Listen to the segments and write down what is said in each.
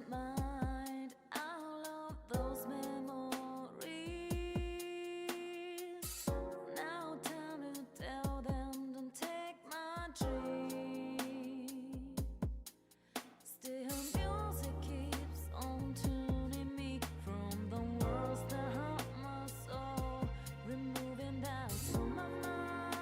mind all of those memories. Now time to tell them, don't take my dream. Still music keeps on tuning me from the worlds that hurt my soul, removing doubts from my mind.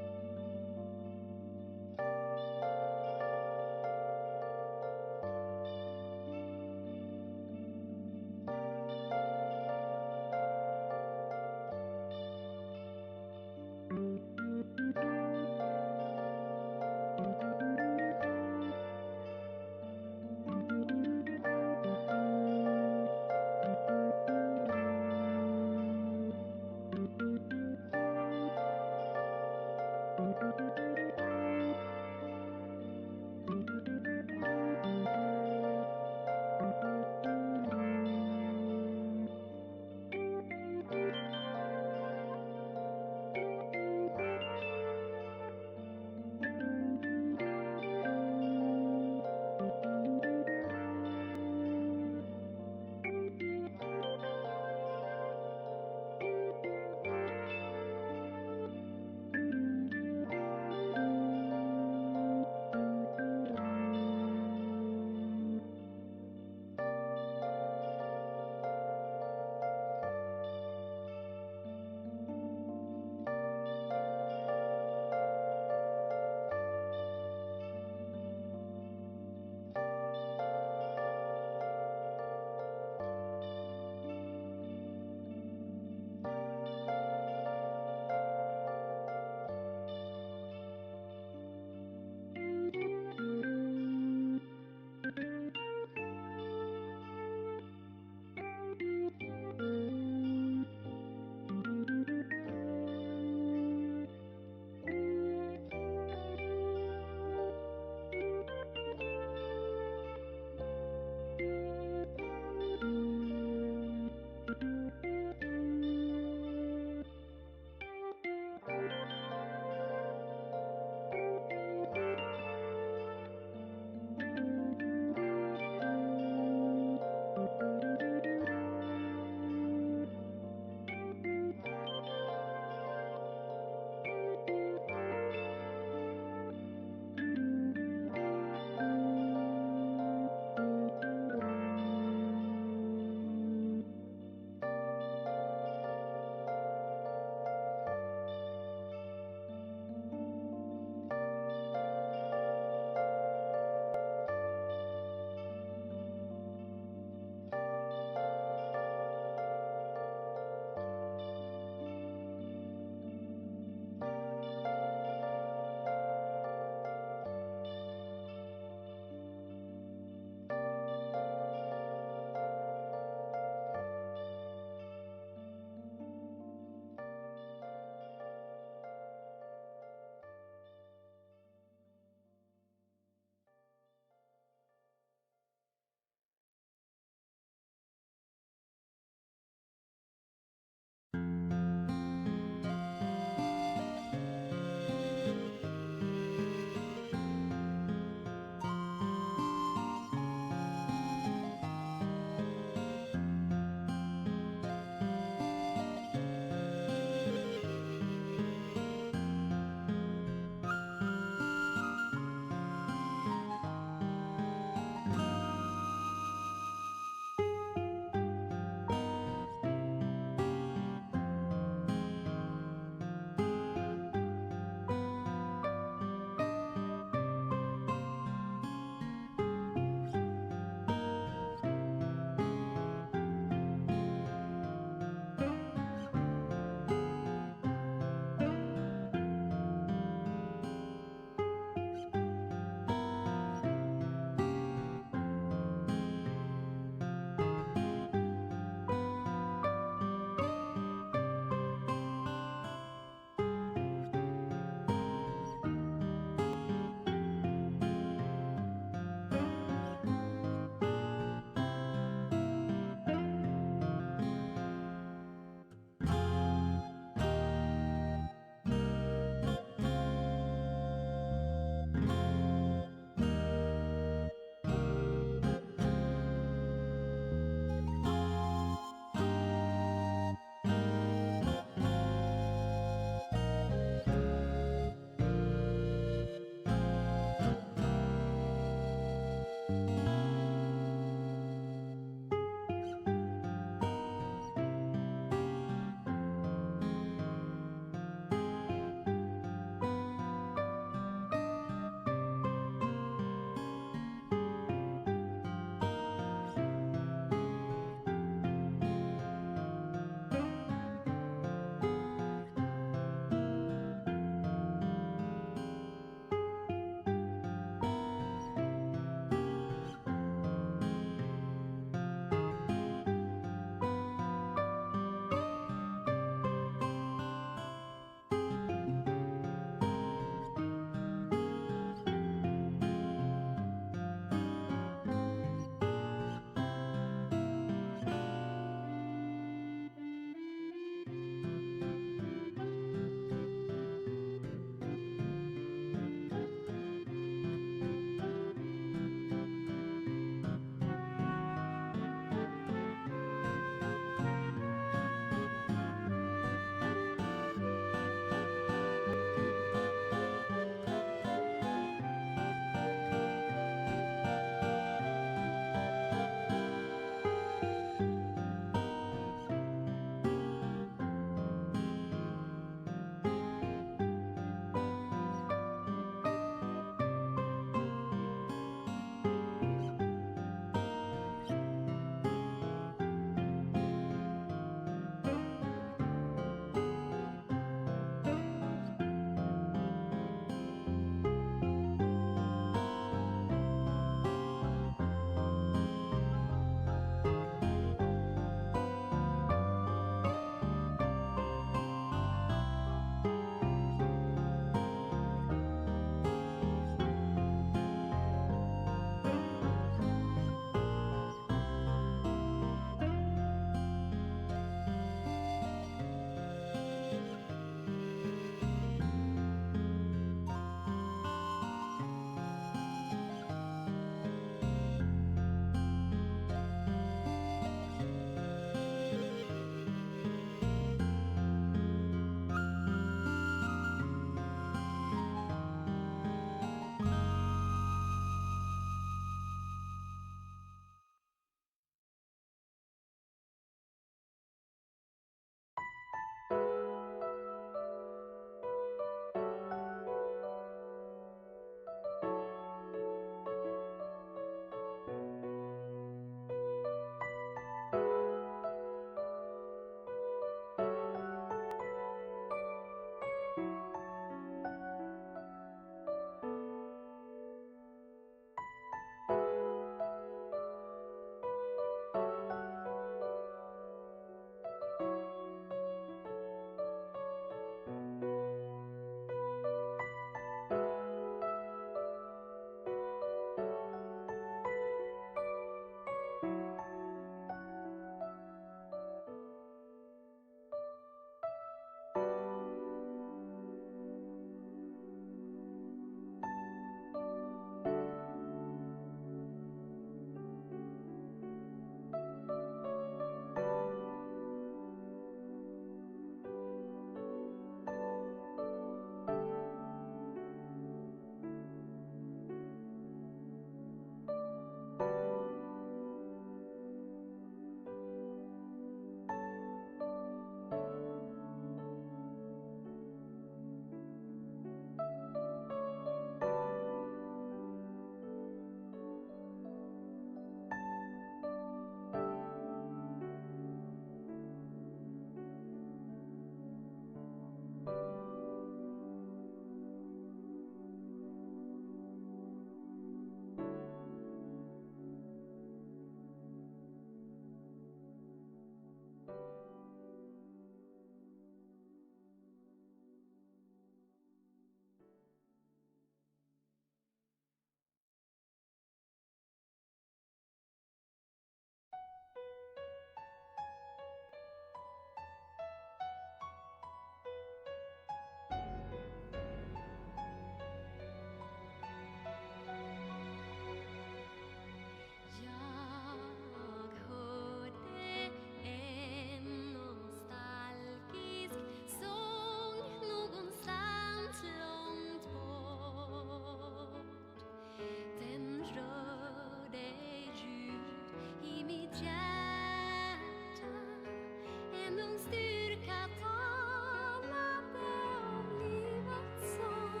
andens styrka talade om livets sång.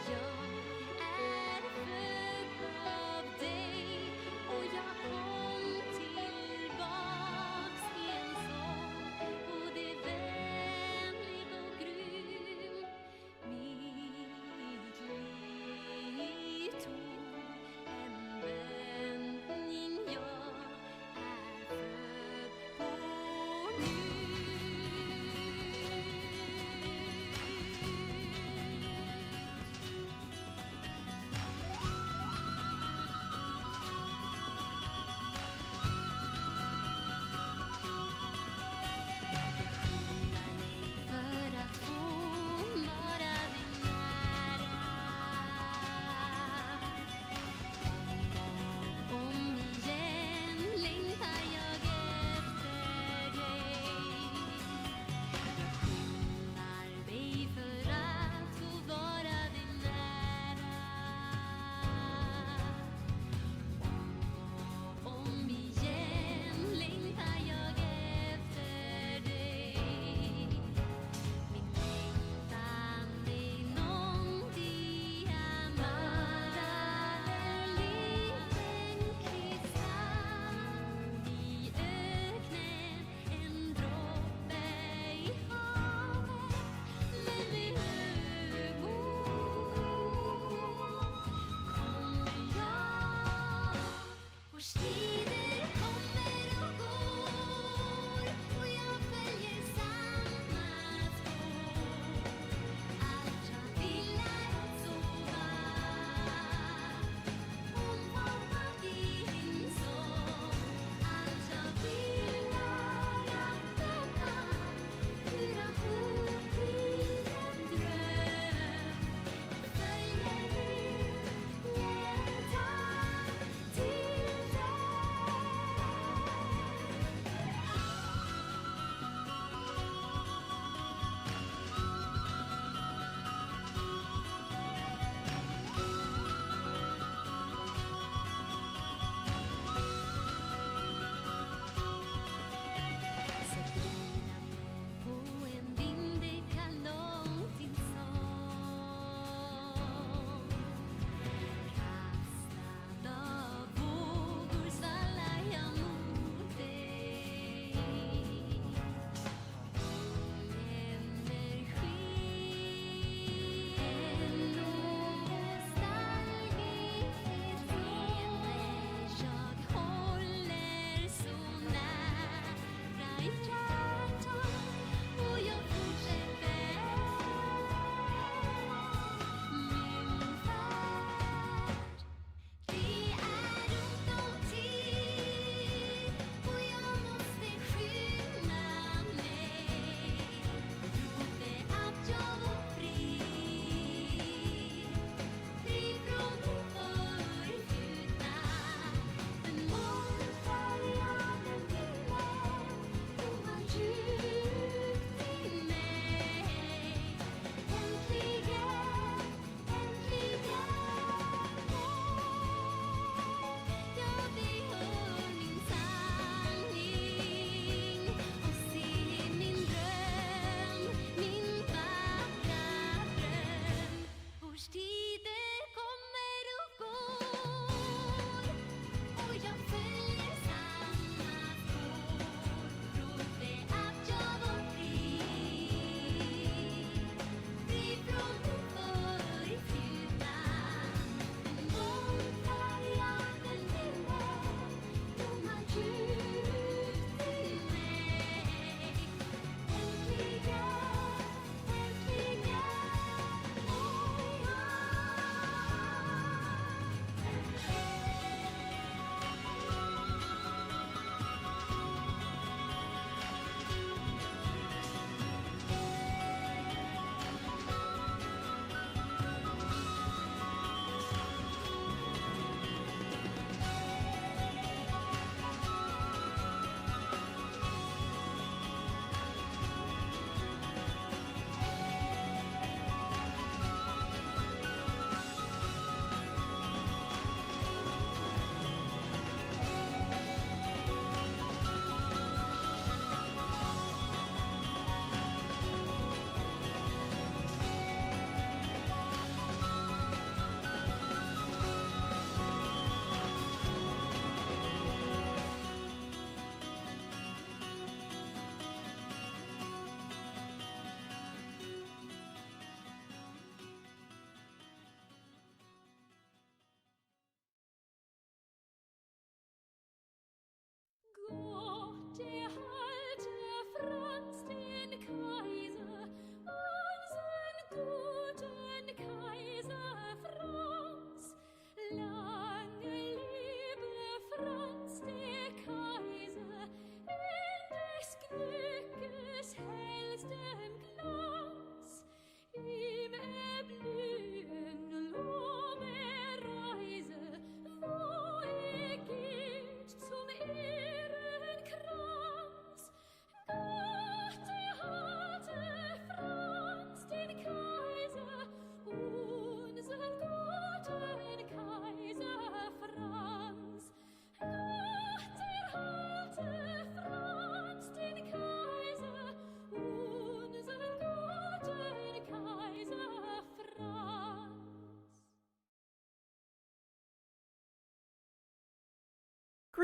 Jag är född av dig och jag kom tillbaks i en sång. Både vänlig och grym, mitt liv tog en vändning. Jag är född på nytt.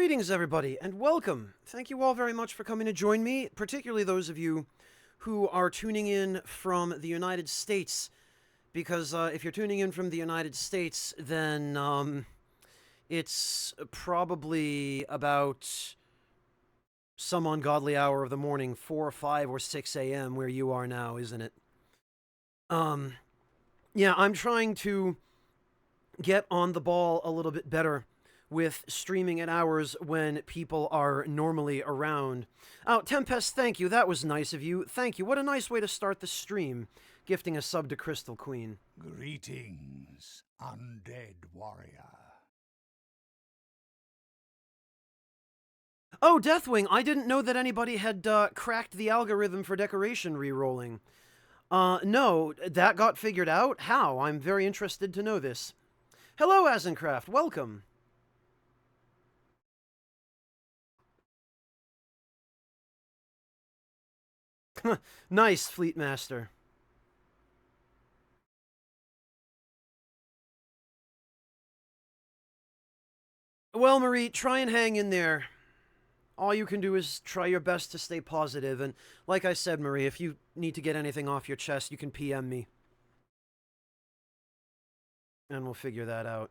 Greetings, everybody, and welcome. Thank you all very much for coming to join me, particularly those of you who are tuning in from the United States, because if you're tuning in from the United States, then it's probably about some ungodly hour of the morning, 4 or 5 or 6 a.m. where you are now, isn't it? Yeah, I'm trying to get on the ball a little bit better with streaming at hours when people are normally around. Oh, Tempest, thank you. That was nice of you. Thank you. What a nice way to start the stream, gifting a sub to Crystal Queen. Greetings, undead warrior. Oh, Deathwing, I didn't know that anybody had cracked the algorithm for decoration re-rolling. No, that got figured out? How? I'm very interested to know this. Hello, Azencraft. Welcome. Nice, Fleetmaster. Well, Marie, try and hang in there. All you can do is try your best to stay positive, and like I said, Marie, if you need to get anything off your chest, you can PM me. And we'll figure that out.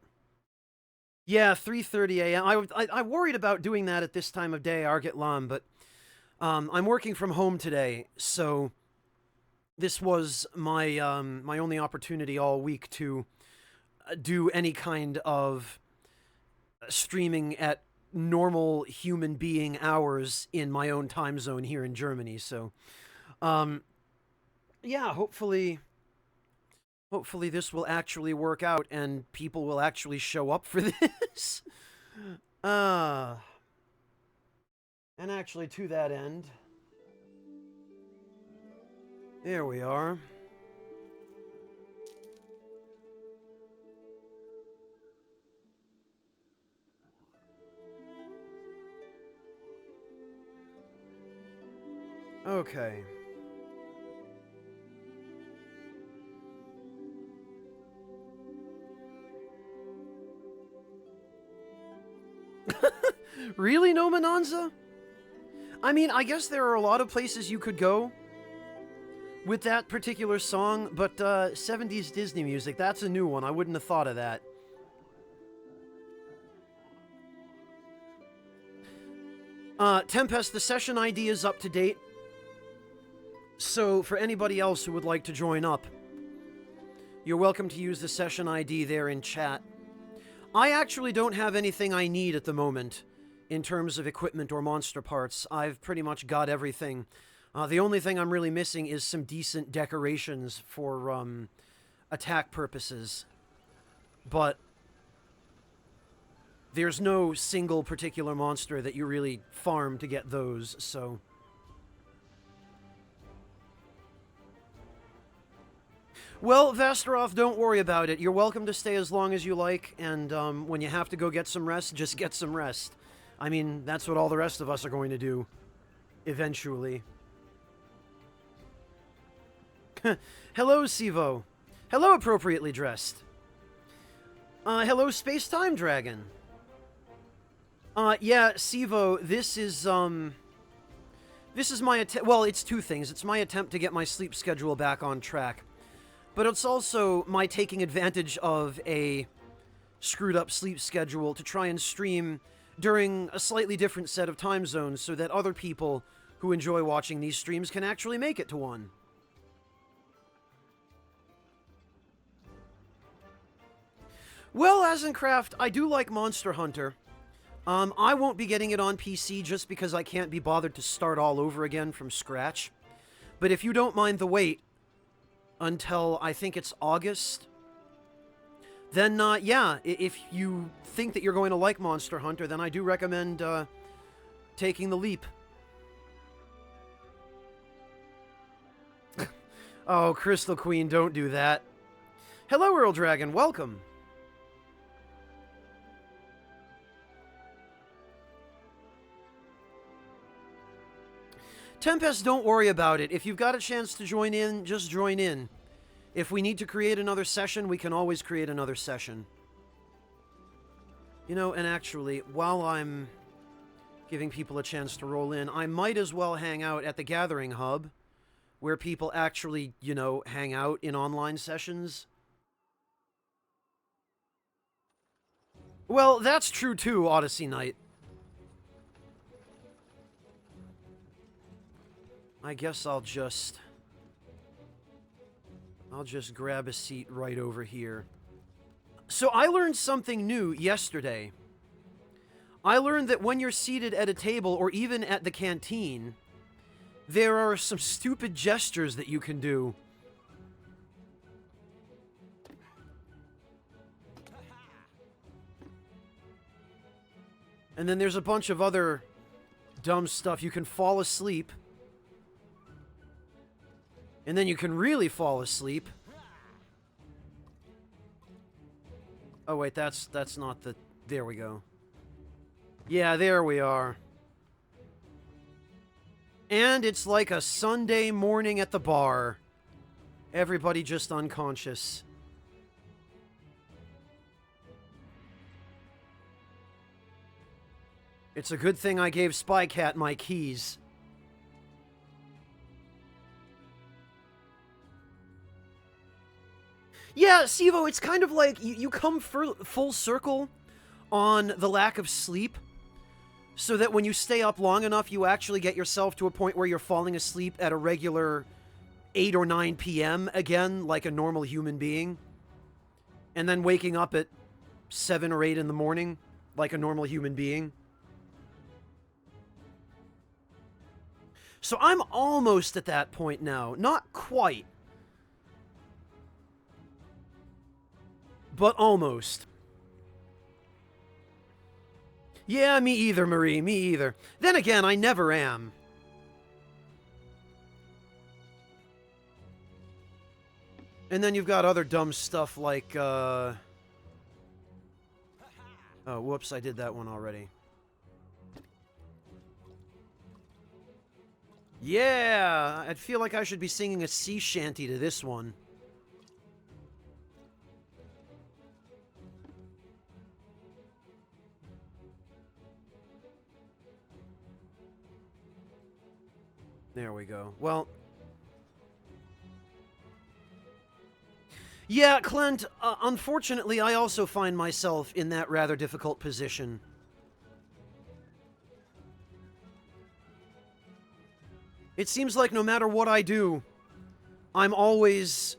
Yeah, 3:30 a.m. I worried about doing that at this time of day, Arget Lam, but I'm working from home today, so this was my my only opportunity all week to do any kind of streaming at normal human being hours in my own time zone here in Germany. So, yeah, hopefully this will actually work out and people will actually show up for this. And actually, to that end, there we are. Okay. Really, no Mananza? I mean, I guess there are a lot of places you could go with that particular song, but 70s Disney music, that's a new one. I wouldn't have thought of that. Tempest, the session ID is up to date. So, for anybody else who would like to join up, you're welcome to use the session ID there in chat. I actually don't have anything I need at the moment in terms of equipment or monster parts. I've pretty much got everything. The only thing I'm really missing is some decent decorations for attack purposes. But there's no single particular monster that you really farm to get those, so... Well, Vasteroth, don't worry about it. You're welcome to stay as long as you like, and when you have to go get some rest, just get some rest. I mean, that's what all the rest of us are going to do. Eventually. Hello, Sivo. Hello, appropriately dressed. Hello, Space-Time Dragon. Yeah, Sivo, this is my well, it's two things. It's my attempt to get my sleep schedule back on track. But it's also my taking advantage of a screwed up sleep schedule to try and stream during a slightly different set of time zones so that other people who enjoy watching these streams can actually make it to one. Well, Azencraft, I do like Monster Hunter. I won't be getting it on PC just because I can't be bothered to start all over again from scratch. But if you don't mind the wait until I think it's August, then yeah, if you think that you're going to like Monster Hunter, then I do recommend taking the leap. Oh, Crystal Queen, don't do that. Hello, Earl Dragon, welcome. Tempest, don't worry about it. If you've got a chance to join in, just join in. If we need to create another session, we can always create another session. You know, and actually, while I'm giving people a chance to roll in. I might as well hang out at the Gathering Hub, where people actually, you know, hang out in online sessions. Well, that's true too, Odyssey Knight. I guess I'll just grab a seat right over here. So I learned something new yesterday. I learned that when you're seated at a table or even at the canteen, there are some stupid gestures that you can do. And then there's a bunch of other dumb stuff. You can fall asleep. And then you can really fall asleep. Oh wait, that's not the... There we go. Yeah, there we are. And it's like a Sunday morning at the bar. Everybody just unconscious. It's a good thing I gave Spycat my keys. Yeah, Sivo, it's kind of like you come full circle on the lack of sleep, so that when you stay up long enough, you actually get yourself to a point where you're falling asleep at a regular 8 or 9 p.m. again, like a normal human being, and then waking up at 7 or 8 in the morning, like a normal human being. So I'm almost at that point now. Not quite. But almost. Yeah, me either, Marie. Me either. Then again, I never am. And then you've got other dumb stuff like, Oh, whoops, I did that one already. Yeah! I feel like I should be singing a sea shanty to this one. There we go. Well... Yeah, Clint, unfortunately, I also find myself in that rather difficult position. It seems like no matter what I do, I'm always...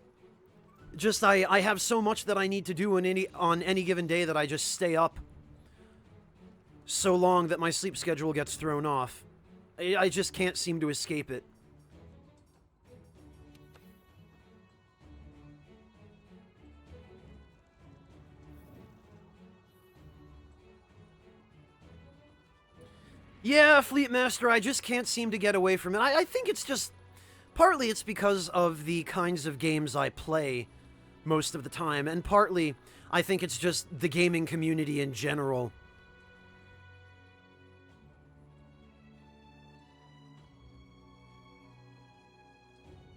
Just, I have so much that I need to do on any given day that I just stay up so long that my sleep schedule gets thrown off. I just can't seem to escape it. Yeah, Fleet Master, I just can't seem to get away from it. I think it's just... Partly it's because of the kinds of games I play most of the time, and partly I think it's just the gaming community in general.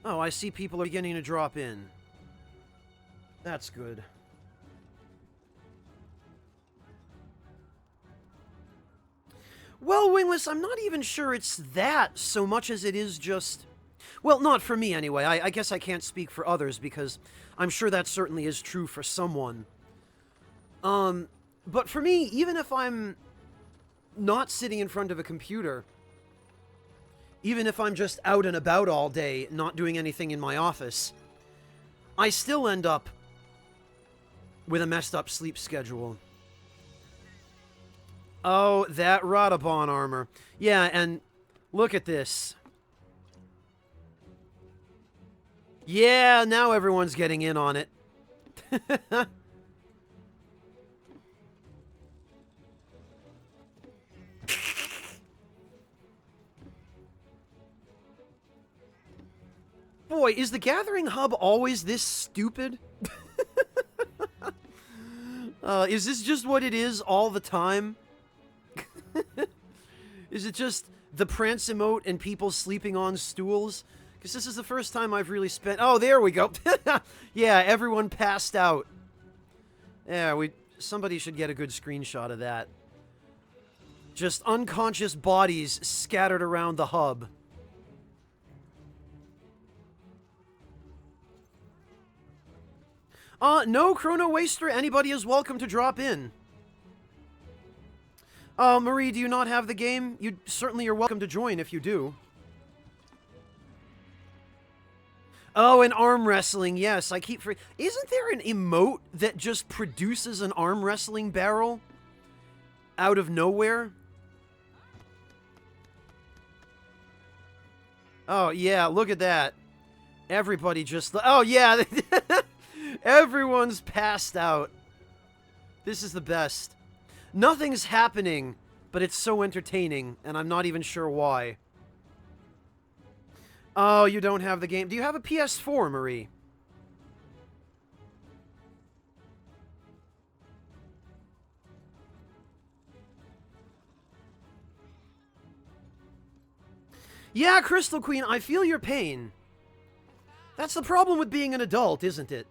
Oh, I see people are beginning to drop in. That's good. Well, Wingless, I'm not even sure it's that so much as it is just... Well, not for me anyway. I guess I can't speak for others because I'm sure that certainly is true for someone. But for me, even if I'm not sitting in front of a computer, even if I'm just out and about all day, not doing anything in my office, I still end up with a messed up sleep schedule. Oh, that Radabon armor. Yeah, and look at this. Yeah, now everyone's getting in on it. Boy, is the Gathering Hub always this stupid? Is this just what it is all the time? Is it just the prance emote and people sleeping on stools? Because this is the first time I've really spent... Oh, there we go. Yeah, everyone passed out. Yeah, somebody should get a good screenshot of that. Just unconscious bodies scattered around the hub. No, Chrono Waster, anybody is welcome to drop in. Marie, do you not have the game? You certainly are welcome to join if you do. Oh, and arm wrestling, yes, I keep Isn't there an emote that just produces an arm wrestling barrel? Out of nowhere? Oh, yeah, look at that. Everybody just... Oh, yeah! Everyone's passed out. This is the best. Nothing's happening, but it's so entertaining, and I'm not even sure why. Oh, you don't have the game. Do you have a PS4, Marie? Yeah, Crystal Queen, I feel your pain. That's the problem with being an adult, isn't it?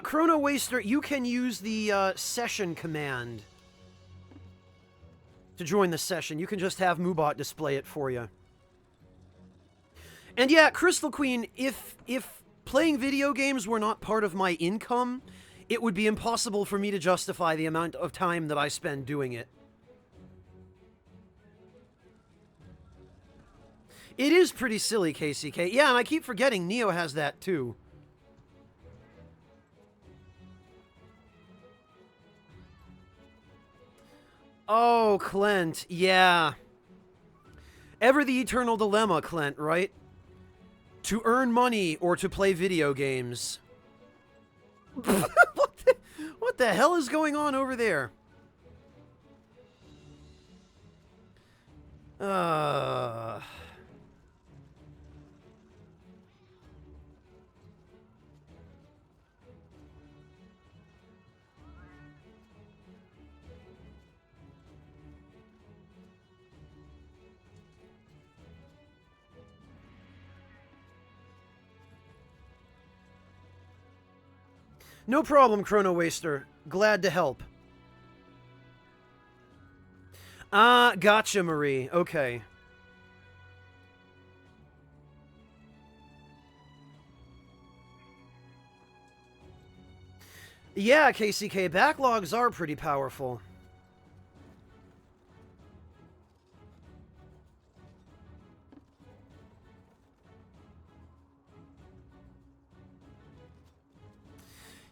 Chrono Waster, you can use the session command to join the session. You can just have Moobot display it for you. And yeah, Crystal Queen, if playing video games were not part of my income, it would be impossible for me to justify the amount of time that I spend doing it. It is pretty silly, KCK. Yeah, and I keep forgetting Neo has that too. Oh, Clint, yeah. Ever the eternal dilemma, Clint, right? To earn money or to play video games. What the hell is going on over there? No problem, Chrono Waster. Glad to help. Ah, gotcha, Marie. Okay. Yeah, KCK, backlogs are pretty powerful.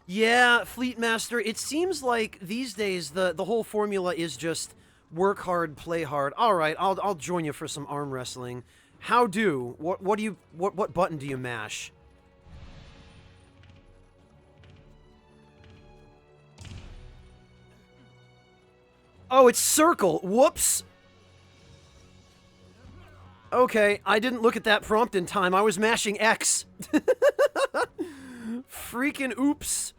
Yeah, Fleetmaster, it seems like these days the whole formula is just work hard, play hard. All right, I'll join you for some arm wrestling. How do? What button do you mash? Oh, it's circle. Whoops. Okay, I didn't look at that prompt in time. I was mashing X. Freaking oops.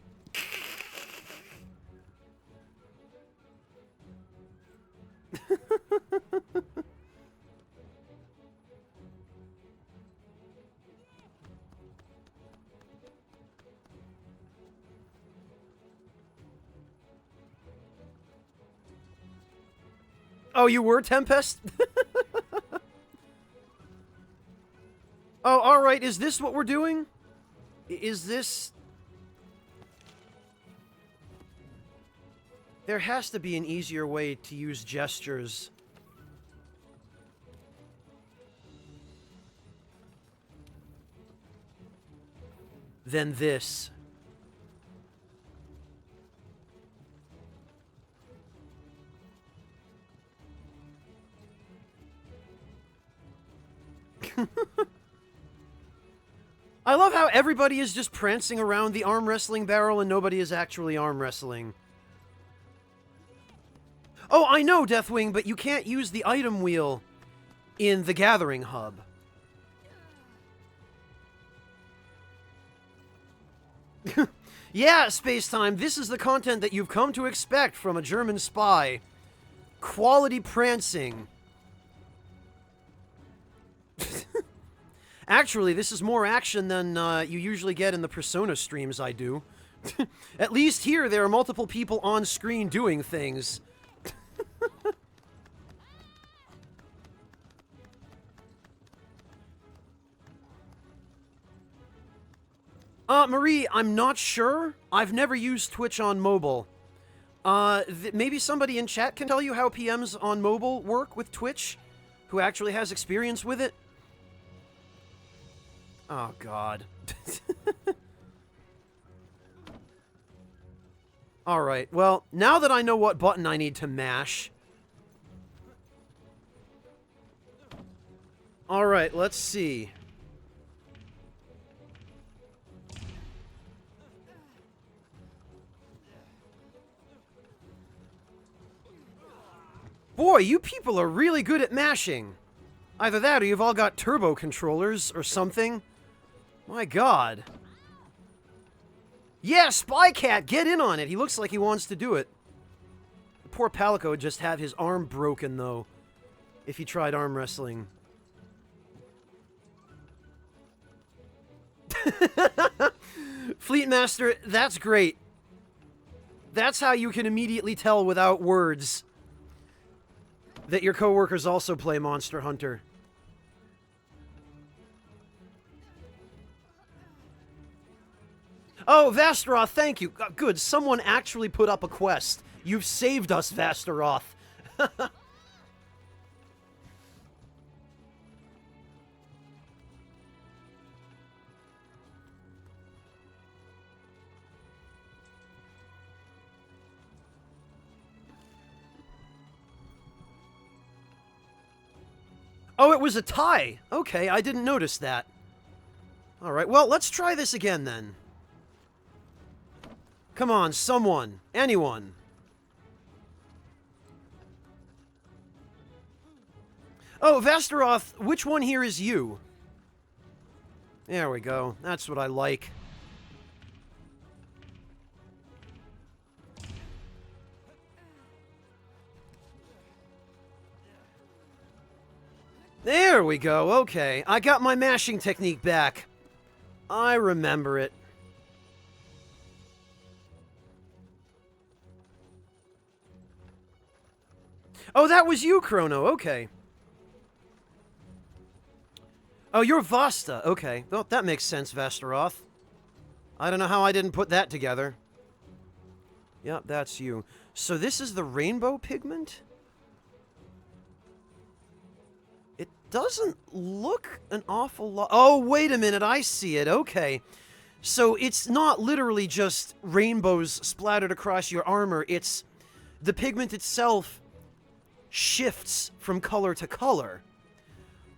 Oh, you were Tempest? Oh, alright, is this what we're doing? Is this... There has to be an easier way to use gestures. Than this. I love how everybody is just prancing around the arm wrestling barrel and nobody is actually arm wrestling. Oh, I know, Deathwing, but you can't use the item wheel in the Gathering Hub. Yeah, Spacetime, this is the content that you've come to expect from a German spy. Quality prancing. Actually, this is more action than you usually get in the Persona streams I do. At least here, there are multiple people on screen doing things. Marie, I'm not sure. I've never used Twitch on mobile. Maybe somebody in chat can tell you how PMs on mobile work with Twitch, who actually has experience with it. Oh, God. Alright, well, now that I know what button I need to mash... Alright, let's see. Boy, you people are really good at mashing. Either that or you've all got turbo controllers or something. My God. Yeah, Spy Cat, get in on it. He looks like he wants to do it. Poor Palico would just have his arm broken, though, if he tried arm wrestling. Fleetmaster, that's great. That's how you can immediately tell without words that your coworkers also play Monster Hunter. Oh, Vasteroth, thank you. Good, someone actually put up a quest. You've saved us, Vasteroth. Oh, it was a tie. Okay, I didn't notice that. Alright, well, let's try this again, then. Come on, someone. Anyone. Oh, Vasteroth, which one here is you? There we go. That's what I like. There we go, okay. I got my mashing technique back. I remember it. Oh, that was you, Chrono, okay. Oh, you're Vasta, okay. Well, that makes sense, Vasteroth. I don't know how I didn't put that together. Yep, that's you. So this is the rainbow pigment? It doesn't look an awful lot... Oh, wait a minute, I see it, okay. So it's not literally just rainbows splattered across your armor, it's... The pigment itself shifts from color to color.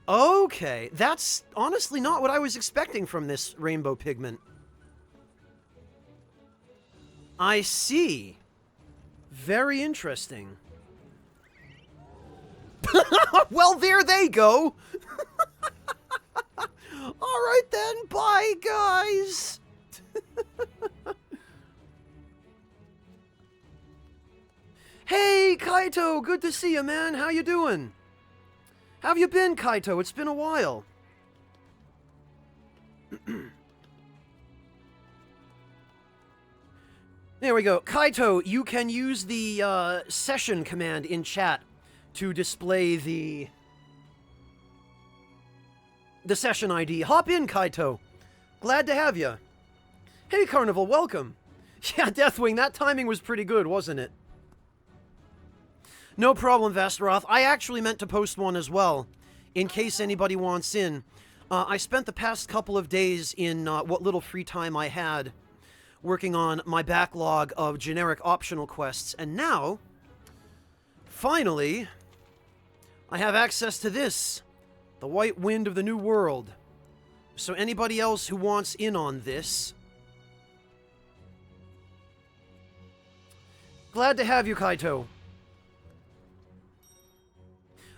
Okay, that's honestly not what I was expecting from this rainbow pigment. I see. Very interesting. Well, there they go. All right then, bye guys. Hey, Kaito, good to see you, man. How you doing? How have you been, Kaito? It's been a while. There we go. Kaito, you can use the session command in chat to display the session ID. Hop in, Kaito. Glad to have you. Hey, Carnival, welcome. Yeah, Deathwing, that timing was pretty good, wasn't it? No problem, Vasteroth. I actually meant to post one as well, in case anybody wants in. I spent the past couple of days in what little free time I had working on my backlog of generic optional quests, and now, finally, I have access to this, the White Wind of the New World. So anybody else who wants in on this... Glad to have you, Kaito.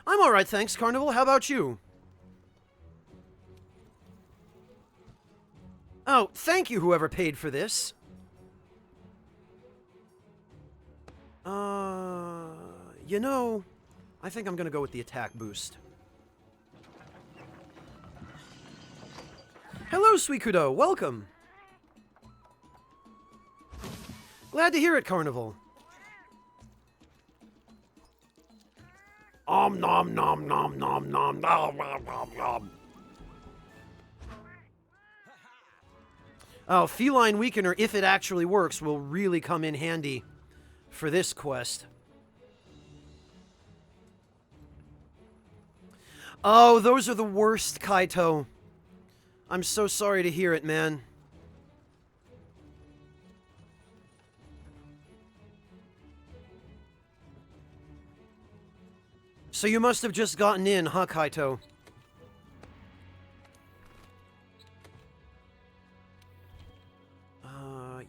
I'm alright, thanks, Carnival. How about you? Oh, thank you, whoever paid for this. You know, I think I'm gonna go with the attack boost. Hello, Suikudo. Welcome. Glad to hear it, Carnival. Nom nom nom nom nom nom nom nom nom. Oh, Feline Weakener, if it actually works, will really come in handy for this quest. Oh, those are the worst, Kaito. I'm so sorry to hear it, man. So you must have just gotten in, huh, Kaito?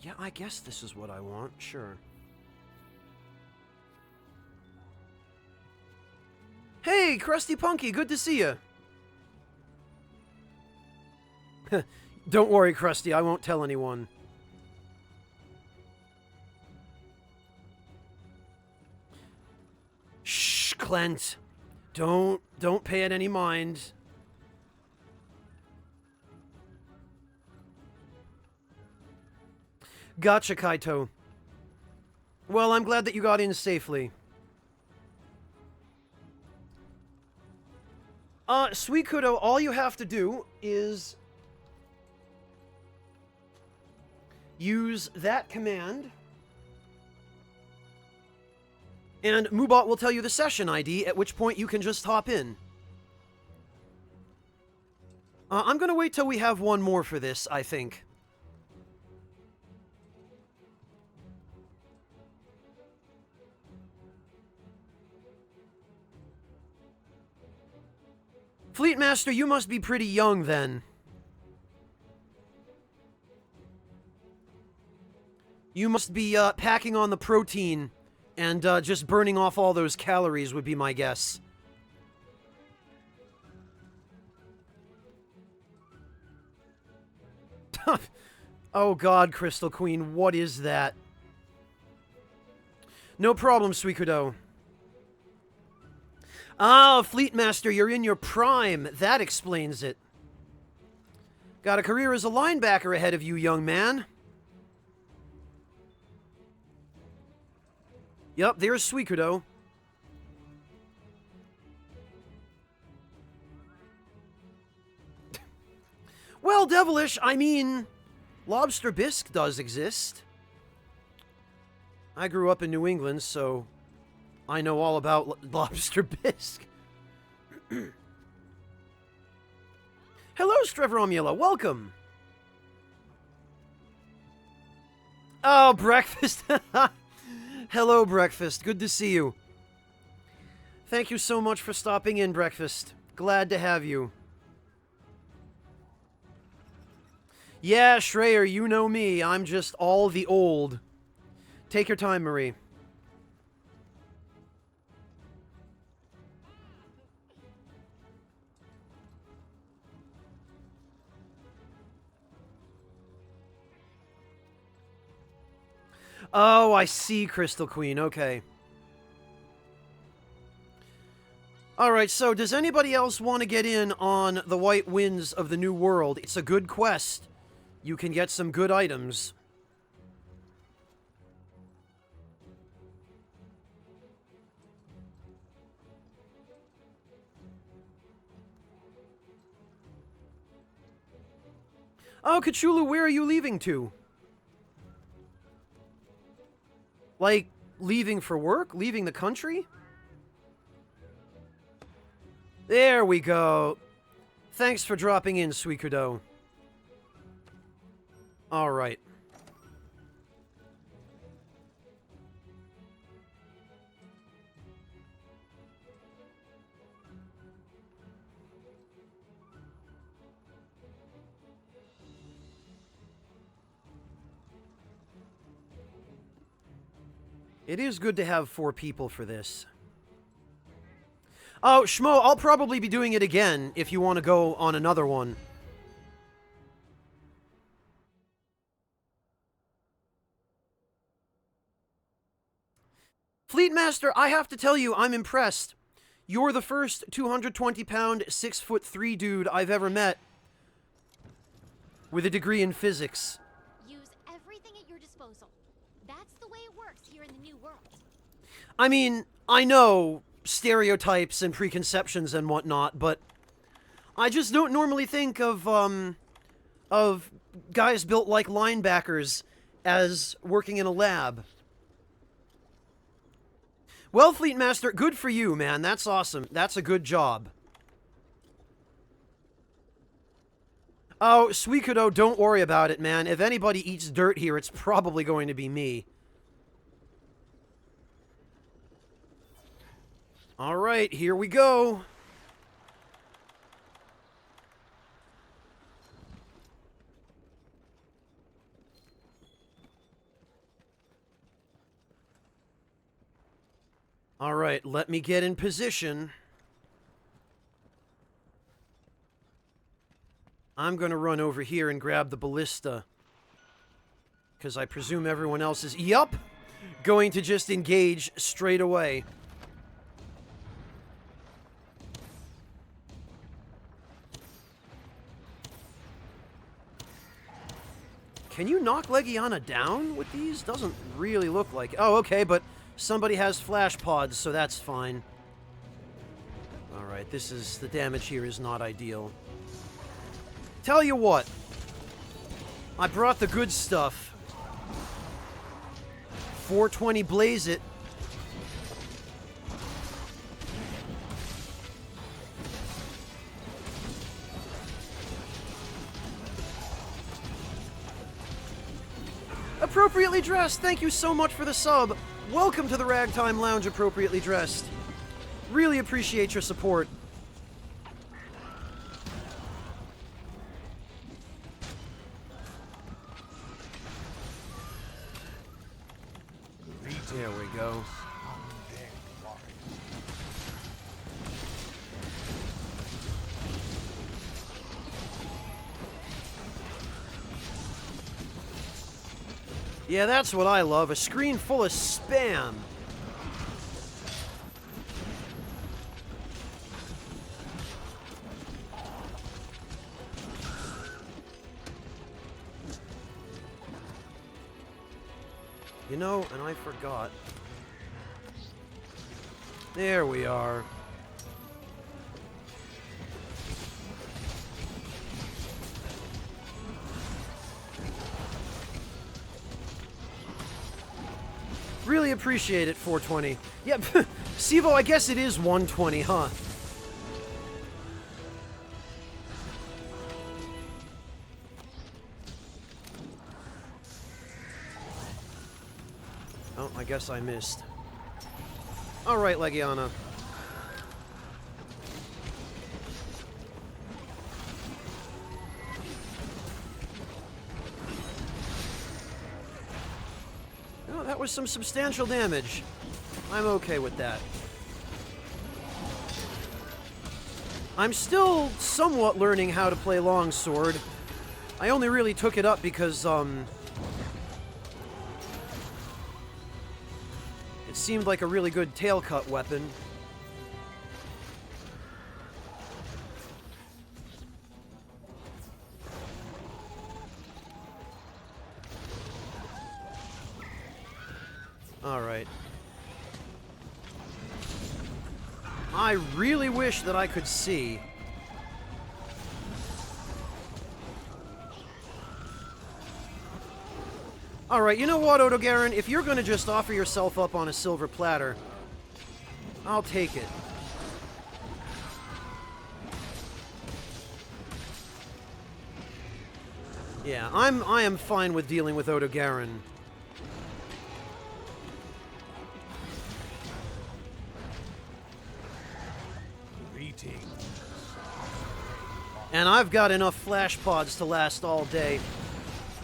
Yeah, I guess this is what I want, sure. Hey, Krusty Punky, good to see you. Don't worry, Krusty, I won't tell anyone. Shh, Clint. Don't pay it any mind. Gotcha, Kaito. Well, I'm glad that you got in safely. Suikudo, all you have to do is use that command, and Moobot will tell you the session ID, at which point you can just hop in. I'm gonna wait till we have one more for this, I think. Fleetmaster, you must be pretty young then. You must be packing on the protein and just burning off all those calories would be my guess. Oh god, Crystal Queen, what is that? No problem, Suikudo. Ah, Fleetmaster, you're in your prime. That explains it. Got a career as a linebacker ahead of you, young man. Yup, there's Suikudo. Well, Devilish, I mean, Lobster Bisque does exist. I grew up in New England, so I know all about Lobster Bisque. Hello, Strevromula, welcome. Oh, Breakfast. Hello, Breakfast. Good to see you. Thank you so much for stopping in, Breakfast. Glad to have you. Yeah, Schreier, you know me. I'm just all the old. Take your time, Marie. Oh, I see, Crystal Queen. Okay. Alright, so does anybody else want to get in on the White Winds of the New World? It's a good quest. You can get some good items. Oh, Cthulhu, where are you leaving to? Like, leaving for work? Leaving the country? There we go. Thanks for dropping in, Suikudo. Alright. It is good to have 4 people for this. Oh, Schmo, I'll probably be doing it again if you want to go on another one. Fleetmaster, I have to tell you, I'm impressed. You're the first 220-pound, 6'3" dude I've ever met with a degree in physics. Use everything at your disposal. That's I mean, I know stereotypes and preconceptions and whatnot, but I just don't normally think of guys built like linebackers as working in a lab. Well, Fleet Master, good for you, man. That's awesome. That's a good job. Oh, Suikudo, don't worry about it, man. If anybody eats dirt here, it's probably going to be me. Alright, here we go. Alright, let me get in position. I'm gonna run over here and grab the ballista. Because I presume everyone else is, yup, going to just engage straight away. Can you knock Legiana down with these? Doesn't really look like it. Oh, okay, but somebody has flash pods, so that's fine. Alright, the damage here is not ideal. Tell you what, I brought the good stuff. 420 blaze it. Appropriately Dressed, thank you so much for the sub. Welcome to the Ragtime Lounge, Appropriately Dressed. Really appreciate your support. There we go. Yeah, that's what I love. A screen full of spam. You know, and I forgot. There we are. Really appreciate it, 420. Yep, Sivo, I guess it is 120, huh? Oh, I guess I missed. Alright, Legiana. Oh, that was some substantial damage. I'm okay with that. I'm still somewhat learning how to play longsword. I only really took it up because, it seemed like a really good tail cut weapon. Alright. I really wish that I could see. Alright, you know what, Odogaron? If you're gonna just offer yourself up on a silver platter, I'll take it. Yeah, I am fine with dealing with Odogaron. And I've got enough flash pods to last all day.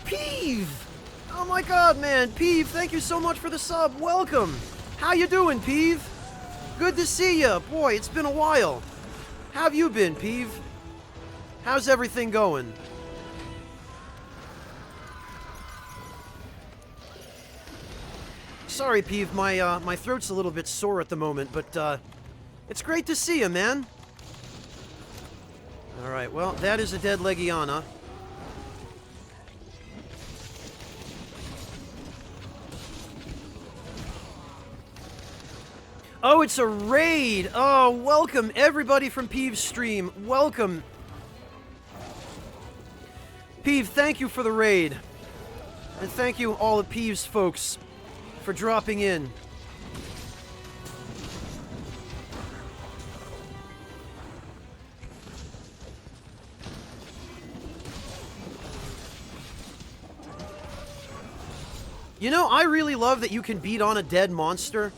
Peeve! Oh my god, man! Peeve, thank you so much for the sub. Welcome! How you doing, Peeve? Good to see ya. Boy, it's been a while. How have you been, Peeve? How's everything going? Sorry, Peeve, my throat's a little bit sore at the moment, but, it's great to see you, man. Alright, well, that is a dead Legiana. Oh, it's a raid! Oh, welcome everybody from Peeve's stream. Welcome. Peeve, thank you for the raid. And thank you all of Peeve's folks for dropping in. You know, I really love that you can beat on a dead monster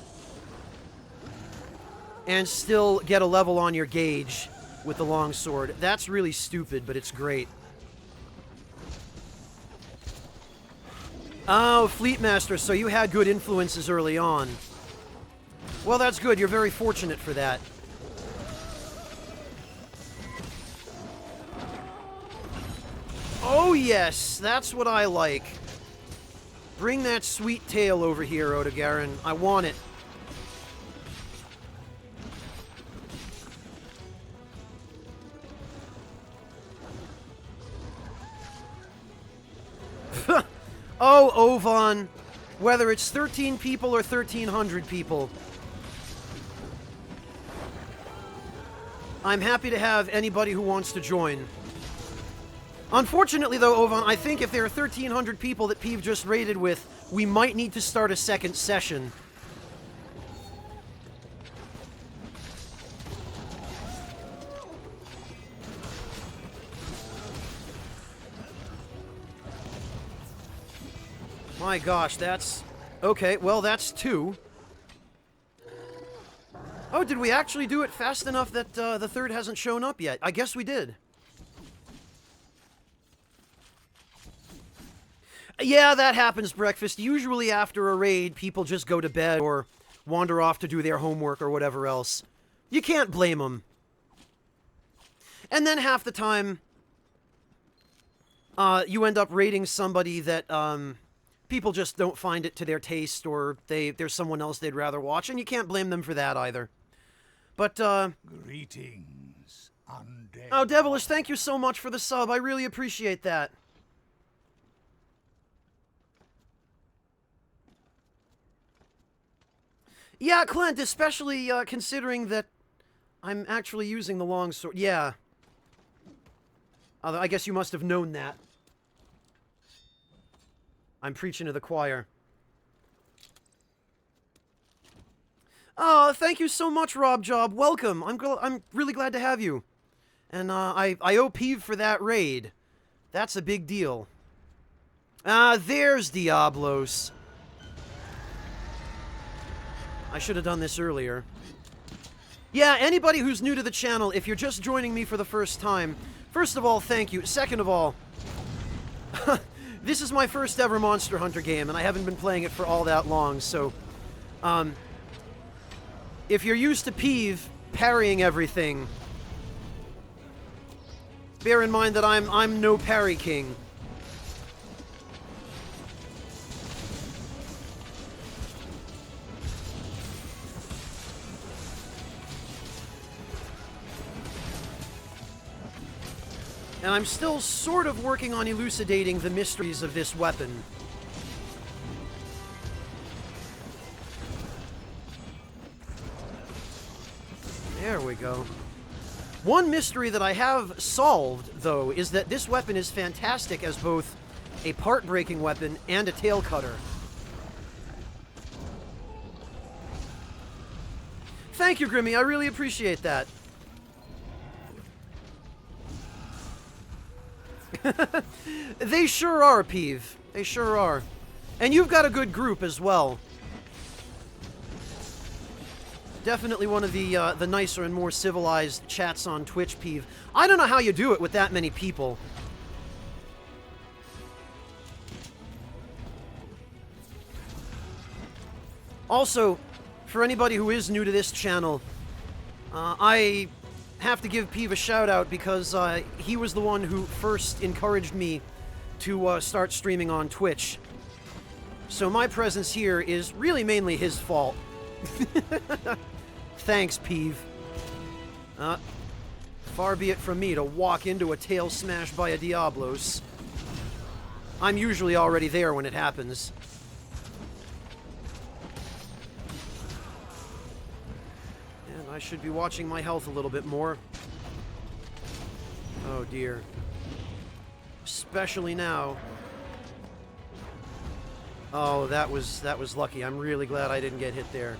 and still get a level on your gauge with the longsword. That's really stupid, but it's great. Oh, Fleetmaster, so you had good influences early on. Well, that's good. You're very fortunate for that. Oh, yes. That's what I like. Bring that sweet tail over here, Odogaron. I want it. Oh, Ovan. Whether it's 13 people or 1,300 people. I'm happy to have anybody who wants to join. Unfortunately, though, Ovan, I think if there are 1,300 people that Peeve just raided with, we might need to start a second session. My gosh, that's... Okay, well, that's 2. Oh, did we actually do it fast enough that the third hasn't shown up yet? I guess we did. Yeah, that happens, Breakfast. Usually after a raid, people just go to bed or wander off to do their homework or whatever else. You can't blame them. And then half the time, you end up raiding somebody that people just don't find it to their taste, or there's someone else they'd rather watch, and you can't blame them for that either. But, Greetings, undead. Oh, Devilish, thank you so much for the sub. I really appreciate that. Yeah, Clint, especially considering that I'm actually using the longsword. Yeah. I guess you must have known that. I'm preaching to the choir. Oh, thank you so much, Rob Job. Welcome. I'm really glad to have you. And I owe Peeve for that raid. That's a big deal. There's Diablos. I should have done this earlier. Yeah, anybody who's new to the channel, if you're just joining me for the first time, first of all, thank you. Second of all, this is my first ever Monster Hunter game, and I haven't been playing it for all that long, so... if you're used to Peeve parrying everything, bear in mind that I'm no parry king. And I'm still sort of working on elucidating the mysteries of this weapon. There we go. One mystery that I have solved, though, is that this weapon is fantastic as both a part-breaking weapon and a tail cutter. Thank you, Grimmy. I really appreciate that. They sure are, Peeve. They sure are. And you've got a good group as well. Definitely one of the nicer and more civilized chats on Twitch, Peeve. I don't know how you do it with that many people. Also, for anybody who is new to this channel, I have to give Peeve a shout out because he was the one who first encouraged me to start streaming on Twitch. So my presence here is really mainly his fault. Thanks, Peeve. Far be it from me to walk into a tail smash by a Diablos. I'm usually already there when it happens. I should be watching my health a little bit more. Oh dear. Especially now. Oh, that was lucky. I'm really glad I didn't get hit there.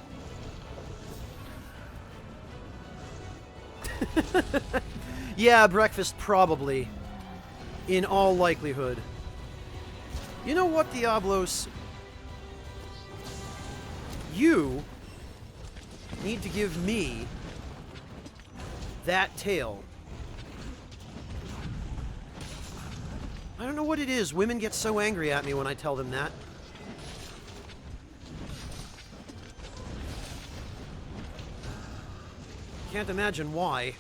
Yeah, breakfast probably. In all likelihood. You know what, Diablos? You need to give me that tail. I don't know what it is. Women get so angry at me when I tell them that. Can't imagine why.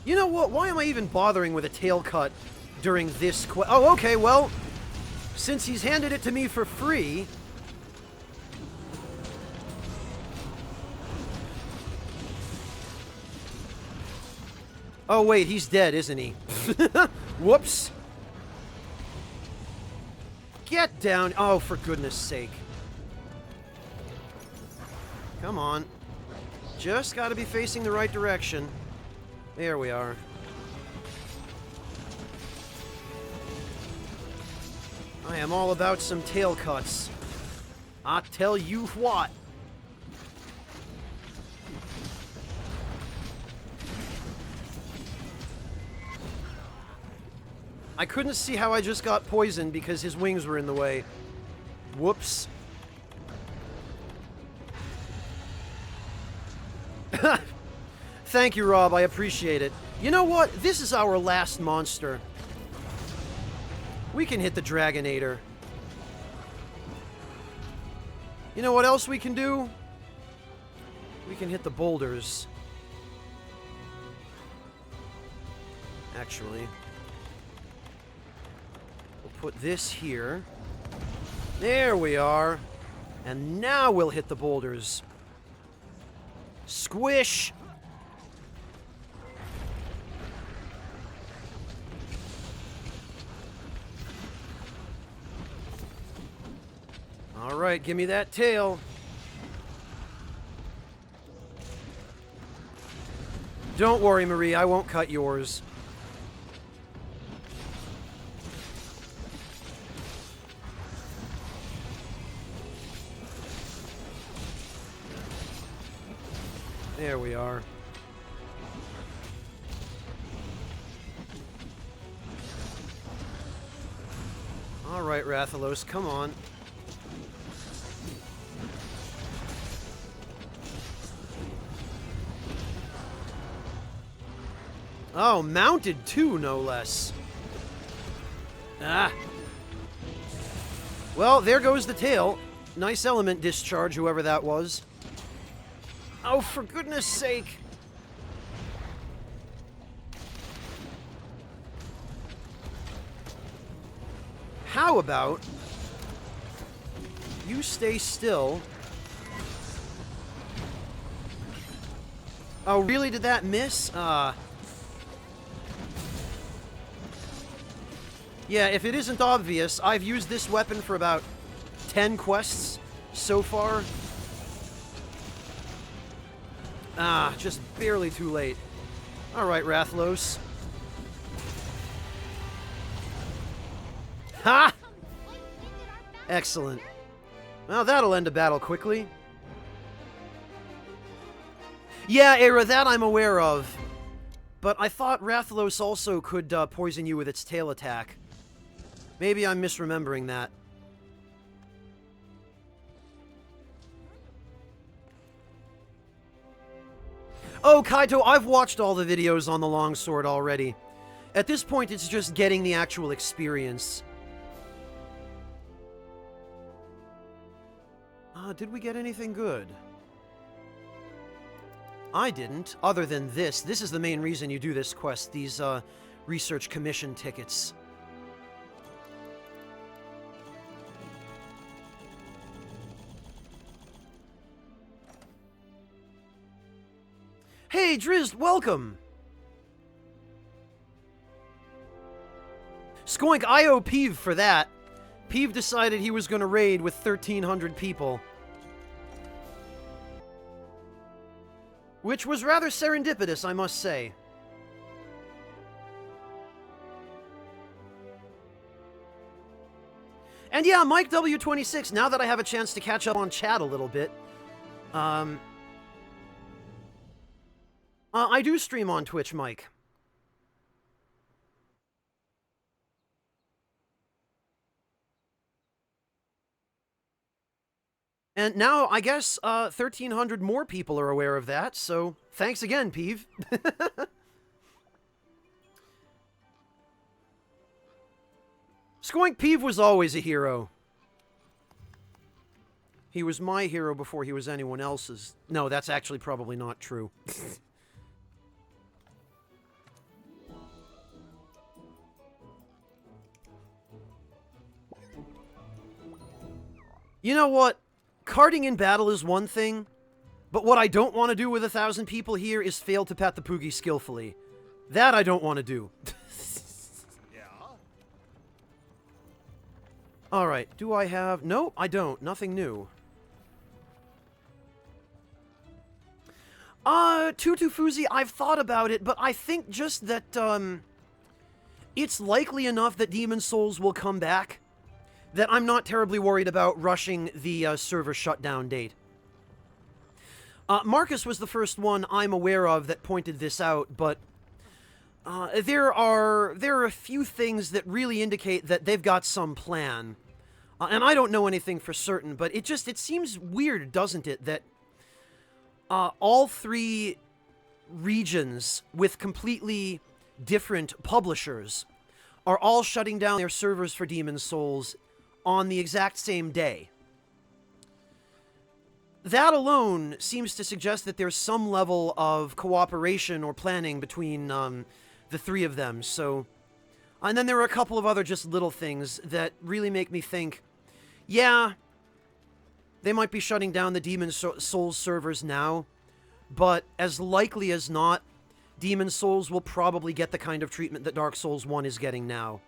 You know what? Why am I even bothering with a tail cut during this Oh, okay, well, since he's handed it to me for free... Oh, wait, he's dead, isn't he? Whoops. Get down. Oh, for goodness sake. Come on. Just gotta be facing the right direction. There we are. I am all about some tail cuts. I tell you what. I couldn't see how I just got poisoned because his wings were in the way. Whoops. Thank you, Rob. I appreciate it. You know what? This is our last monster. We can hit the Dragonator. You know what else we can do? We can hit the boulders. Actually. We'll put this here. There we are. And now we'll hit the boulders. Squish! All right, give me that tail. Don't worry, Marie, I won't cut yours. There we are. All right, Rathalos, come on. Oh, mounted too, no less. Ah. Well, there goes the tail. Nice element discharge, whoever that was. Oh, for goodness sake. How about you stay still? Oh, really? Did that miss? Yeah, if it isn't obvious, I've used this weapon for about 10 quests so far. Ah, just barely too late. Alright, Rathalos. Ha! Excellent. Well, that'll end a battle quickly. Yeah, Era, that I'm aware of. But I thought Rathalos also could poison you with its tail attack. Maybe I'm misremembering that. Oh, Kaito, I've watched all the videos on the longsword already. At this point, it's just getting the actual experience. Did we get anything good? I didn't, other than this. This is the main reason you do this quest, these, research commission tickets. Hey, Drizzt, welcome! Skoink, I owe Peeve for that. Peeve decided he was going to raid with 1,300 people. Which was rather serendipitous, I must say. And yeah, Mike W26, now that I have a chance to catch up on chat a little bit, I do stream on Twitch, Mike. And now, I guess, 1,300 more people are aware of that, so thanks again, Peeve. Skoink, Peeve was always a hero. He was my hero before he was anyone else's. No, that's actually probably not true. You know what? Carding in battle is one thing, but what I don't want to do with 1,000 people here is fail to pat the Poogie skillfully. That I don't want to do. Alright, do I have... No, I don't. Nothing new. Tutu Fuzi, I've thought about it, but I think just that, it's likely enough that Demon Souls will come back that I'm not terribly worried about rushing the server shutdown date. Marcus was the first one I'm aware of that pointed this out, but there are a few things that really indicate that they've got some plan. And I don't know anything for certain, but it seems weird, doesn't it, that all three regions with completely different publishers are all shutting down their servers for Demon Souls on the exact same day. That alone seems to suggest that there's some level of cooperation or planning between the three of them, so... And then there are a couple of other just little things that really make me think, yeah, they might be shutting down the Demon Souls servers now, but as likely as not, Demon Souls will probably get the kind of treatment that Dark Souls 1 is getting now.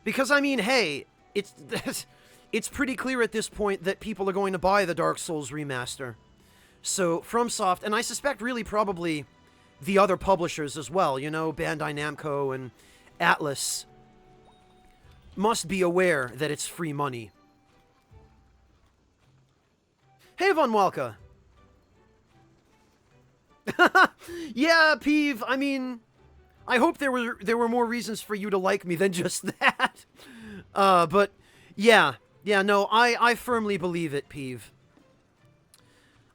Because, I mean, hey, it's pretty clear at this point that people are going to buy the Dark Souls remaster. So, FromSoft, and I suspect really probably the other publishers as well, you know, Bandai Namco and Atlas, must be aware that it's free money. Hey, Von Walka. Yeah, Peeve, I mean, I hope there were more reasons for you to like me than just that. But, yeah, no, I firmly believe it, Peeve.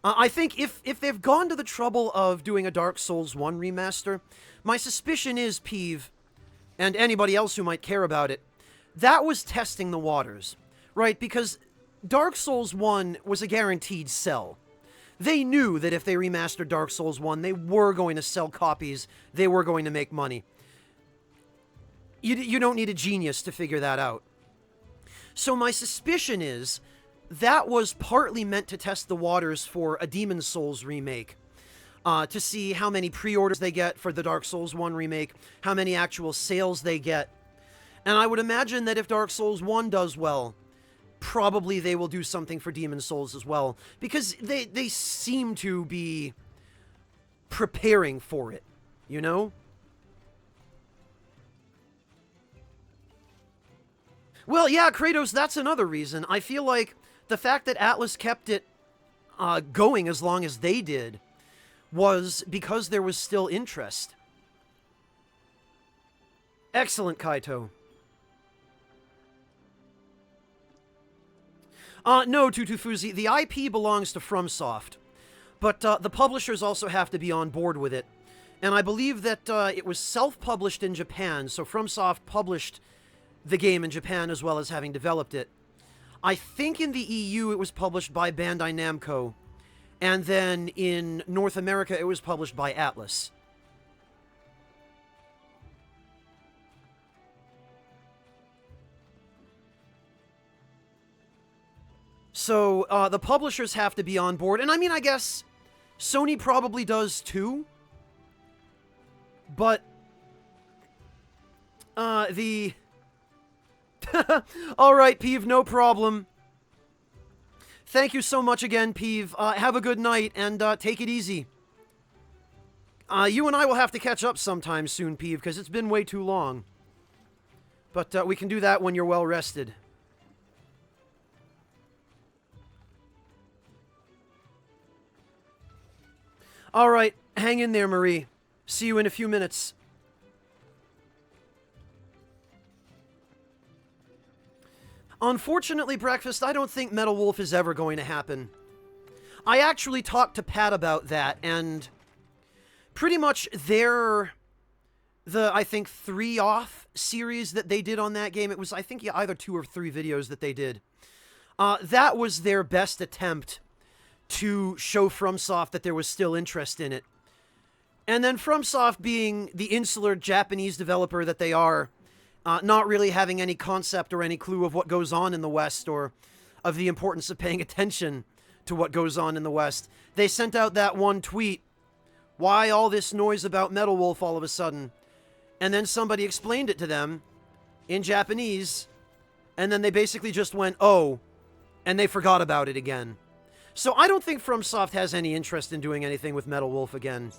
I think if they've gone to the trouble of doing a Dark Souls 1 remaster, my suspicion is, Peeve, and anybody else who might care about it, that was testing the waters, right? Because Dark Souls 1 was a guaranteed sell. They knew that if they remastered Dark Souls 1, they were going to sell copies, they were going to make money. You don't need a genius to figure that out. So my suspicion is that was partly meant to test the waters for a Demon Souls remake. To see how many pre-orders they get for the Dark Souls 1 remake, how many actual sales they get. And I would imagine that if Dark Souls 1 does well, probably they will do something for Demon Souls as well. Because they seem to be preparing for it, you know? Well, yeah, Kratos, that's another reason. I feel like the fact that Atlas kept it going as long as they did was because there was still interest. Excellent, Kaito. No, Tutufuzi, the IP belongs to FromSoft, but the publishers also have to be on board with it. And I believe that it was self-published in Japan, so FromSoft published the game in Japan as well as having developed it. I think in the EU it was published by Bandai Namco, and then in North America it was published by Atlas. So, the publishers have to be on board, and I mean, I guess Sony probably does too, but All right, Peeve, no problem. Thank you so much again, Peeve. Have a good night, and take it easy. You and I will have to catch up sometime soon, Peeve, because it's been way too long. But we can do that when you're well rested. All right, hang in there, Marie. See you in a few minutes. Unfortunately, Breakfast, I don't think Metal Wolf is ever going to happen. I actually talked to Pat about that, and pretty much the, I think, 3 off series that they did on that game, it was, I think, yeah, either 2 or 3 videos that they did. That was their best attempt to show FromSoft that there was still interest in it. And then FromSoft, being the insular Japanese developer that they are, not really having any concept or any clue of what goes on in the West or of the importance of paying attention to what goes on in the West, they sent out that one tweet, why all this noise about Metal Wolf all of a sudden? And then somebody explained it to them in Japanese, and then they basically just went, oh, and they forgot about it again. So I don't think FromSoft has any interest in doing anything with Metal Wolf again,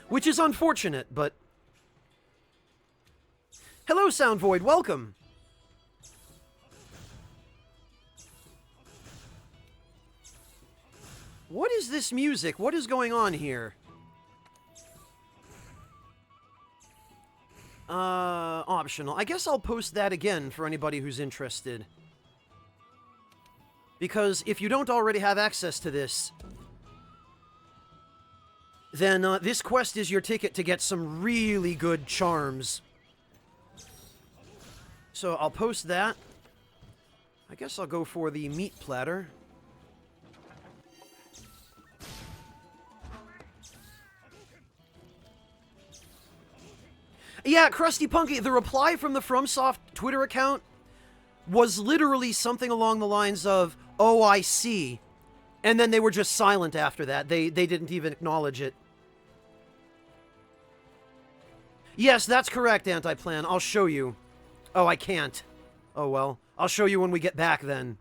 which is unfortunate, but... Hello, Sound Void, welcome! What is this music? What is going on here? Optional. I guess I'll post that again for anybody who's interested. Because if you don't already have access to this, then this quest is your ticket to get some really good charms. So I'll post that. I guess I'll go for the meat platter. Yeah, Krusty Punky, the reply from the FromSoft Twitter account was literally something along the lines of, oh, I see. And then they were just silent after that. They didn't even acknowledge it. Yes, that's correct, Antiplan. I'll show you. Oh, I can't. Oh, well. I'll show you when we get back, then.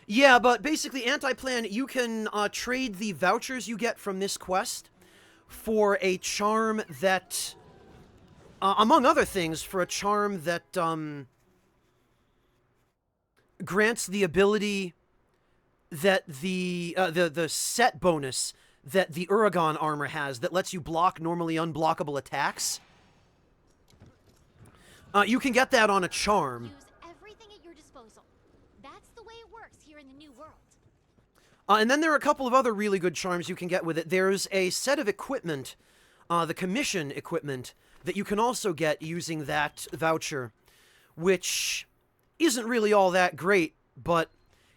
Yeah, but basically, Antiplan, you can trade the vouchers you get from this quest for a charm that, among other things, for a charm that grants the ability that the set bonus that the Uragon armor has that lets you block normally unblockable attacks. You can get that on a charm. Use everything at your disposal. That's the way it works here in the New World. And then there are a couple of other really good charms you can get with it. There's a set of equipment, the commission equipment, that you can also get using that voucher, which isn't really all that great, but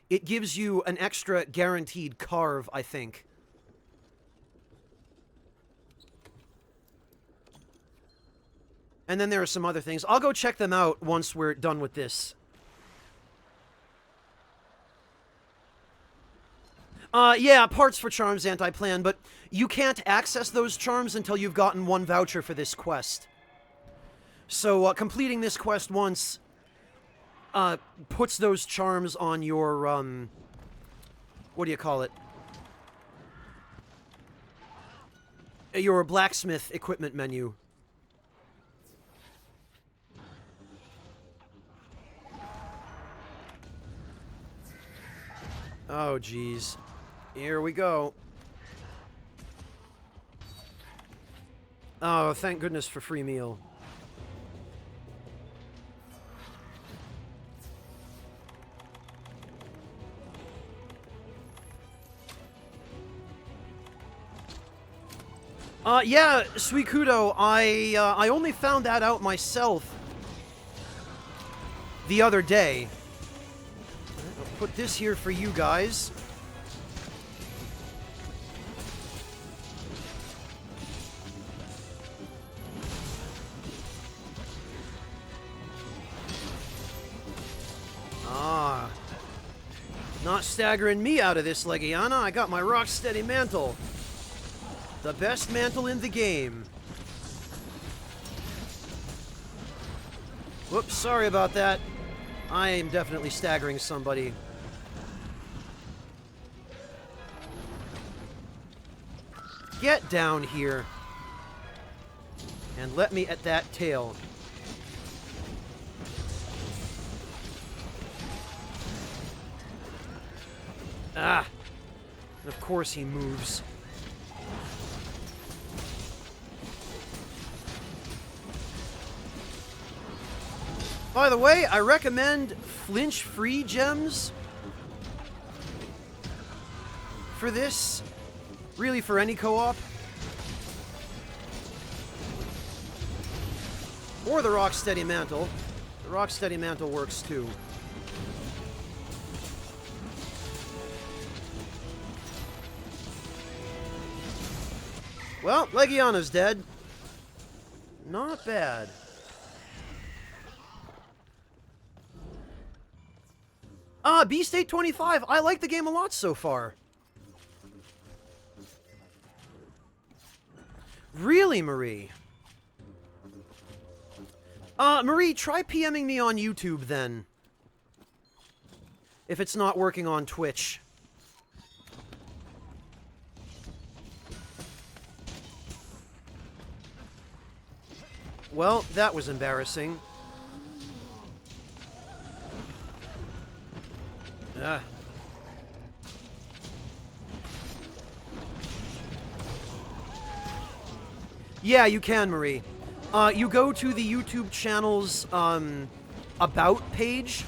it gives you an extra guaranteed carve, I think. And then there are some other things. I'll go check them out once we're done with this. Yeah, parts for charms, Antiplan, but you can't access those charms until you've gotten one voucher for this quest. So, completing this quest once, puts those charms on your, what do you call it? Your blacksmith equipment menu. Oh, geez. Here we go. Oh, thank goodness for free meal. Yeah, Suikudo, I only found that out myself the other day. I'll put this here for you guys. Ah. Not staggering me out of this, Legiana. I got my rock-steady mantle. The best mantle in the game. Whoops, sorry about that. I am definitely staggering somebody. Get down here. And let me at that tail. Ah! And of course he moves. By the way, I recommend flinch-free gems for this. Really, for any co-op. Or the Rocksteady Mantle. The Rocksteady Mantle works too. Well, Legiana's dead. Not bad. Beast 825. I like the game a lot so far. Really, Marie? Marie, try PMing me on YouTube then. If it's not working on Twitch. Well, that was embarrassing. Yeah, you can, Marie. You go to the YouTube channel's About page,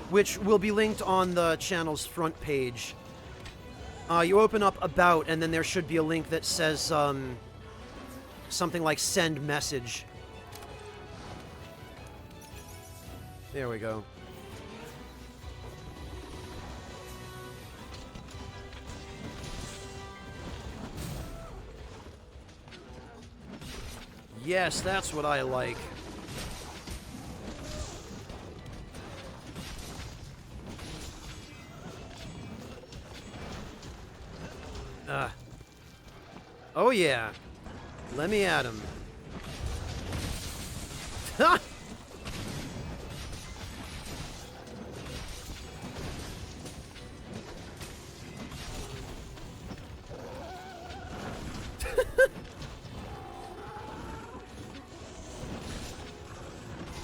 which will be linked on the channel's front page. You open up About, and then there should be a link that says something like Send Message. There we go. Yes, that's what I like. Oh yeah. Let me at him. Ha!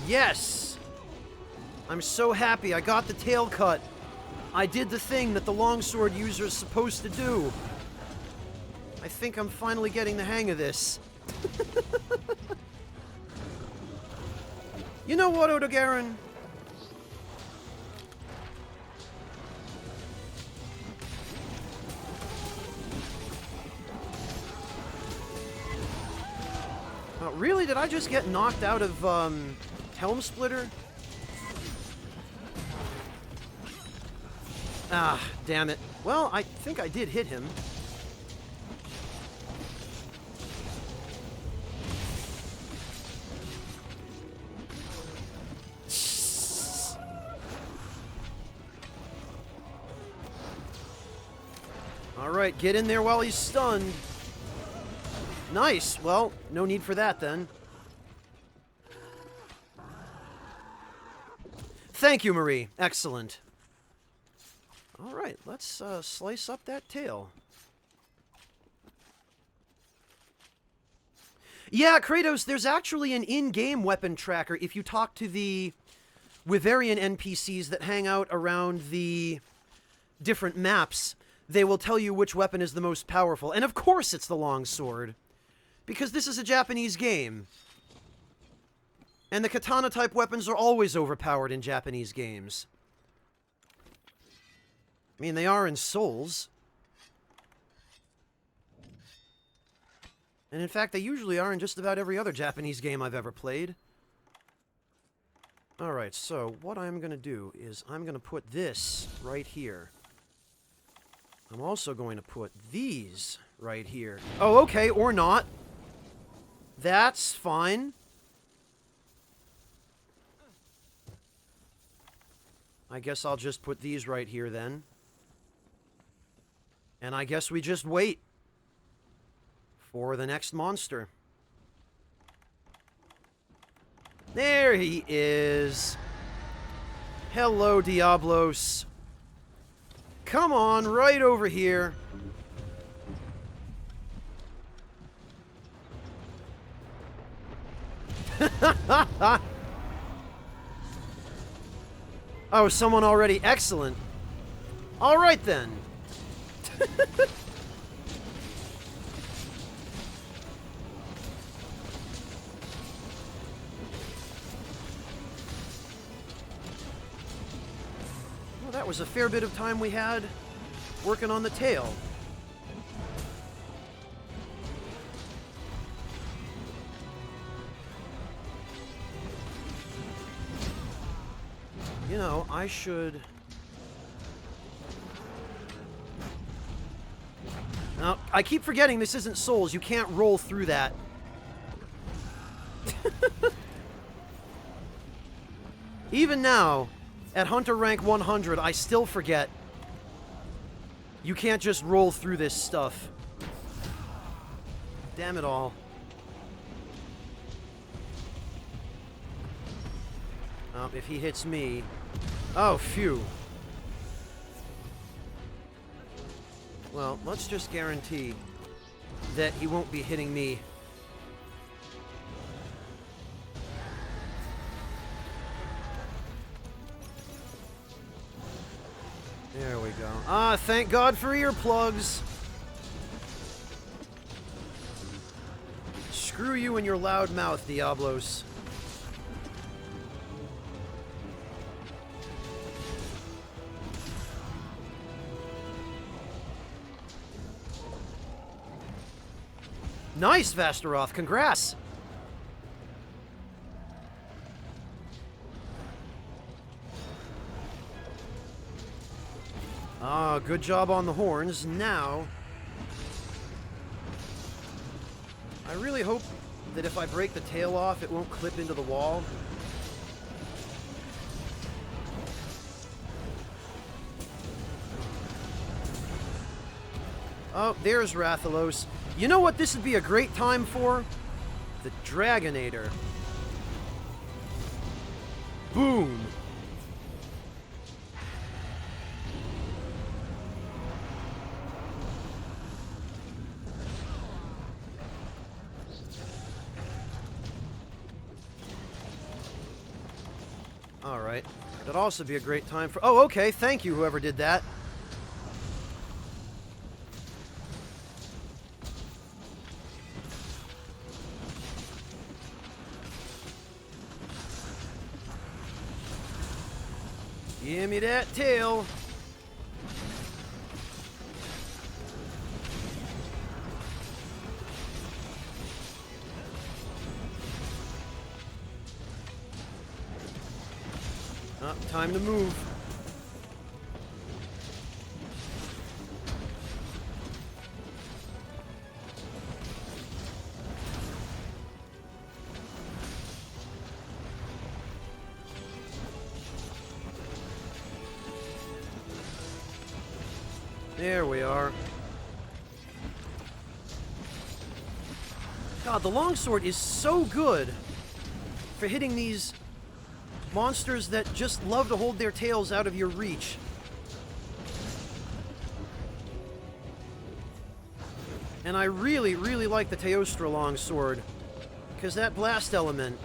Yes! I'm so happy I got the tail cut. I did the thing that the longsword user is supposed to do. I think I'm finally getting the hang of this. You know what, Odogaron? Really? Did I just get knocked out of, Helm Splitter? Ah, damn it. Well, I think I did hit him. Alright, get in there while he's stunned. Nice. Well, no need for that then. Thank you, Marie. Excellent. Alright, let's slice up that tail. Yeah, Kratos, there's actually an in-game weapon tracker if you talk to the Wyverian NPCs that hang out around the different maps. They will tell you which weapon is the most powerful. And of course it's the longsword. Because this is a Japanese game. And the katana-type weapons are always overpowered in Japanese games. I mean, they are in Souls. And in fact, they usually are in just about every other Japanese game I've ever played. Alright, so what I'm going to do is I'm going to put this right here. I'm also going to put these right here. Oh, okay, or not. That's fine. I guess I'll just put these right here then. And I guess we just wait for the next monster. There he is. Hello, Diablos. Come on, right over here. Oh, someone already? Excellent. All right, then. Well, that was a fair bit of time we had working on the tail. You know, I should... Now, I keep forgetting this isn't Souls. You can't roll through that. Even now, at Hunter rank 100, I still forget. You can't just roll through this stuff. Damn it all. If he hits me... Oh, phew. Well, let's just guarantee that he won't be hitting me. There we go. Ah, thank God for earplugs. Screw you and your loud mouth, Diablos. Nice, Vasteroth. Congrats. Ah, good job on the horns. Now, I really hope that if I break the tail off, it won't clip into the wall. Oh, there's Rathalos. You know what this would be a great time for? The Dragonator. Boom. All right. That'd also be a great time for... Oh, okay. Thank you, whoever did that. Give me that tail. Time to move. There we are. God, the longsword is so good for hitting these monsters that just love to hold their tails out of your reach. And I really, really like the Teostra longsword, because that blast element...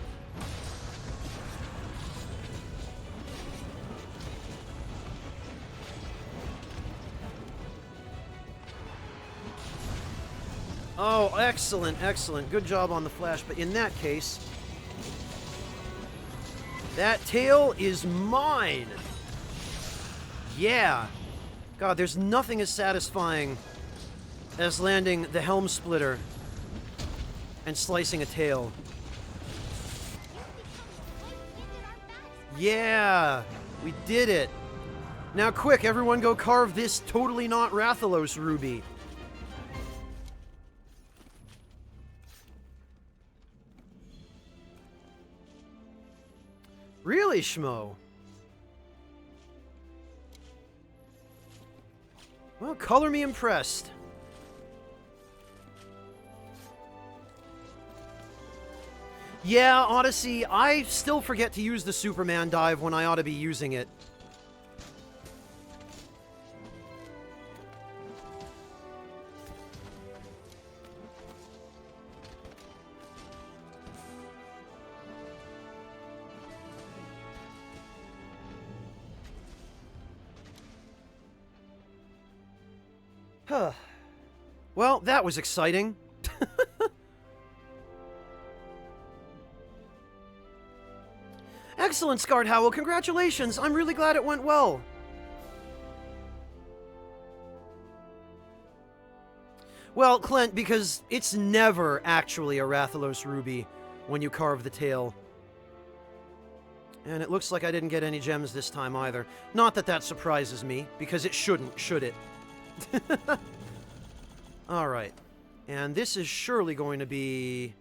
Oh, excellent, excellent. Good job on the flash, but in that case... That tail is mine! Yeah! God, there's nothing as satisfying as landing the Helm Splitter and slicing a tail. Yeah! We did it! Now quick, everyone go carve this totally not Rathalos ruby. Really, Schmo? Well, color me impressed. Yeah, Odyssey, I still forget to use the Superman dive when I ought to be using it. Huh. Well, that was exciting. Excellent, Scarred Howl. Congratulations. I'm really glad it went well. Well, Clint, because it's never actually a Rathalos ruby when you carve the tail. And it looks like I didn't get any gems this time either. Not that that surprises me, because it shouldn't, should it? Alright. And this is surely going to be...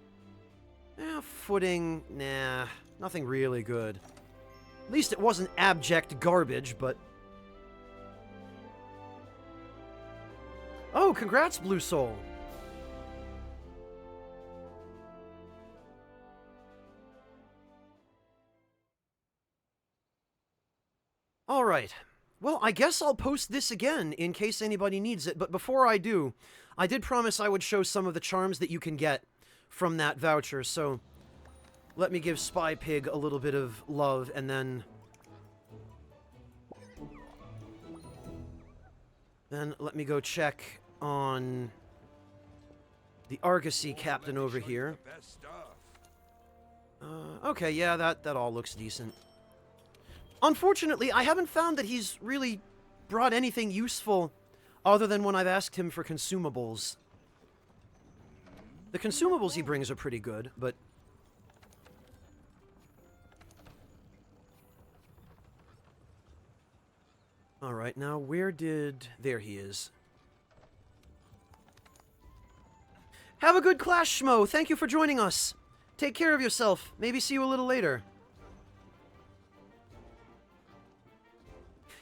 footing... Nah, nothing really good. At least it wasn't abject garbage, but... Oh, congrats, Blue Soul! Alright. Well, I guess I'll post this again in case anybody needs it, but before I do, I did promise I would show some of the charms that you can get from that voucher, so let me give Spy Pig a little bit of love, and then let me go check on the Argosy captain over here. Okay, yeah, that all looks decent. Unfortunately, I haven't found that he's really brought anything useful other than when I've asked him for consumables. The consumables he brings are pretty good, but... Alright, now where did... There he is. Have a good clash, Schmo! Thank you for joining us! Take care of yourself. Maybe see you a little later.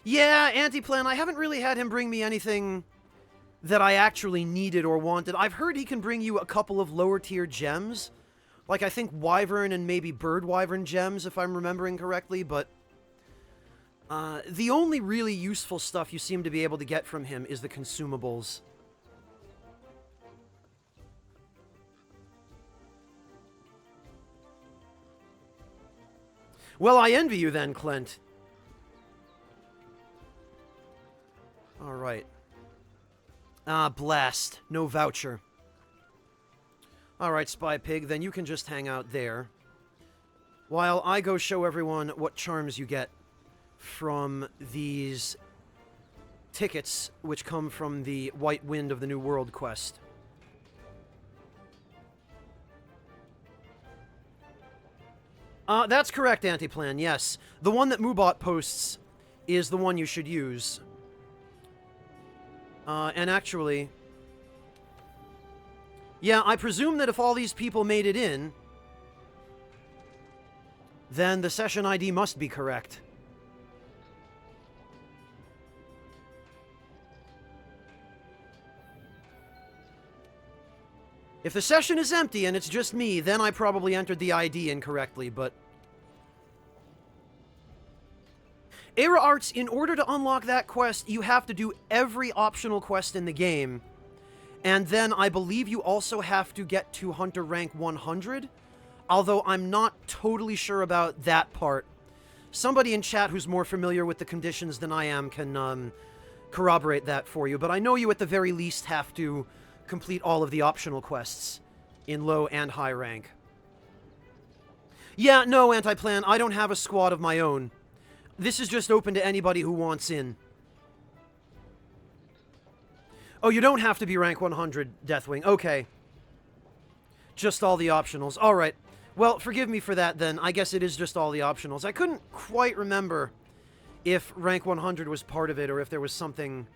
Yeah, Antiplan, I haven't really had him bring me anything that I actually needed or wanted. I've heard he can bring you a couple of lower tier gems. Like, I think Wyvern and maybe Bird Wyvern gems, if I'm remembering correctly, but... the only really useful stuff you seem to be able to get from him is the consumables. Well, I envy you then, Clint. Alright. Blast. No voucher. Alright, Spy Pig, then you can just hang out there. While I go show everyone what charms you get from these tickets, which come from the White Wind of the New World quest. That's correct, Antiplan, yes. The one that Moobot posts is the one you should use. And actually... Yeah, I presume that if all these people made it in, then the session ID must be correct. If the session is empty and it's just me, then I probably entered the ID incorrectly, but... Era Arts, in order to unlock that quest, you have to do every optional quest in the game. And then I believe you also have to get to Hunter rank 100. Although I'm not totally sure about that part. Somebody in chat who's more familiar with the conditions than I am can corroborate that for you. But I know you at the very least have to complete all of the optional quests in low and high rank. Yeah, no, Antiplan, I don't have a squad of my own. This is just open to anybody who wants in. Oh, you don't have to be rank 100, Deathwing. Okay. Just all the optionals. Alright. Well, forgive me for that then. I guess it is just all the optionals. I couldn't quite remember if rank 100 was part of it or if there was something...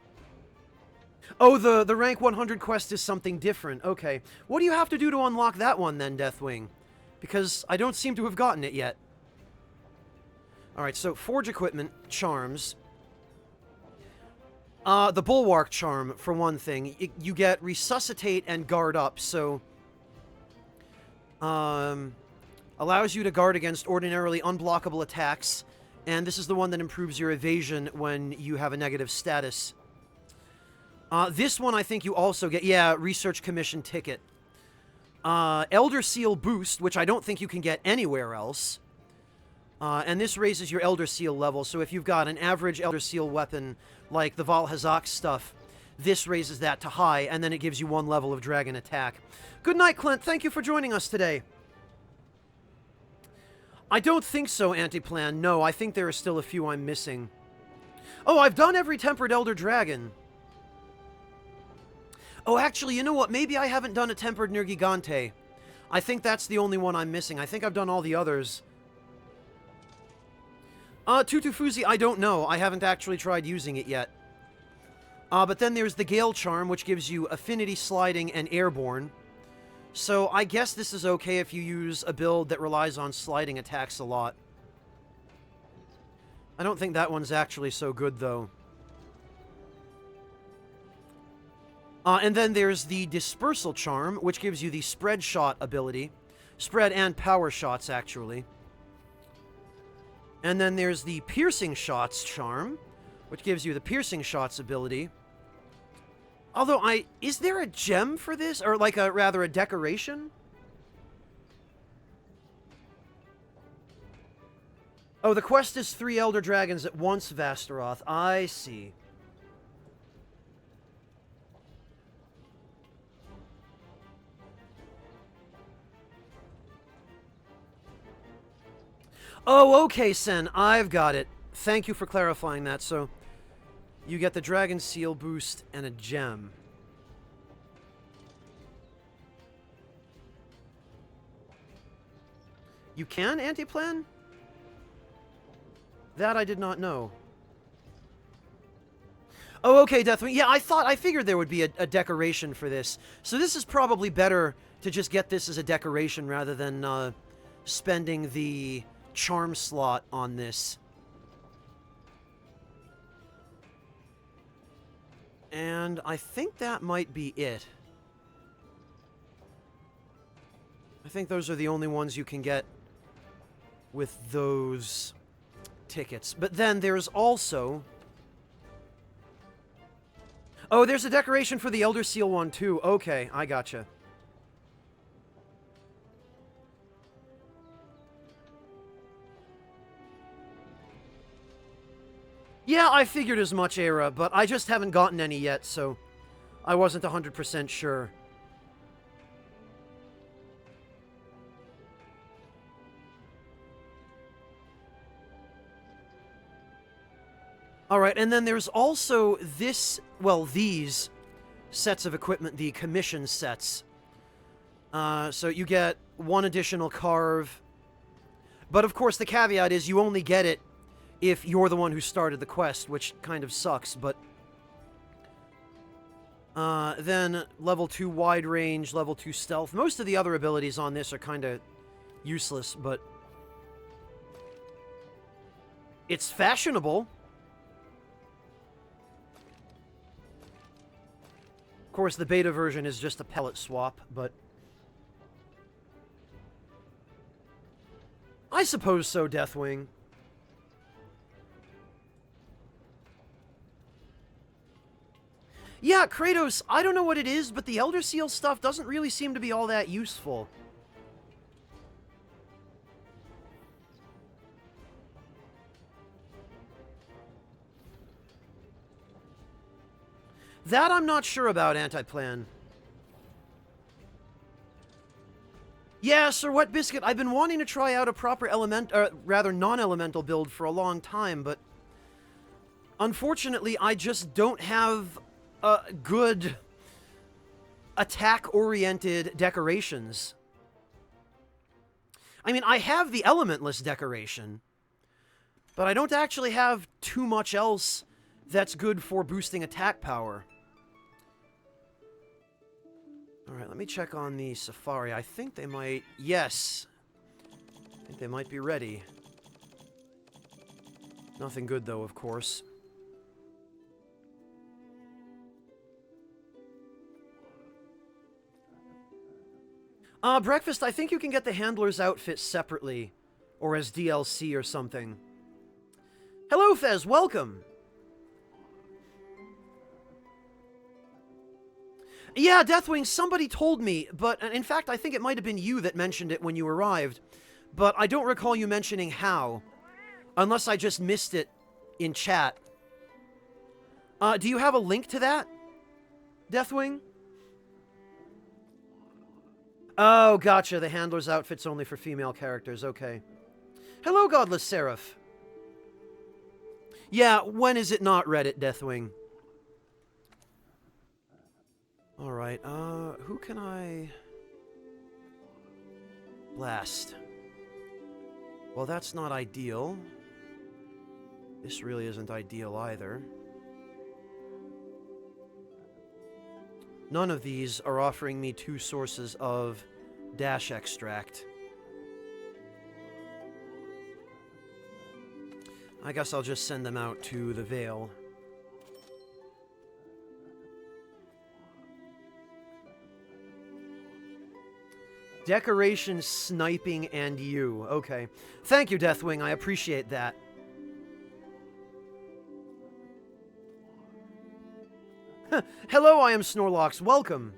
Oh, the rank 100 quest is something different. Okay. What do you have to do to unlock that one then, Deathwing? Because I don't seem to have gotten it yet. Alright, so Forge Equipment, Charms. The Bulwark Charm, for one thing. You get Resuscitate and Guard Up, so... Allows you to guard against ordinarily unblockable attacks, and this is the one that improves your evasion when you have a negative status. This one I think you also get, yeah, Research Commission ticket. Elder Seal boost, which I don't think you can get anywhere else. And this raises your Elder Seal level, so if you've got an average Elder Seal weapon, like the Val Hazak stuff, this raises that to high, and then it gives you 1 level of dragon attack. Good night, Clint. Thank you for joining us today. I don't think so, Antiplan. No, I think there are still a few I'm missing. Oh, I've done every Tempered Elder Dragon. Oh, actually, you know what? Maybe I haven't done a Tempered Nergigante. I think that's the only one I'm missing. I think I've done all the others. Tutufuzi, I don't know. I haven't actually tried using it yet. But then there's the Gale Charm, which gives you Affinity Sliding and Airborne. So I guess this is okay if you use a build that relies on sliding attacks a lot. I don't think that one's actually so good, though. And then there's the Dispersal Charm, which gives you the Spread Shot ability. Spread and Power Shots, actually. And then there's the Piercing Shots Charm, which gives you the Piercing Shots ability. Although, is there a gem for this? Or, like, rather, a decoration? Oh, the quest is 3 Elder Dragons at once, Vastaroth. I see. Oh, okay, Sen. I've got it. Thank you for clarifying that. So, you get the Dragon Seal boost and a gem. You can, Antiplan? That I did not know. Oh, okay, Deathwing. Yeah, I figured there would be a decoration for this. So this is probably better to just get this as a decoration rather than spending the charm slot on this. And I think that might be it. I think those are the only ones you can get with those tickets. But then there's also... Oh, there's a decoration for the Elder Seal one, too. Okay, I gotcha. Yeah, I figured as much, Era, but I just haven't gotten any yet, so I wasn't 100% sure. Alright, and then there's also this, well, these sets of equipment, the commission sets. So you get 1 additional carve. But of course the caveat is you only get it if you're the one who started the quest, which kind of sucks, but... then level 2 wide range, level 2 stealth. Most of the other abilities on this are kind of useless, but... it's fashionable. Of course, the beta version is just a pellet swap, but... I suppose so, Deathwing. Yeah, Kratos, I don't know what it is, but the Elder Seal stuff doesn't really seem to be all that useful. That I'm not sure about, Antiplan. Yeah, Sir Wet Biscuit, I've been wanting to try out a proper non-elemental build for a long time, but unfortunately, I just don't have good attack-oriented decorations. I mean, I have the Elementless decoration, but I don't actually have too much else that's good for boosting attack power. Alright, let me check on the Safari. I think they might... Yes! I think they might be ready. Nothing good, though, of course. Breakfast, I think you can get the handler's outfit separately. Or as DLC or something. Hello, Fez, welcome! Yeah, Deathwing, somebody told me, but in fact, I think it might have been you that mentioned it when you arrived. But I don't recall you mentioning how. Unless I just missed it in chat. Do you have a link to that, Deathwing? Oh, gotcha. The handler's outfit's only for female characters. Okay. Hello, Godless Seraph. Yeah, when is it not Reddit, Deathwing? Alright, who can I... blast? Well, that's not ideal. This really isn't ideal either. None of these are offering me 2 sources of dash extract. I guess I'll just send them out to the Vale. Decoration, sniping, and you. Okay. Thank you, Deathwing. I appreciate that. Hello, I am Snorlox. Welcome.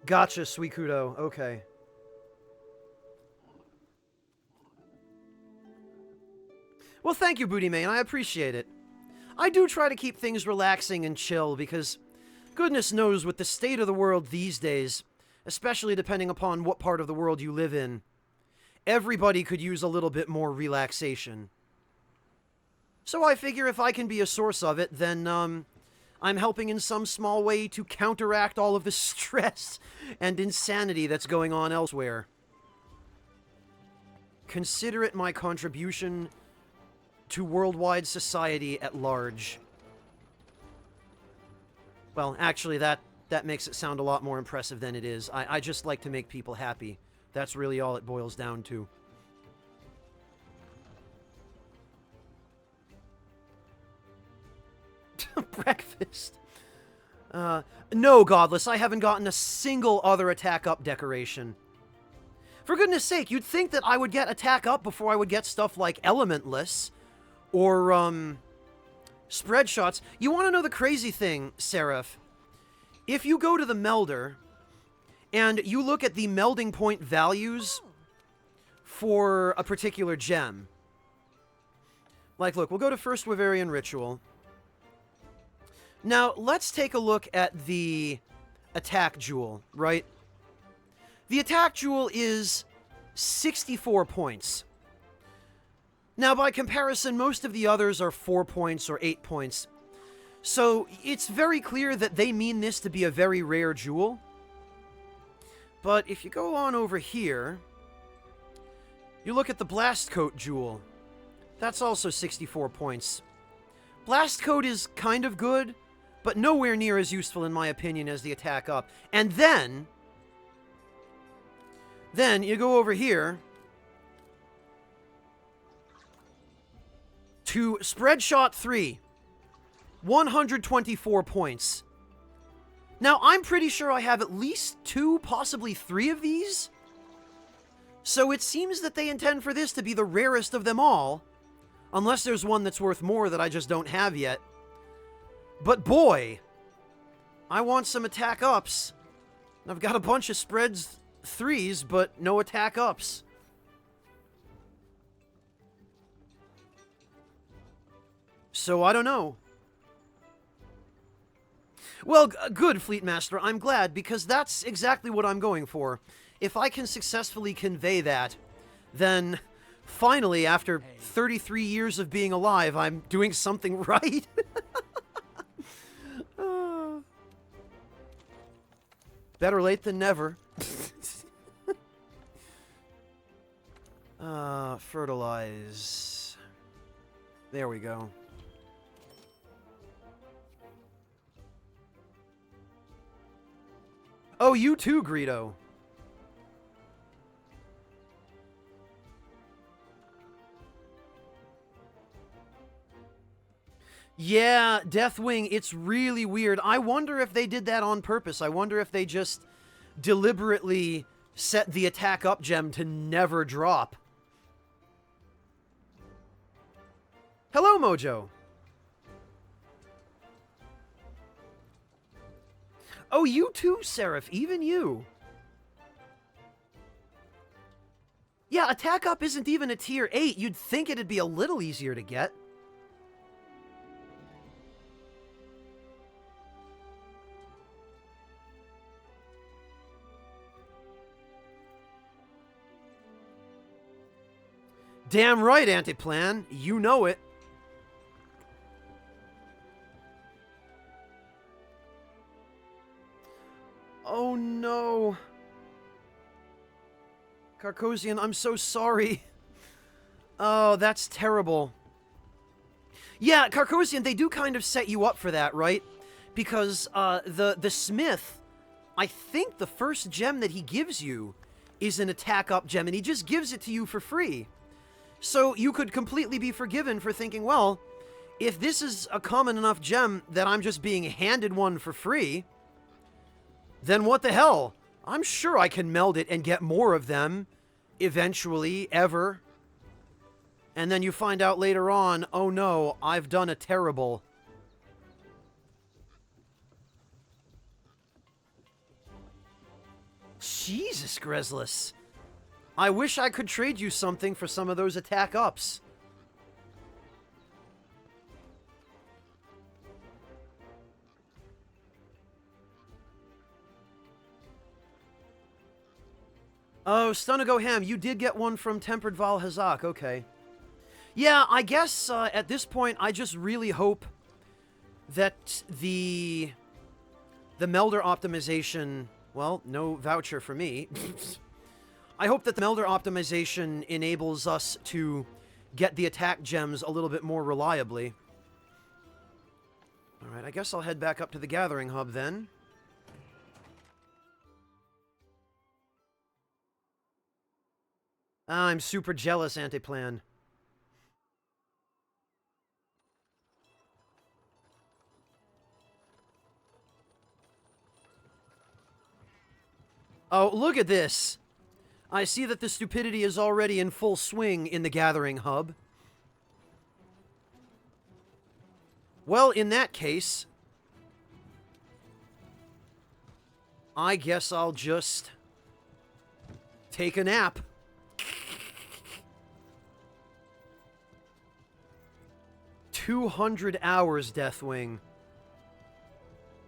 Gotcha, Suikudo. Okay. Well, thank you, Booty Mane. I appreciate it. I do try to keep things relaxing and chill because goodness knows with the state of the world these days, especially depending upon what part of the world you live in, everybody could use a little bit more relaxation. So I figure if I can be a source of it, then I'm helping in some small way to counteract all of the stress and insanity that's going on elsewhere. Consider it my contribution to worldwide society at large. Well, actually, that makes it sound a lot more impressive than it is. I just like to make people happy. That's really all it boils down to. Breakfast. No, Godless, I haven't gotten a single other attack up decoration. For goodness sake, you'd think that I would get attack up before I would get stuff like Elementless or, spread shots. You want to know the crazy thing, Seraph? If you go to the Melder and you look at the melding point values for a particular gem. Like, look, we'll go to First Wyverian Ritual. Now, let's take a look at the attack jewel, right? The attack jewel is 64 points. Now, by comparison, most of the others are 4 points or 8 points. So, it's very clear that they mean this to be a very rare jewel. But if you go on over here, you look at the Blast Coat jewel. That's also 64 points. Blast Coat is kind of good, but nowhere near as useful in my opinion as the attack up. And then you go over here to Spread Shot 3. 124 points. Now, I'm pretty sure I have at least 2, possibly 3 of these. So it seems that they intend for this to be the rarest of them all. Unless there's one that's worth more that I just don't have yet. But boy, I want some attack ups. I've got a bunch of spreads 3s, but no attack ups. So I don't know. Well, good, Fleet Master. I'm glad, because that's exactly what I'm going for. If I can successfully convey that, then finally, after 33 years of being alive, I'm doing something right. Better late than never. Fertilize. There we go. Oh, you too, Greedo. Yeah, Deathwing, it's really weird. I wonder if they did that on purpose. I wonder if they just deliberately set the attack up gem to never drop. Hello, Mojo. Oh, you too, Seraph. Even you. Yeah, attack up isn't even a tier 8. You'd think it'd be a little easier to get. Damn right, Antiplan. You know it. Oh no. Carcosian, I'm so sorry. Oh, that's terrible. Yeah, Carcosian, they do kind of set you up for that, right? Because the smith, I think the first gem that he gives you is an attack up gem, and he just gives it to you for free. So you could completely be forgiven for thinking, well, if this is a common enough gem that I'm just being handed one for free, then what the hell? I'm sure I can meld it and get more of them, eventually, ever. And then you find out later on, oh no, I've done a terrible. Jesus, Grezless. I wish I could trade you something for some of those attack ups. Oh, Stunago Ham, you did get one from Tempered Val Hazak, okay. Yeah, I guess at this point I just really hope that the Melder optimization, well, no voucher for me. I hope that the Melder optimization enables us to get the attack gems a little bit more reliably. Alright, I guess I'll head back up to the Gathering Hub then. I'm super jealous, Antiplan. Oh, look at this! I see that the stupidity is already in full swing in the Gathering Hub. Well, in that case, I guess I'll just take a nap. $200 hours, Deathwing.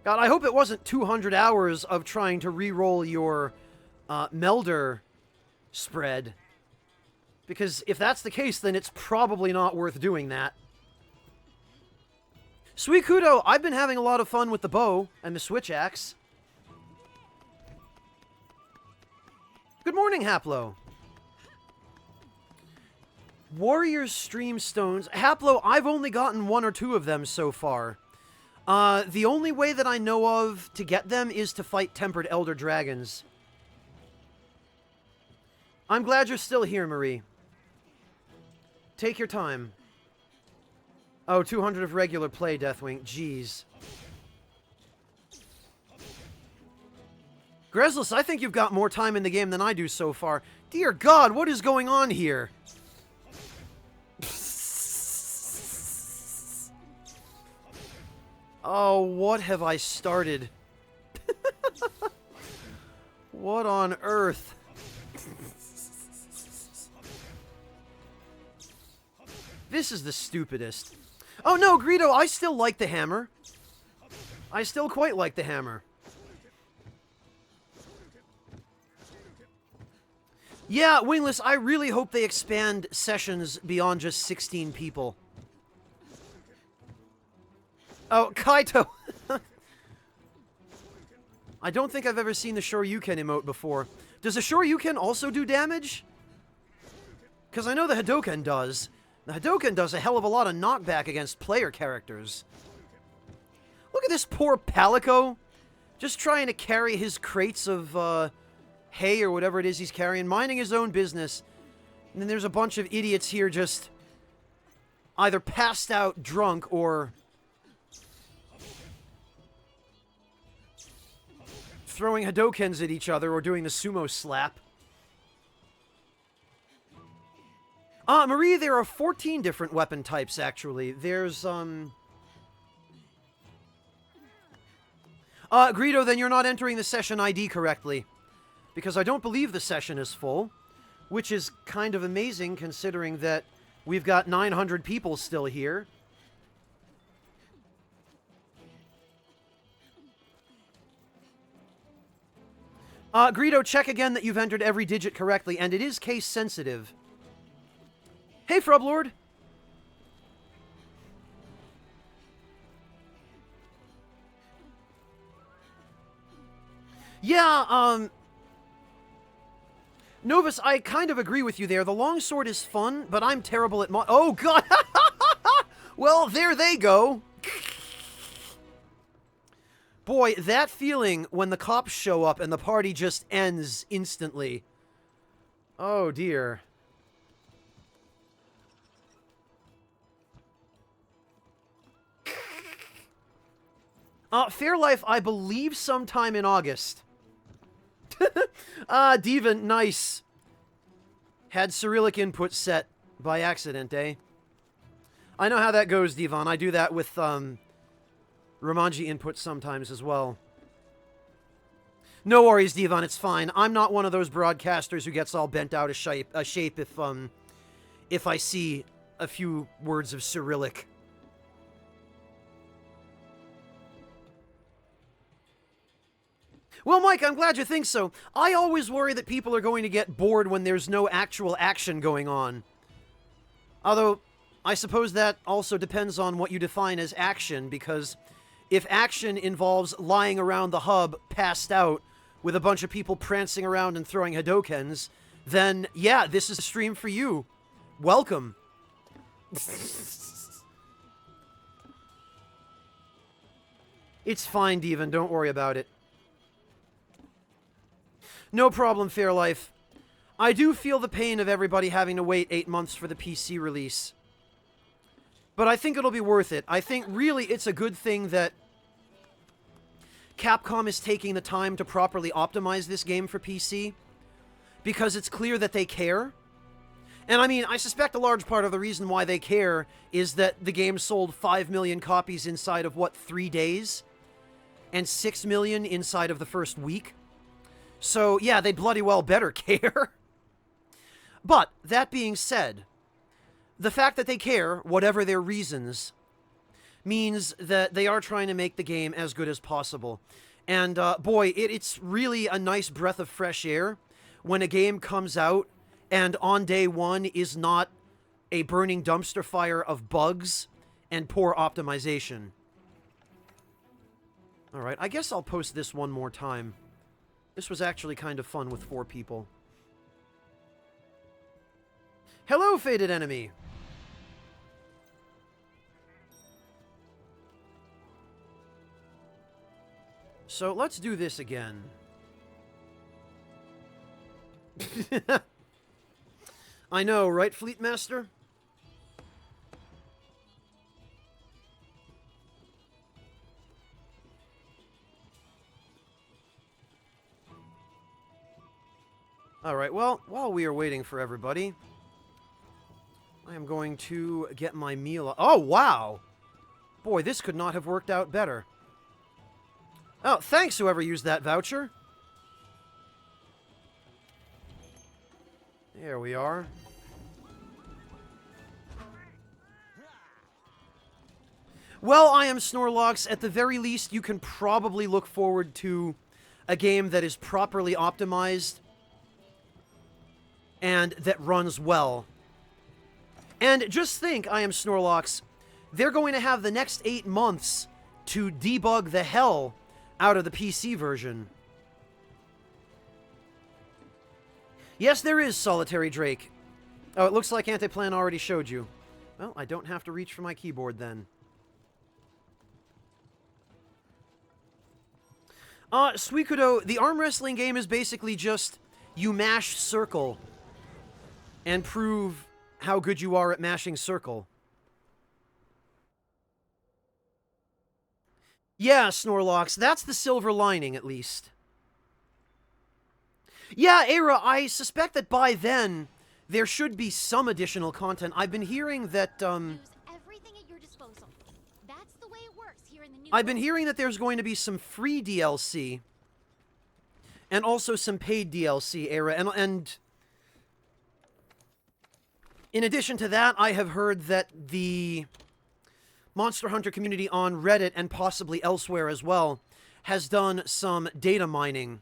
God, I hope it wasn't 200 hours of trying to re-roll your Melder spread. Because if that's the case, then it's probably not worth doing that. Suikudo, I've been having a lot of fun with the bow and the switch axe. Good morning, Haplo. Warriors Stream Stones. Haplo, I've only gotten 1 or 2 of them so far. The only way that I know of to get them is to fight Tempered Elder Dragons. I'm glad you're still here, Marie. Take your time. Oh, 200 of regular play, Deathwing. Jeez. Grezless, I think you've got more time in the game than I do so far. Dear God, what is going on here? Oh, what have I started? What on earth? This is the stupidest. Oh no, Greedo, I still like the hammer. I still quite like the hammer. Yeah, Wingless, I really hope they expand sessions beyond just 16 people. Oh, Kaito! I don't think I've ever seen the Shoryuken emote before. Does the Shoryuken also do damage? Because I know the Hadoken does. The Hadoken does a hell of a lot of knockback against player characters. Look at this poor Palico. Just trying to carry his crates of, hay or whatever it is he's carrying, minding his own business. And then there's a bunch of idiots here just either passed out, drunk, or throwing Hadokens at each other or doing the sumo slap. Marie, there are 14 different weapon types, actually. There's, Greedo, then you're not entering the session ID correctly. Because I don't believe the session is full. Which is kind of amazing, considering that we've got 900 people still here. Greedo, check again that you've entered every digit correctly, and it is case sensitive. Hey, Frublord! Yeah, Novus, I kind of agree with you there. The longsword is fun, but I'm terrible at oh, God! Well, there they go! Boy, that feeling when the cops show up and the party just ends instantly. Oh, dear. Fairlife, I believe sometime in August. Diva, nice. Had Cyrillic input set by accident, eh? I know how that goes, Divan. I do that with, Romanji input sometimes as well. No worries, Divan, it's fine. I'm not one of those broadcasters who gets all bent out of shape if I see a few words of Cyrillic. Well, Mike, I'm glad you think so. I always worry that people are going to get bored when there's no actual action going on. Although, I suppose that also depends on what you define as action, because if action involves lying around the hub, passed out, with a bunch of people prancing around and throwing Hadokens, then, yeah, this is a stream for you. Welcome. It's fine, Devon. Don't worry about it. No problem, Fairlife. I do feel the pain of everybody having to wait 8 months for the PC release. But I think it'll be worth it. I think really it's a good thing that Capcom is taking the time to properly optimize this game for PC. Because it's clear that they care. And I mean, I suspect a large part of the reason why they care is that the game sold 5 million copies inside of, what, 3 days? And 6 million inside of the first week? So, yeah, they bloody well better care. But, that being said, the fact that they care, whatever their reasons, means that they are trying to make the game as good as possible. And, boy, it's really a nice breath of fresh air when a game comes out and on day one is not a burning dumpster fire of bugs and poor optimization. Alright, I guess I'll post this one more time. This was actually kind of fun with 4 people. Hello, Faded Enemy! So, let's do this again. I know, right, Fleet Master? Alright, well, while we are waiting for everybody, I am going to get my meal... Oh, wow! Boy, this could not have worked out better. Oh, thanks whoever used that voucher. There we are. Well, I am Snorlox. At the very least, you can probably look forward to a game that is properly optimized and that runs well. And just think, I am Snorlox, they're going to have the next 8 months to debug the hell out of the PC version. Yes, there is Solitary Drake. Oh, it looks like Antiplan already showed you. Well, I don't have to reach for my keyboard then. Suikudo, the arm wrestling game is basically just you mash circle and prove how good you are at mashing circle. Yeah, Snorlox, that's the silver lining, at least. Yeah, Era, I suspect that by then there should be some additional content. I've been hearing that Use everything at your disposal. That's the way it works here in the new I've been world. hearing that there's going to be some free DLC and also some paid DLC, Era, and in addition to that, I have heard that the Monster Hunter community on Reddit and possibly elsewhere as well has done some data mining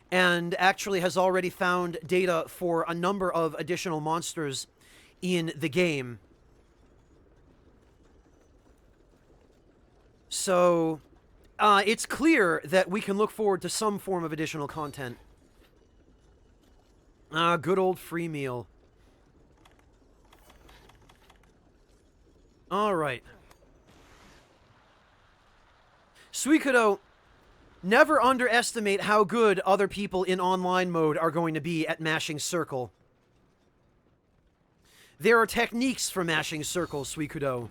and actually has already found data for a number of additional monsters in the game. So, it's clear that we can look forward to some form of additional content. Good old free meal. Alright. Suikodo, never underestimate how good other people in online mode are going to be at mashing circle. There are techniques for mashing circle, Suikodo.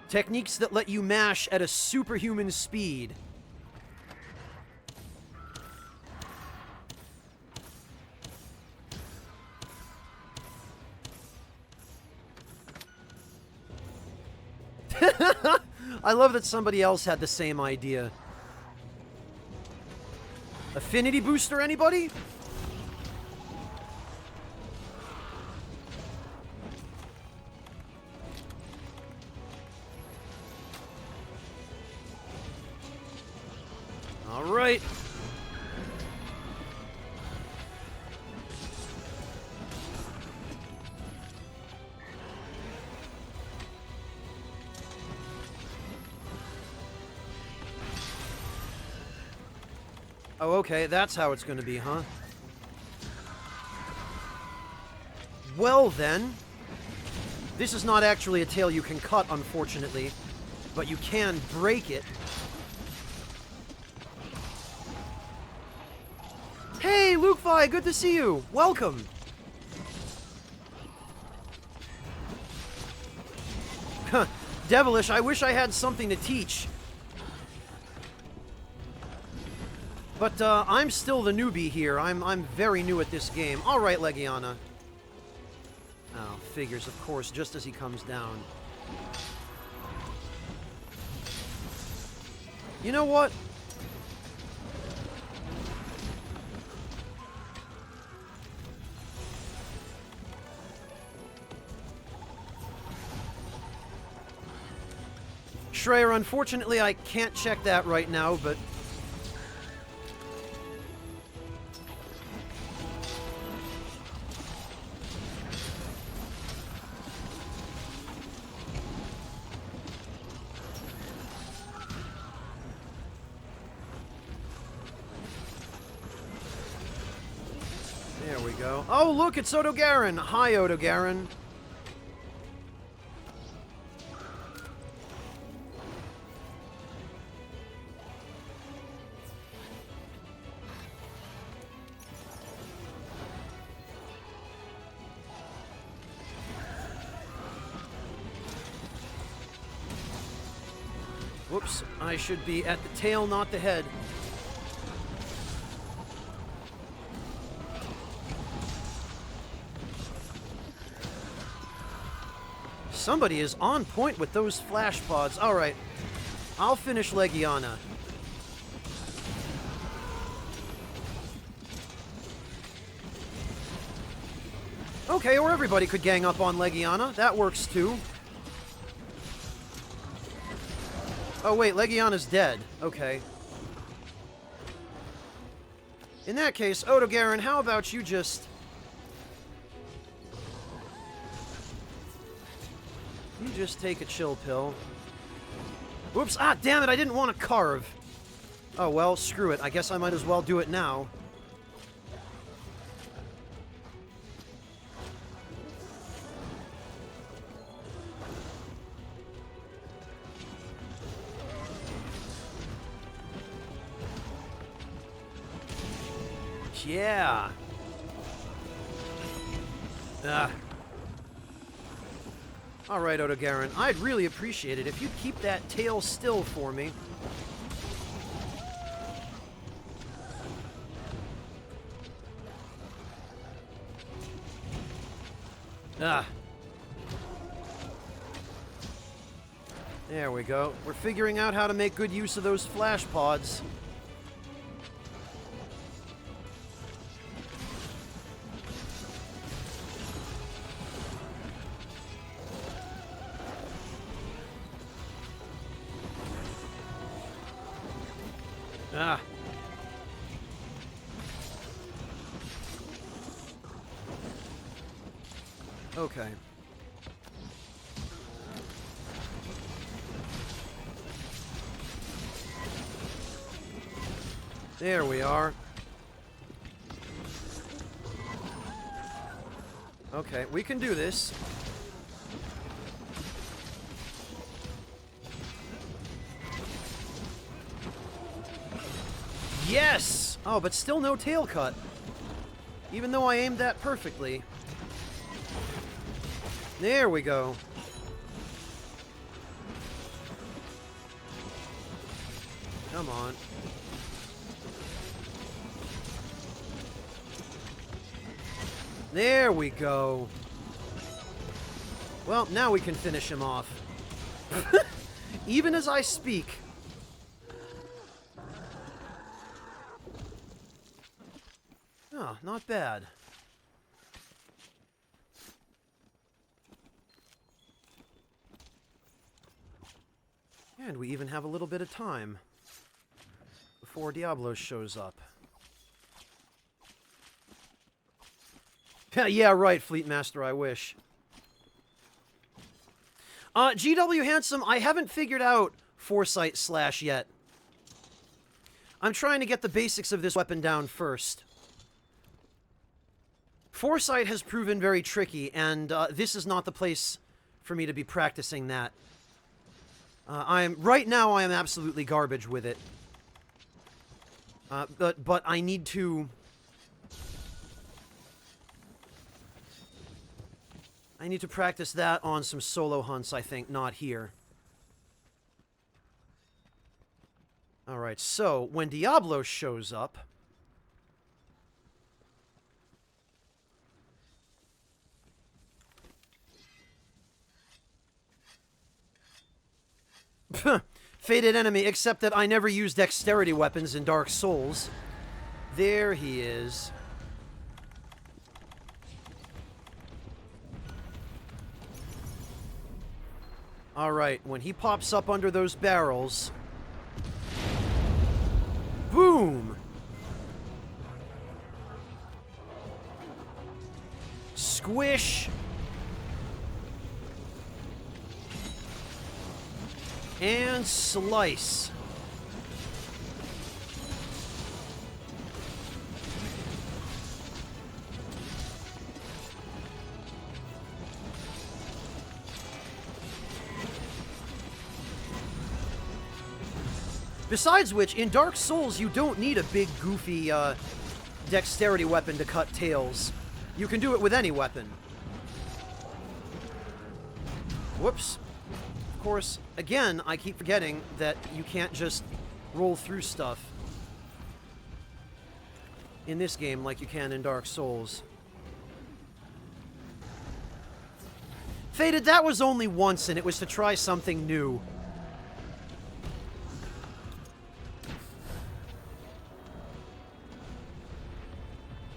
Techniques that let you mash at a superhuman speed. I love that somebody else had the same idea. Affinity booster, anybody? All right. Oh, okay, that's how it's going to be, huh? Well, then. This is not actually a tail you can cut, unfortunately. But you can break it. Hey, Lukefi, good to see you! Welcome! Huh, Devilish, I wish I had something to teach. But, I'm still the newbie here. I'm very new at this game. Alright, Legiana. Oh, figures, of course, just as he comes down. You know what? Schreier, unfortunately, I can't check that right now, but... There we go. Oh, look, it's Odogaron. Hi, Odogaron. Whoops, I should be at the tail, not the head. Somebody is on point with those flash pods. Alright, I'll finish Legiana. Okay, or everybody could gang up on Legiana. That works too. Oh wait, Legiana's dead. Okay. In that case, Odogaron, how about you just... You just take a chill pill. Whoops! Ah, damn it, I didn't want to carve. Oh well, screw it. I guess I might as well do it now. Yeah. All right, Otogaron, I'd really appreciate it if you'd keep that tail still for me. Ah. There we go. We're figuring out how to make good use of those flash pods. Ah. Okay. There we are. Okay, we can do this. Yes! Oh, but still no tail cut. Even though I aimed that perfectly. There we go. Come on. There we go. Well, now we can finish him off. Even as I speak. Oh, not bad. And we even have a little bit of time before Diablo shows up. Yeah, right, Fleet Master, I wish. GW Handsome, I haven't figured out Foresight Slash yet. I'm trying to get the basics of this weapon down first. Foresight has proven very tricky, and this is not the place for me to be practicing that. Right now I am absolutely garbage with it. But I need to... I need to practice that on some solo hunts, I think, not here. Alright, so, when Diablo shows up... Fated enemy, except that I never use dexterity weapons in Dark Souls. There he is. Alright, when he pops up under those barrels... Boom! Squish! And slice. Besides which, in Dark Souls, you don't need a big, goofy, dexterity weapon to cut tails. You can do it with any weapon. Whoops. Of course, again, I keep forgetting that you can't just roll through stuff in this game like you can in Dark Souls. Fated, that was only once, and it was to try something new.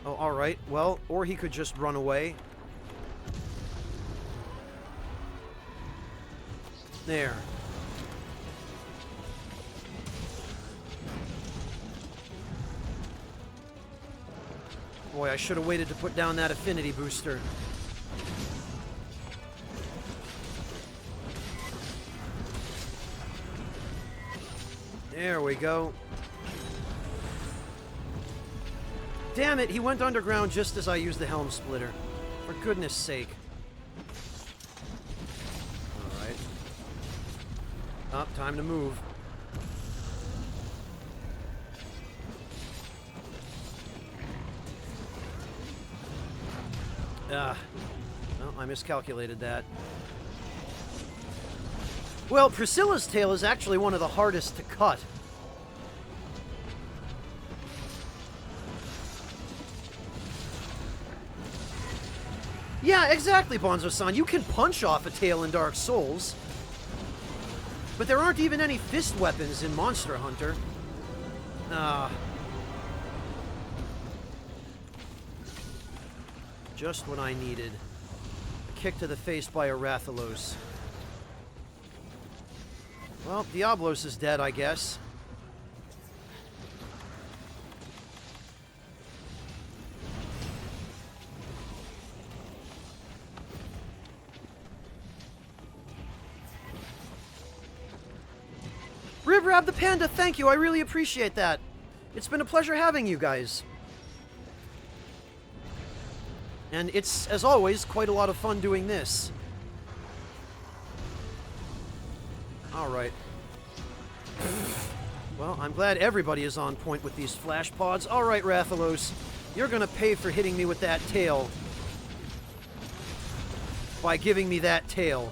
Oh, alright. Well, or he could just run away. There. Boy, I should have waited to put down that affinity booster. There we go. Damn it, he went underground just as I used the Helm Splitter. For goodness sake. Alright. Up, time to move. Well, I miscalculated that. Well, Priscilla's tail is actually one of the hardest to cut. Yeah, exactly, Bonzo-san. You can punch off a tail in Dark Souls. But there aren't even any fist weapons in Monster Hunter. Just what I needed. A kick to the face by a Rathalos. Well, Diablos is dead, I guess. Ribrab the Panda, thank you. I really appreciate that. It's been a pleasure having you guys. And it's, as always, quite a lot of fun doing this. Alright. Well, I'm glad everybody is on point with these flash pods. Alright, Rathalos. You're gonna pay for hitting me with that tail. By giving me that tail.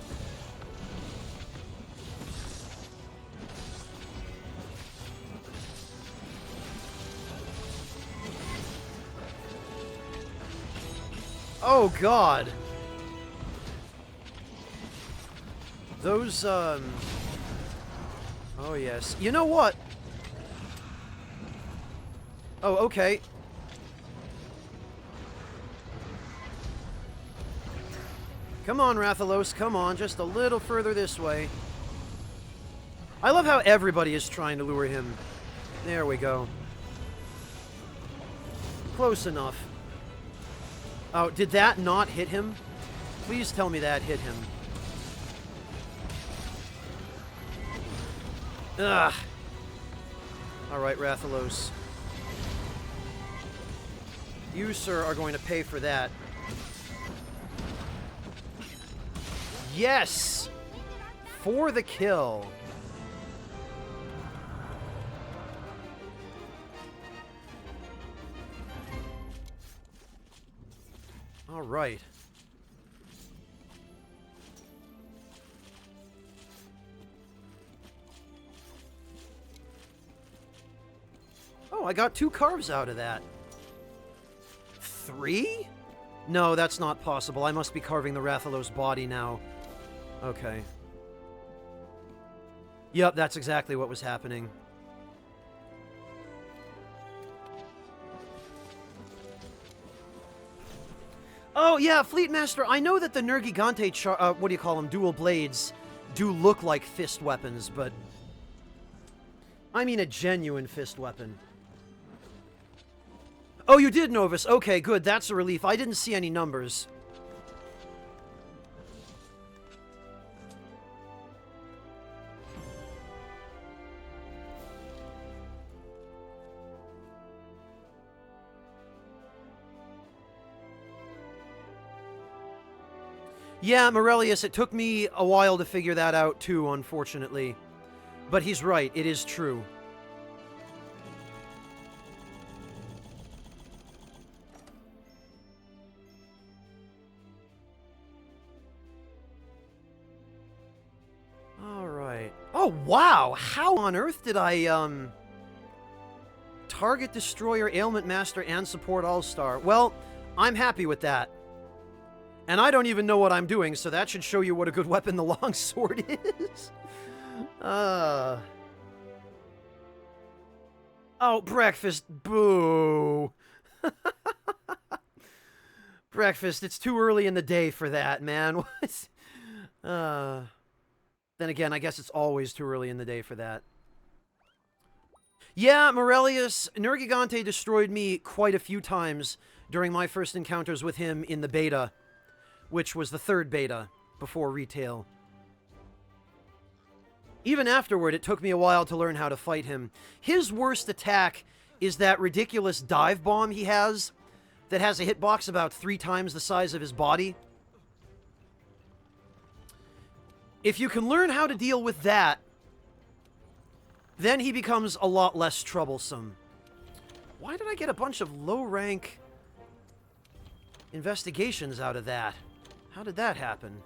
Oh, God. Those, Oh, yes. You know what? Oh, okay. Come on, Rathalos, come on. Just a little further this way. I love how everybody is trying to lure him. There we go. Close enough. Oh, did that not hit him? Please tell me that hit him. Ugh. Alright, Rathalos. You, sir, are going to pay for that. Yes! For the kill. All right. Oh, I got 2 carves out of that. 3? No, that's not possible. I must be carving the Rathalos body now. Okay. Yep, that's exactly what was happening. Oh, yeah, Fleetmaster, I know that the Nergigante, what do you call them, dual blades, do look like fist weapons, but... I mean a genuine fist weapon. Oh, you did, Novus. Okay, good, that's a relief. I didn't see any numbers. Yeah, Morelius, it took me a while to figure that out too, unfortunately. But he's right, it is true. Alright. Oh, wow! How on earth did I, Target Destroyer, Ailment Master, and Support All-Star? Well, I'm happy with that. And I don't even know what I'm doing, so that should show you what a good weapon the longsword is. Oh, breakfast. Boo. Breakfast, it's too early in the day for that, man. What? Then again, I guess it's always too early in the day for that. Yeah, Morelius, Nergigante destroyed me quite a few times during my first encounters with him in the beta, which was the 3rd beta before retail. Even afterward, it took me a while to learn how to fight him. His worst attack is that ridiculous dive bomb he has that has a hitbox about 3 times the size of his body. If you can learn how to deal with that, then he becomes a lot less troublesome. Why did I get a bunch of low-rank investigations out of that? How did that happen?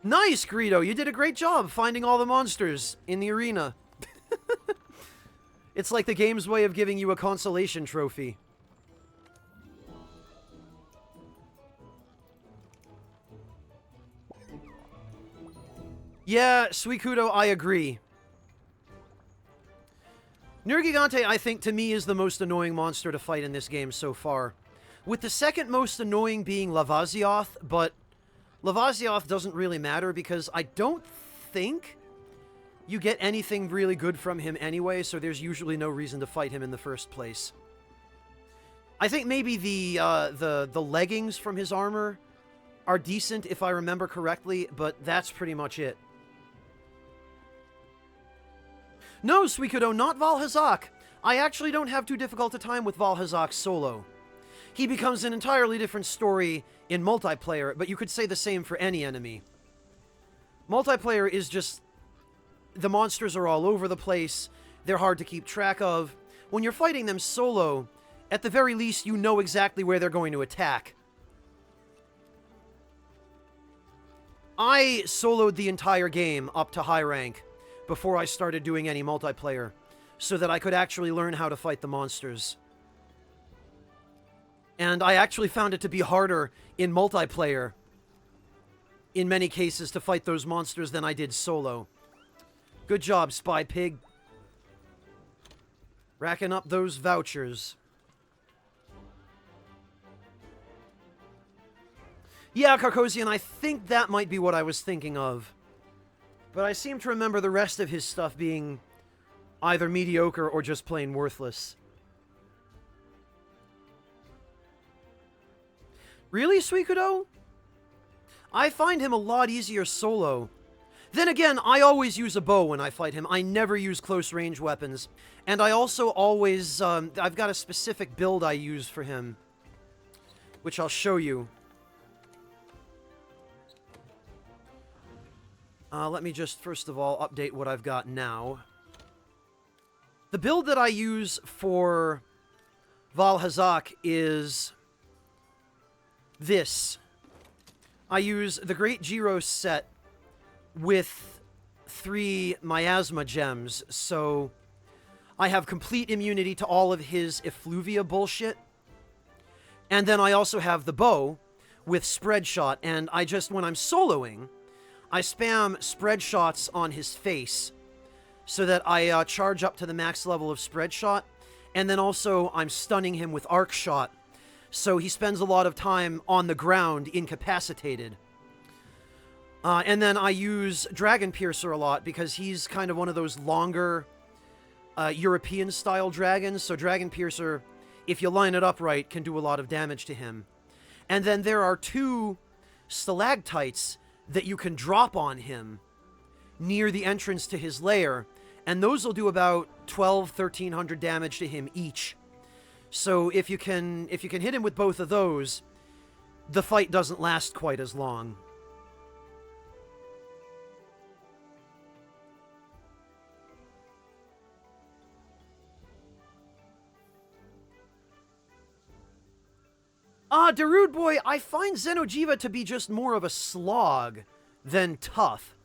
Nice, Greedo. You did a great job finding all the monsters in the arena. It's like the game's way of giving you a consolation trophy. Yeah, Suikudo, I agree. Nergigante, I think, to me, is the most annoying monster to fight in this game so far. With the second most annoying being Lavazioth, but Lavazioth doesn't really matter because I don't think you get anything really good from him anyway, so there's usually no reason to fight him in the first place. I think maybe the leggings from his armor are decent, if I remember correctly, but that's pretty much it. No, Suikudo, not Valhazak. I actually don't have too difficult a time with Valhazak solo. He becomes an entirely different story in multiplayer, but you could say the same for any enemy. Multiplayer is just... the monsters are all over the place. They're hard to keep track of. When you're fighting them solo, at the very least, you know exactly where they're going to attack. I soloed the entire game up to high rank before I started doing any multiplayer, so that I could actually learn how to fight the monsters. And I actually found it to be harder in multiplayer, in many cases, to fight those monsters than I did solo. Good job, Spy Pig. Racking up those vouchers. Yeah, Carcosian, I think that might be what I was thinking of. But I seem to remember the rest of his stuff being either mediocre or just plain worthless. Really, Suikudo? I find him a lot easier solo. Then again, I always use a bow when I fight him. I never use close-range weapons. And I also always... I've got a specific build I use for him, which I'll show you. Let me just, first of all, update what I've got now. The build that I use for Valhazak is this. I use the Great Gyros set with 3 Miasma gems, so I have complete immunity to all of his effluvia bullshit. And then I also have the bow with spread shot, and I just, when I'm soloing, I spam spread shots on his face so that I charge up to the max level of spread shot, and then also I'm stunning him with arc shot, so he spends a lot of time on the ground incapacitated. And then I use Dragon Piercer a lot because he's kind of one of those longer European-style dragons, so Dragon Piercer, if you line it up right, can do a lot of damage to him. And then there are 2 stalactites that you can drop on him near the entrance to his lair, and those will do about 1,300 damage to him each. So if you can hit him with both of those, the fight doesn't last quite as long. Darude Boy, I find Xeno'jiiva to be just more of a slog than tough.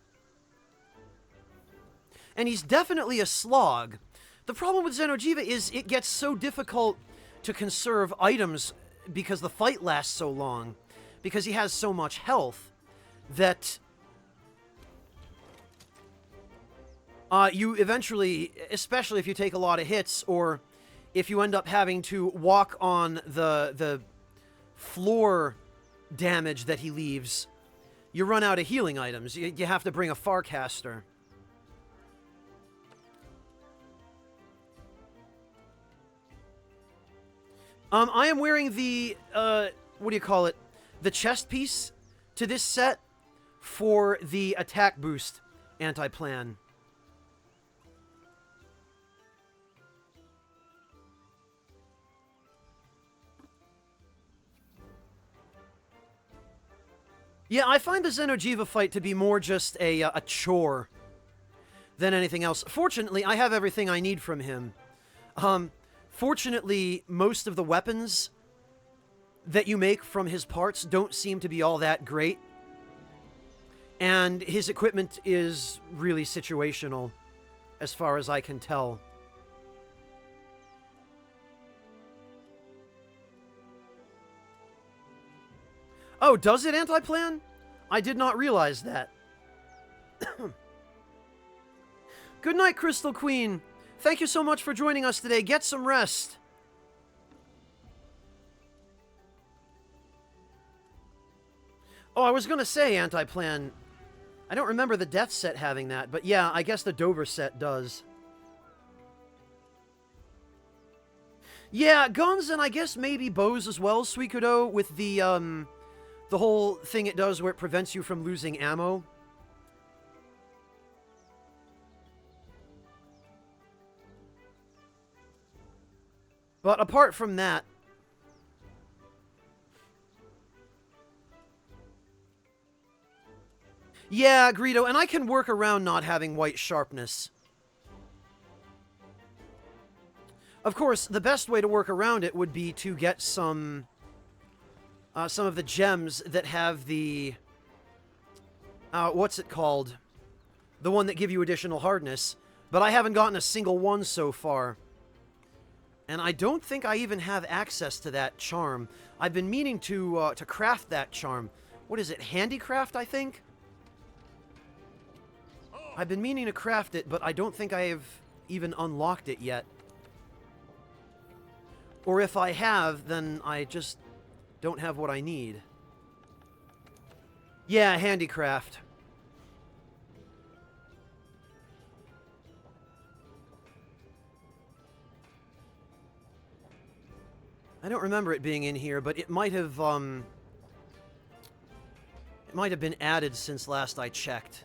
And he's definitely a slog. The problem with Xeno'jiiva is it gets so difficult to conserve items because the fight lasts so long, because he has so much health, that you eventually, especially if you take a lot of hits, or if you end up having to walk on the floor damage that he leaves, you run out of healing items. You have to bring a Farcaster. I am wearing the, what do you call it? The chest piece to this set for the attack boost anti-plan. Yeah, I find the Xeno'jiiva fight to be more just a chore than anything else. Fortunately, I have everything I need from him. Fortunately, most of the weapons that you make from his parts don't seem to be all that great. And his equipment is really situational, as far as I can tell. Oh, does it anti-plan? I did not realize that. Good night, Crystal Queen. Thank you so much for joining us today. Get some rest. Oh, I was going to say anti-plan. I don't remember the Death set having that, but yeah, I guess the Dover set does. Yeah, guns and I guess maybe bows as well, Suikudo, with the whole thing it does where it prevents you from losing ammo. But apart from that... Yeah, Greedo, and I can work around not having white sharpness. Of course, the best way to work around it would be to get some of the gems that have the... what's it called? The one that give you additional hardness. But I haven't gotten a single one so far. And I don't think I even have access to that charm. I've been meaning to craft that charm. What is it? Handicraft, I think? I've been meaning to craft it, but I don't think I have even unlocked it yet. Or if I have, then I just don't have what I need. Yeah, handicraft. I don't remember it being in here, but it might have been added since last I checked.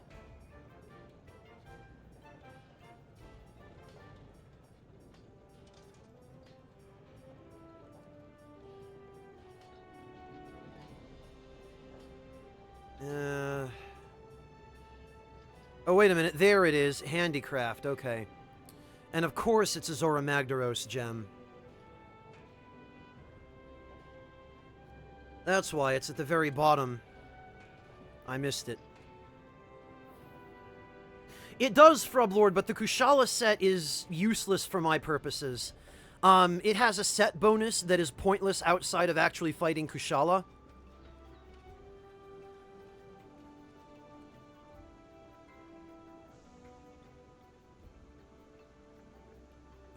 Oh, wait a minute. There it is. Handicraft. Okay. And of course it's a Zora Magdaros gem. That's why. It's at the very bottom. I missed it. It does, Frublord, but the Kushala set is useless for my purposes. It has a set bonus that is pointless outside of actually fighting Kushala.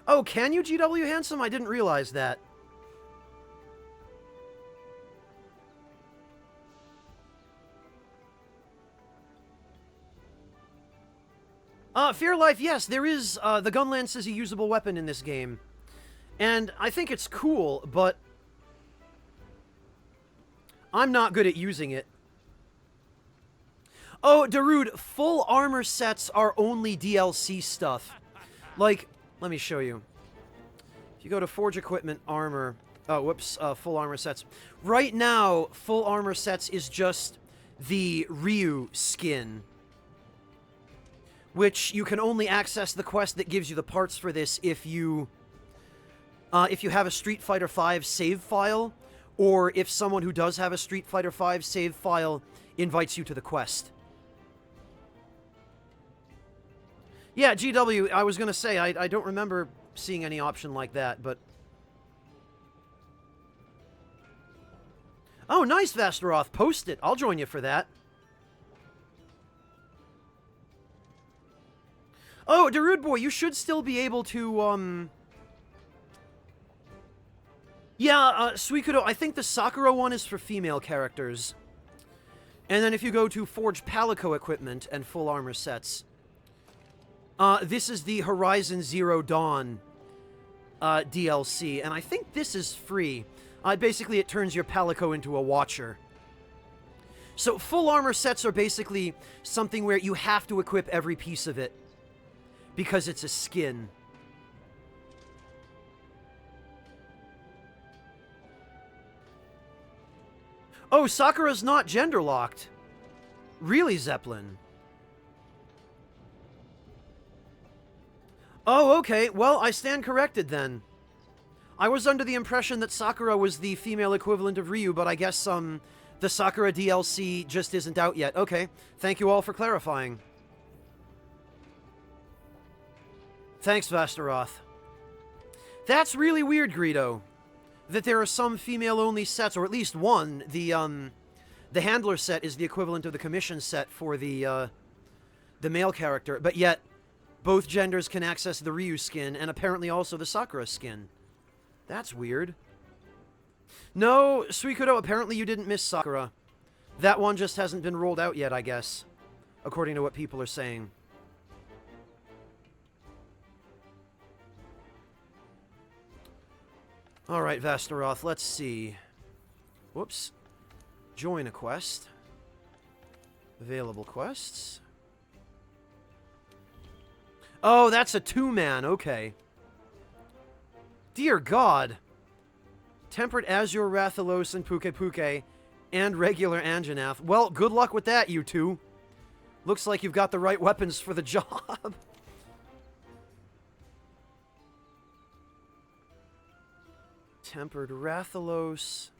Oh, can you, GW Handsome? I didn't realize that. Fear Life, yes, there is, the Gunlance is a usable weapon in this game. And I think it's cool, but I'm not good at using it. Oh, Darude, full armor sets are only DLC stuff. Like, let me show you. If you go to Forge Equipment, Armor... Oh, whoops, full armor sets. Right now, full armor sets is just the Ryu skin. Which you can only access the quest that gives you the parts for this if you have a Street Fighter V save file, or if someone who does have a Street Fighter V save file invites you to the quest. Yeah, GW, I was going to say, I don't remember seeing any option like that, but... Oh, nice, Vastaroth. Post it. I'll join you for that. Oh, Darude Boy, you should still be able to, Yeah, Suikudo, I think the Sakura one is for female characters. And then if you go to Forge Palico Equipment and full armor sets... this is the Horizon Zero Dawn DLC, and I think this is free. Basically, it turns your Palico into a Watcher. So, full armor sets are basically something where you have to equip every piece of it, because it's a skin. Oh, Sakura's not gender-locked. Really, Zeppelin? Oh, okay. Well, I stand corrected then. I was under the impression that Sakura was the female equivalent of Ryu, but I guess, The Sakura DLC just isn't out yet. Okay, thank you all for clarifying. Thanks, Vastaroth. That's really weird, Greedo. That there are some female-only sets, or at least one. The Handler set is the equivalent of the Commission set for the male character, but yet both genders can access the Ryu skin, and apparently also the Sakura skin. That's weird. No, Suikudo, apparently you didn't miss Sakura. That one just hasn't been rolled out yet, I guess, according to what people are saying. Alright, Vastaroth, let's see. Whoops. Join a quest. Available quests. Oh, that's a two-man, okay. Dear God. Tempered Azure, Rathalos, and Puke Puke, and regular Anjanath. Well, good luck with that, you two. Looks like you've got the right weapons for the job. Tempered Rathalos.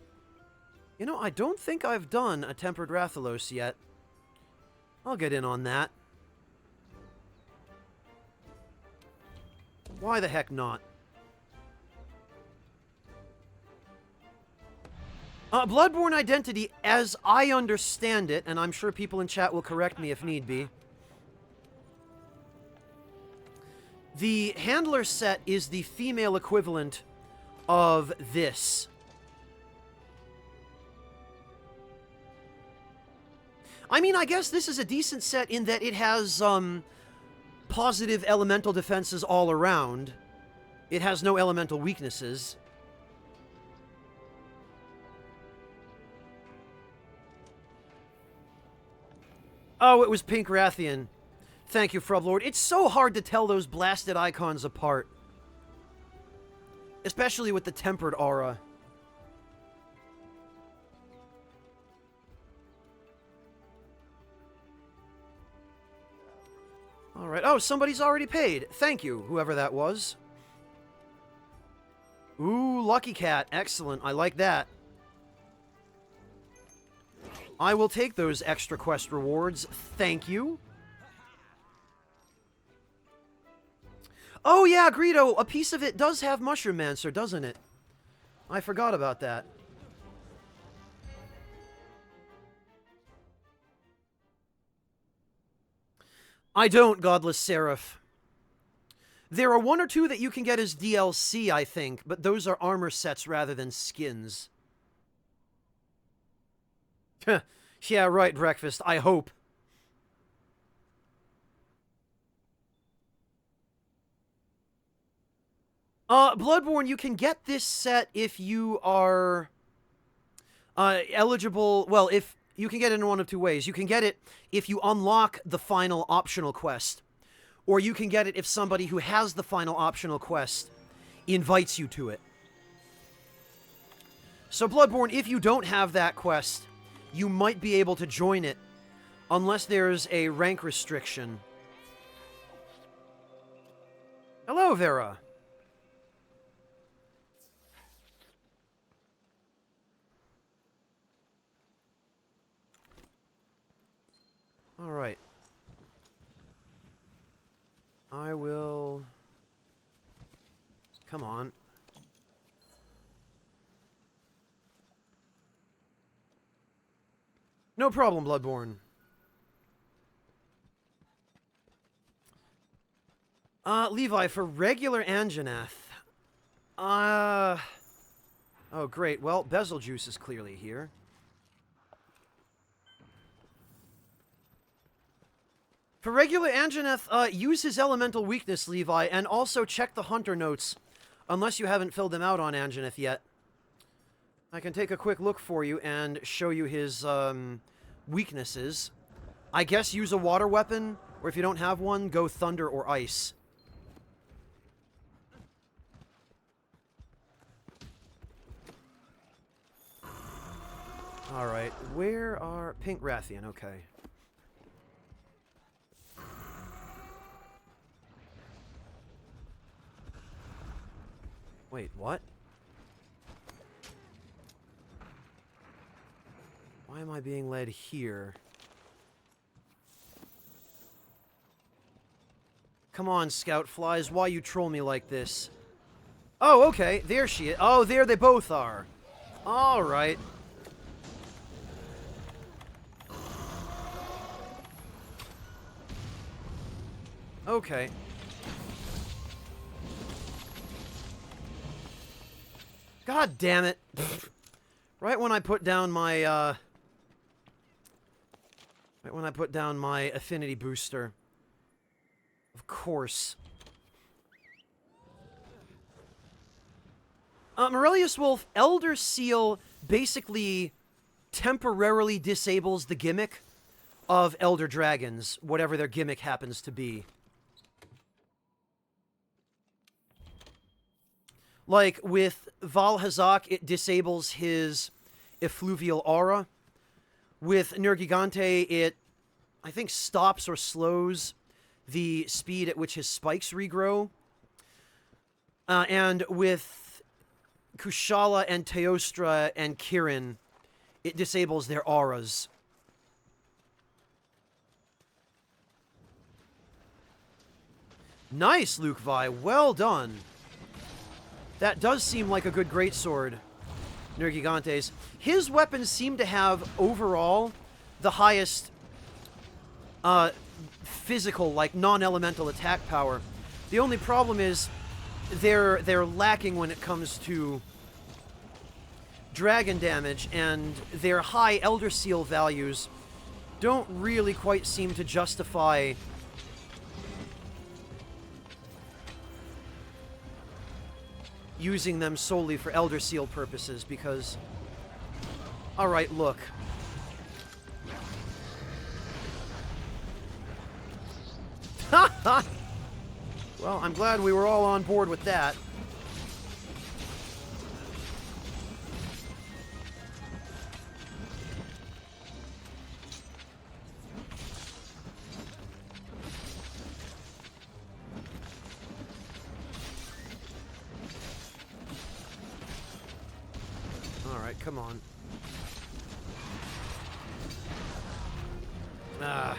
You know, I don't think I've done a Tempered Rathalos yet. I'll get in on that. Why the heck not? Bloodborne Identity, as I understand it, and I'm sure people in chat will correct me if need be, the Handler set is the female equivalent of this. I mean, I guess this is a decent set in that it has, positive elemental defenses all around. It has no elemental weaknesses. Oh, it was Pink Rathian. Thank you, Frublord. It's so hard to tell those blasted icons apart. Especially with the tempered aura. Alright. Oh, somebody's already paid. Thank you, whoever that was. Ooh, Lucky Cat. Excellent. I like that. I will take those extra quest rewards. Thank you. Oh, yeah, Greedo. A piece of it does have Mushroom Mancer, doesn't it? I forgot about that. I don't, Godless Seraph. There are one or two that you can get as DLC, I think, but those are armor sets rather than skins. Yeah, right, Breakfast. I hope. Bloodborne, you can get this set if you are eligible. Well, if you can get it in one of two ways. You can get it if you unlock the final optional quest, or you can get it if somebody who has the final optional quest invites you to it. So, Bloodborne, if you don't have that quest, you might be able to join it, unless there's a rank restriction. Hello, Vera. All right. I will... Come on. No problem, Bloodborne. Levi, for regular Anjanath. Oh, great. Well, Bezeljuice is clearly here. For regular Anjanath, use his elemental weakness, Levi, and also check the hunter notes, unless you haven't filled them out on Anjanath yet. I can take a quick look for you and show you his, weaknesses. I guess use a water weapon, or if you don't have one, go thunder or ice. Alright, where are... Pink Rathian, okay. Wait, what? Why am I being led here? Come on, scout flies. Why you troll me like this? Oh, okay. There she is. Oh, there they both are. All right. Okay. God damn it. Right when I put down my, Right when I put down my affinity booster. Of course. Morelius Wolf, Elder Seal basically temporarily disables the gimmick of Elder Dragons, whatever their gimmick happens to be. Like, with Valhazak, it disables his effluvial aura. With Nergigante, it, I think, stops or slows the speed at which his spikes regrow. And with Kushala and Teostra and Kirin, it disables their auras. Nice, Luke Vi. Well done. That does seem like a good greatsword, Nergigante's. His weapons seem to have, overall, the highest physical, like, non-elemental attack power. The only problem is they're lacking when it comes to dragon damage, and their high Elder Seal values don't really quite seem to justify using them solely for Elder Seal purposes, because... Alright, look. Well, I'm glad we were all on board with that. Alright, come on. Ah.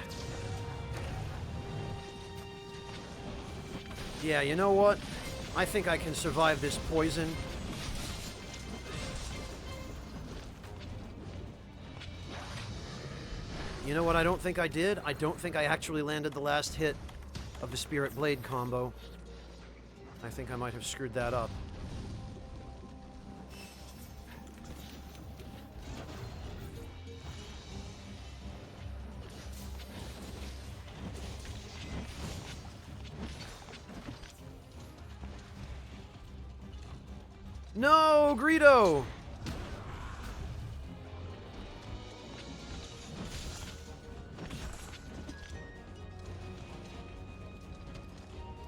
Yeah, you know what? I think I can survive this poison. You know what I don't think I did? I don't think I actually landed the last hit of the Spirit Blade combo. I think I might have screwed that up. No, Greedo!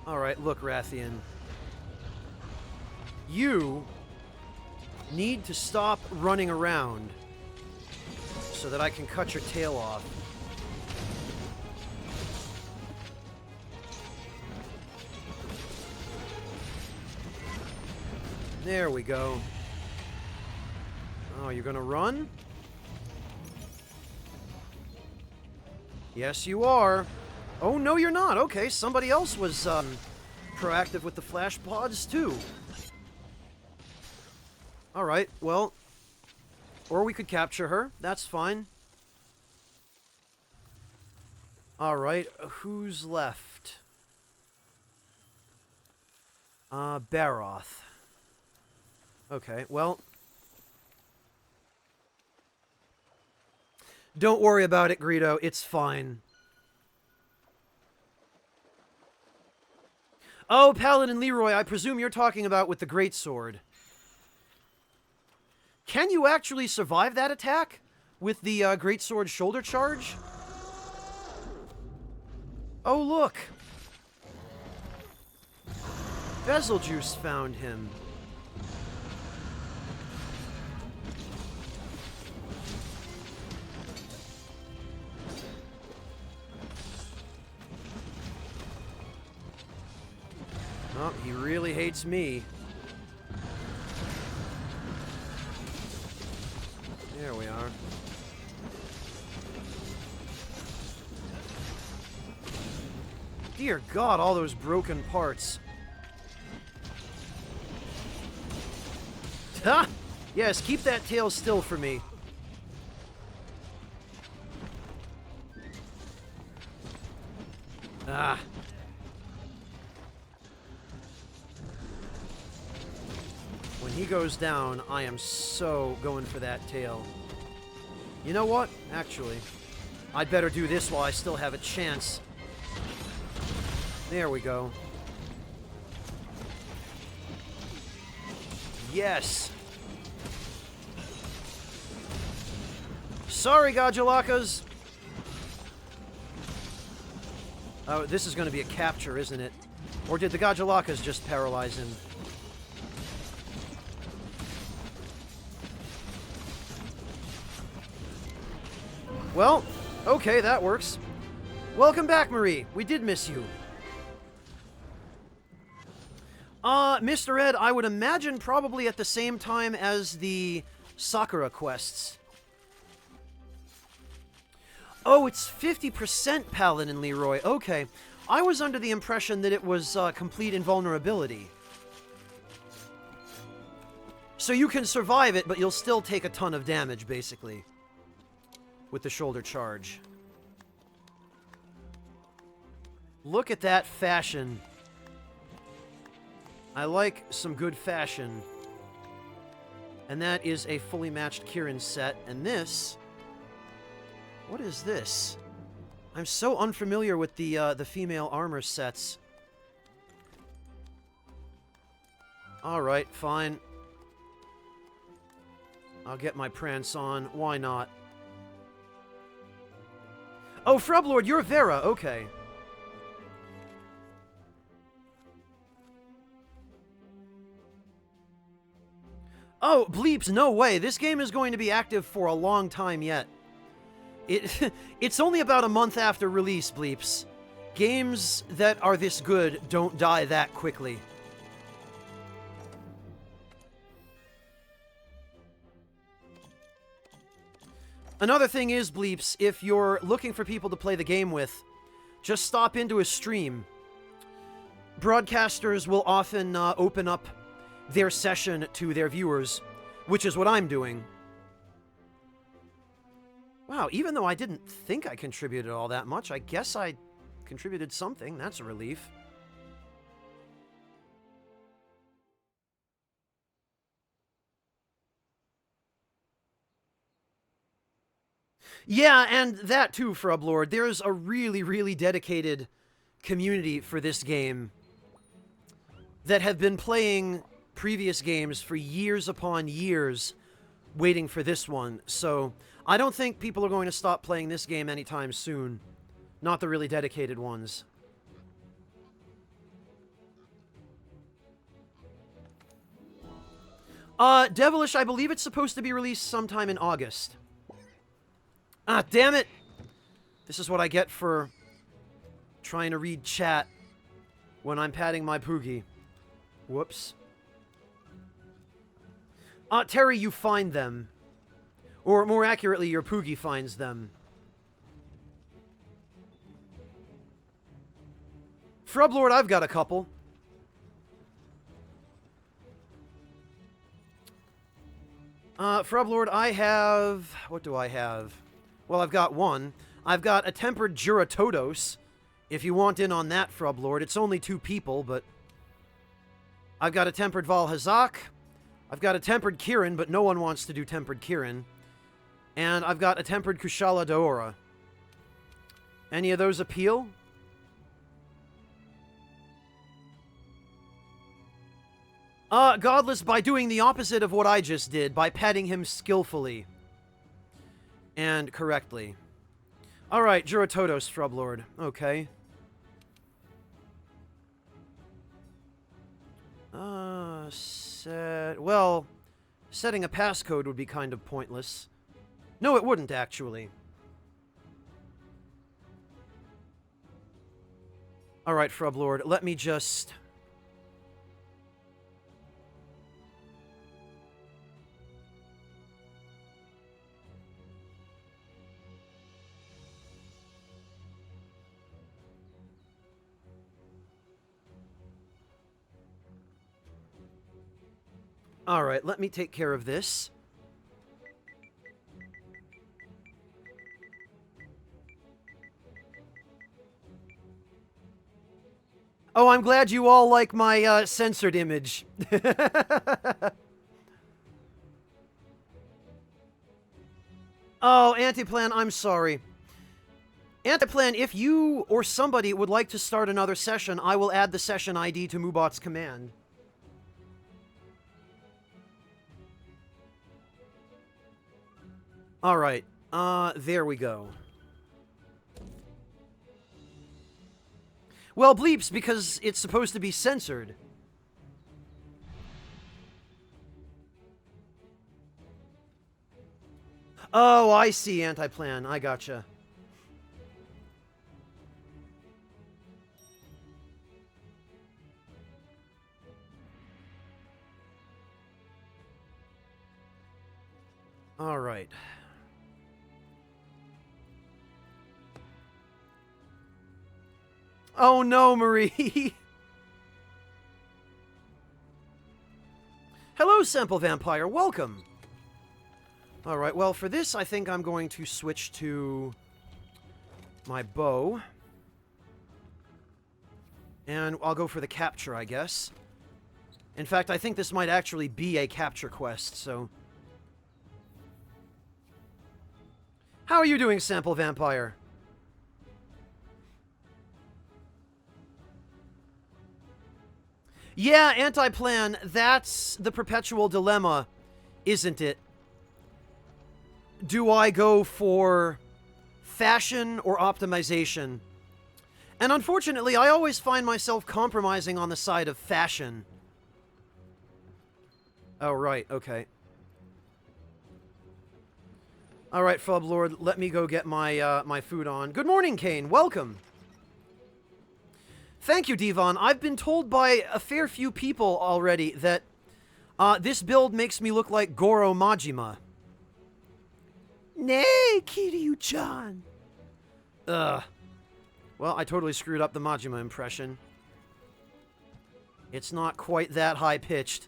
Alright, look, Rathian. You need to stop running around so that I can cut your tail off. There we go. Oh, you're gonna run? Yes, you are. Oh, no, you're not. Okay, somebody else was, proactive with the flash pods, too. Alright, well... Or we could capture her. That's fine. Alright, who's left? Baroth. Okay, well... Don't worry about it, Greedo. It's fine. Oh, Paladin Leroy, I presume you're talking about with the greatsword. Can you actually survive that attack with the greatsword shoulder charge? Oh, look. Bezeljuice found him. Oh, he really hates me. There we are. Dear God, all those broken parts. Ha! Yes, keep that tail still for me. Ah. When he goes down, I am so going for that tail. You know what? Actually, I'd better do this while I still have a chance. There we go. Yes. Sorry, Gajalakas. Oh, this is going to be a capture, isn't it? Or did the Gajalakas just paralyze him? Well, okay, that works. Welcome back, Marie. We did miss you. Mr. Ed, I would imagine probably at the same time as the Sakura quests. Oh, it's 50% Paladin, Leroy. Okay. I was under the impression that it was complete invulnerability. So you can survive it, but you'll still take a ton of damage, basically. With the shoulder charge. Look at that fashion. I like some good fashion. And that is a fully matched Kirin set. And this... What is this? I'm so unfamiliar with the female armor sets. Alright, fine. I'll get my prance on. Why not? Oh, Frublord, you're Vera. Okay. Oh, bleeps, no way. This game is going to be active for a long time yet. It's only about a month after release, bleeps. Games that are this good don't die that quickly. Another thing is, bleeps, if you're looking for people to play the game with, just stop into a stream. Broadcasters will often open up their session to their viewers, which is what I'm doing. Wow, even though I didn't think I contributed all that much, I guess I contributed something. That's a relief. Yeah, and that too, Frublord. There's a really, really dedicated community for this game that have been playing previous games for years upon years, waiting for this one. So I don't think people are going to stop playing this game anytime soon. Not the really dedicated ones. Devilish, I believe it's supposed to be released sometime in August. Ah, damn it! This is what I get for trying to read chat when I'm patting my Poogie. Whoops. Terry, you find them. Or more accurately, your Poogie finds them. Frublord, I've got a couple. Frublord, I have... What do I have? Well, I've got one. I've got a tempered Juratodos. If you want in on that, Frublord. It's only 2 people, but... I've got a tempered Valhazak. I've got a tempered Kirin, but no one wants to do tempered Kirin. And I've got a tempered Kushala Daora. Any of those appeal? Godless by doing the opposite of what I just did, by petting him skillfully. And correctly. Alright, Juratodos, Frublord. Okay. Well, setting a passcode would be kind of pointless. No, it wouldn't, actually. Alright, Frublord, let me just... Alright, let me take care of this. Oh, I'm glad you all like my censored image. Oh, Antiplan, I'm sorry. Antiplan, if you or somebody would like to start another session, I will add the session ID to Mubot's command. Alright, there we go. Well, bleeps, because it's supposed to be censored. Oh, I see, Antiplan. I gotcha. All right. Oh no, Marie! Hello, Sample Vampire. Welcome! Alright, well, for this, I think I'm going to switch to my bow. And I'll go for the capture, I guess. In fact, I think this might actually be a capture quest, so... How are you doing, Sample Vampire? Yeah, Antiplan, that's the perpetual dilemma, isn't it? Do I go for fashion or optimization? And unfortunately, I always find myself compromising on the side of fashion. Oh, right, okay. Alright, Fub Lord, let me go get my, my food on. Good morning, Kane, welcome! Thank you, Devon. I've been told by a fair few people already that this build makes me look like Goro Majima. Nay, Kiryu-chan. Ugh. Well, I totally screwed up the Majima impression. It's not quite that high-pitched.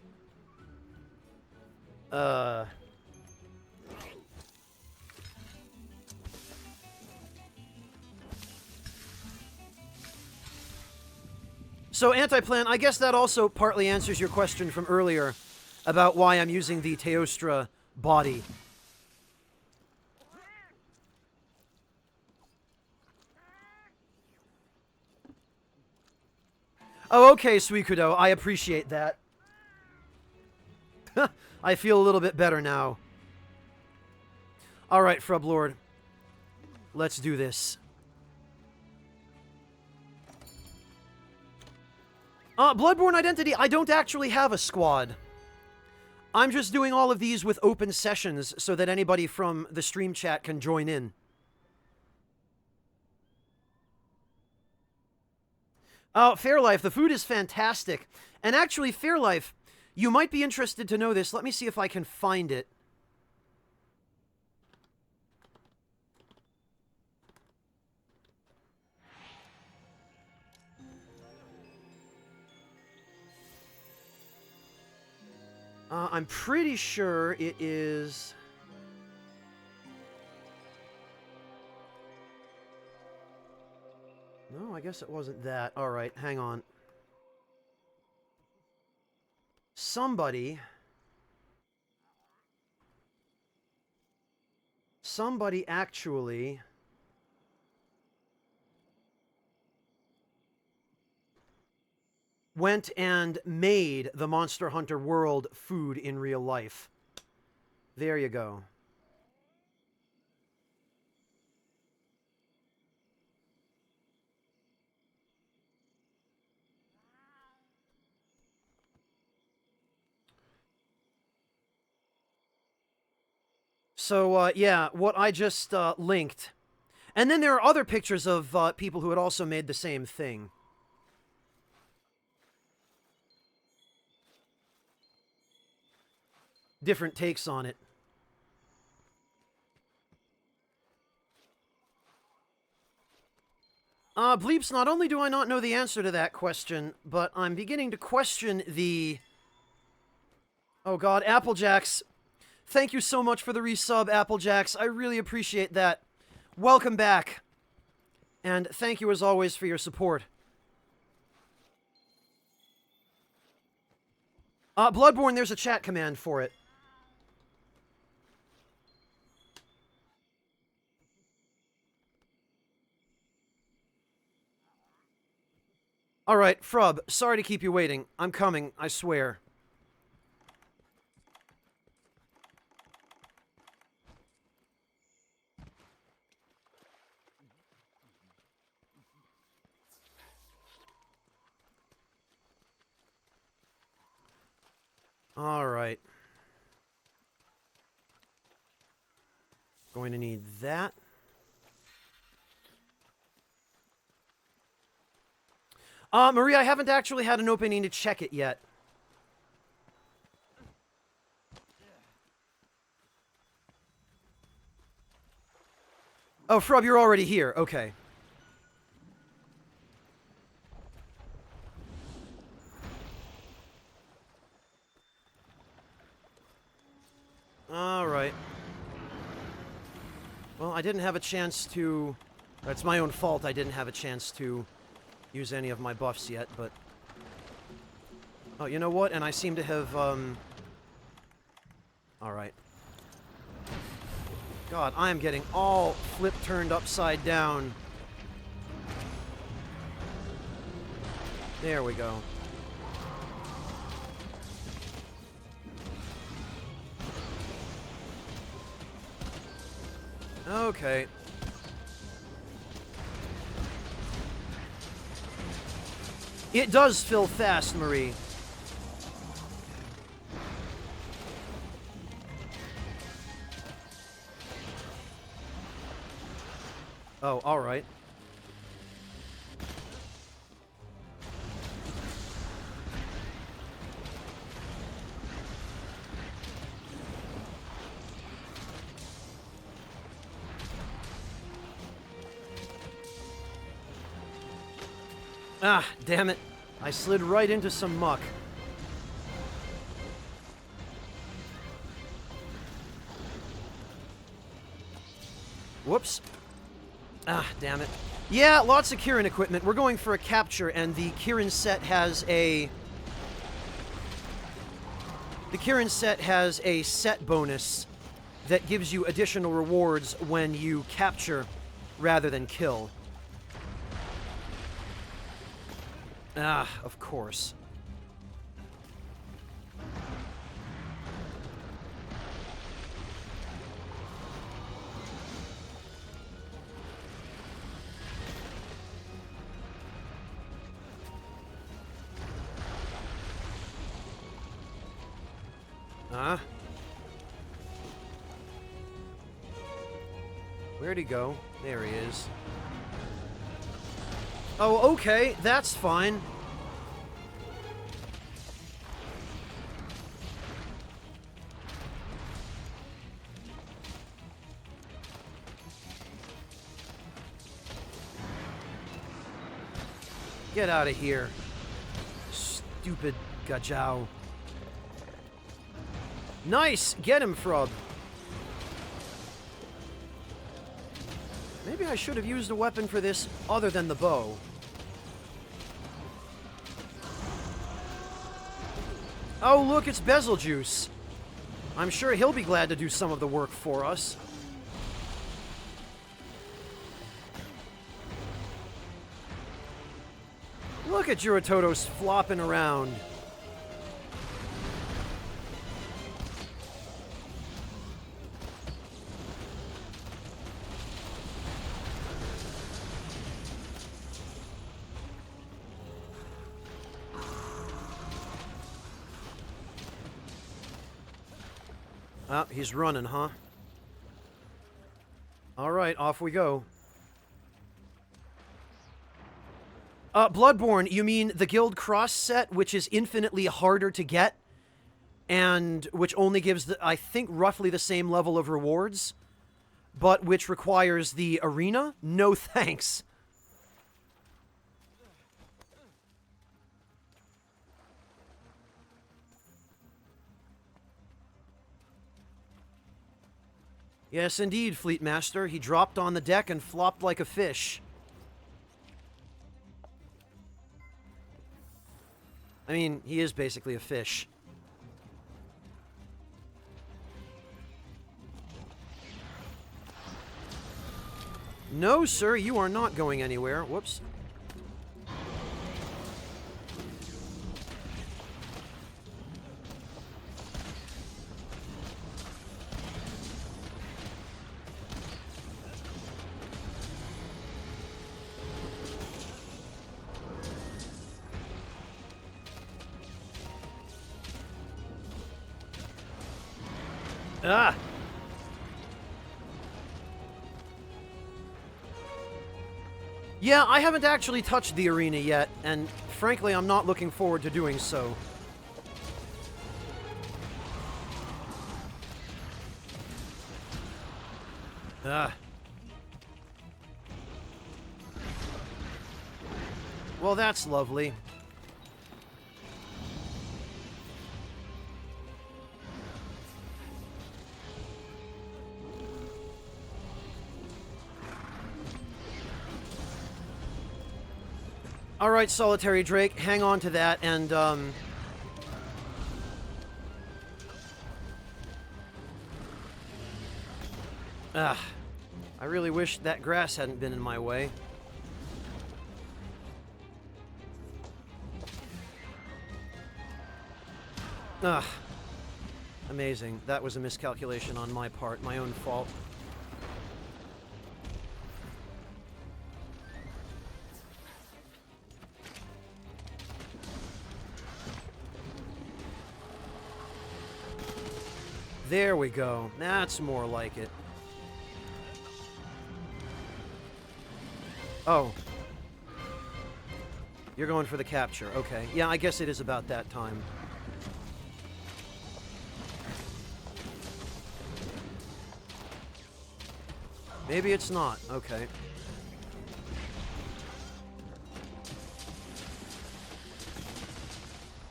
So, Antiplan, I guess that also partly answers your question from earlier about why I'm using the Teostra body. Oh, okay, Suikudo, I appreciate that. I feel a little bit better now. Alright, Frublord. Let's do this. Bloodborne Identity, I don't actually have a squad. I'm just doing all of these with open sessions so that anybody from the stream chat can join in. Fairlife, the food is fantastic. And actually, Fairlife, you might be interested to know this. Let me see if I can find it. I'm pretty sure it is... No, I guess it wasn't that. Alright, hang on. Somebody actually... went and made the Monster Hunter World food in real life. There you go. So, yeah, what I just linked. And then there are other pictures of people who had also made the same thing. Different takes on it. Bleeps, not only do I not know the answer to that question, but I'm beginning to question the Oh god, Applejacks. Thank you so much for the resub, Applejacks. I really appreciate that. Welcome back. And thank you as always for your support. Bloodborne, there's a chat command for it. Alright, Frub, sorry to keep you waiting. I'm coming, I swear. Alright. Going to need that. Maria, I haven't actually had an opening to check it yet. Oh, Frub, you're already here. Okay. Alright. Well, I didn't have a chance to... It's my own fault I didn't have a chance to use any of my buffs yet, but... Oh, you know what? And I seem to have, Alright. God, I am getting all flip-turned upside down. There we go. Okay. It does fill fast, Marie. Oh, alright. Ah, damn it. I slid right into some muck. Whoops. Ah, damn it. Yeah, lots of Kirin equipment. We're going for a capture, and the Kirin set has a... The Kirin set has a set bonus that gives you additional rewards when you capture rather than kill. Ah, of course. Huh? Where'd he go? There he is. Oh, okay, that's fine. Get out of here. Stupid Gajao. Nice! Get him, Frub. Maybe I should have used a weapon for this other than the bow. Oh, look, it's Bezeljuice. I'm sure he'll be glad to do some of the work for us. Look at Juratotos flopping around. Ah, he's running, huh? Alright, off we go. Bloodborne, you mean the Guild Cross set, which is infinitely harder to get, and which only gives, I think, roughly the same level of rewards, but which requires the arena? No thanks. Yes, indeed, Fleet Master. He dropped on the deck and flopped like a fish. I mean, he is basically a fish. No, sir, you are not going anywhere. Whoops. Ah! Yeah, I haven't actually touched the arena yet, and frankly, I'm not looking forward to doing so. Ah. Well, that's lovely. All right, Solitary Drake, hang on to that, and, I really wish that grass hadn't been in my way. Amazing. That was a miscalculation on my part, my own fault. There we go. That's more like it. Oh. You're going for the capture. Okay. Yeah, I guess it is about that time. Maybe it's not. Okay.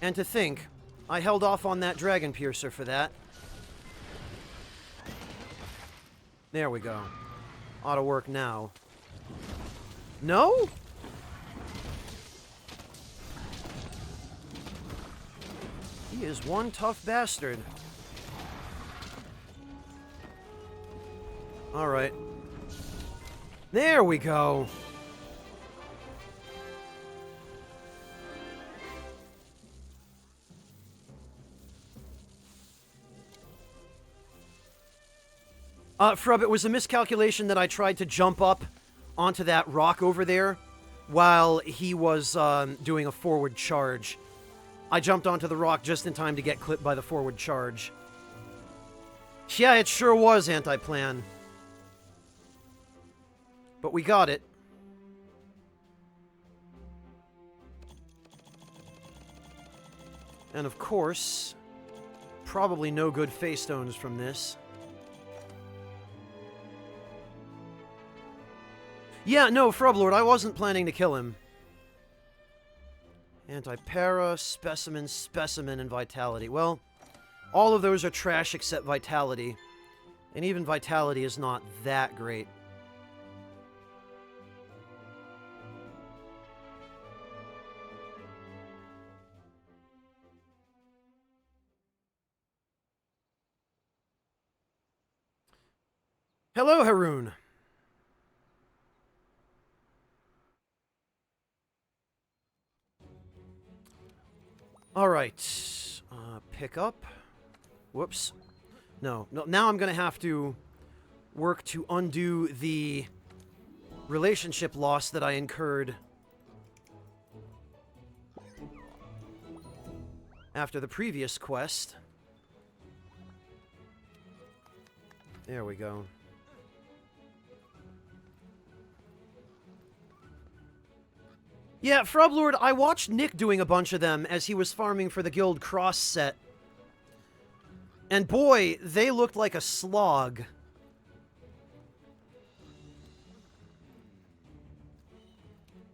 And to think, I held off on that Dragon Piercer for that. There we go. Ought to work now. No? He is one tough bastard. Alright. There we go. Frub, it was a miscalculation that I tried to jump up onto that rock over there while he was doing a forward charge. I jumped onto the rock just in time to get clipped by the forward charge. Yeah, it sure was anti-plan. But we got it. And of course, probably no good face stones from this. Yeah, no, Frublord, I wasn't planning to kill him. Anti-para, specimen, and vitality. Well, all of those are trash except vitality. And even vitality is not that great. Hello, Haroon. Alright. Pick up. Whoops. No, now I'm gonna have to work to undo the relationship loss that I incurred after the previous quest. There we go. Yeah, Frublord, I watched Nick doing a bunch of them as he was farming for the Guild Cross set. And boy, they looked like a slog.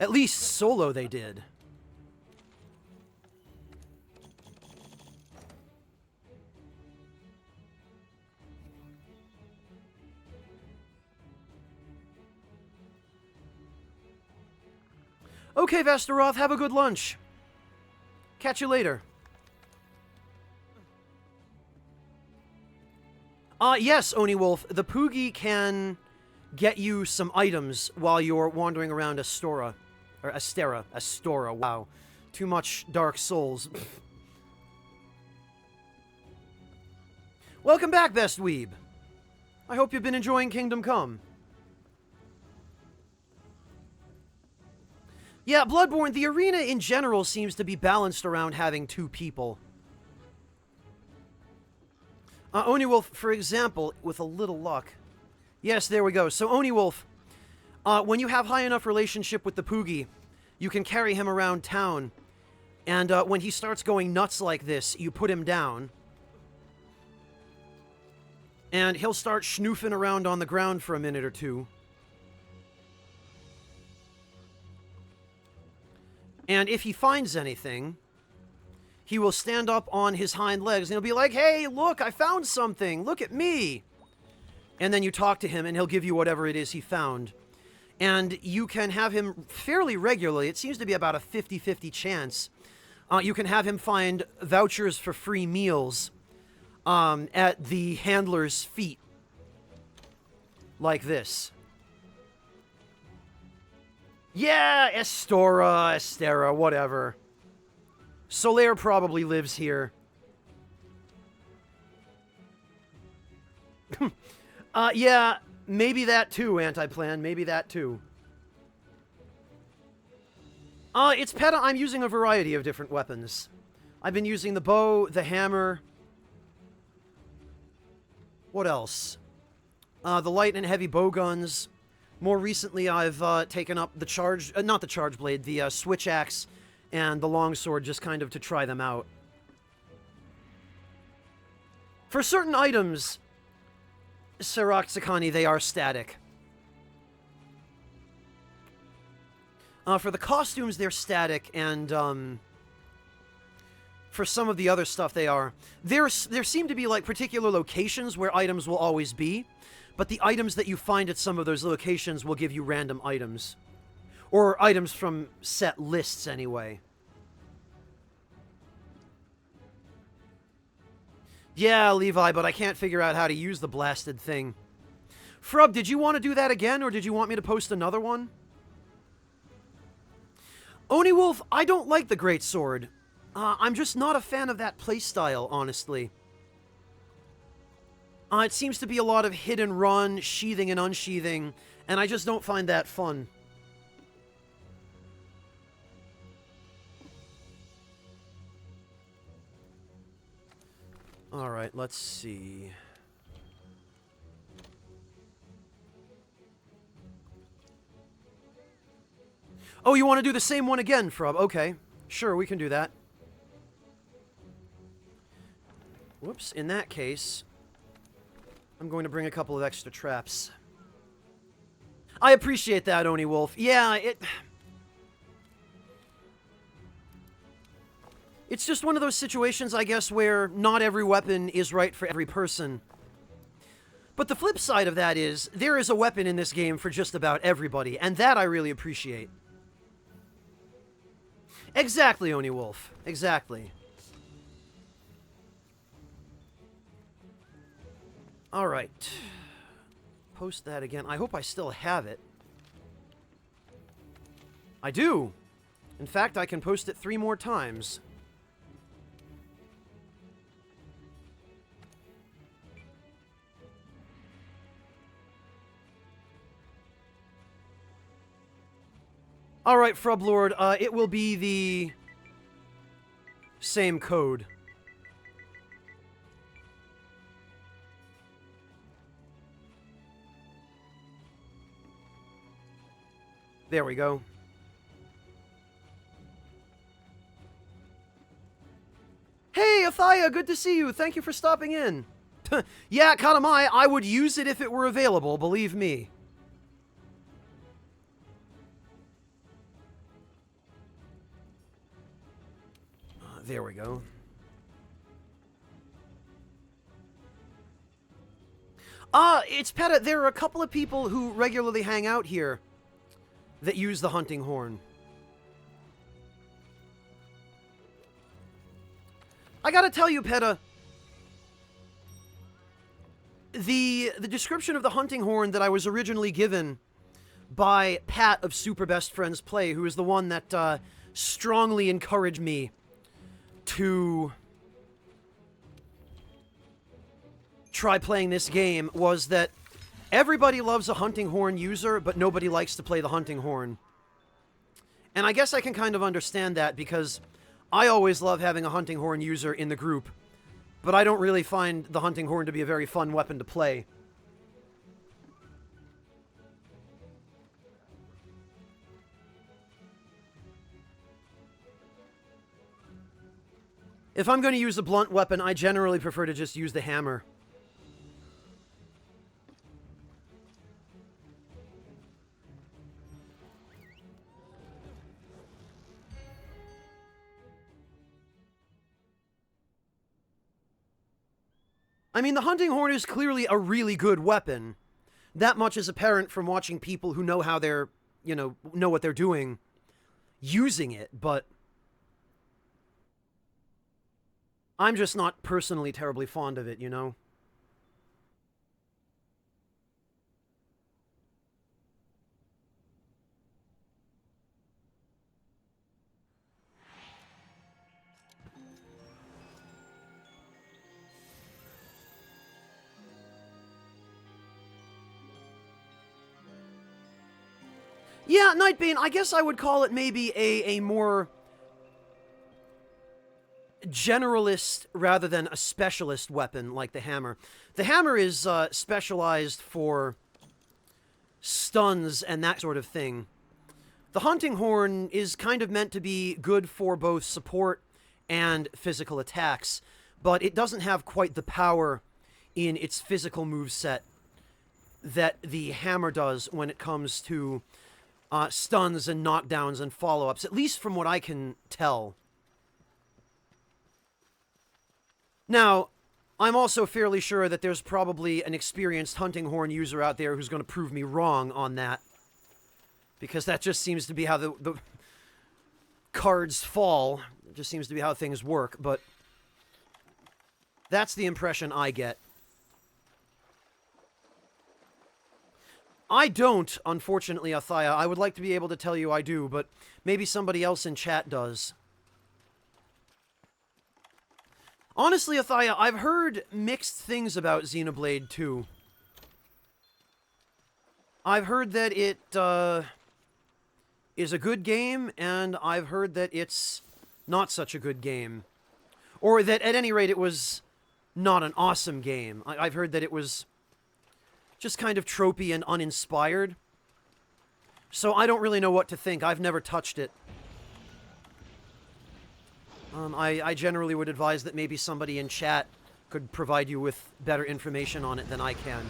At least solo they did. Okay, Vastaroth, have a good lunch. Catch you later. Yes, Oni Wolf, the Poogie can get you some items while you're wandering around Astora. Or Astora, wow. Too much Dark Souls. Welcome back, Best Weeb. I hope you've been enjoying Kingdom Come. Yeah, Bloodborne, the arena in general seems to be balanced around having 2 people. Oni Wolf, for example, with a little luck. Yes, there we go. So, Oni Wolf, when you have high enough relationship with the Poogie, you can carry him around town. And when he starts going nuts like this, you put him down. And he'll start schnoofing around on the ground for a minute or two. And if he finds anything, he will stand up on his hind legs and he'll be like, "Hey, look, I found something. Look at me." And then you talk to him and he'll give you whatever it is he found. And you can have him fairly regularly. It seems to be about a 50-50 chance. You can have him find vouchers for free meals at the handler's feet. Like this. Yeah, Estera, whatever. Solaire probably lives here. Yeah, maybe that too, Antiplan. Maybe that too. It's PETA. I'm using a variety of different weapons. I've been using the bow, the hammer. What else? The light and heavy bow guns. More recently, I've taken up the not the charge blade, the switch axe and the longsword just kind of to try them out. For certain items, Sirach Sakani, they are static. For the costumes, they're static, and for some of the other stuff, they are. There seem to be, like, particular locations where items will always be, but the items that you find at some of those locations will give you random items. Or items from set lists, anyway. Yeah, Levi, but I can't figure out how to use the blasted thing. Frub, did you want to do that again, or did you want me to post another one? Oni Wolf, I don't like the Great Sword. I'm just not a fan of that playstyle, honestly. It seems to be a lot of hit and run, sheathing and unsheathing, and I just don't find that fun. Alright, let's see. Oh, you want to do the same one again, Frub? Okay. Sure, we can do that. Whoops, in that case, I'm going to bring a couple of extra traps. I appreciate that, Oni Wolf. Yeah, it's just one of those situations, I guess, where not every weapon is right for every person. But the flip side of that is, there is a weapon in this game for just about everybody, and that I really appreciate. Exactly, Oni Wolf. Exactly. Alright. Post that again. I hope I still have it. I do! In fact, I can post it 3 more times. Alright, Frublord, it will be the same code. There we go. Hey, Athaya, good to see you. Thank you for stopping in. Yeah, Katamai, I would use it if it were available, believe me. There we go. It's PETA. There are a couple of people who regularly hang out here that use the hunting horn. I gotta tell you, Peta, the description of the hunting horn that I was originally given by Pat of Super Best Friends Play, who is the one that strongly encouraged me to try playing this game, was that everybody loves a hunting horn user, but nobody likes to play the hunting horn. And I guess I can kind of understand that, because I always love having a hunting horn user in the group, but I don't really find the hunting horn to be a very fun weapon to play. If I'm going to use a blunt weapon, I generally prefer to just use the hammer. I mean, the hunting horn is clearly a really good weapon. That much is apparent from watching people who know how they're, know what they're doing using it, but I'm just not personally terribly fond of it, you know? Yeah, Nightbane, I guess I would call it maybe a more generalist rather than a specialist weapon like the hammer. The hammer is specialized for stuns and that sort of thing. The hunting horn is kind of meant to be good for both support and physical attacks, but it doesn't have quite the power in its physical moveset that the hammer does when it comes to stuns and knockdowns and follow-ups, at least from what I can tell. Now, I'm also fairly sure that there's probably an experienced hunting horn user out there who's going to prove me wrong on that, because that just seems to be how the cards fall. It just seems to be how things work, but that's the impression I get. I don't, unfortunately, Athaya. I would like to be able to tell you I do, but maybe somebody else in chat does. Honestly, Athaya, I've heard mixed things about Xenoblade 2. I've heard that it is a good game, and I've heard that it's not such a good game. Or that, at any rate, it was not an awesome game. I've heard that it was just kind of tropey and uninspired. So I don't really know what to think. I've never touched it. I generally would advise that maybe somebody in chat could provide you with better information on it than I can.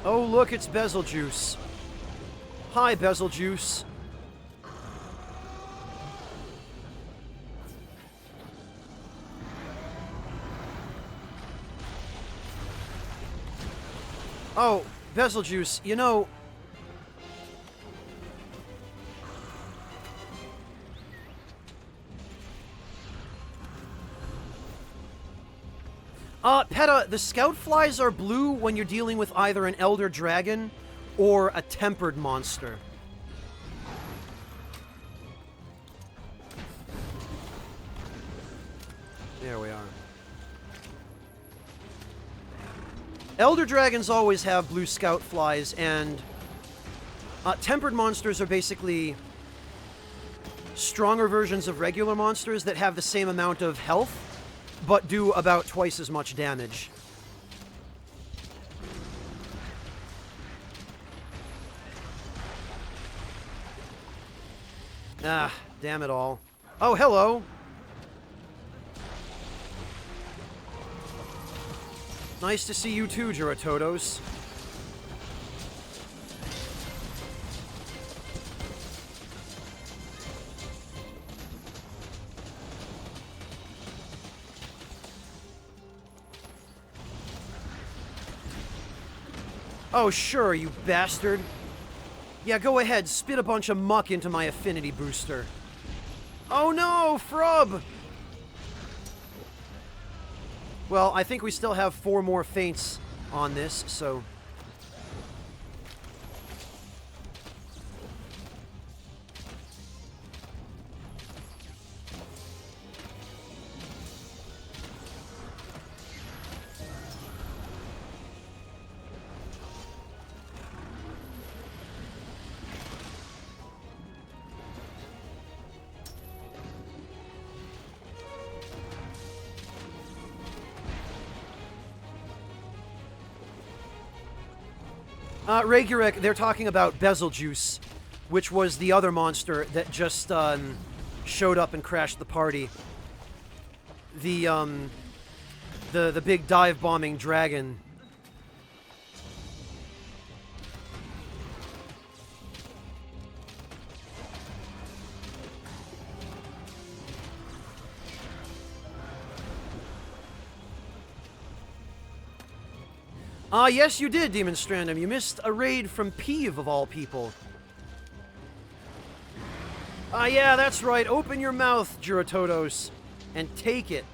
Oh, look, it's Bezeljuice. Hi, Bezeljuice. Oh, Bezeljuice, you know... Peta, the scout flies are blue when you're dealing with either an elder dragon or a tempered monster. There we are. Elder dragons always have blue scout flies, and tempered monsters are basically stronger versions of regular monsters that have the same amount of health, but do about twice as much damage. Ah, damn it all. Oh, hello! Nice to see you too, Juratodos. Oh, sure, you bastard. Yeah, go ahead, spit a bunch of muck into my affinity booster. Oh no, Frub! Well, I think we still have 4 more feints on this, so... Ragurek, they're talking about Bezeljuice, which was the other monster that just showed up and crashed the party. The big dive-bombing dragon. Yes, you did, Demon Strandum. You missed a raid from Peeve, of all people. Yeah, that's right. Open your mouth, Juratodos, and take it.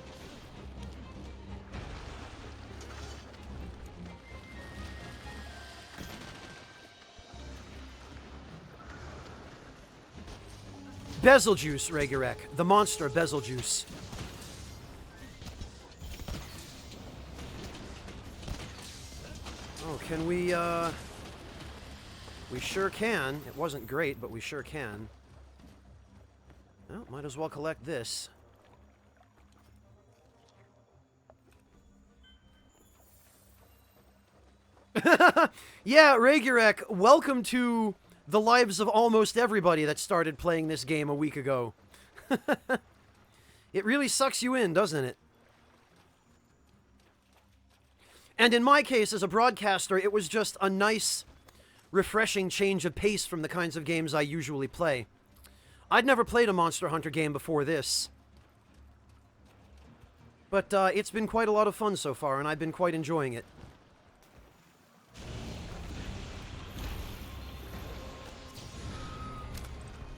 Bezeljuice, Ragurek. The monster Bezeljuice. Oh, can we, we sure can. It wasn't great, but we sure can. Well, might as well collect this. Yeah, Ragurek, welcome to the lives of almost everybody that started playing this game a week ago. It really sucks you in, doesn't it? And in my case, as a broadcaster, it was just a nice, refreshing change of pace from the kinds of games I usually play. I'd never played a Monster Hunter game before this. But it's been quite a lot of fun so far, and I've been quite enjoying it.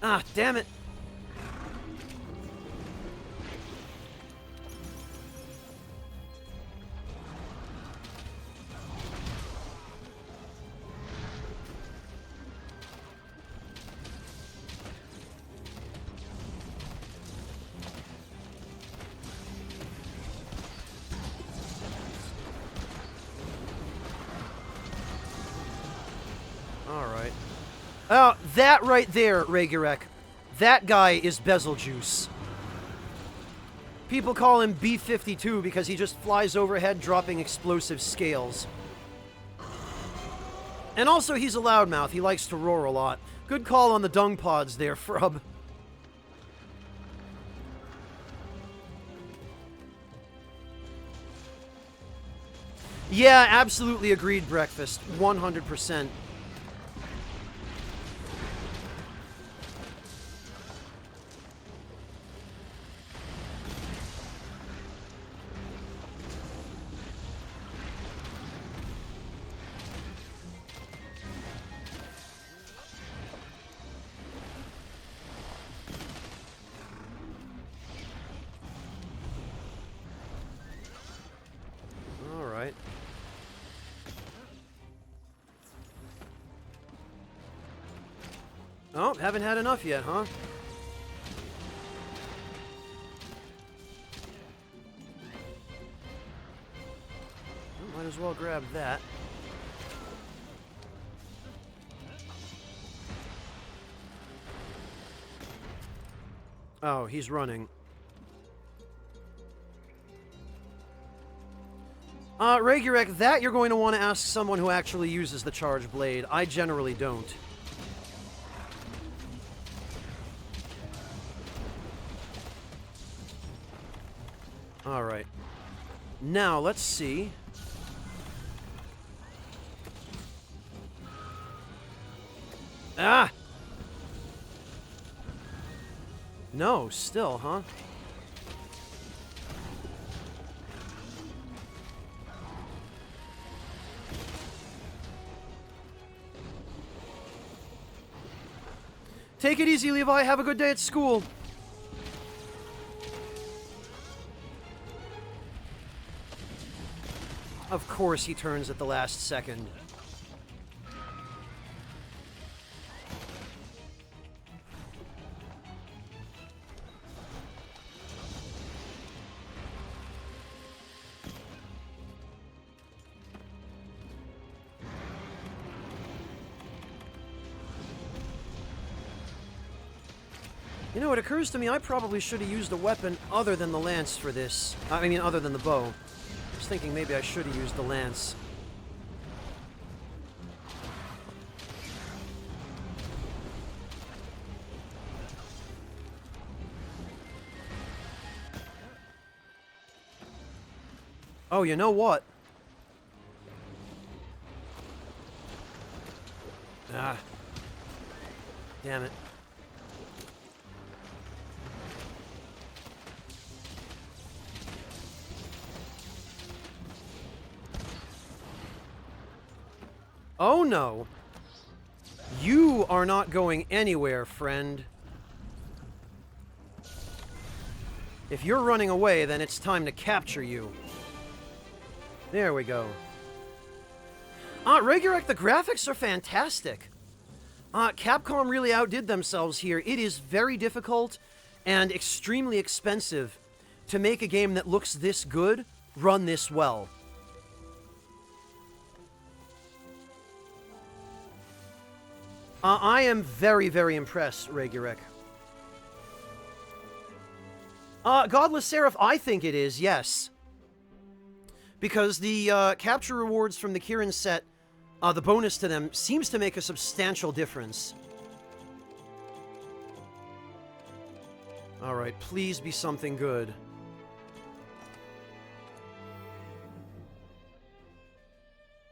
Ah, damn it. Alright. Oh, that right there, Ragurek. That guy is Bezeljuice. People call him B-52 because he just flies overhead dropping explosive scales. And also, he's a loudmouth. He likes to roar a lot. Good call on the dung pods there, Frub. Yeah, absolutely agreed, Breakfast. 100%. Oh, haven't had enough yet, huh? Well, might as well grab that. Oh, he's running. Ragurek, that you're going to want to ask someone who actually uses the charge blade. I generally don't. Alright. Now, let's see. Ah! No, still, huh? Take it easy, Levi. Have a good day at school. Of course he turns at the last second. You know, it occurs to me I probably should have used a weapon other than the lance for this. I mean, other than the bow. I was thinking maybe I should have used the lance. Oh, you know what? Ah. Damn it. Oh no! You are not going anywhere, friend. If you're running away, then it's time to capture you. There we go. Regurek, the graphics are fantastic. Capcom really outdid themselves here. It is very difficult and extremely expensive to make a game that looks this good run this well. I am very, very impressed, Regurek. Godless Seraph, I think it is, yes. Because the capture rewards from the Kirin set, the bonus to them, seems to make a substantial difference. Alright, please be something good.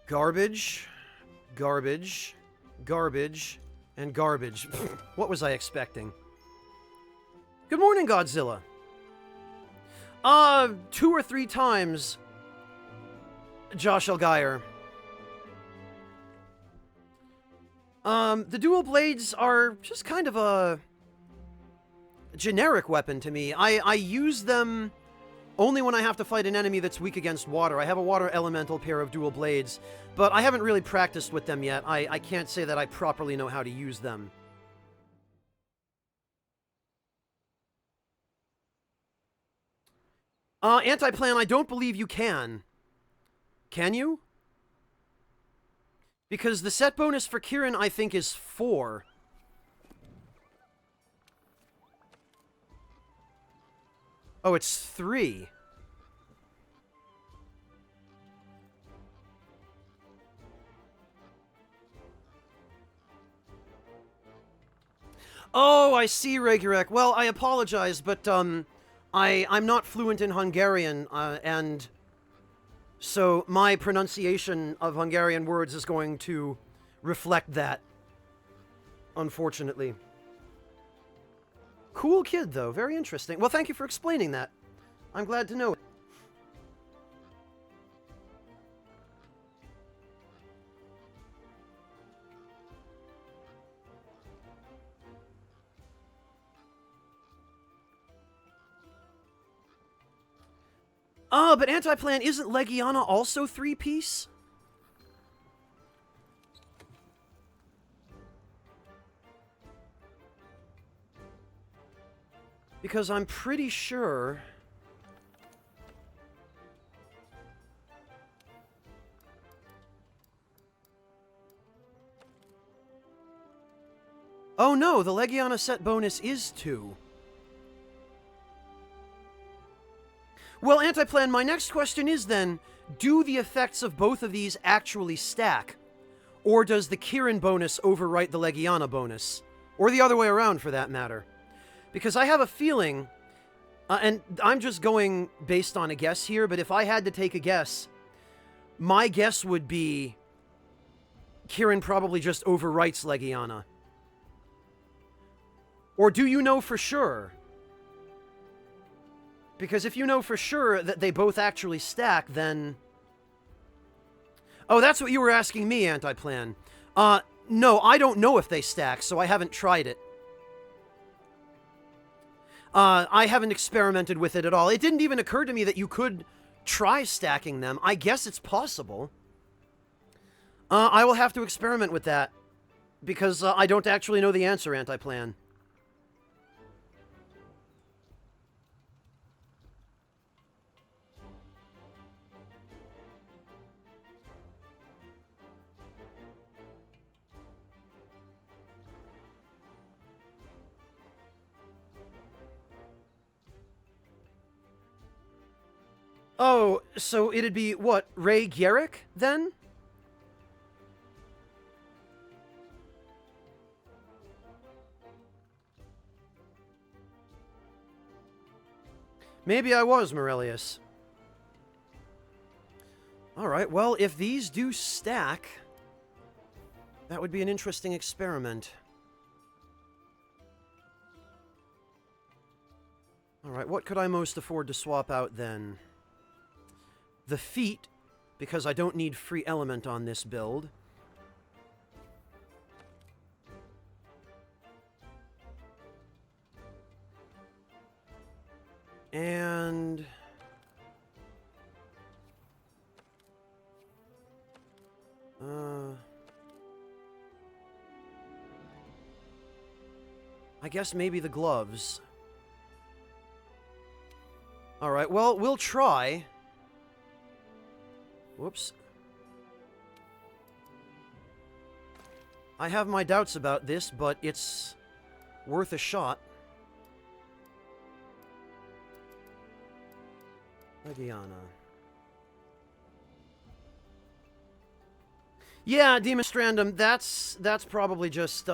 Garbage, garbage, garbage, and garbage. What was I expecting? Good morning, Godzilla. 2 or 3 times, Josh Elgire. The dual blades are just kind of a generic weapon to me. I use them only when I have to fight an enemy that's weak against water. I have a water elemental pair of dual blades, but I haven't really practiced with them yet. I can't say that I properly know how to use them. Antiplan, I don't believe you can. Can you? Because the set bonus for Kirin, I think, is 4. Oh, it's 3. Oh, I see, Regurek. Well, I apologize, but, I'm not fluent in Hungarian, and so my pronunciation of Hungarian words is going to reflect that, unfortunately. Cool kid, though. Very interesting. Well, thank you for explaining that. I'm glad to know it. But Antiplan, isn't Legiana also 3-piece? Because I'm pretty sure... Oh no, the Legiana set bonus is 2. Well, Antiplan, my next question is then, do the effects of both of these actually stack? Or does the Kirin bonus overwrite the Legiana bonus? Or the other way around, for that matter. Because I have a feeling, and I'm just going based on a guess here, but if I had to take a guess, my guess would be Kirin probably just overwrites Legiana. Or do you know for sure? Because if you know for sure that they both actually stack, then... Oh, that's what you were asking me, Antiplan. No, I don't know if they stack, so I haven't tried it. I haven't experimented with it at all. It didn't even occur to me that you could try stacking them. I guess it's possible. I will have to experiment with that, because I don't actually know the answer, Antiplan. Oh, so it'd be, what, Ray Garrick, then? Maybe I was Morelius. Alright, well, if these do stack, that would be an interesting experiment. Alright, what could I most afford to swap out then? The feet, because I don't need free element on this build. And... I guess maybe the gloves. Alright, well, we'll try. Whoops. I have my doubts about this, but it's worth a shot. Legiana. Yeah, Demonstrandum, that's probably just,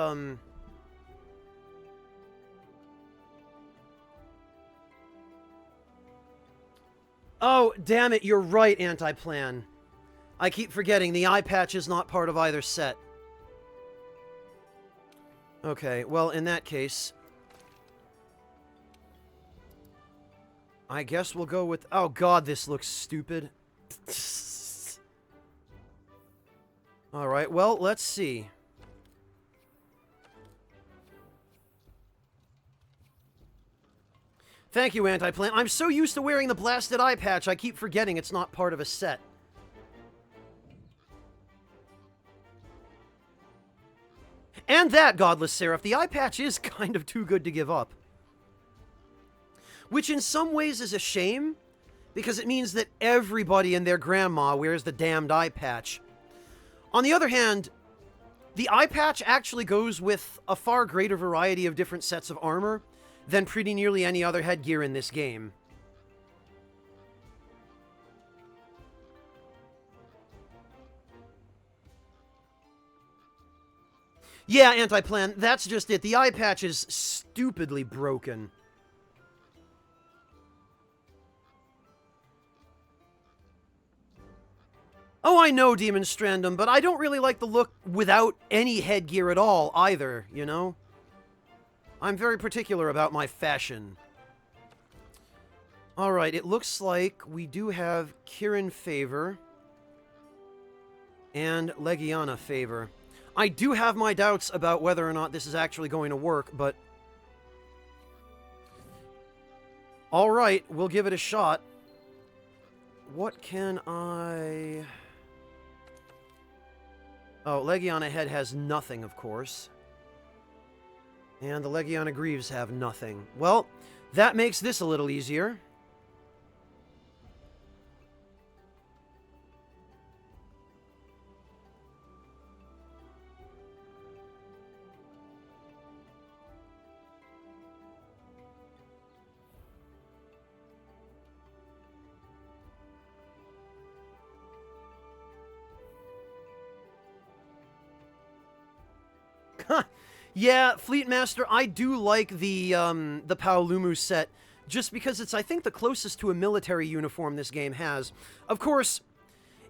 Oh, damn it, you're right, Antiplan. I keep forgetting, the eye patch is not part of either set. Okay, well, in that case... I guess we'll go with... Oh god, this looks stupid. Alright, well, let's see. Thank you, Antiplan. I'm so used to wearing the blasted eye patch, I keep forgetting it's not part of a set. And that, Godless Seraph, the eye patch is kind of too good to give up. Which in some ways is a shame, because it means that everybody and their grandma wears the damned eye patch. On the other hand, the eye patch actually goes with a far greater variety of different sets of armor than pretty nearly any other headgear in this game. Yeah, Antiplan, that's just it. The eye patch is stupidly broken. Oh, I know, Demonstrandum, but I don't really like the look without any headgear at all, either, you know? I'm very particular about my fashion. Alright, it looks like we do have Kirin Favor and Legiana Favor. I do have my doubts about whether or not this is actually going to work, but... Alright, we'll give it a shot. What can I... Oh, Legiana Head has nothing, of course. And the Legiana Greaves have nothing. Well, that makes this a little easier. Yeah, Fleetmaster, I do like the Paolumu set, just because it's, I think, the closest to a military uniform this game has. Of course,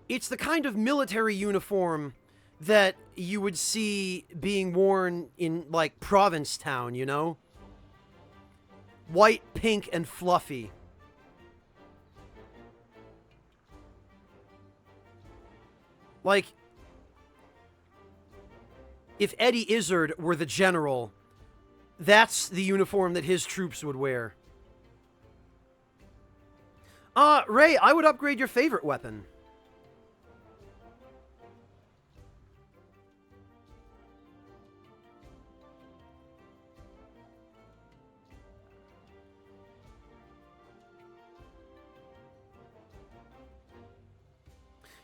it's the kind of military uniform that you would see being worn in, like, Provincetown, you know? White, pink, and fluffy. Like... If Eddie Izzard were the general, that's the uniform that his troops would wear. Ray, I would upgrade your favorite weapon.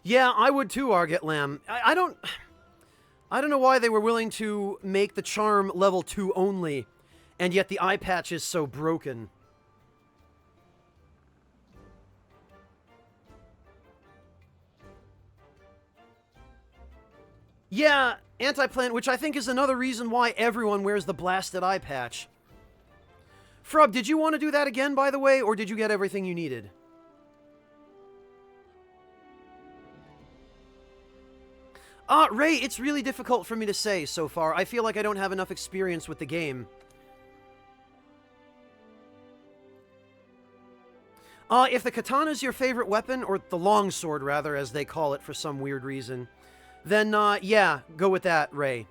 Yeah, I would too, Arget Lamb. I don't know why they were willing to make the charm level 2 only, and yet the eye patch is so broken. Yeah, Antiplant, which I think is another reason why everyone wears the blasted eye patch. Frub, did you want to do that again, by the way, or did you get everything you needed? Ray, it's really difficult for me to say so far. I feel like I don't have enough experience with the game. If the katana is your favorite weapon, or the longsword, rather, as they call it for some weird reason, then, yeah, go with that, Ray.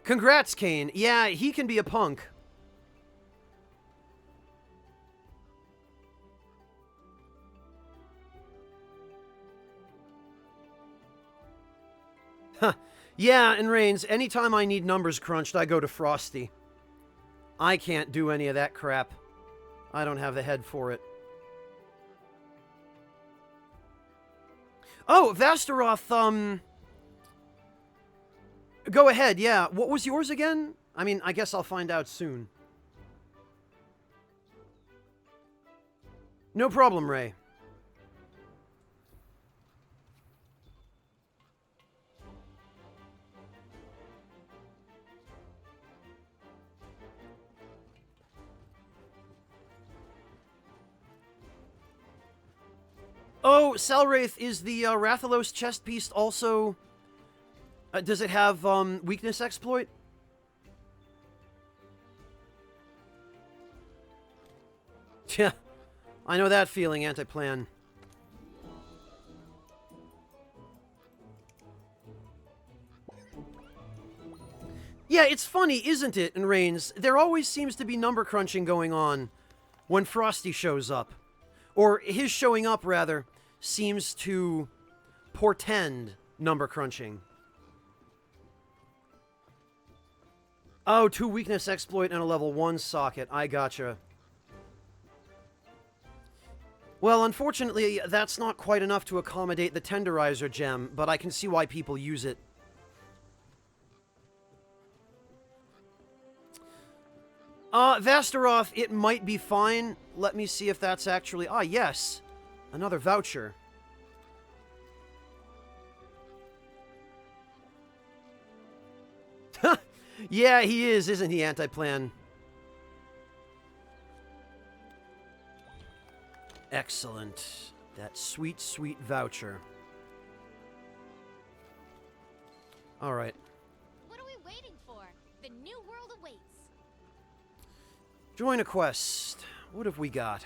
Congrats, Kane. Yeah, he can be a punk. Huh. Yeah, and Reigns, anytime I need numbers crunched, I go to Frosty. I can't do any of that crap. I don't have the head for it. Oh, Vastaroth, go ahead, yeah. What was yours again? I mean, I guess I'll find out soon. No problem, Ray. Oh, Selwraith, is the Rathalos chest piece also... does it have weakness exploit? Yeah, I know that feeling, Antiplan. Yeah, it's funny, isn't it, in Reigns? There always seems to be number crunching going on when Frosty shows up. Or his showing up, rather, seems to portend number crunching. Oh, 2 weakness exploit and a level 1 socket. I gotcha. Well, unfortunately, that's not quite enough to accommodate the Tenderizer gem, but I can see why people use it. Vastaroth, it might be fine. Let me see if that's actually... Ah, yes. Another voucher. Yeah, he is, isn't he, Antiplan? Excellent. That sweet, sweet voucher. All right. What are we waiting for? The new world awaits. Join a quest. What have we got?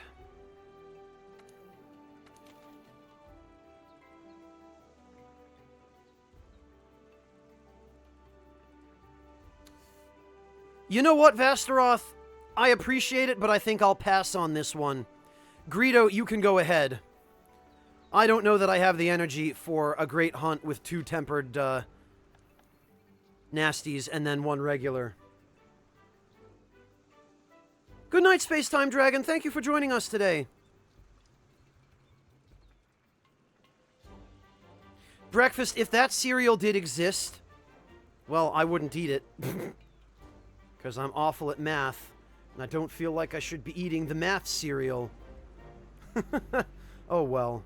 You know what, Vastaroth? I appreciate it, but I think I'll pass on this one. Greedo, you can go ahead. I don't know that I have the energy for a great hunt with 2 tempered, nasties and then 1 regular. Good night, Space-Time Dragon. Thank you for joining us today. Breakfast, if that cereal did exist, well, I wouldn't eat it. Because I'm awful at math, and I don't feel like I should be eating the math cereal. Oh well.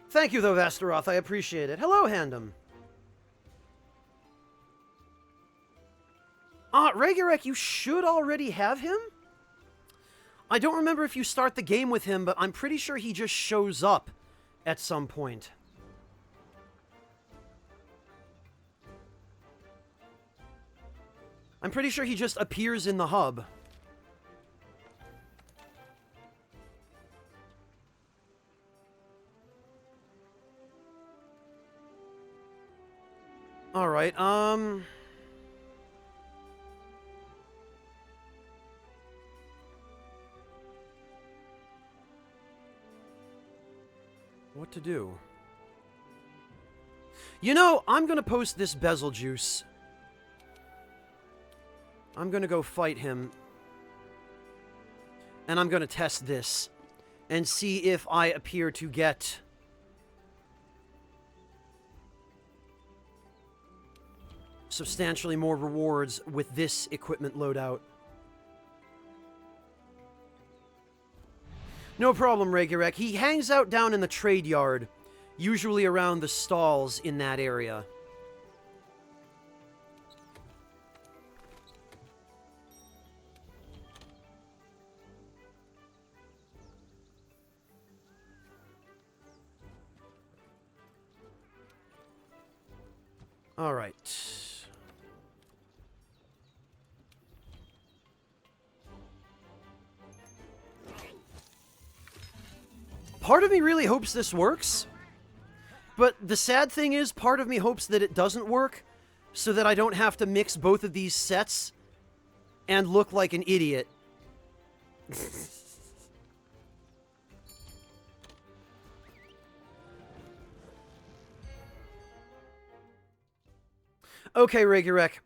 Thank you, though, Vastaroth. I appreciate it. Hello, Handom. Regurek, you should already have him? I don't remember if you start the game with him, but I'm pretty sure he just shows up at some point. I'm pretty sure he just appears in the hub. Alright, what to do? You know, I'm gonna post this Bezeljuice. I'm gonna go fight him. And I'm gonna test this. And see if I appear to get... substantially more rewards with this equipment loadout. No problem, Regurek. He hangs out down in the trade yard, usually around the stalls in that area. All right. Part of me really hopes this works, but the sad thing is, part of me hopes that it doesn't work, so that I don't have to mix both of these sets and look like an idiot. Okay, Regurek.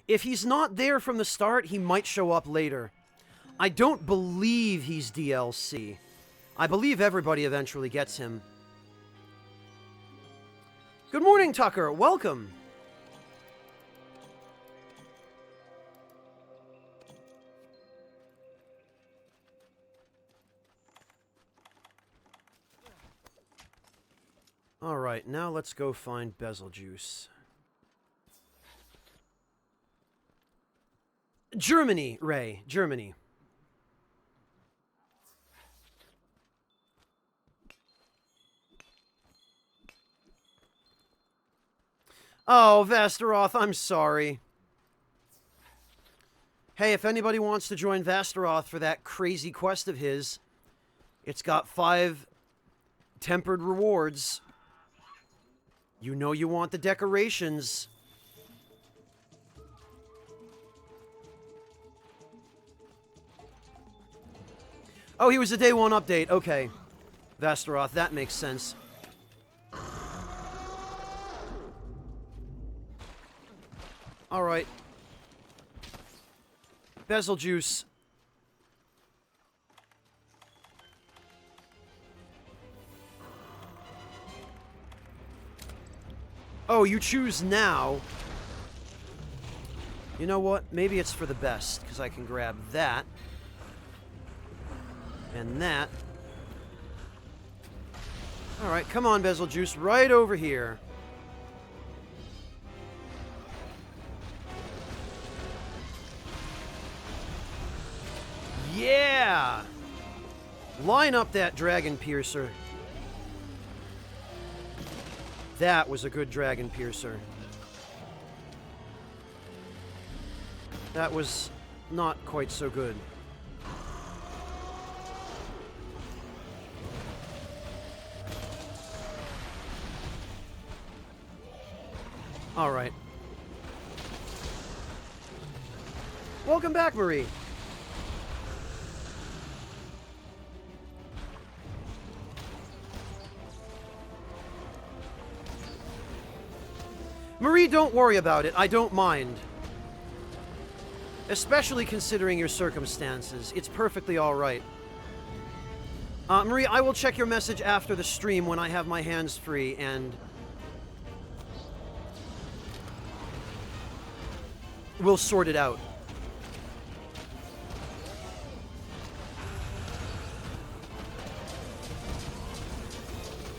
If he's not there from the start, he might show up later. I don't believe he's DLC. I believe everybody eventually gets him. Good morning, Tucker. Welcome. All right, now let's go find Bezeljuice. Germany, Ray. Germany. Oh, Vasteroth, I'm sorry. Hey, if anybody wants to join Vasteroth for that crazy quest of his, it's got 5 tempered rewards. You know you want the decorations. Oh, he was a day 1 update. Okay. Vasteroth, that makes sense. Alright. Bezeljuice. Oh, you choose now. You know what? Maybe it's for the best, because I can grab that. And that. Alright, come on, Bezeljuice. Right over here. Yeah! Line up that Dragon Piercer. That was a good Dragon Piercer. That was not quite so good. All right. Welcome back, Marie. Marie, don't worry about it. I don't mind. Especially considering your circumstances. It's perfectly all right. Marie, I will check your message after the stream when I have my hands free, and we'll sort it out.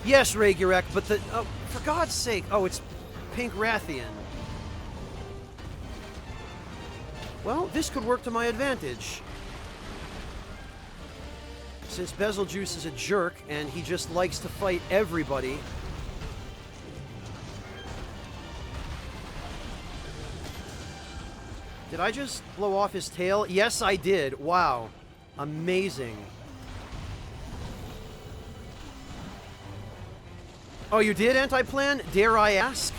Yes, Regurek, but the... Oh, for God's sake. Oh, it's Pink Rathian. Well, this could work to my advantage. Since Bezeljuice is a jerk, and he just likes to fight everybody. Did I just blow off his tail? Yes, I did. Wow. Amazing. Oh, you did, Antiplan? Dare I ask?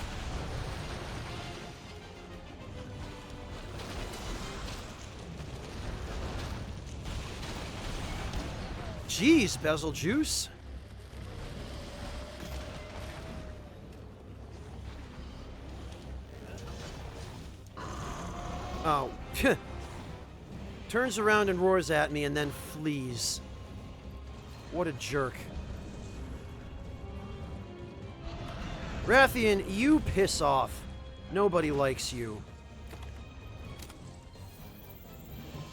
Jeez, Bezeljuice. Oh. Turns around and roars at me and then flees. What a jerk. Rathian, you piss off. Nobody likes you.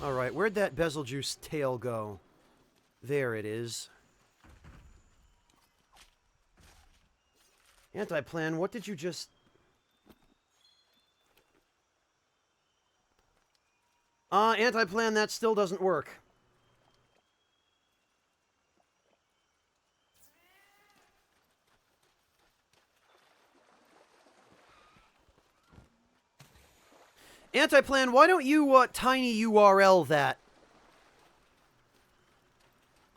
Alright, where'd that Bezeljuice tail go? There it is. Antiplan, what did you just... Antiplan, that still doesn't work. Antiplan, why don't you, tiny URL that?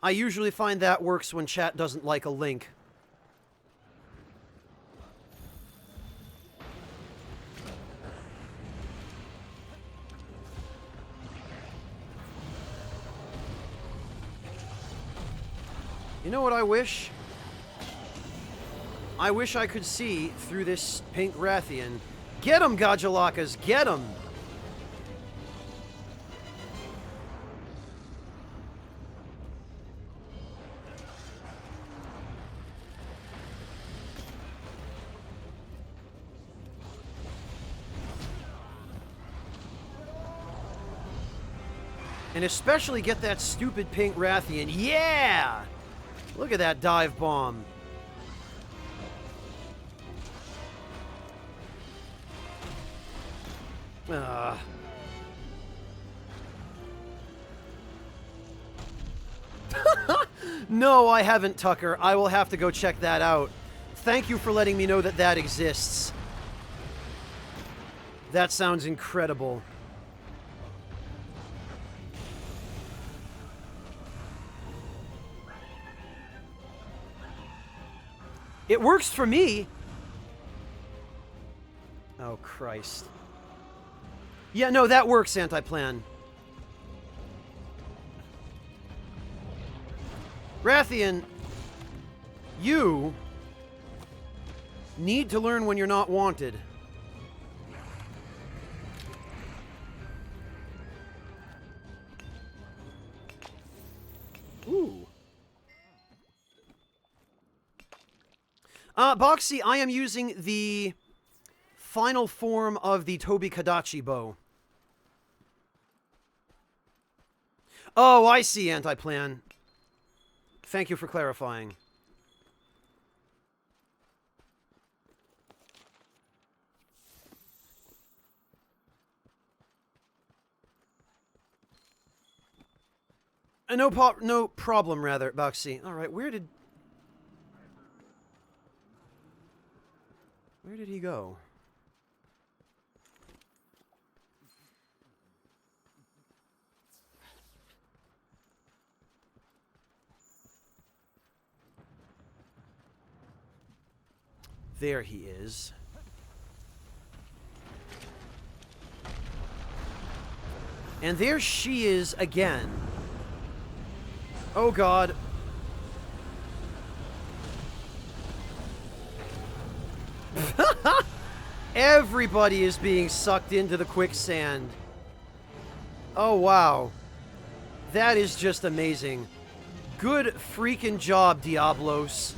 I usually find that works when chat doesn't like a link. You know what I wish? I wish I could see through this pink Rathian. Get him, Gajalakas, get him! And especially get that stupid pink Rathian. Yeah! Look at that dive bomb. No, I haven't, Tucker. I will have to go check that out. Thank you for letting me know that that exists. That sounds incredible. It works for me. Oh, Christ. Yeah, no, that works, Antiplan. Rathian, you need to learn when you're not wanted. Ooh. Boxy, I am using the final form of the Tobi Kadachi bow. Oh, I see, Antiplan. Thank you for clarifying. No problem, rather, Boxy. All right, where did he go? There he is. And there she is again. Oh, God. Everybody is being sucked into the quicksand. Oh, wow. That is just amazing. Good freaking job, Diablos.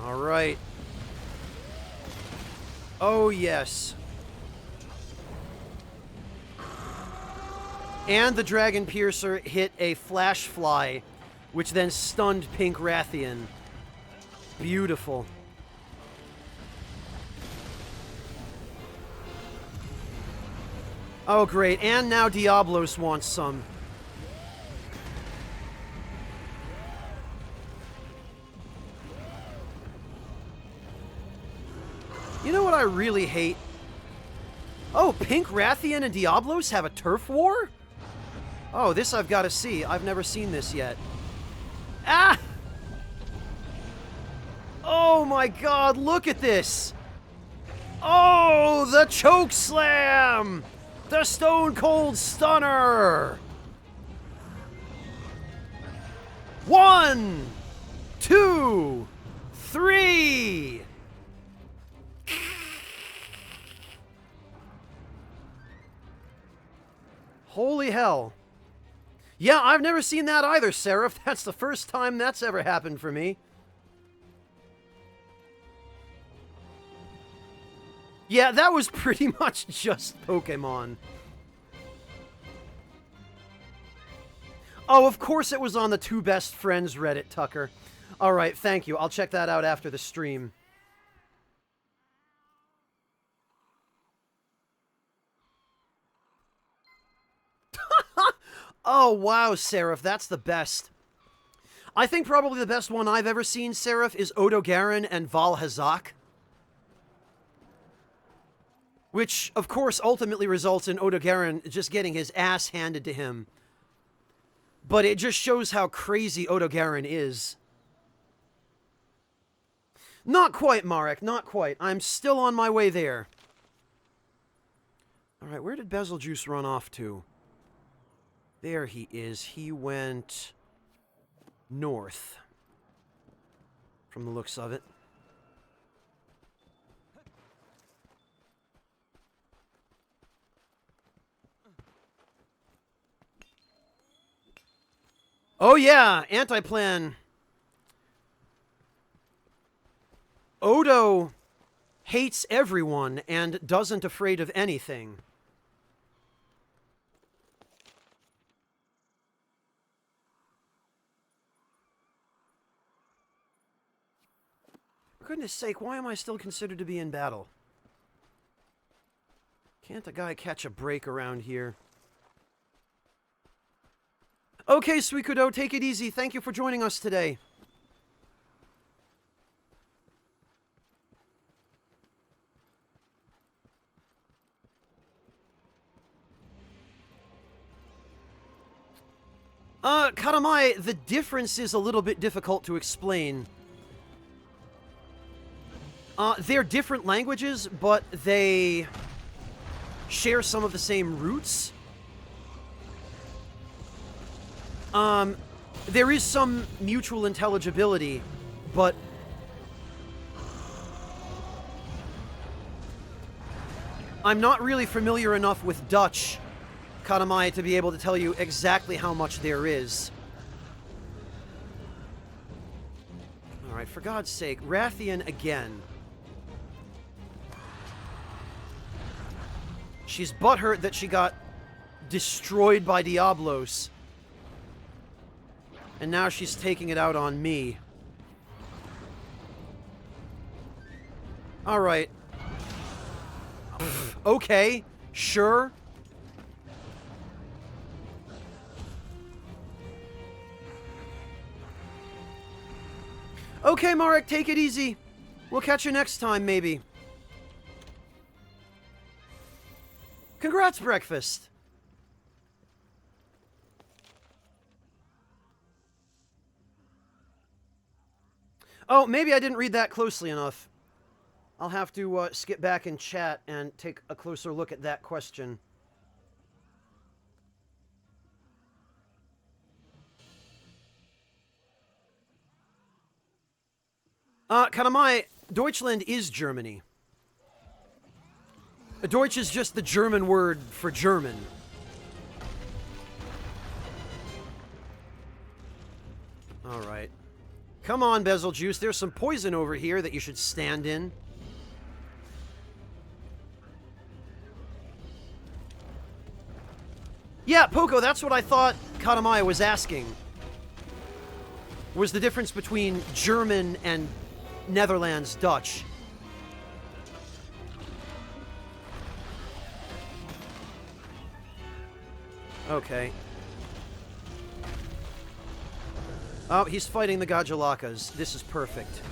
All right. Oh, yes. And the Dragon Piercer hit a Flash Fly, which then stunned Pink Rathian. Beautiful. Oh, great. And now Diablos wants some. really hate? Oh, Pink, Rathian, and Diablos have a turf war? Oh, this I've got to see. I've never seen this yet. Ah! Oh my god, look at this! Oh, the choke slam! The Stone Cold Stunner! 1, 2, 3! Holy hell. Yeah, I've never seen that either, Seraph. That's the first time that's ever happened for me. Yeah, that was pretty much just Pokemon. Oh, of course it was on the Two Best Friends Reddit, Tucker. Alright, thank you. I'll check that out after the stream. Oh, wow, Seraph, that's the best. I think probably the best one I've ever seen, Seraph, is Odogaron and Valhazak. Which, of course, ultimately results in Odogaron just getting his ass handed to him. But it just shows how crazy Odogaron is. Not quite, Marek, not quite. I'm still on my way there. Alright, where did Bezeljuice run off to? There he is. He went north. From the looks of it. Oh yeah, Antiplan. Odo hates everyone and doesn't afraid of anything. For goodness sake, why am I still considered to be in battle? Can't a guy catch a break around here? Okay, Suikudo, take it easy. Thank you for joining us today. Katamai, the difference is a little bit difficult to explain. They're different languages, but they share some of the same roots. There is some mutual intelligibility, but I'm not really familiar enough with Dutch, Katamai, to be able to tell you exactly how much there is. Alright, for God's sake, Rathian again. She's butthurt that she got destroyed by Diablos. And now she's taking it out on me. Alright. Okay, sure. Okay, Marek, take it easy. We'll catch you next time, maybe. Congrats, Breakfast. Oh, maybe I didn't read that closely enough. I'll have to skip back in chat and take a closer look at that question. Katamai, Deutschland is Germany. Deutsch is just the German word for German. Alright. Come on, Bezeljuice, there's some poison over here that you should stand in. Yeah, Poco, that's what I thought Katamai was asking. Was the difference between German and Netherlands Dutch. Okay. Oh, he's fighting the Gajalakas. This is perfect.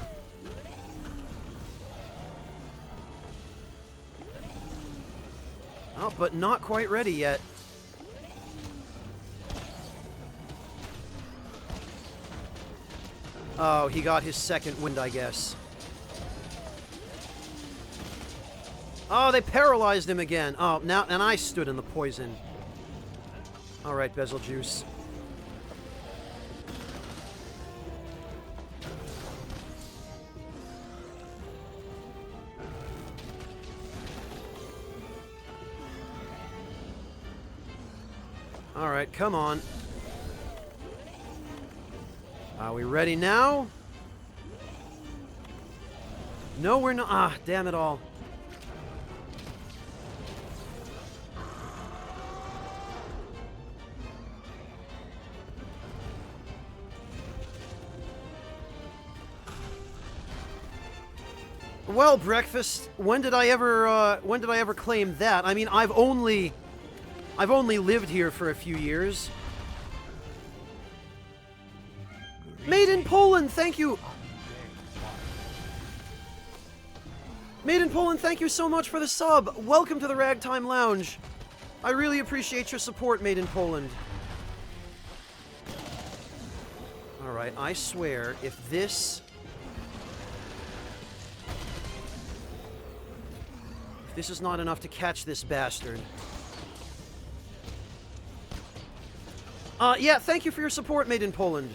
Oh, but not quite ready yet. Oh, he got his second wind, I guess. Oh, they paralyzed him again. Oh, now, and I stood in the poison. All right, Betelgeuse. All right, come on. Are we ready now? No, we're not. Ah, damn it all. Well, breakfast. When did I ever claim that? I mean, I've only lived here for a few years. Made in Poland, thank you. Made in Poland, thank you so much for the sub. Welcome to the Ragtime Lounge. I really appreciate your support, Made in Poland. All right, I swear, if this is not enough to catch this bastard. Yeah, thank you for your support, Made in Poland.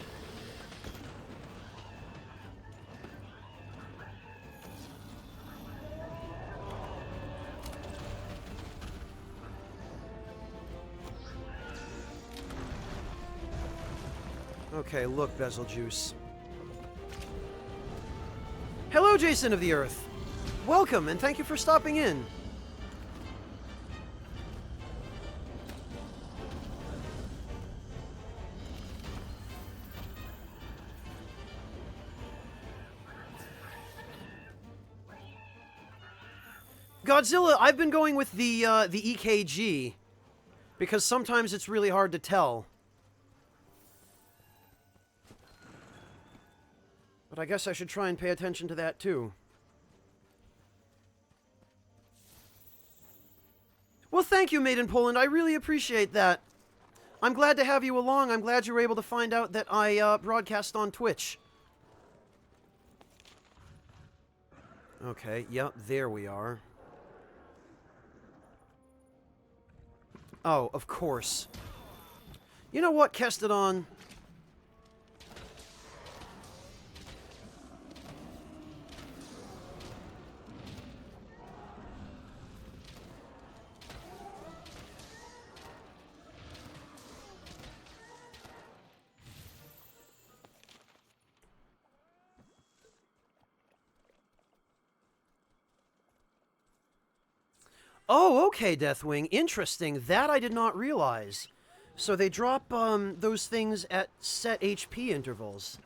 Okay, look, Betelgeuse. Hello, Jason of the Earth. Welcome, and thank you for stopping in. Godzilla, I've been going with the EKG, because sometimes it's really hard to tell. But I guess I should try and pay attention to that, too. Well, thank you, Made in Poland. I really appreciate that. I'm glad to have you along. I'm glad you were able to find out that I broadcast on Twitch. Okay, yep, there we are. Oh, of course. You know what, Kestodon? Oh, okay, Deathwing. Interesting. That I did not realize. So they drop those things at set HP intervals.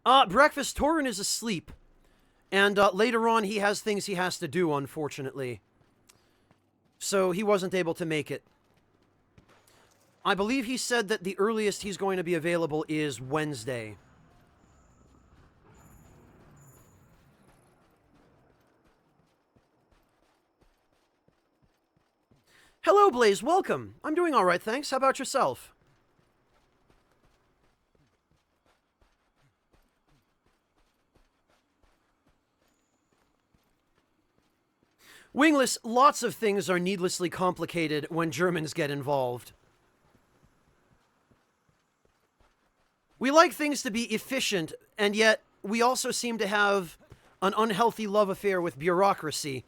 Breakfast, Torin is asleep. And later on he has things he has to do, unfortunately. So he wasn't able to make it. I believe he said that the earliest he's going to be available is Wednesday. Hello, Blaze. Welcome. I'm doing all right, thanks. How about yourself? Wingless, lots of things are needlessly complicated when Germans get involved. We like things to be efficient, and yet we also seem to have an unhealthy love affair with bureaucracy.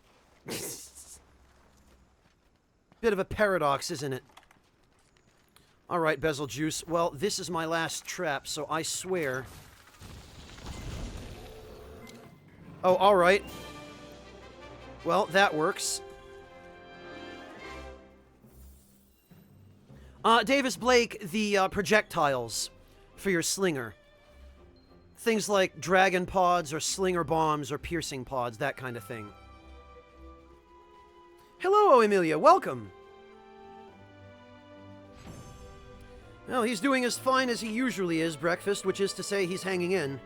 Bit of a paradox, isn't it? All right, Betelgeuse. Well, this is my last trap, so I swear. Oh, all right. Well, that works. Davis Blake, the projectiles for your slinger. Things like dragon pods or slinger bombs or piercing pods, that kind of thing. Hello, Emilia. Welcome. Well, he's doing as fine as he usually is, Breakfast, which is to say he's hanging in.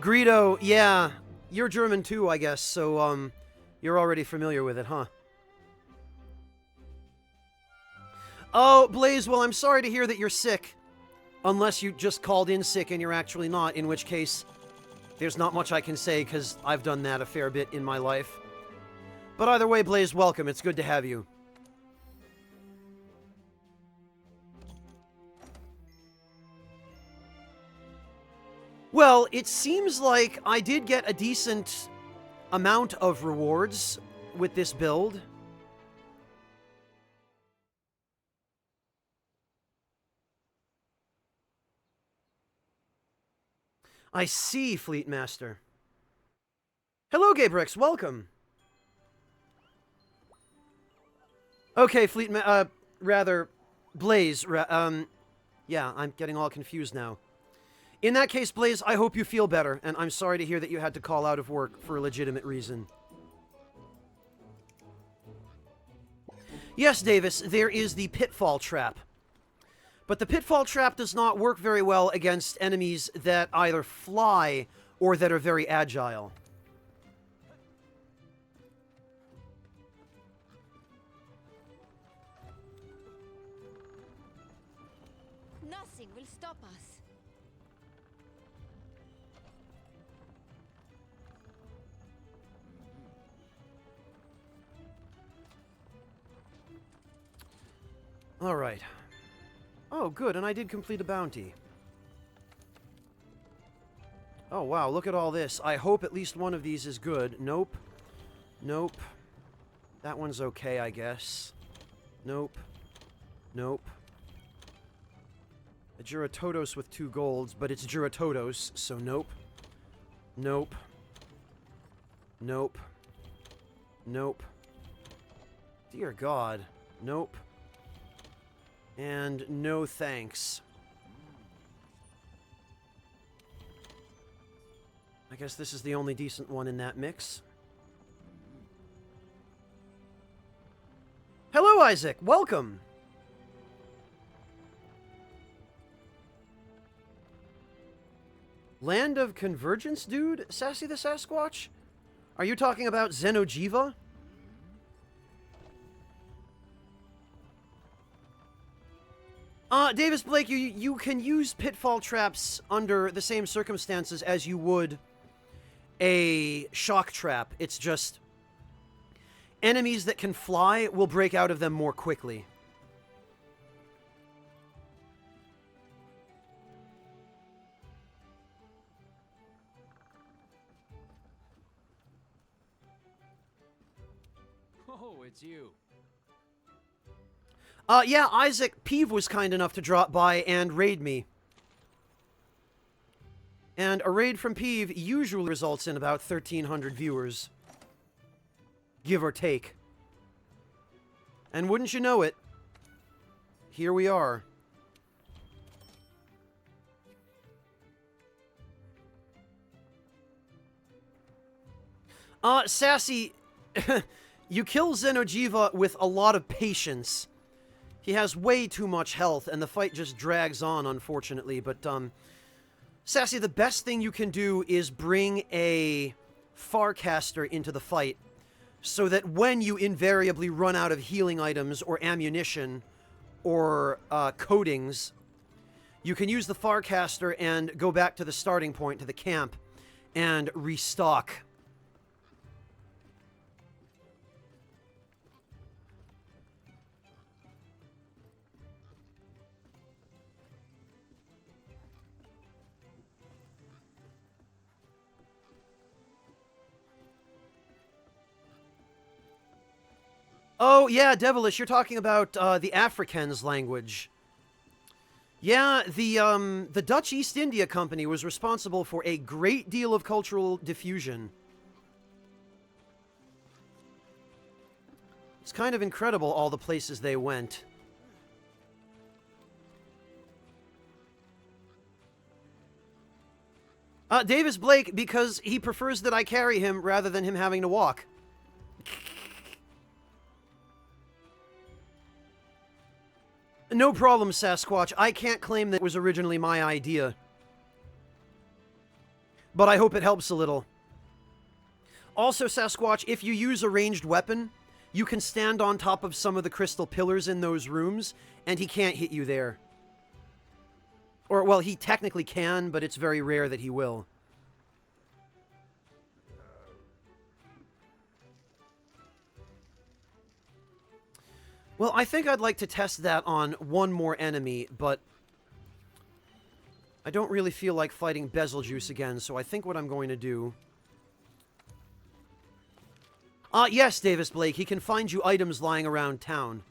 Greedo, yeah. You're German too, I guess, so, you're already familiar with it, huh? Oh, Blaze, well, I'm sorry to hear that you're sick. Unless you just called in sick and you're actually not, in which case, there's not much I can say, because I've done that a fair bit in my life. But either way, Blaze, welcome. It's good to have you. Well, it seems like I did get a decent amount of rewards with this build. I see, Fleet Master. Hello, Gabrix. Welcome. Okay, Blaze. Yeah, I'm getting all confused now. In that case, Blaze, I hope you feel better, and I'm sorry to hear that you had to call out of work for a legitimate reason. Yes, Davis, there is the Pitfall Trap. But the Pitfall Trap does not work very well against enemies that either fly or that are very agile. Nothing will stop us. All right. Oh, good, and I did complete a bounty. Oh, wow, look at all this. I hope at least one of these is good. Nope. Nope. That one's okay, I guess. Nope. Nope. A Juratodos with 2 golds, but it's Juratodos, so nope. Nope. Nope. Nope. Dear God. Nope. And no thanks. I guess this is the only decent one in that mix. Hello, Isaac. Welcome. Land of Convergence, dude? Sassy the Sasquatch? Are you talking about Xeno'jiiva? Davis Blake, you can use pitfall traps under the same circumstances as you would a shock trap. It's just enemies that can fly will break out of them more quickly. Oh, it's you. Yeah, Isaac, Peeve was kind enough to drop by and raid me. And a raid from Peeve usually results in about 1,300 viewers. Give or take. And wouldn't you know it, here we are. Sassy, you kill Xeno'jiiva with a lot of patience. He has way too much health, and the fight just drags on, unfortunately. But, Sassy, the best thing you can do is bring a Farcaster into the fight, so that when you invariably run out of healing items, or ammunition, or, coatings, you can use the Farcaster and go back to the starting point, to the camp, and restock. Oh, yeah, Devilish, you're talking about, the Afrikaans language. Yeah, the Dutch East India Company was responsible for a great deal of cultural diffusion. It's kind of incredible, all the places they went. Davis Blake, because he prefers that I carry him rather than him having to walk. No problem, Sasquatch. I can't claim that it was originally my idea. but I hope it helps a little. Also, Sasquatch, if you use a ranged weapon, you can stand on top of some of the crystal pillars in those rooms, and he can't hit you there. Or, well, he technically can, but it's very rare that he will. Well, I think I'd like to test that on one more enemy, but I don't really feel like fighting Betelgeuse again, so I think what I'm going to do... yes, Davis Blake, he can find you items lying around town.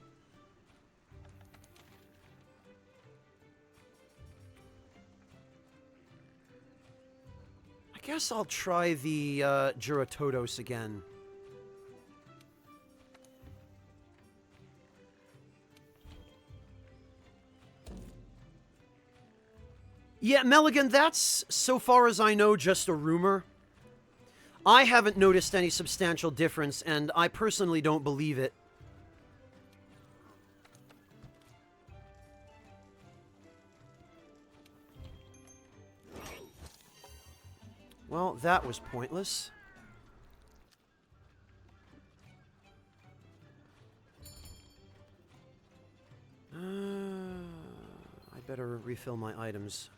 I guess I'll try the Juratodos again. Yeah, Melligan, that's, so far as I know, just a rumor. I haven't noticed any substantial difference, and I personally don't believe it. Well, that was pointless. I better refill my items.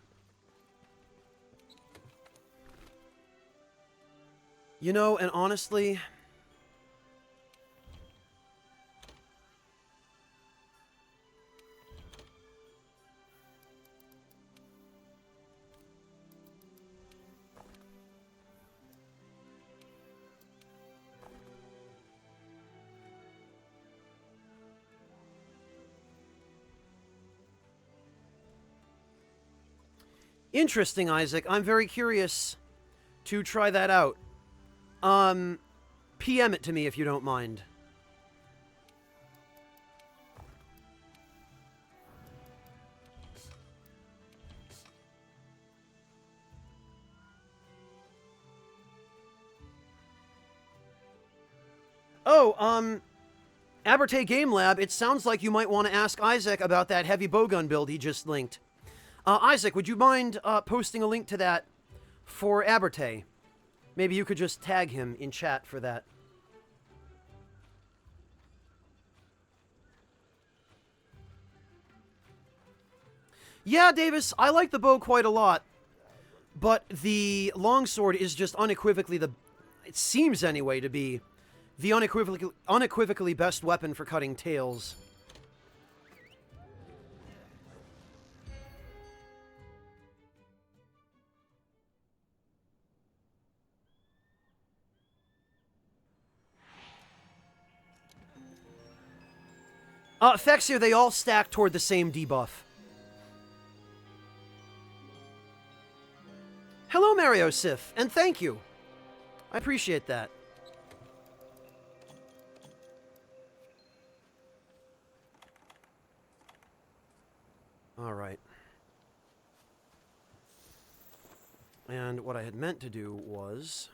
You know, and honestly... Interesting, Isaac. I'm very curious to try that out. PM it to me if you don't mind. Oh, Abertay Game Lab, it sounds like you might want to ask Isaac about that heavy bowgun build he just linked. Isaac, would you mind posting a link to that for Abertay? Maybe you could just tag him in chat for that. Yeah, Davis, I like the bow quite a lot, but the longsword is just unequivocally it seems anyway, to be the unequivocally best weapon for cutting tails. Fexir, they all stack toward the same debuff. Hello, Mario Sif, and thank you. I appreciate that. All right. And what I had meant to do was...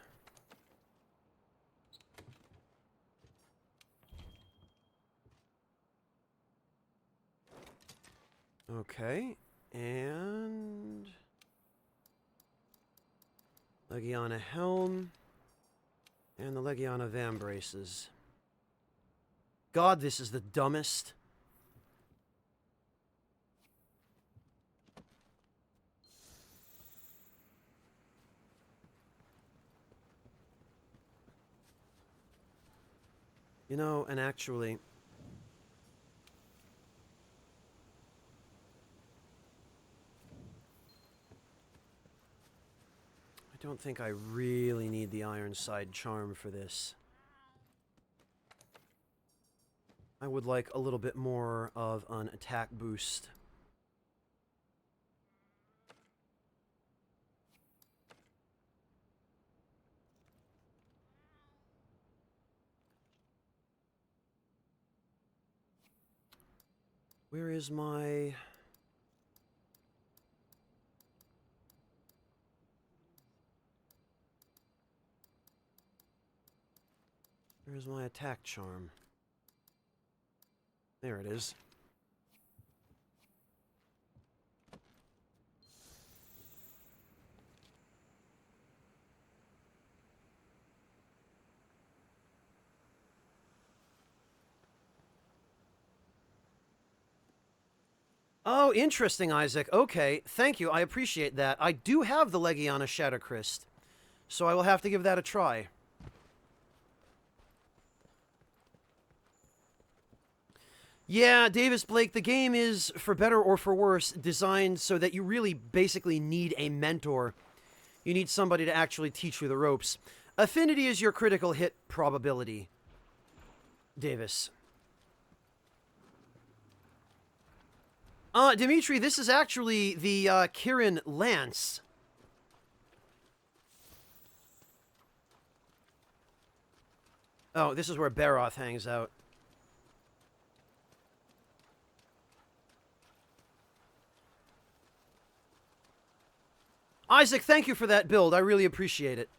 Okay, and... Legiana Helm, and the Legiana Vambraces. God, this is the dumbest. You know, and actually... I don't think I really need the Ironside Charm for this. I would like a little bit more of an attack boost. Where is my... Where's my attack charm? There it is. Oh, interesting, Isaac. Okay, thank you. I appreciate that. I do have the Legiana Shattercryst, so I will have to give that a try. Yeah, Davis Blake, the game is, for better or for worse, designed so that you really basically need a mentor. You need somebody to actually teach you the ropes. Affinity is your critical hit probability, Davis. Dimitri, this is actually the Kirin Lance. Oh, this is where Baroth hangs out. Isaac, thank you for that build. I really appreciate it.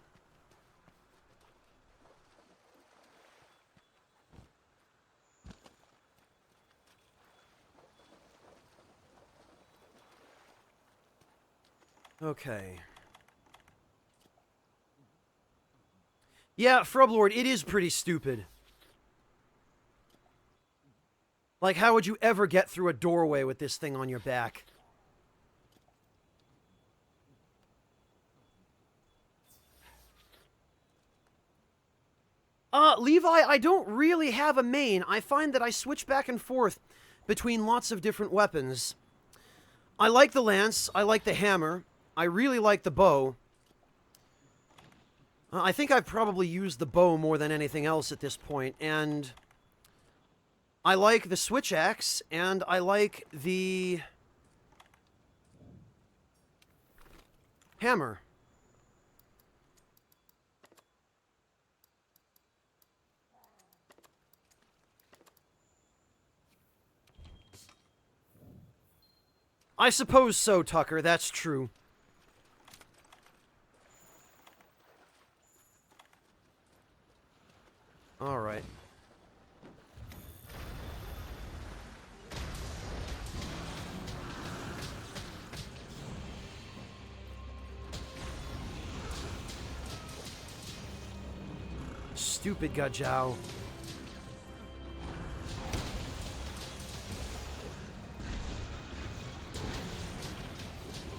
Okay. Yeah, Frublord, it is pretty stupid. Like, how would you ever get through a doorway with this thing on your back? Levi, I don't really have a main. I find that I switch back and forth between lots of different weapons. I like the lance, I like the hammer, I really like the bow. I think I've probably used the bow more than anything else at this point, and I like the switch axe, and I like the hammer. I suppose so, Tucker, that's true. All right. Stupid Gajao.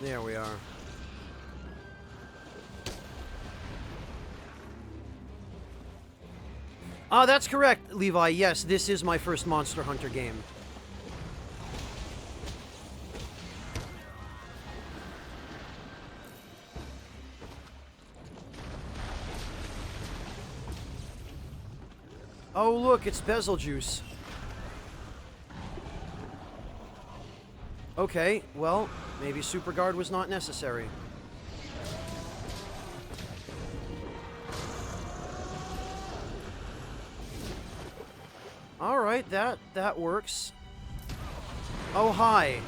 There we are. That's correct, Levi. Yes, this is my first Monster Hunter game. Oh, look, it's Bezeljuice. Okay, well, maybe Super Guard was not necessary. All right, that works. Oh, hi.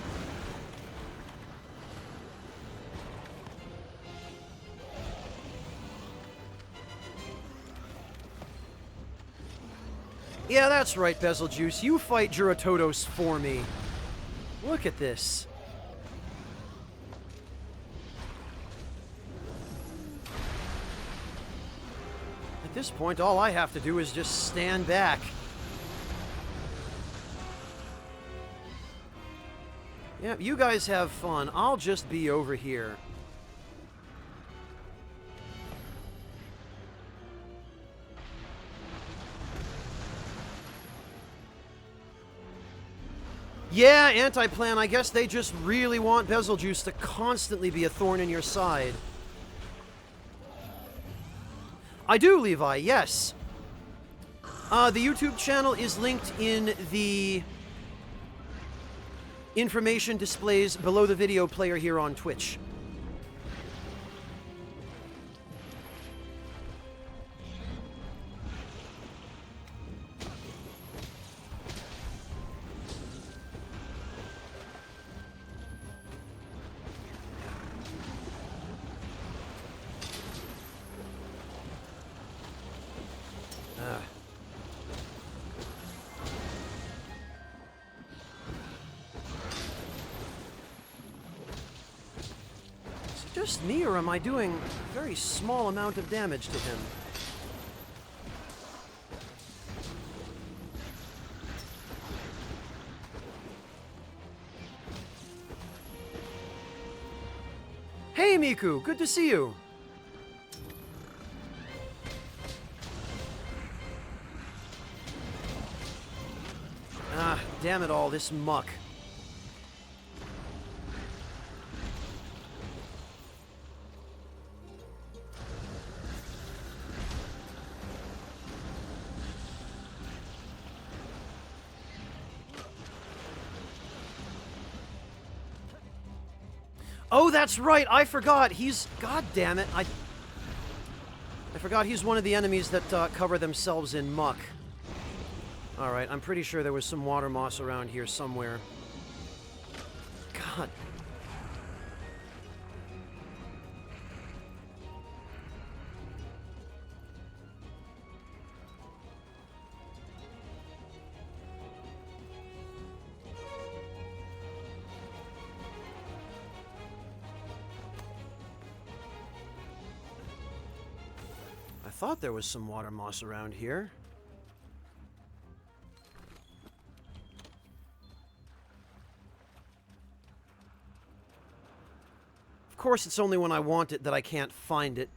Yeah, that's right, Bezeljuice. You fight Juratodos for me. Look at this. At this point, all I have to do is just stand back. Yeah, you guys have fun. I'll just be over here. Yeah, Anti-Plan, I guess they just really want Bezeljuice to constantly be a thorn in your side. I do, Levi, yes. The YouTube channel is linked in the information displays below the video player here on Twitch. Just me, or am I doing a very small amount of damage to him? Miku. Good to see you. Ah, damn it all, this muck. Oh, that's right. I forgot. He's... God damn it. I forgot he's one of the enemies that cover themselves in muck. Alright, I'm pretty sure there was some water moss around here somewhere. God. I thought there was some water moss around here. Of course, it's only when I want it that I can't find it.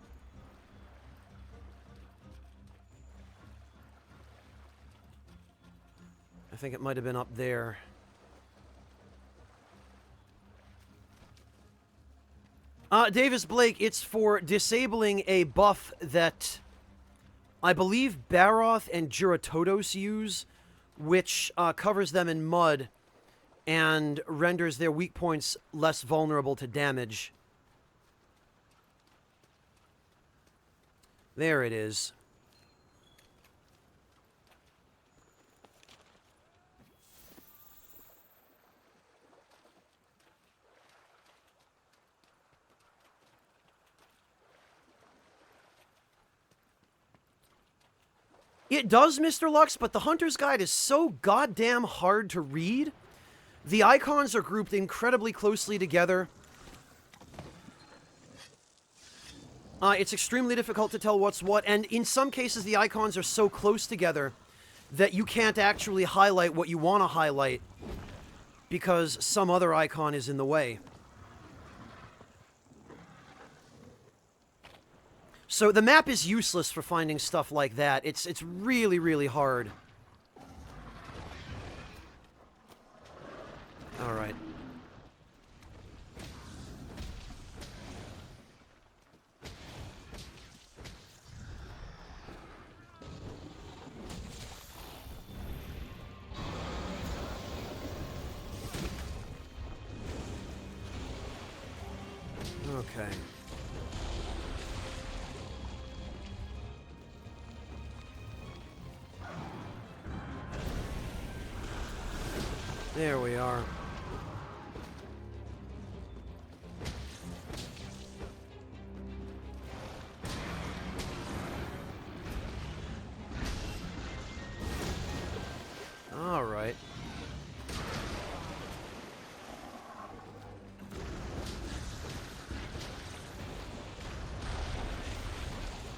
I think it might have been up there. Davis Blake, it's for disabling a buff that I believe Baroth and Juratodos use, which covers them in mud and renders their weak points less vulnerable to damage. There it is. It does, Mr. Lux, but the Hunter's Guide is so goddamn hard to read. The icons are grouped incredibly closely together. It's extremely difficult to tell what's what, and in some cases the icons are so close together that you can't actually highlight what you want to highlight because some other icon is in the way. So the map is useless for finding stuff like that. It's really, really hard. All right. Okay. There we are. All right.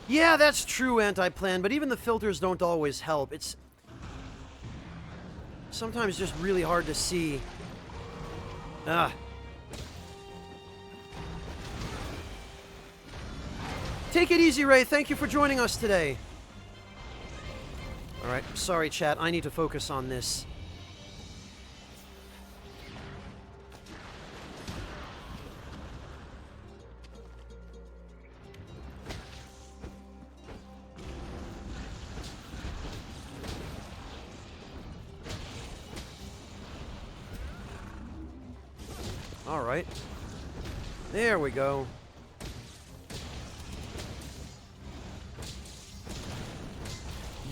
Yeah, that's true, Anti-Plan, but even the filters don't always help. It's sometimes just really hard to see. Ah. Take it easy, Ray. Thank you for joining us today. All right, sorry, chat. I need to focus on this. All right. There we go.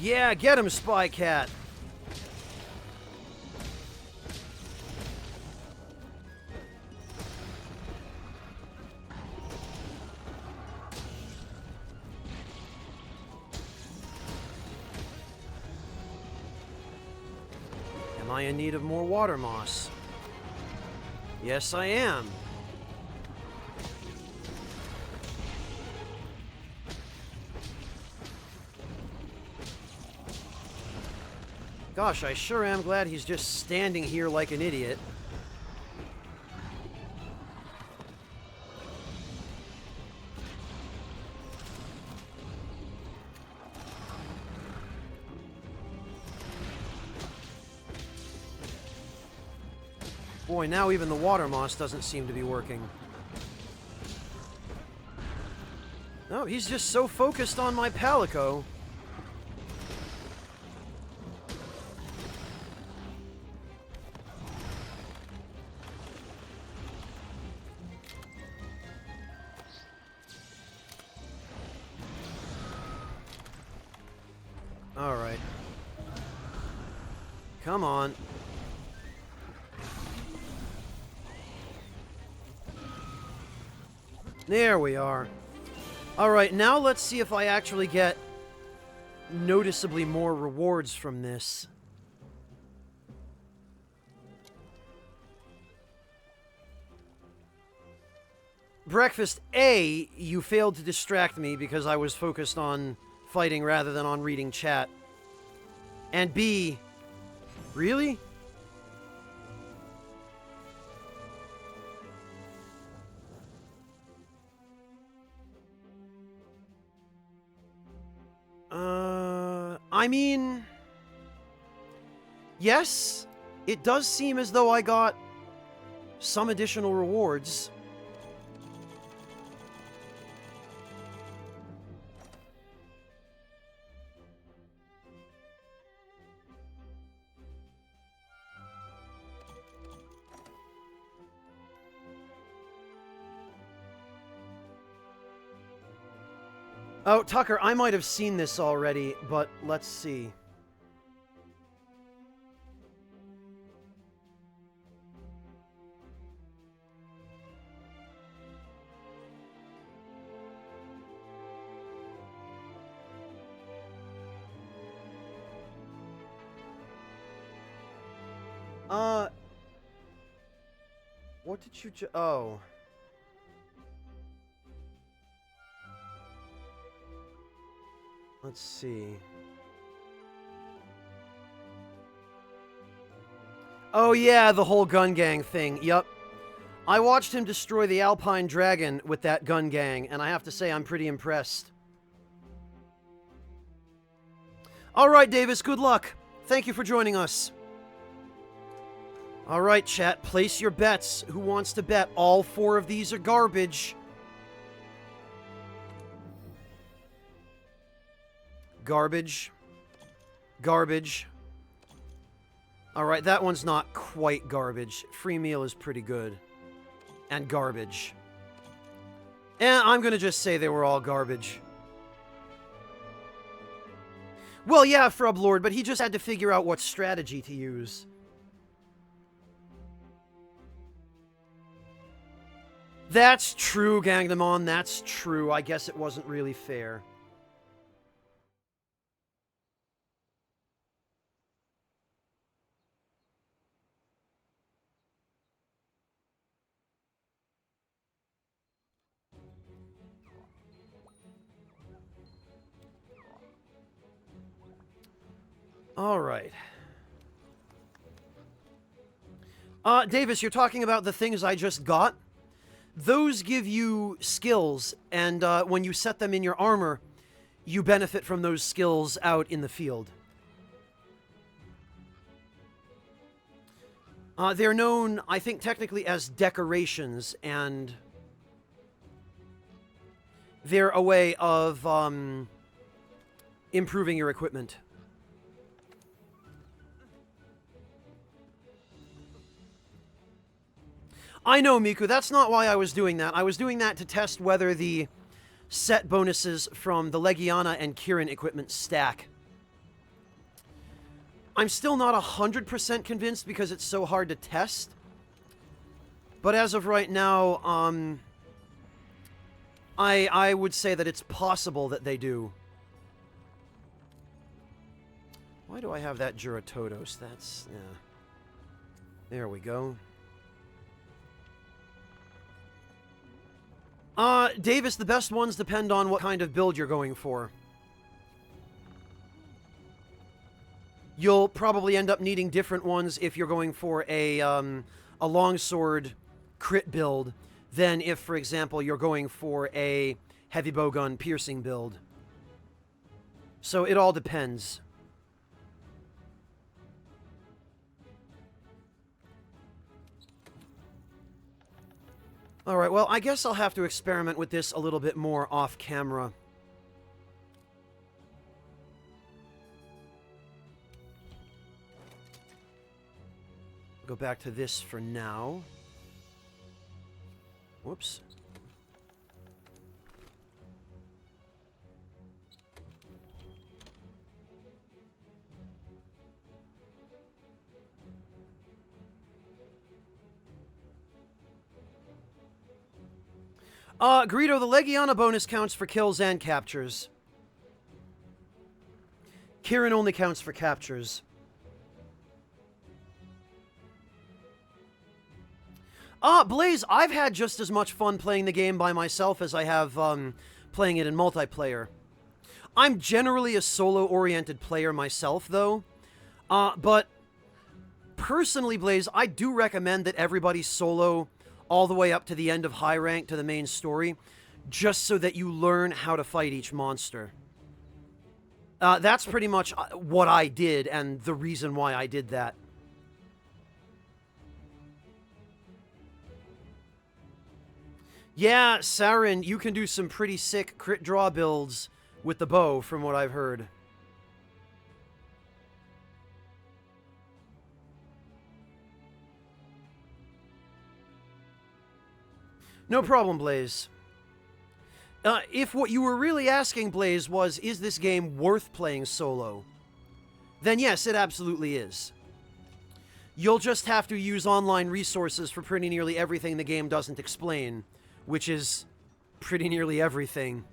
Yeah, get him, Spy Cat. Am I in need of more water moss? Yes, I am. Gosh, I sure am glad he's just standing here like an idiot. Boy, now even the water moss doesn't seem to be working. No, he's just so focused on my Palico. All right. Come on. There we are. Alright, now let's see if I actually get noticeably more rewards from this. Breakfast A, you failed to distract me because I was focused on fighting rather than on reading chat. And B, really? I mean, yes, it does seem as though I got some additional rewards. Oh, Tucker, I might have seen this already, but let's see. What did you oh. Let's see. Oh yeah, the whole gun gang thing. Yup. I watched him destroy the Alpine Dragon with that gun gang, and I have to say I'm pretty impressed. Alright, Davis, good luck. Thank you for joining us. Alright, chat, place your bets. Who wants to bet all 4 of these are garbage? Garbage. Garbage. Alright, that one's not quite garbage. Free meal is pretty good. And garbage. And I'm gonna just say they were all garbage. Well, yeah, Frublord, but he just had to figure out what strategy to use. That's true, Gangdamon, that's true. I guess it wasn't really fair. All right. Davis, you're talking about the things I just got? Those give you skills, and when you set them in your armor, you benefit from those skills out in the field. They're known, I think, technically as decorations, and they're a way of improving your equipment. I know, Miku, that's not why I was doing that. I was doing that to test whether the set bonuses from the Legiana and Kirin equipment stack. I'm still not 100% convinced because it's so hard to test. But as of right now, I would say that it's possible that they do. Why do I have that Juratodos? That's, yeah. There we go. Davis, the best ones depend on what kind of build you're going for. You'll probably end up needing different ones if you're going for a longsword crit build than if, for example, you're going for a heavy bowgun piercing build. So it all depends. Alright, well, I guess I'll have to experiment with this a little bit more off camera. Go back to this for now. Whoops. Greedo, the Legiana bonus counts for kills and captures. Kieran only counts for captures. Blaze, I've had just as much fun playing the game by myself as I have, playing it in multiplayer. I'm generally a solo-oriented player myself, though. But personally, Blaze, I do recommend that everybody solo all the way up to the end of high rank to the main story, just so that you learn how to fight each monster. That's pretty much what I did, and the reason why I did that. Yeah, Saren, you can do some pretty sick crit draw builds with the bow, from what I've heard. No problem, Blaze. If what you were really asking, Blaze, was, is this game worth playing solo? Then yes, it absolutely is. You'll just have to use online resources for pretty nearly everything the game doesn't explain, which is pretty nearly everything.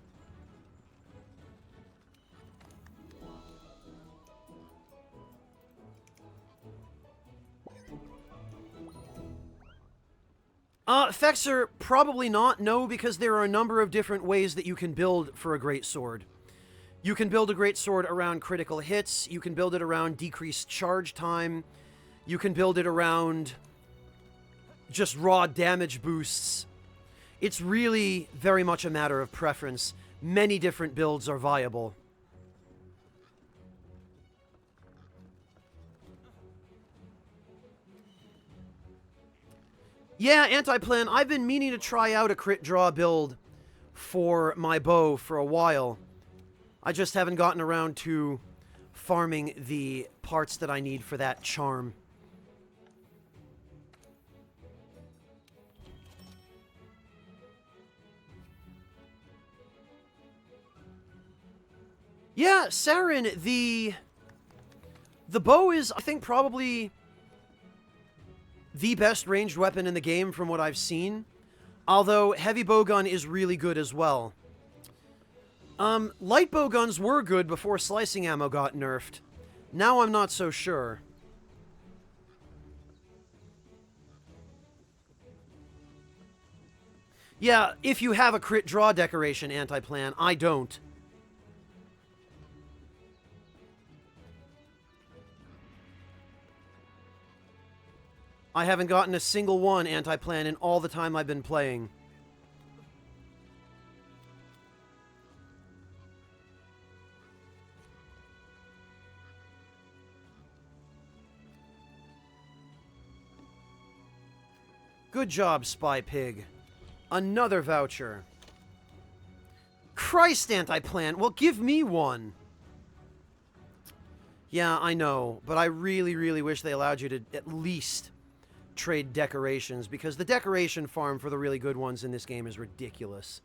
Fexer, probably not, no, because there are a number of different ways that you can build for a great sword. You can build a great sword around critical hits, you can build it around decreased charge time, you can build it around just raw damage boosts. It's really very much a matter of preference. Many different builds are viable. Yeah, Antiplan, I've been meaning to try out a crit draw build for my bow for a while. I just haven't gotten around to farming the parts that I need for that charm. Yeah, Saren, the bow is, I think, probably the best ranged weapon in the game from what I've seen. Although, heavy bowgun is really good as well. Light bowguns were good before slicing ammo got nerfed. Now I'm not so sure. Yeah, if you have a crit draw decoration, Antiplan, I don't. I haven't gotten a single one, Antiplan, in all the time I've been playing. Good job, Spy Pig. Another voucher. Christ, Antiplan, well, give me one. Yeah, I know, but I really, really wish they allowed you to at least trade decorations, because the decoration farm for the really good ones in this game is ridiculous.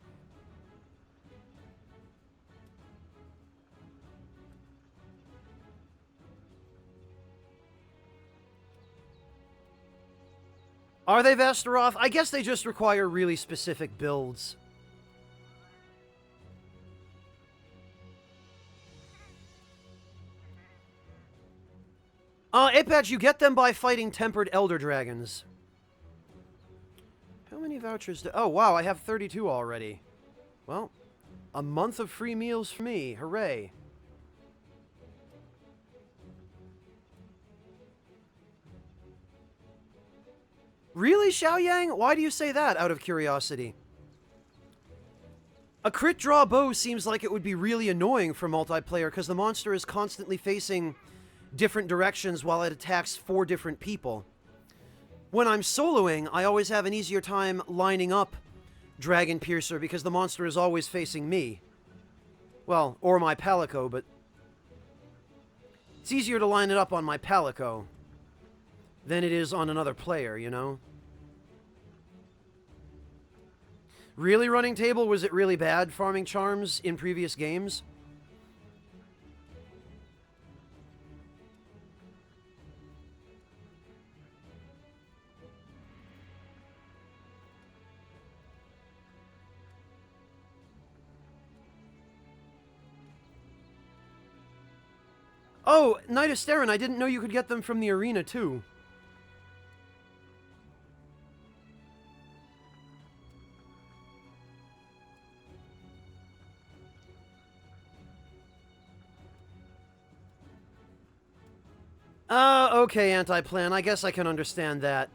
Are they Vasteroth? I guess they just require really specific builds. Ipatch, you get them by fighting tempered elder dragons. How many vouchers do... Oh, wow, I have 32 already. Well, a month of free meals for me. Hooray. Really, Xiaoyang? Why do you say that, out of curiosity? A crit draw bow seems like it would be really annoying for multiplayer, because the monster is constantly facing different directions while it attacks 4 different people. when I'm soloing, I always have an easier time lining up Dragon Piercer because the monster is always facing me. Well, or my Palico, but it's easier to line it up on my Palico than it is on another player, you know? Really, Running Table? Was it really bad farming charms in previous games? Oh, Knight of Sterin, I didn't know you could get them from the arena, too. Okay, Anti-Plan, I guess I can understand that.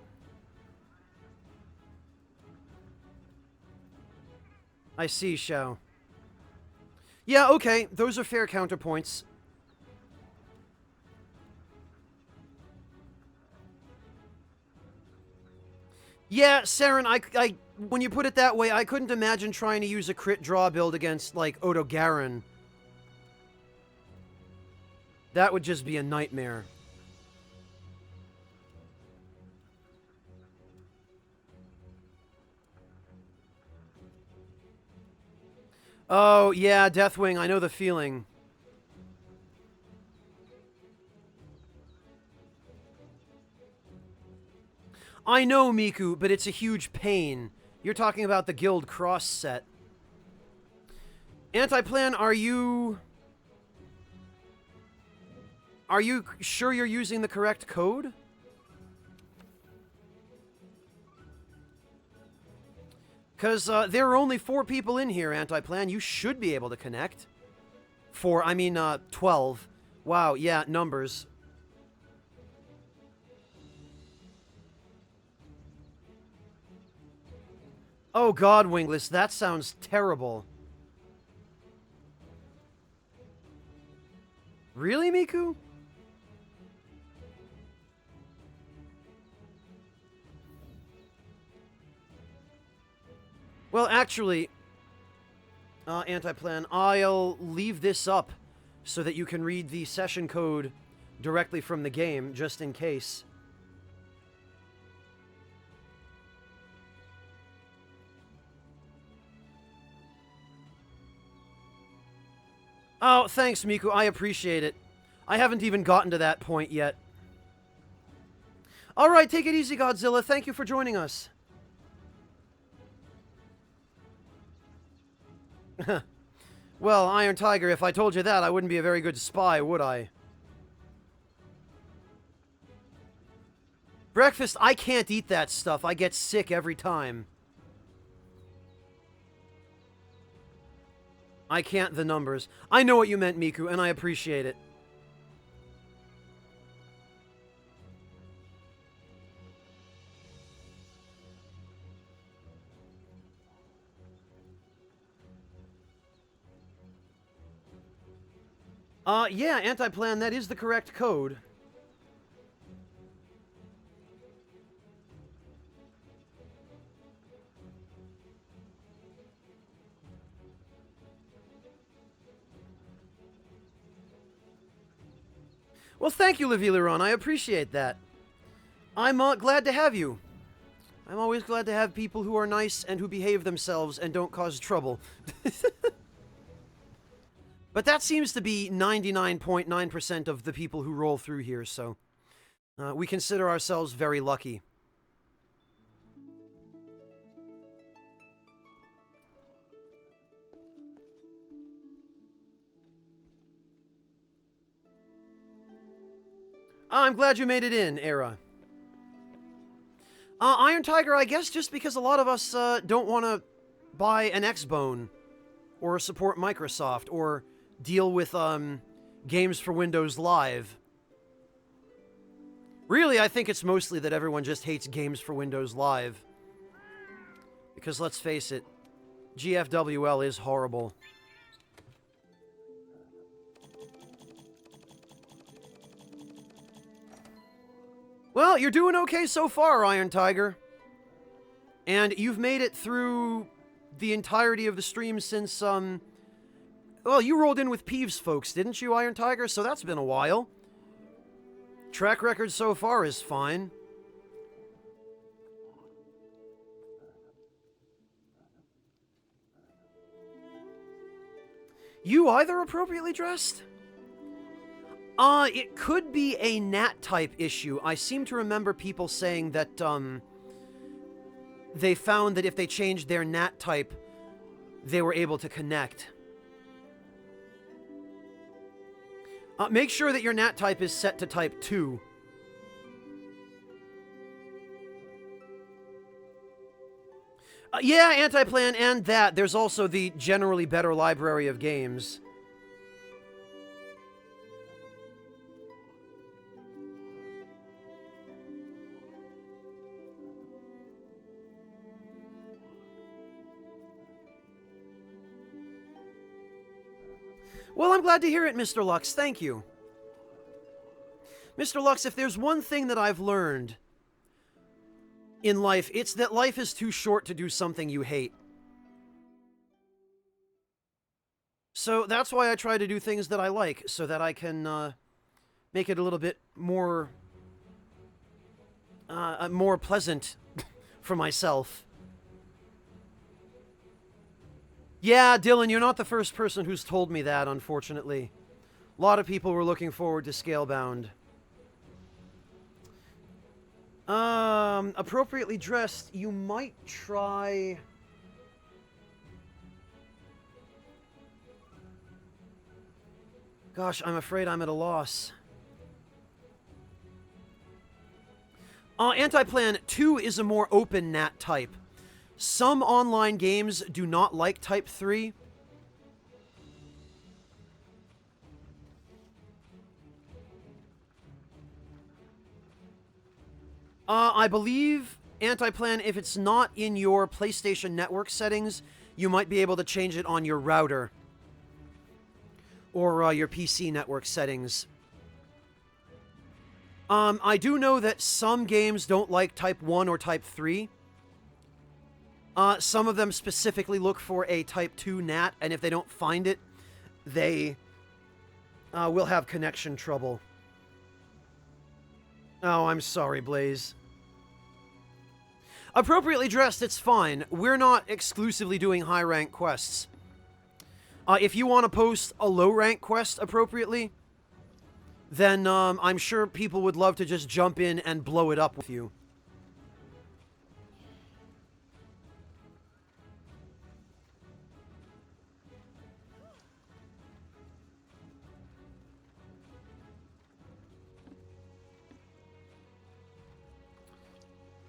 I see, Shao. Yeah, okay, those are fair counterpoints. Yeah, Saren, I, when you put it that way, I couldn't imagine trying to use a crit draw build against, like, Odo Garen. That would just be a nightmare. Oh, yeah, Deathwing, I know the feeling. I know, Miku, but it's a huge pain. You're talking about the Guild Cross set. Anti-Plan, are you sure you're using the correct code? Because there are only 4 people in here, Anti-Plan. You should be able to connect. 12. Wow, yeah, numbers. Oh god, Wingless, that sounds terrible. Really, Miku? Well, actually, Anti-Plan, I'll leave this up so that you can read the session code directly from the game, just in case. Oh, thanks, Miku. I appreciate it. I haven't even gotten to that point yet. Alright, take it easy, Godzilla. Thank you for joining us. Well, Iron Tiger, if I told you that, I wouldn't be a very good spy, would I? Breakfast, I can't eat that stuff. I get sick every time. I can't the numbers. I know what you meant, Miku, and I appreciate it. Yeah, Anti-Plan, that is the correct code. Well, thank you, Levileron. I appreciate that. I'm glad to have you. I'm always glad to have people who are nice and who behave themselves and don't cause trouble. But that seems to be 99.9% of the people who roll through here, so we consider ourselves very lucky. I'm glad you made it in, Era. Iron Tiger, I guess just because a lot of us don't want to buy an Xbone or support Microsoft or deal with games for Windows Live. Really, I think it's mostly that everyone just hates games for Windows Live. Because let's face it, GFWL is horrible. Well, you're doing okay so far, Iron Tiger. And you've made it through the entirety of the stream since, well, you rolled in with Peeves folks, didn't you, Iron Tiger? So that's been a while. Track record so far is fine. You either appropriately dressed? It could be a Nat type issue. I seem to remember people saying that, they found that if they changed their Nat type, they were able to connect. Make sure that your Nat type is set to type 2. Yeah, Antiplan and that. There's also the generally better library of games. Well, I'm glad to hear it, Mr. Lux. Thank you. Mr. Lux, if there's one thing that I've learned in life, it's that life is too short to do something you hate. So that's why I try to do things that I like, so that I can make it a little bit more pleasant for myself. Yeah, Dylan, you're not the first person who's told me that, unfortunately. A lot of people were looking forward to Scalebound. Appropriately dressed, you might try... Gosh, I'm afraid I'm at a loss. Antiplan 2 is a more open Nat type. Some online games do not like Type 3. I believe, Antiplan, if it's not in your PlayStation Network settings, you might be able to change it on your router. Or your PC network settings. I do know that some games don't like Type 1 or Type 3. Some of them specifically look for a Type 2 NAT, and if they don't find it, they will have connection trouble. Oh, I'm sorry, Blaze. Appropriately dressed, it's fine. We're not exclusively doing high-rank quests. If you want to post a low-rank quest appropriately, then I'm sure people would love to just jump in and blow it up with you.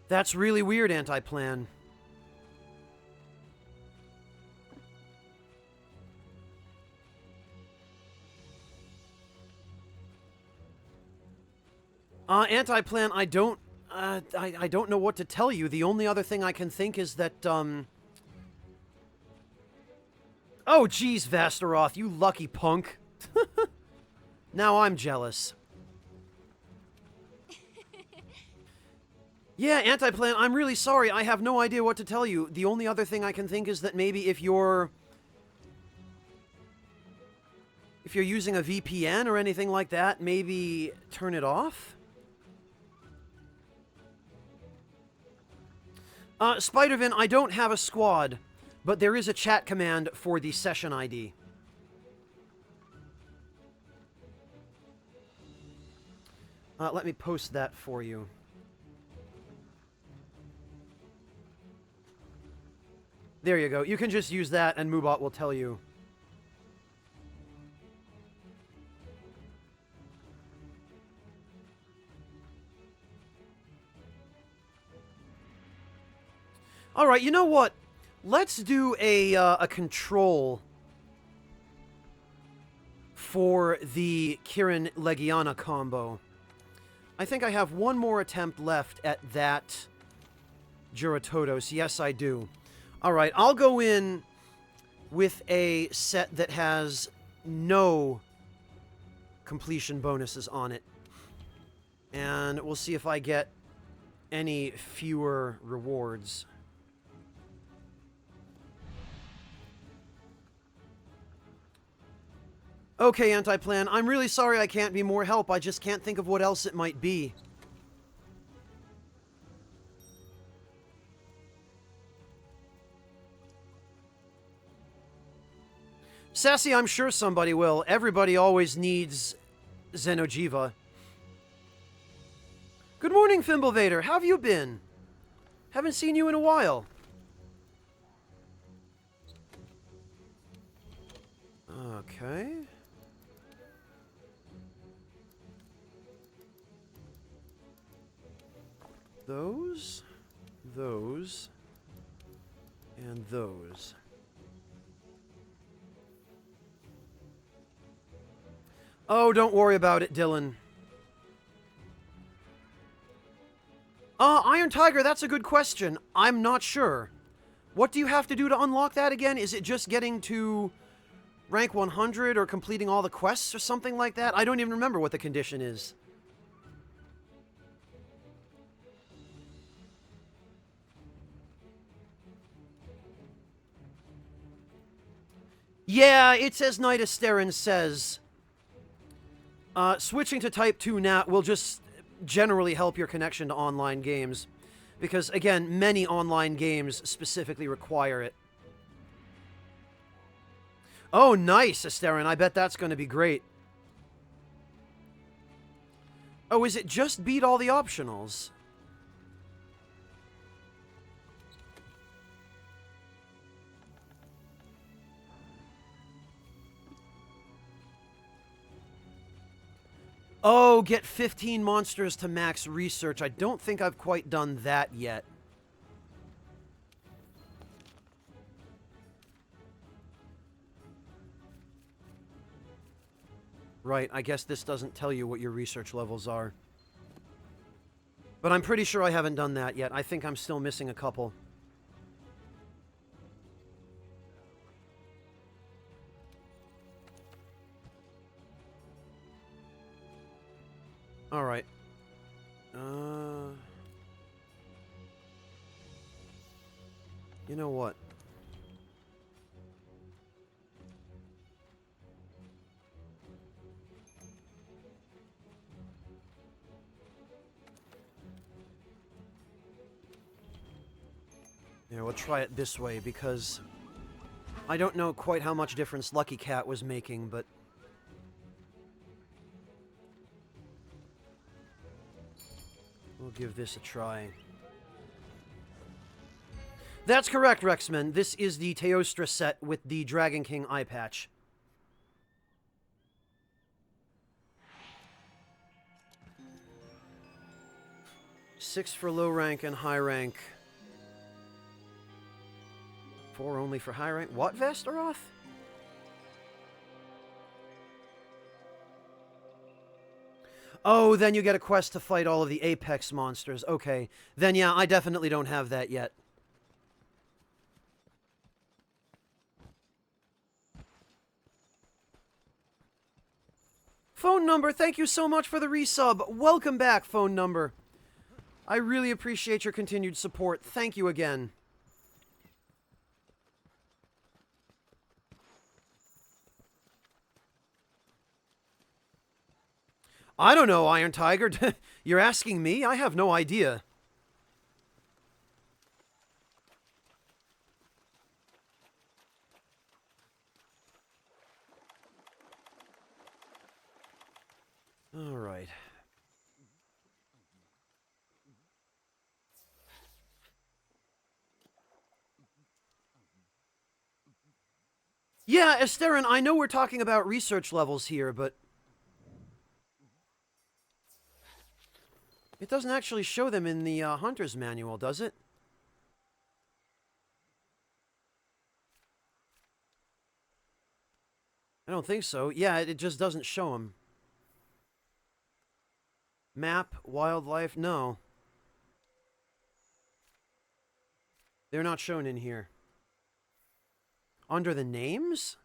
That's really weird, Antiplan. Antiplan, I don't know what to tell you. The only other thing I can think is that, Oh, geez, Vastaroth, you lucky punk. Now I'm jealous. Yeah, Antiplan, I'm really sorry. I have no idea what to tell you. The only other thing I can think is that maybe if you're using a VPN or anything like that, maybe turn it off? Spider-Vin, I don't have a squad, but there is a chat command for the session ID. Let me post that for you. There you go. You can just use that and Moobot will tell you. Alright, you know what? Let's do a control for the Kirin Legiana combo. I think I have one more attempt left at that Juratodos. Yes, I do. Alright, I'll go in with a set that has no completion bonuses on it. And we'll see if I get any fewer rewards. Okay, Antiplan, I'm really sorry I can't be more help. I just can't think of what else it might be. Sassy, I'm sure somebody will. Everybody always needs Xeno'jiiva. Good morning, Fimblevader. How have you been? Haven't seen you in a while. Okay. Those, and those. Oh, don't worry about it, Dylan. Iron Tiger, that's a good question. I'm not sure. What do you have to do to unlock that again? Is it just getting to rank 100 or completing all the quests or something like that? I don't even remember what the condition is. Yeah, it's as Knight Asterin says. Switching to Type 2 NAT will just generally help your connection to online games. Because, again, many online games specifically require it. Oh, nice, Asterin. I bet that's going to be great. Oh, is it just beat all the optionals? Oh, get 15 monsters to max research. I don't think I've quite done that yet. Right, I guess this doesn't tell you what your research levels are. But I'm pretty sure I haven't done that yet. I think I'm still missing a couple. Alright. You know what? Yeah, we'll try it this way, because I don't know quite how much difference Lucky Cat was making, but we'll give this a try. That's correct, Rexman. This is the Teostra set with the Dragon King eye patch. Six for low rank and high rank. 4 only for high rank. What, Vastaroth? Oh, then you get a quest to fight all of the Apex monsters. Okay. Then yeah, I definitely don't have that yet. Phone number, thank you so much for the resub. Welcome back, phone number. I really appreciate your continued support. Thank you again. I don't know, Iron Tiger. You're asking me? I have no idea. All right. Yeah, Asterin, I know we're talking about research levels here, but it doesn't actually show them in the Hunter's Manual, does it? I don't think so. Yeah, it just doesn't show them. Map, wildlife, no. They're not shown in here. Under the names?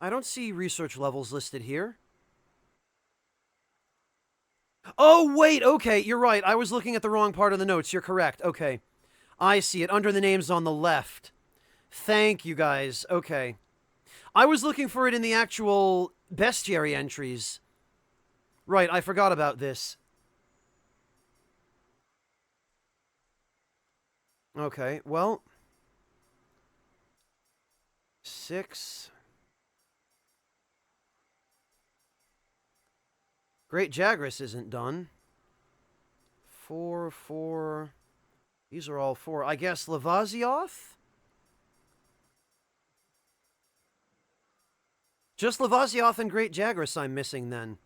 I don't see research levels listed here. Oh, wait, okay, you're right. I was looking at the wrong part of the notes. You're correct. Okay. I see it. Under the names on the left. Thank you, guys. Okay. I was looking for it in the actual bestiary entries. Right, I forgot about this. Okay, well... 6... Great Jagras isn't done. 4, 4... These are all 4. I guess Lavazioth? Just Lavazioth and Great Jagras I'm missing, then.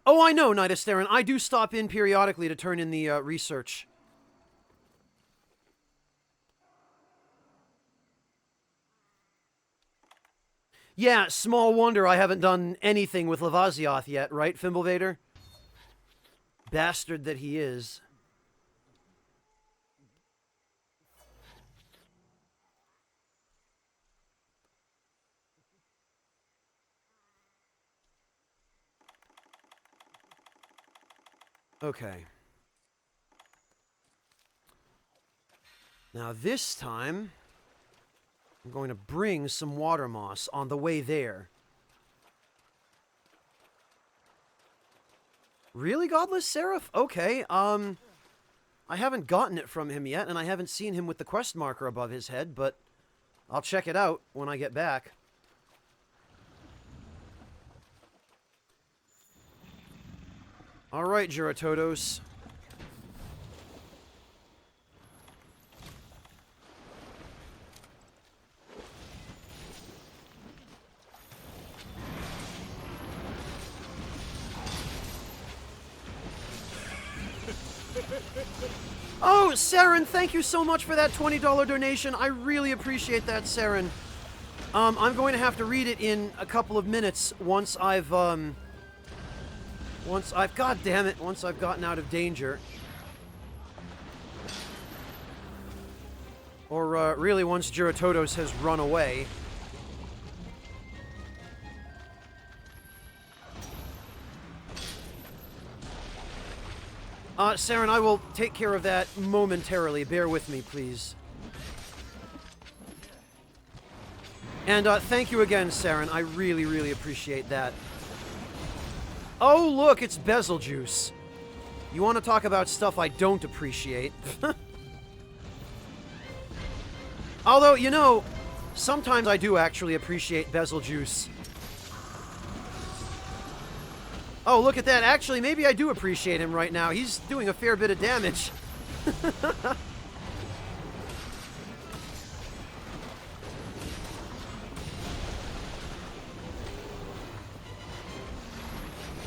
Oh, I know, Knight Asterin. I do stop in periodically to turn in the research. Yeah, small wonder I haven't done anything with Lavazioth yet, right, Fimblevader? Bastard that he is. Okay. Now this time, I'm going to bring some water moss on the way there. Really, Godless Seraph? Okay, I haven't gotten it from him yet, and I haven't seen him with the quest marker above his head, but I'll check it out when I get back. Alright, Juratodos. Oh, Saren, thank you so much for that $20 donation. I really appreciate that, Saren. I'm going to have to read it in a couple of minutes once I've gotten out of danger. Or, really, once Juratodos has run away. Saren, I will take care of that momentarily. Bear with me, please. And, thank you again, Saren. I really, really appreciate that. Oh, look, it's Bezeljuice. You want to talk about stuff I don't appreciate? Although, you know, sometimes I do actually appreciate Bezeljuice. Oh, look at that. Actually, maybe I do appreciate him right now. He's doing a fair bit of damage.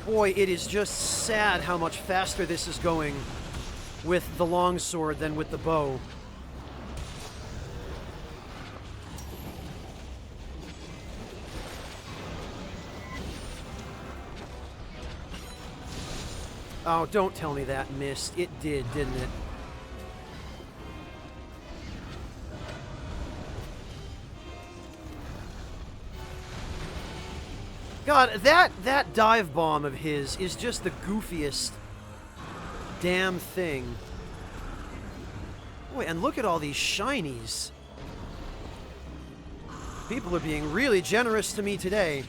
Boy, it is just sad how much faster this is going with the longsword than with the bow. Oh, don't tell me that missed. It did, didn't it? God, that dive bomb of his is just the goofiest damn thing. Boy, and look at all these shinies. People are being really generous to me today.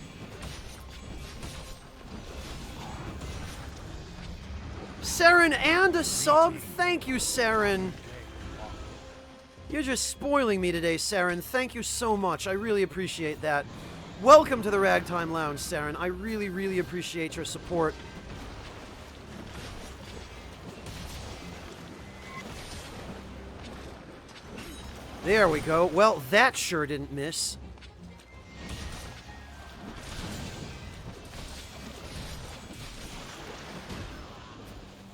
Saren and a sub? Thank you, Saren. You're just spoiling me today, Saren. Thank you so much. I really appreciate that. Welcome to the Ragtime Lounge, Saren. I really, really appreciate your support. There we go. Well, that sure didn't miss.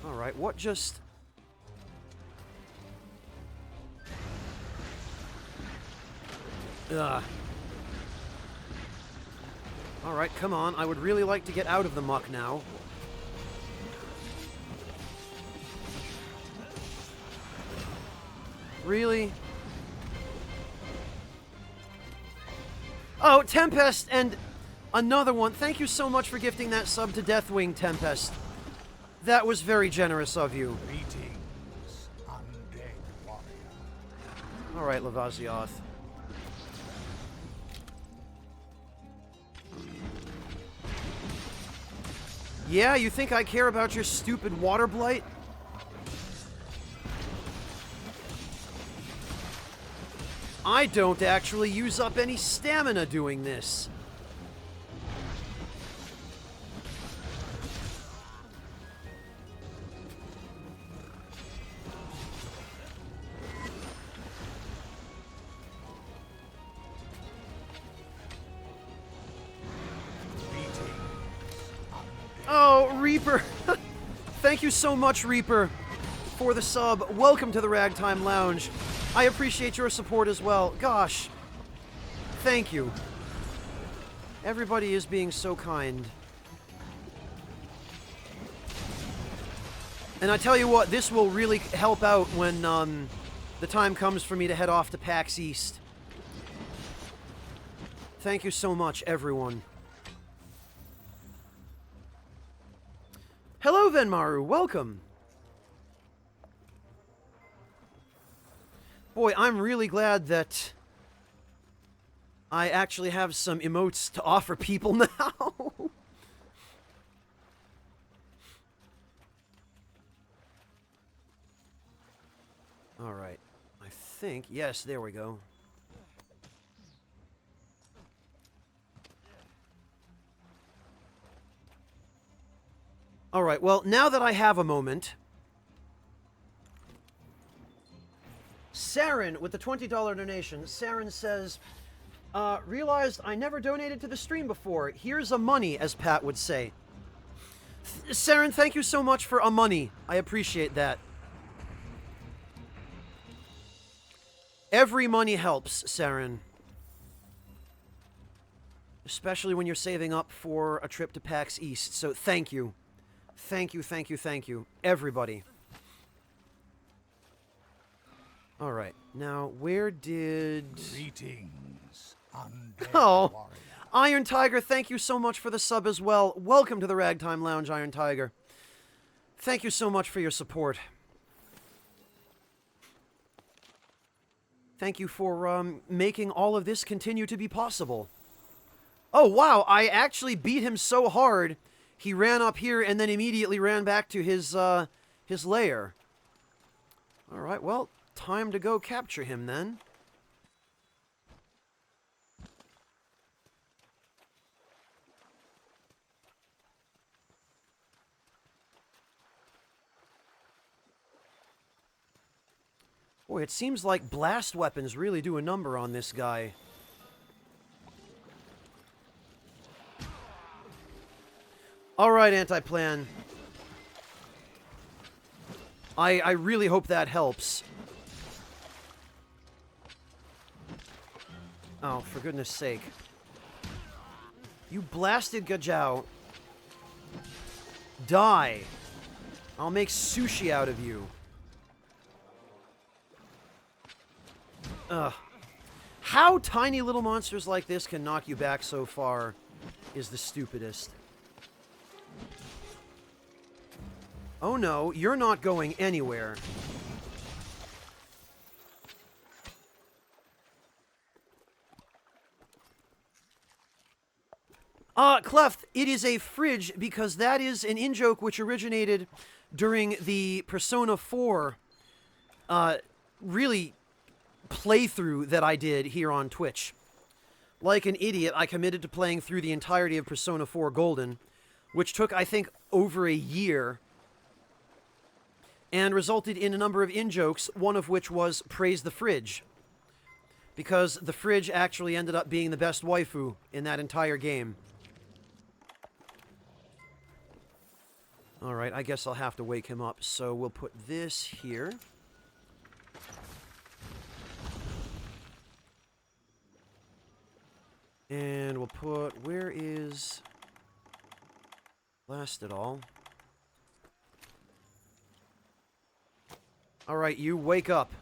Alright, what just... Ugh. Alright, come on. I would really like to get out of the muck now. Really? Oh, Tempest and another one. Thank you so much for gifting that sub to Deathwing, Tempest. That was very generous of you. Greetings, undead warrior. All right, Lavazioth. Yeah, you think I care about your stupid water blight? I don't actually use up any stamina doing this. Oh, Reaper. Thank you so much, Reaper, for the sub. Welcome to the Ragtime Lounge. I appreciate your support as well. Gosh. Thank you. Everybody is being so kind. And I tell you what, this will really help out when the time comes for me to head off to PAX East. Thank you so much, everyone. Hello, Venmaru. Welcome. Boy, I'm really glad that I actually have some emotes to offer people now. All right. I think, yes, there we go. All right, well, now that I have a moment, Saren with the $20 donation. Saren says, realized I never donated to the stream before. Here's a money, as Pat would say. Saren, thank you so much for a money. I appreciate that. Every money helps, Saren. Especially when you're saving up for a trip to PAX East, so thank you. Thank you, thank you, thank you. Everybody. Alright, now where did... Greetings, undead Oh, warrior. Iron Tiger, thank you so much for the sub as well. Welcome to the Ragtime Lounge, Iron Tiger. Thank you so much for your support. Thank you for making all of this continue to be possible. Oh, wow, I actually beat him so hard, he ran up here and then immediately ran back to his lair. Alright, well, time to go capture him then. Boy, it seems like blast weapons really do a number on this guy. Alright, Antiplan. I really hope that helps. Oh, for goodness sake. You blasted Gajao. Die. I'll make sushi out of you. Ugh. How tiny little monsters like this can knock you back so far is the stupidest. Oh no, you're not going anywhere. Cleft, it is a fridge because that is an in-joke which originated during the Persona 4, really playthrough that I did here on Twitch. Like an idiot, I committed to playing through the entirety of Persona 4 Golden, which took, I think, over a year, and resulted in a number of in-jokes, one of which was praise the fridge. Because the fridge actually ended up being the best waifu in that entire game. Alright, I guess I'll have to wake him up, so we'll put this here. And we'll put, where is Blast It All? Alright, you wake up.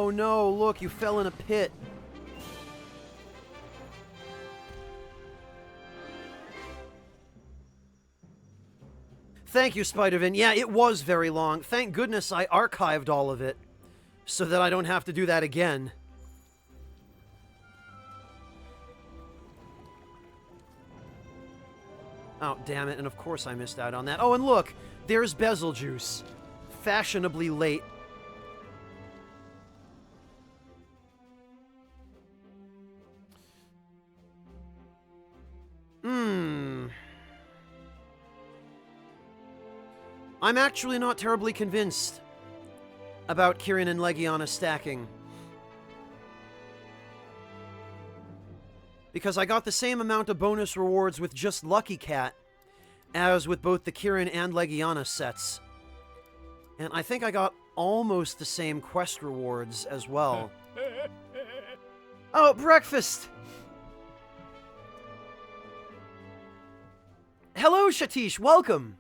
Oh no, look, you fell in a pit. Thank you, Spider-Vin. Yeah, it was very long. Thank goodness I archived all of it, so that I don't have to do that again. Oh, damn it, and of course I missed out on that. Oh, and look, there's Bezeljuice. Fashionably late. I'm actually not terribly convinced about Kirin and Legiana stacking. Because I got the same amount of bonus rewards with just Lucky Cat as with both the Kirin and Legiana sets. And I think I got almost the same quest rewards as well. Oh, breakfast! Hello, Shatish, welcome!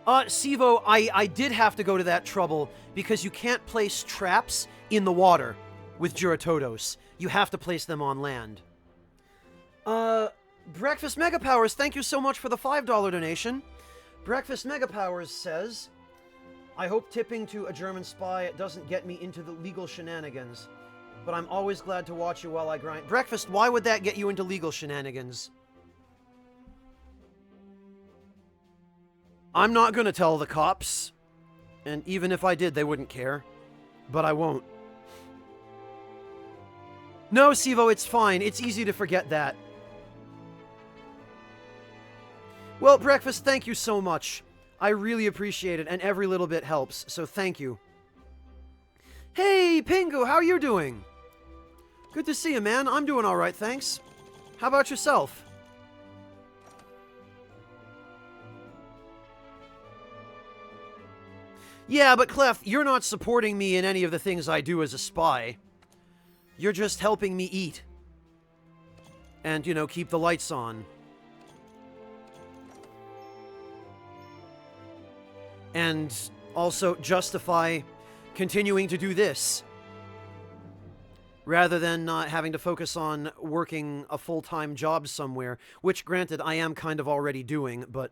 Sivo, I did have to go to that trouble because you can't place traps in the water with Juratodos. You have to place them on land. Breakfast Megapowers, thank you so much for the $5 donation. Breakfast Megapowers says, I hope tipping to a German spy doesn't get me into the legal shenanigans, but I'm always glad to watch you while I grind. Breakfast, why would that get you into legal shenanigans? I'm not gonna tell the cops, and even if I did, they wouldn't care. But I won't. No, Sivo, it's fine. It's easy to forget that. Well, Breakfast, thank you so much. I really appreciate it, and every little bit helps, so thank you. Hey, Pingu, how are you doing? Good to see you, man. I'm doing alright, thanks. How about yourself? Yeah, but Clef, you're not supporting me in any of the things I do as a spy. You're just helping me eat. And, you know, keep the lights on. And also justify continuing to do this. Rather than having to focus on working a full-time job somewhere. Which, granted, I am kind of already doing, but...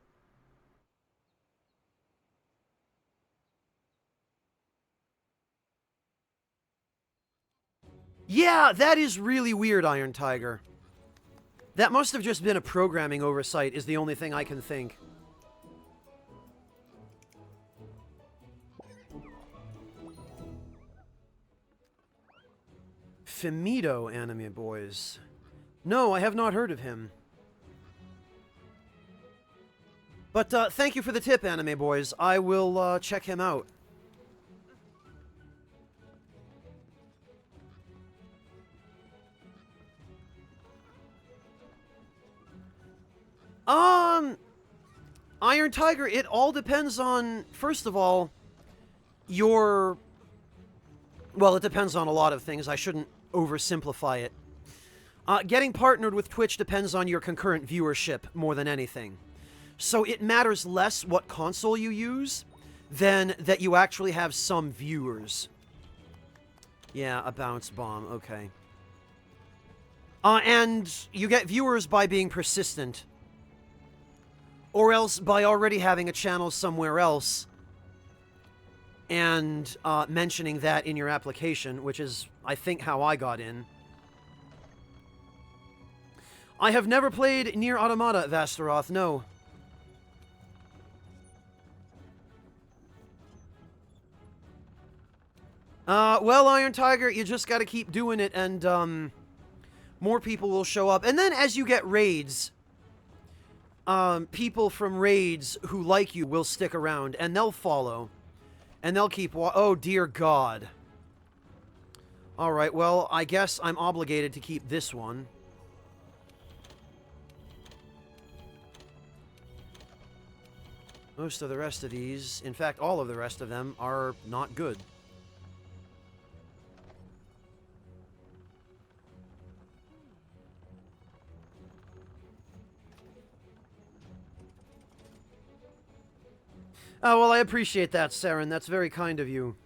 Yeah, that is really weird, Iron Tiger. That must have just been a programming oversight, is the only thing I can think. Fimido Anime Boys. No, I have not heard of him. But thank you for the tip, Anime Boys. I will check him out. Iron Tiger, it all depends on, first of all, your... Well, it depends on a lot of things. I shouldn't oversimplify it. Getting partnered with Twitch depends on your concurrent viewership more than anything. So it matters less what console you use than that you actually have some viewers. Yeah, a bounce bomb, okay. And you get viewers by being persistent. Or else by already having a channel somewhere else and mentioning that in your application, which is, I think, how I got in. I have never played Nier Automata, Vastaroth, no. Well, Iron Tiger, you just gotta keep doing it, and, more people will show up. And then as you get raids... people from raids who like you will stick around, and they'll follow. And they'll keep oh, dear God. Alright, well, I guess I'm obligated to keep this one. Most of the rest of these, in fact, all of the rest of them, are not good. Oh, well, I appreciate that, Saren. That's very kind of you.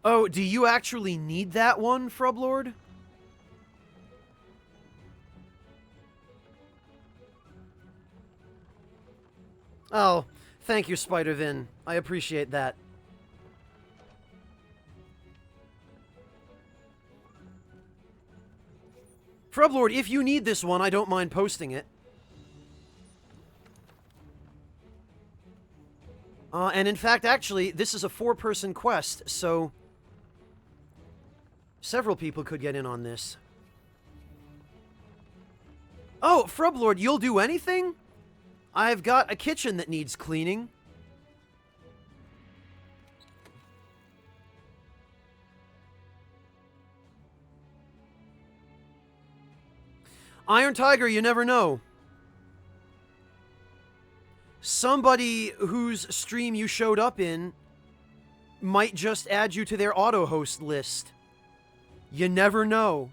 Oh, do you actually need that one, Frublord? Oh, thank you, Spider-Vin. I appreciate that. Frublord, if you need this one, I don't mind posting it. And in fact, actually, this is a 4-person quest, so several people could get in on this. Oh, Frublord, you'll do anything? I've got a kitchen that needs cleaning. Iron Tiger, you never know. Somebody whose stream you showed up in might just add you to their auto-host list. You never know.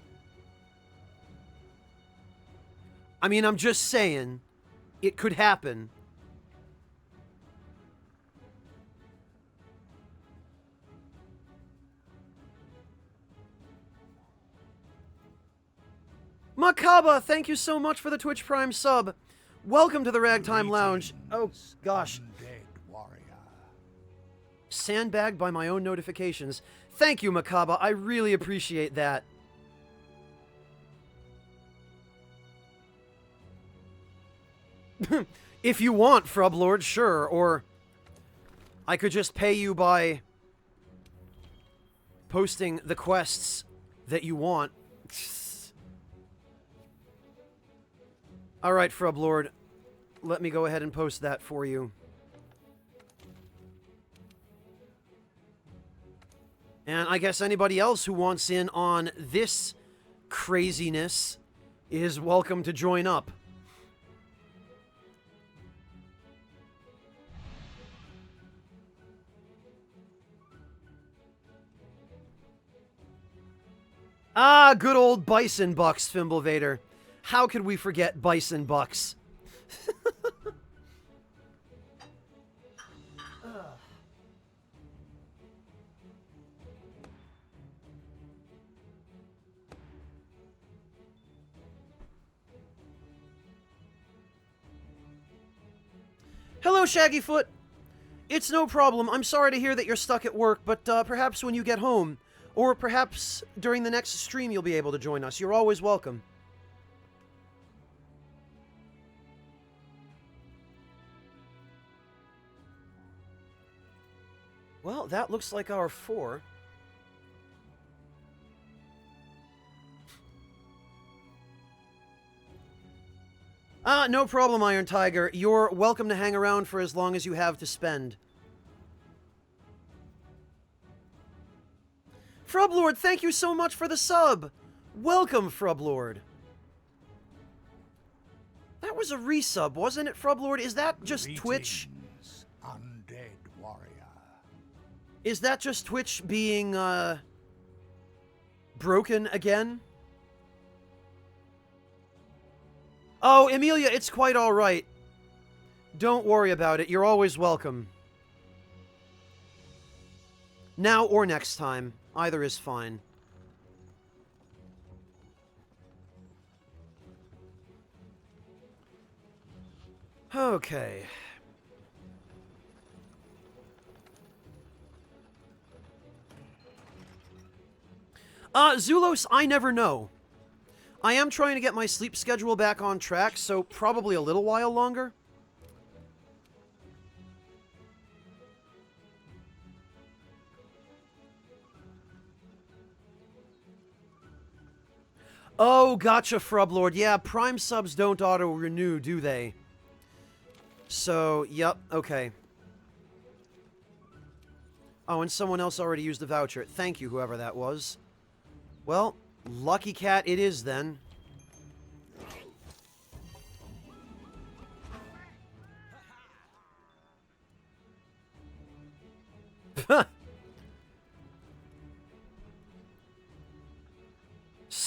I mean, I'm just saying, it could happen. Makaba, thank you so much for the Twitch Prime sub. Welcome to the Ragtime Lounge. Oh, gosh. Undead warrior. Sandbagged by my own notifications. Thank you, Makaba. I really appreciate that. If you want, Frublord, sure. Or I could just pay you by posting the quests that you want. Alright, Frublord. Let me go ahead and post that for you. And I guess anybody else who wants in on this craziness is welcome to join up. Ah, good old Bison Bucks, Fimblevader. How could we forget Bison Bucks? Hello, Shaggyfoot. It's no problem. I'm sorry to hear that you're stuck at work, but perhaps when you get home, or perhaps during the next stream you'll be able to join us. You're always welcome. Well, that looks like our 4. No problem, Iron Tiger. You're welcome to hang around for as long as you have to spend. Frublord, thank you so much for the sub! Welcome, Frublord. That was a resub, wasn't it, Frublord? Is that just Twitch? Greetings, undead warrior. Is that just Twitch being, broken again? Oh, Emilia, it's quite alright. Don't worry about it. You're always welcome. Now or next time. Either is fine. Okay. Zulos, I never know. I am trying to get my sleep schedule back on track, so probably a little while longer. Oh, gotcha, Frublord. Yeah, Prime subs don't auto-renew, do they? So, yep, okay. Oh, and someone else already used the voucher. Thank you, whoever that was. Well, lucky cat it is, then.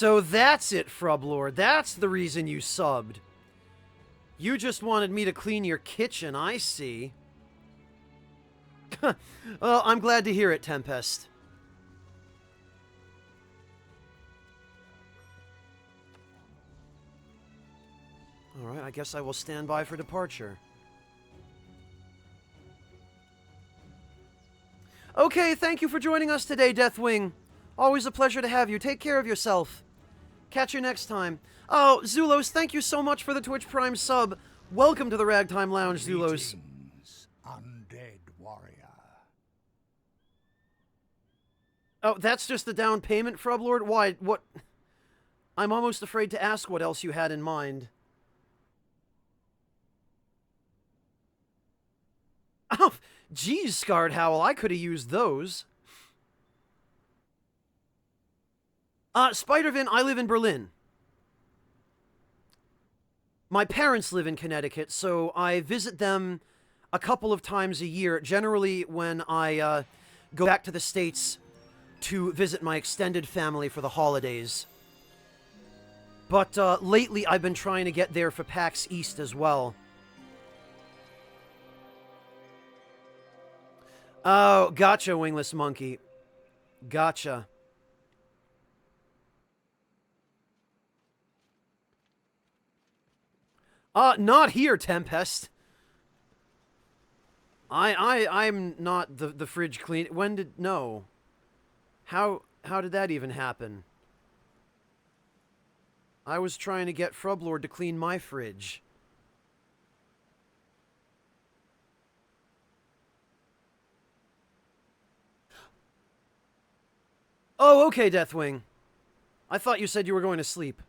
So that's it, Frublord. That's the reason you subbed. You just wanted me to clean your kitchen, I see. Well, I'm glad to hear it, Tempest. Alright, I guess I will stand by for departure. Okay, thank you for joining us today, Deathwing. Always a pleasure to have you. Take care of yourself. Catch you next time. Oh, Zulos, thank you so much for the Twitch Prime sub. Welcome to the Ragtime Lounge, Zulos. Greetings, undead warrior. Oh, that's just the down payment, Frublord? Why, what? I'm almost afraid to ask what else you had in mind. Oh, geez, Scarred Howl, I could have used those. Spider-Vin, I live in Berlin. My parents live in Connecticut, so I visit them a couple of times a year, generally when I go back to the States to visit my extended family for the holidays. But lately I've been trying to get there for PAX East as well. Oh, gotcha, Wingless Monkey. Gotcha. Not here, Tempest. I'm not the fridge clean. When did... No. How did that even happen? I was trying to get Frublord to clean my fridge. Oh, okay, Deathwing. I thought you said you were going to sleep.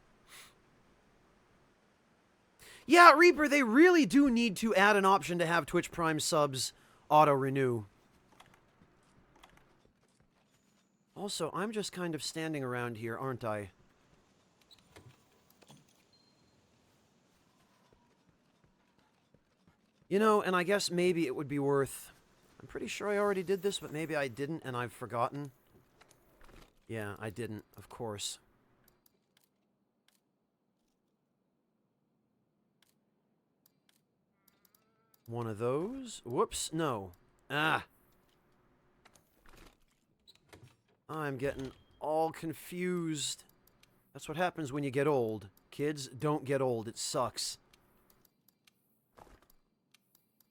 Yeah, Reaper, they really do need to add an option to have Twitch Prime subs auto-renew. Also, I'm just kind of standing around here, aren't I? You know, and I guess maybe it would be worth... I'm pretty sure I already did this, but maybe I didn't and I've forgotten. Yeah, I didn't, of course. One of those? Whoops, no. Ah. I'm getting all confused. That's what happens when you get old. Kids, don't get old. It sucks.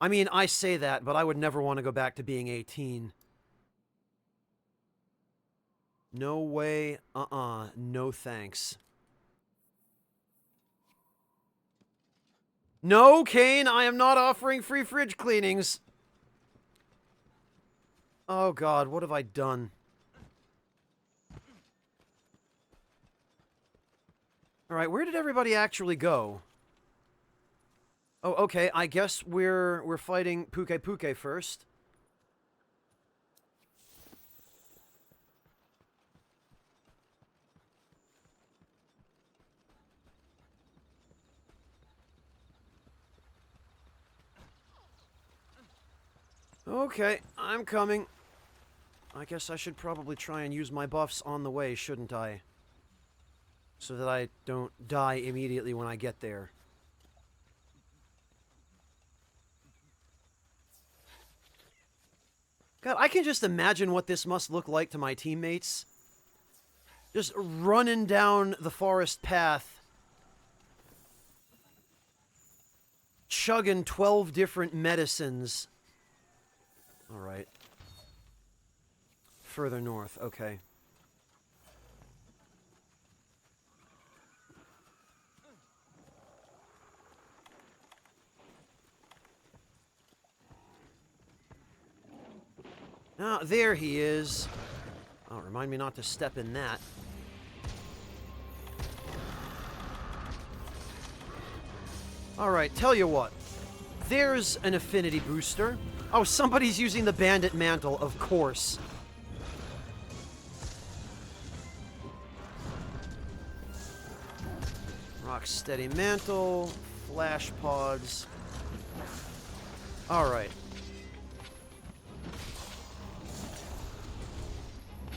I mean, I say that, but I would never want to go back to being 18. No way. No thanks. No, Kane, I am not offering free fridge cleanings. Oh god, what have I done? Alright, where did everybody actually go? Oh, okay, I guess we're fighting Puke Puke first. Okay, I'm coming. I guess I should probably try and use my buffs on the way, shouldn't I? So that I don't die immediately when I get there. God, I can just imagine what this must look like to my teammates. Just running down the forest path. Chugging 12 different medicines. Alright. Further north, okay. Ah, there he is. Oh, remind me not to step in that. Alright, tell you what. There's an affinity booster. Oh, somebody's using the bandit mantle, of course. Rocksteady mantle, flash pods. Alright.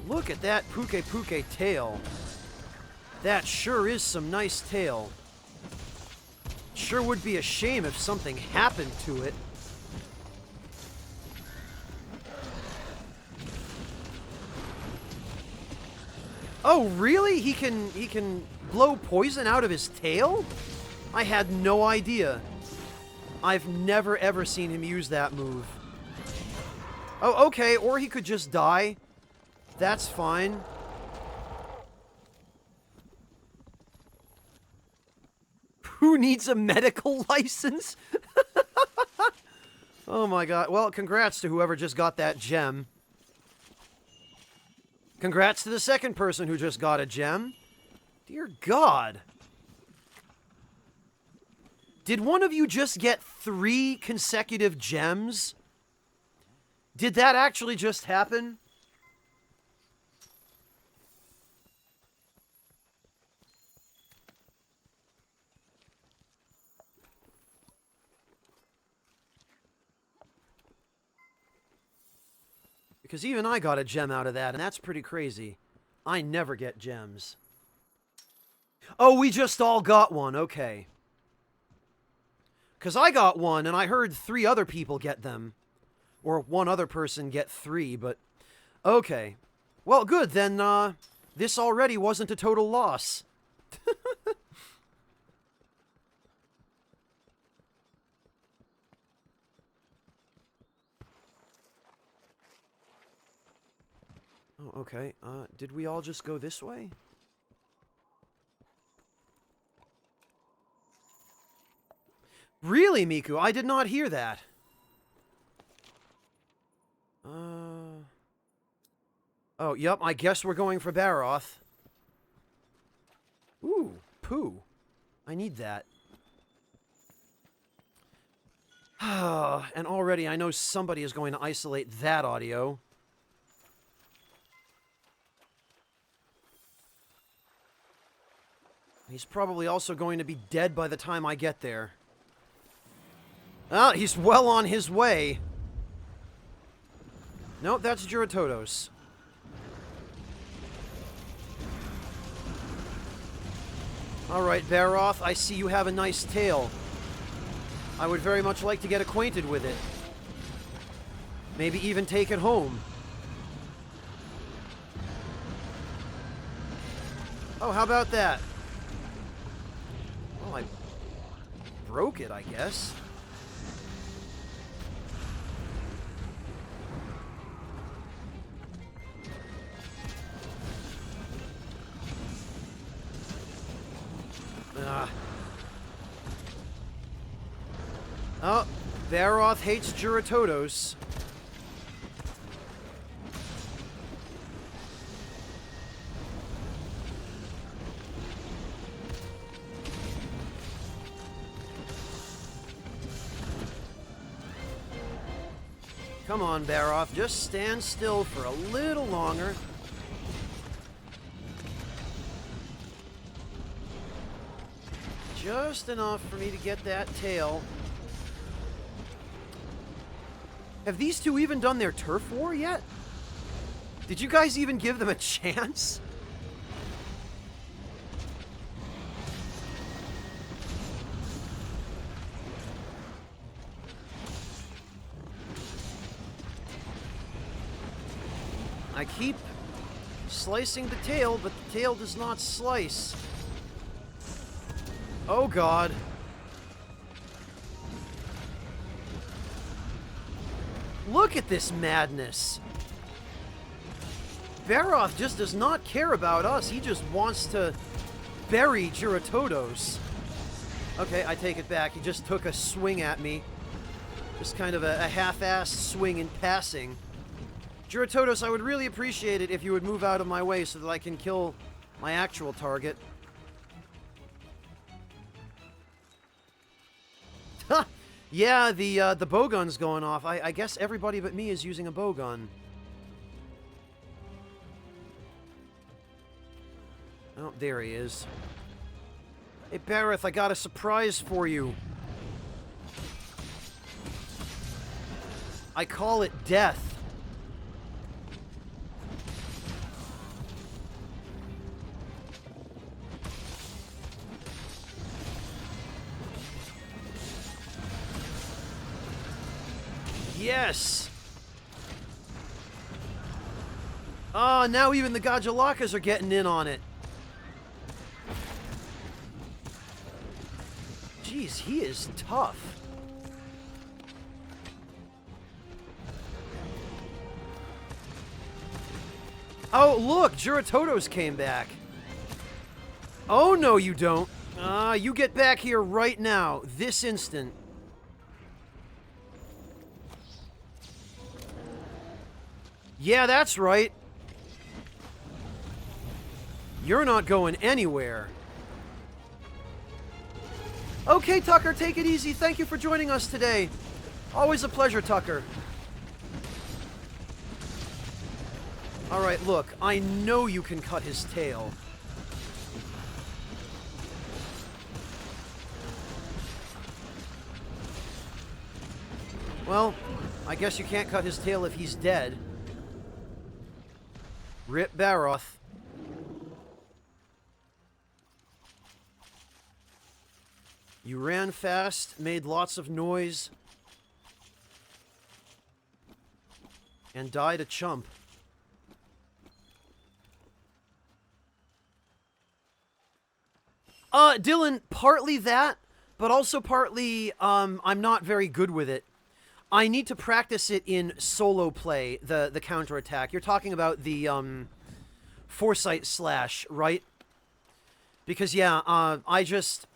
Look at that Puke Puke tail. That sure is some nice tail. Sure would be a shame if something happened to it. Oh, really? He can blow poison out of his tail? I had no idea. I've never ever seen him use that move. Oh, okay, or he could just die. That's fine. Who needs a medical license? Oh my god. Well, congrats to whoever just got that gem. Congrats to the second person who just got a gem. Dear God. Did one of you just get 3 consecutive gems? Did that actually just happen? Because even I got a gem out of that, and that's pretty crazy. I never get gems. Oh, we just all got one, okay. Because I got one, and I heard 3 other people get them. Or 1 other person get 3, but... Okay. Well, good, then, this already wasn't a total loss. Oh, okay. Did we all just go this way? Really, Miku? I did not hear that. Oh, yep, I guess we're going for Barroth. Ooh, poo. I need that. And already I know somebody is going to isolate that audio. He's probably also going to be dead by the time I get there. Ah, he's well on his way. Nope, that's Juratodos. Alright, Barroth, I see you have a nice tail. I would very much like to get acquainted with it. Maybe even take it home. Oh, how about that? Well, I broke it, I guess. Oh, Barroth hates Juratodos. Come on, Barroth, just stand still for a little longer. Just enough for me to get that tail. Have these two even done their turf war yet? Did you guys even give them a chance? I keep slicing the tail, but the tail does not slice. Oh God. Look at this madness. Barroth just does not care about us. He just wants to bury Juratodos. Okay, I take it back. He just took a swing at me. Just kind of a half-assed swing in passing. Juratodos, I would really appreciate it if you would move out of my way so that I can kill my actual target. Ha! Yeah, the bowgun's going off. I guess everybody but me is using a bowgun. Oh, there he is. Hey, Barroth, I got a surprise for you. I call it death. Yes! Ah, now even the Gajalakas are getting in on it. Jeez, he is tough. Oh, look! Juratotos came back. Oh, no, you don't. You get back here right now, this instant. Yeah, that's right. You're not going anywhere. Okay, Tucker, take it easy. Thank you for joining us today. Always a pleasure, Tucker. Alright, look, I know you can cut his tail. Well, I guess you can't cut his tail if he's dead. Rip Baroth. You ran fast, made lots of noise, and died a chump. Dylan, partly that, but also partly, I'm not very good with it. I need to practice it in solo play, the counterattack. You're talking about the, Foresight Slash, right? Because, yeah, I just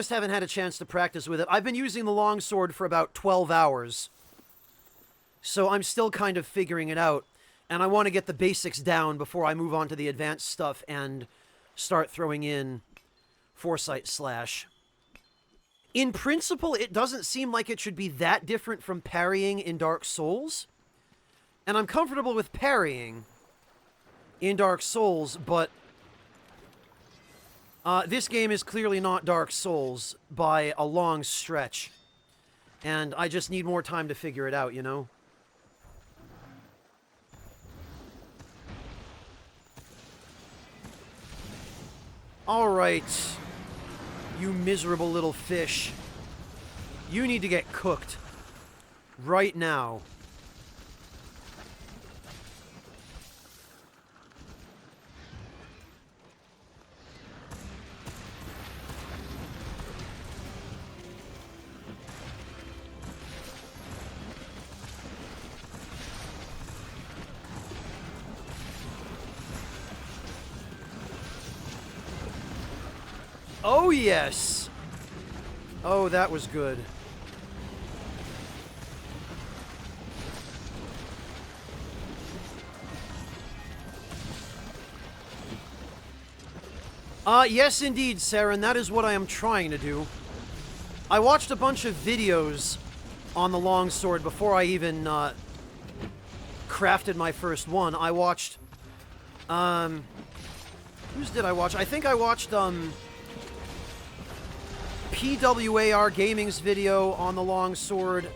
haven't had a chance to practice with it. I've been using the longsword for about 12 hours. So I'm still kind of figuring it out. And I want to get the basics down before I move on to the advanced stuff and start throwing in Foresight Slash. In principle, it doesn't seem like it should be that different from parrying in Dark Souls. And I'm comfortable with parrying in Dark Souls, but this game is clearly not Dark Souls by a long stretch. And I just need more time to figure it out, you know? Alright, you miserable little fish. You need to get cooked. Right now. Oh, yes! Oh, that was good. Yes, indeed, Saren. That is what I am trying to do. I watched a bunch of videos on the longsword before I even, crafted my first one. I watched, whose did I watch? I think I watched, PWAR Gaming's video on the longsword.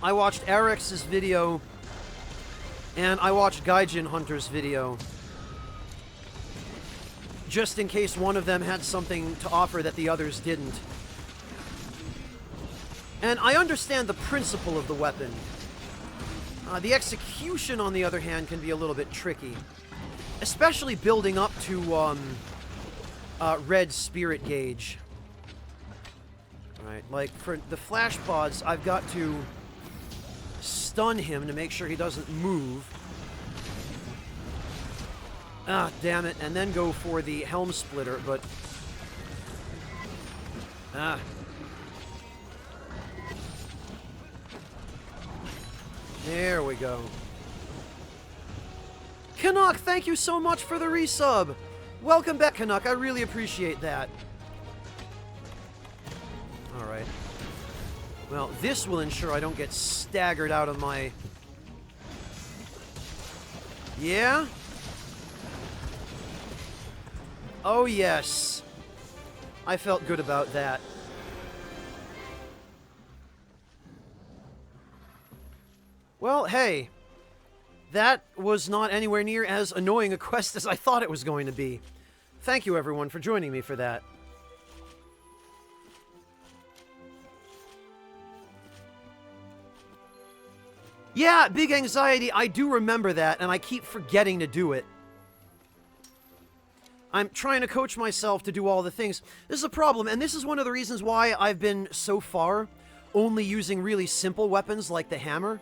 I watched Eric's video. And I watched Gaijin Hunter's video. Just in case one of them had something to offer that the others didn't. And I understand the principle of the weapon. The execution, on the other hand, can be a little bit tricky. Especially building up to, Red Spirit Gauge. Right, like, for the flash pods, I've got to stun him to make sure he doesn't move. Ah, damn it, and then go for the Helm Splitter, but... Ah. There we go. Canuck, thank you so much for the resub! Welcome back, Canuck, I really appreciate that. Alright. Well, this will ensure I don't get staggered out of my... Yeah? Oh, yes. I felt good about that. Well, hey. That was not anywhere near as annoying a quest as I thought it was going to be. Thank you, everyone, for joining me for that. Yeah, big anxiety. I do remember that, and I keep forgetting to do it. I'm trying to coach myself to do all the things. This is a problem, and this is one of the reasons why I've been, so far, only using really simple weapons like the hammer,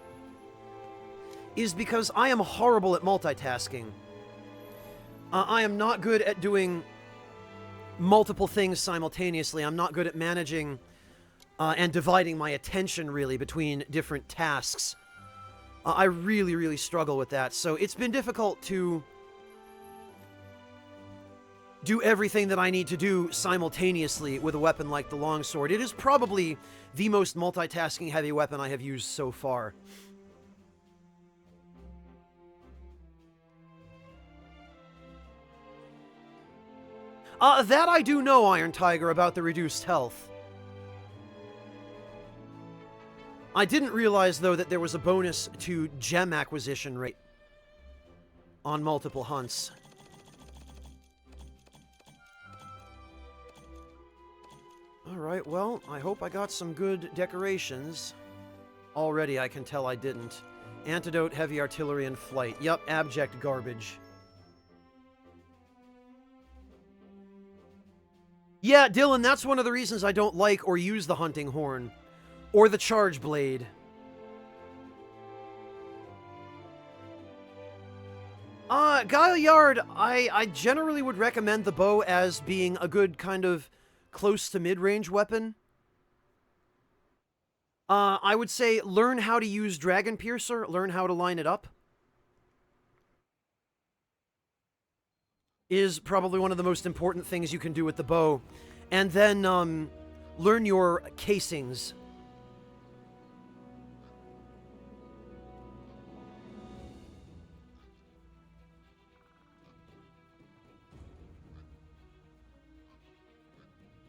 is because I am horrible at multitasking. I am not good at doing multiple things simultaneously. I'm not good at managing and dividing my attention, really, between different tasks. I really, really struggle with that, so it's been difficult to do everything that I need to do simultaneously with a weapon like the longsword. It is probably the most multitasking heavy weapon I have used so far. That I do know, Iron Tiger, about the reduced health. I didn't realize, though, that there was a bonus to gem acquisition rate on multiple hunts. Alright, well, I hope I got some good decorations. Already I can tell I didn't. Antidote, heavy artillery, and flight. Yup, abject garbage. Yeah, Dylan, that's one of the reasons I don't like or use the hunting horn. Or the charge blade. Gaillard, I generally would recommend the bow as being a good kind of close to mid-range weapon. I would say learn how to use Dragon Piercer, learn how to line it up. Is probably one of the most important things you can do with the bow. And then, learn your casings.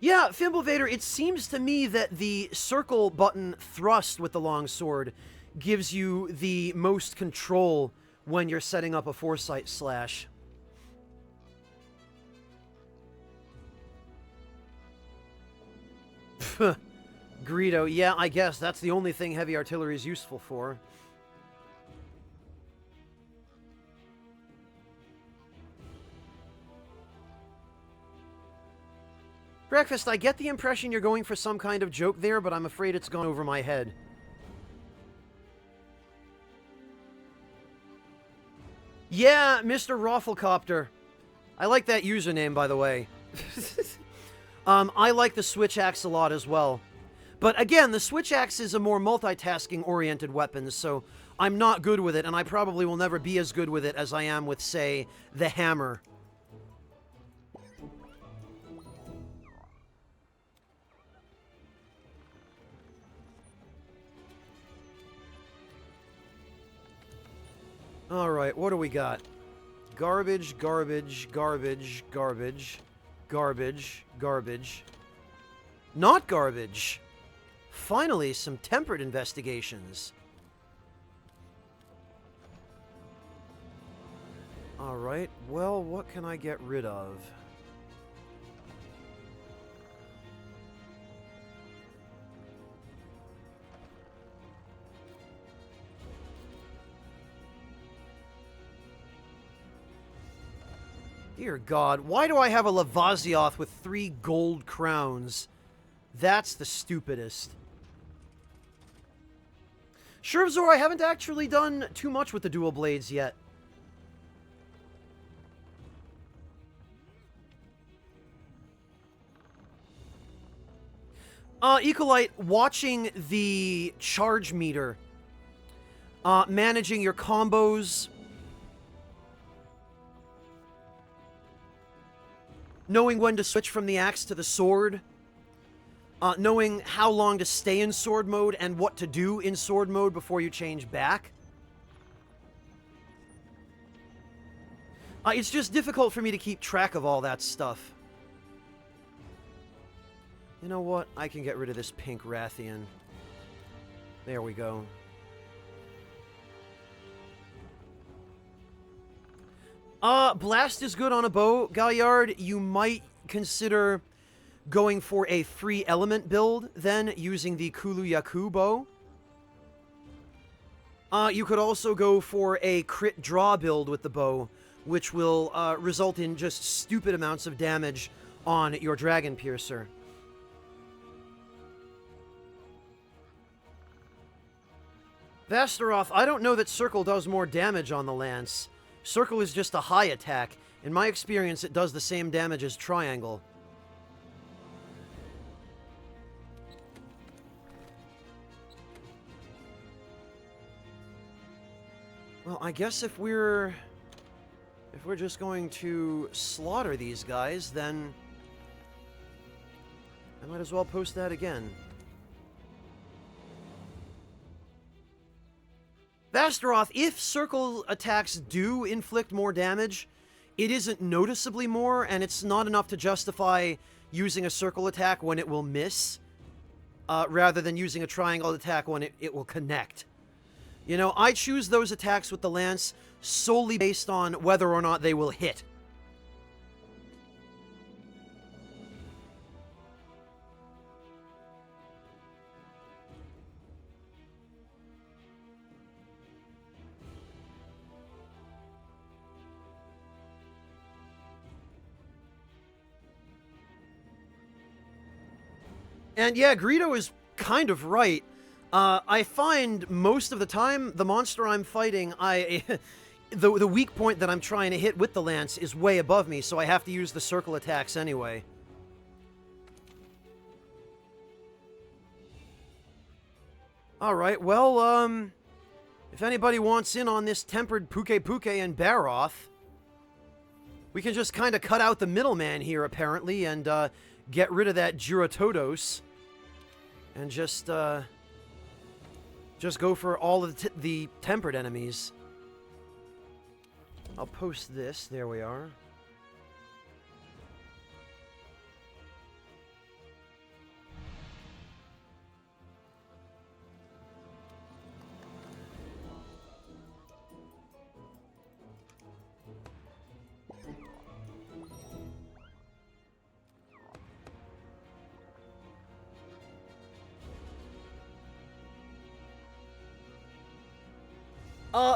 Yeah, Fimblevader, it seems to me that the circle button thrust with the longsword gives you the most control when you're setting up a foresight slash. Greedo, yeah, I guess that's the only thing heavy artillery is useful for. Breakfast, I get the impression you're going for some kind of joke there, but I'm afraid it's gone over my head. Yeah, Mr. Rafflecopter. I like that username, by the way. I like the switch axe a lot as well. But again, the switch axe is a more multitasking-oriented weapon, so I'm not good with it, and I probably will never be as good with it as I am with, say, the hammer. Alright, what do we got? Garbage, garbage, garbage, garbage, garbage, garbage. Not garbage! Finally, some tempered investigations. Alright, well, what can I get rid of? Dear God, why do I have a Lavazioth with 3 gold crowns? That's the stupidest. Shervzor, I haven't actually done too much with the dual blades yet. Ecolite, watching the charge meter, managing your combos, knowing when to switch from the axe to the sword, knowing how long to stay in sword mode and what to do in sword mode before you change back. It's just difficult for me to keep track of all that stuff. You know what? I can get rid of this pink Rathian. There we go. Blast is good on a bow. Gaillard, you might consider going for a 3-element build, then, using the Kulu Yaku bow. You could also go for a crit draw build with the bow, which will result in just stupid amounts of damage on your Dragon Piercer. Vasteroth, I don't know that Circle does more damage on the Lance. Circle is just a high attack. In my experience, it does the same damage as Triangle. Well, I guess if we're just going to slaughter these guys, then I might as well post that again. Vasteroth, if circle attacks do inflict more damage, it isn't noticeably more, and it's not enough to justify using a circle attack when it will miss, rather than using a triangle attack when it will connect. You know, I choose those attacks with the Lance solely based on whether or not they will hit. And yeah, Greedo is kind of right. I find most of the time the monster I'm fighting, the weak point that I'm trying to hit with the Lance is way above me, so I have to use the circle attacks anyway. Alright, well, if anybody wants in on this tempered Puke and Barroth, we can just kind of cut out the middleman here, apparently, and get rid of that Juratodos. And just go for all of the tempered enemies. I'll post this. There we are.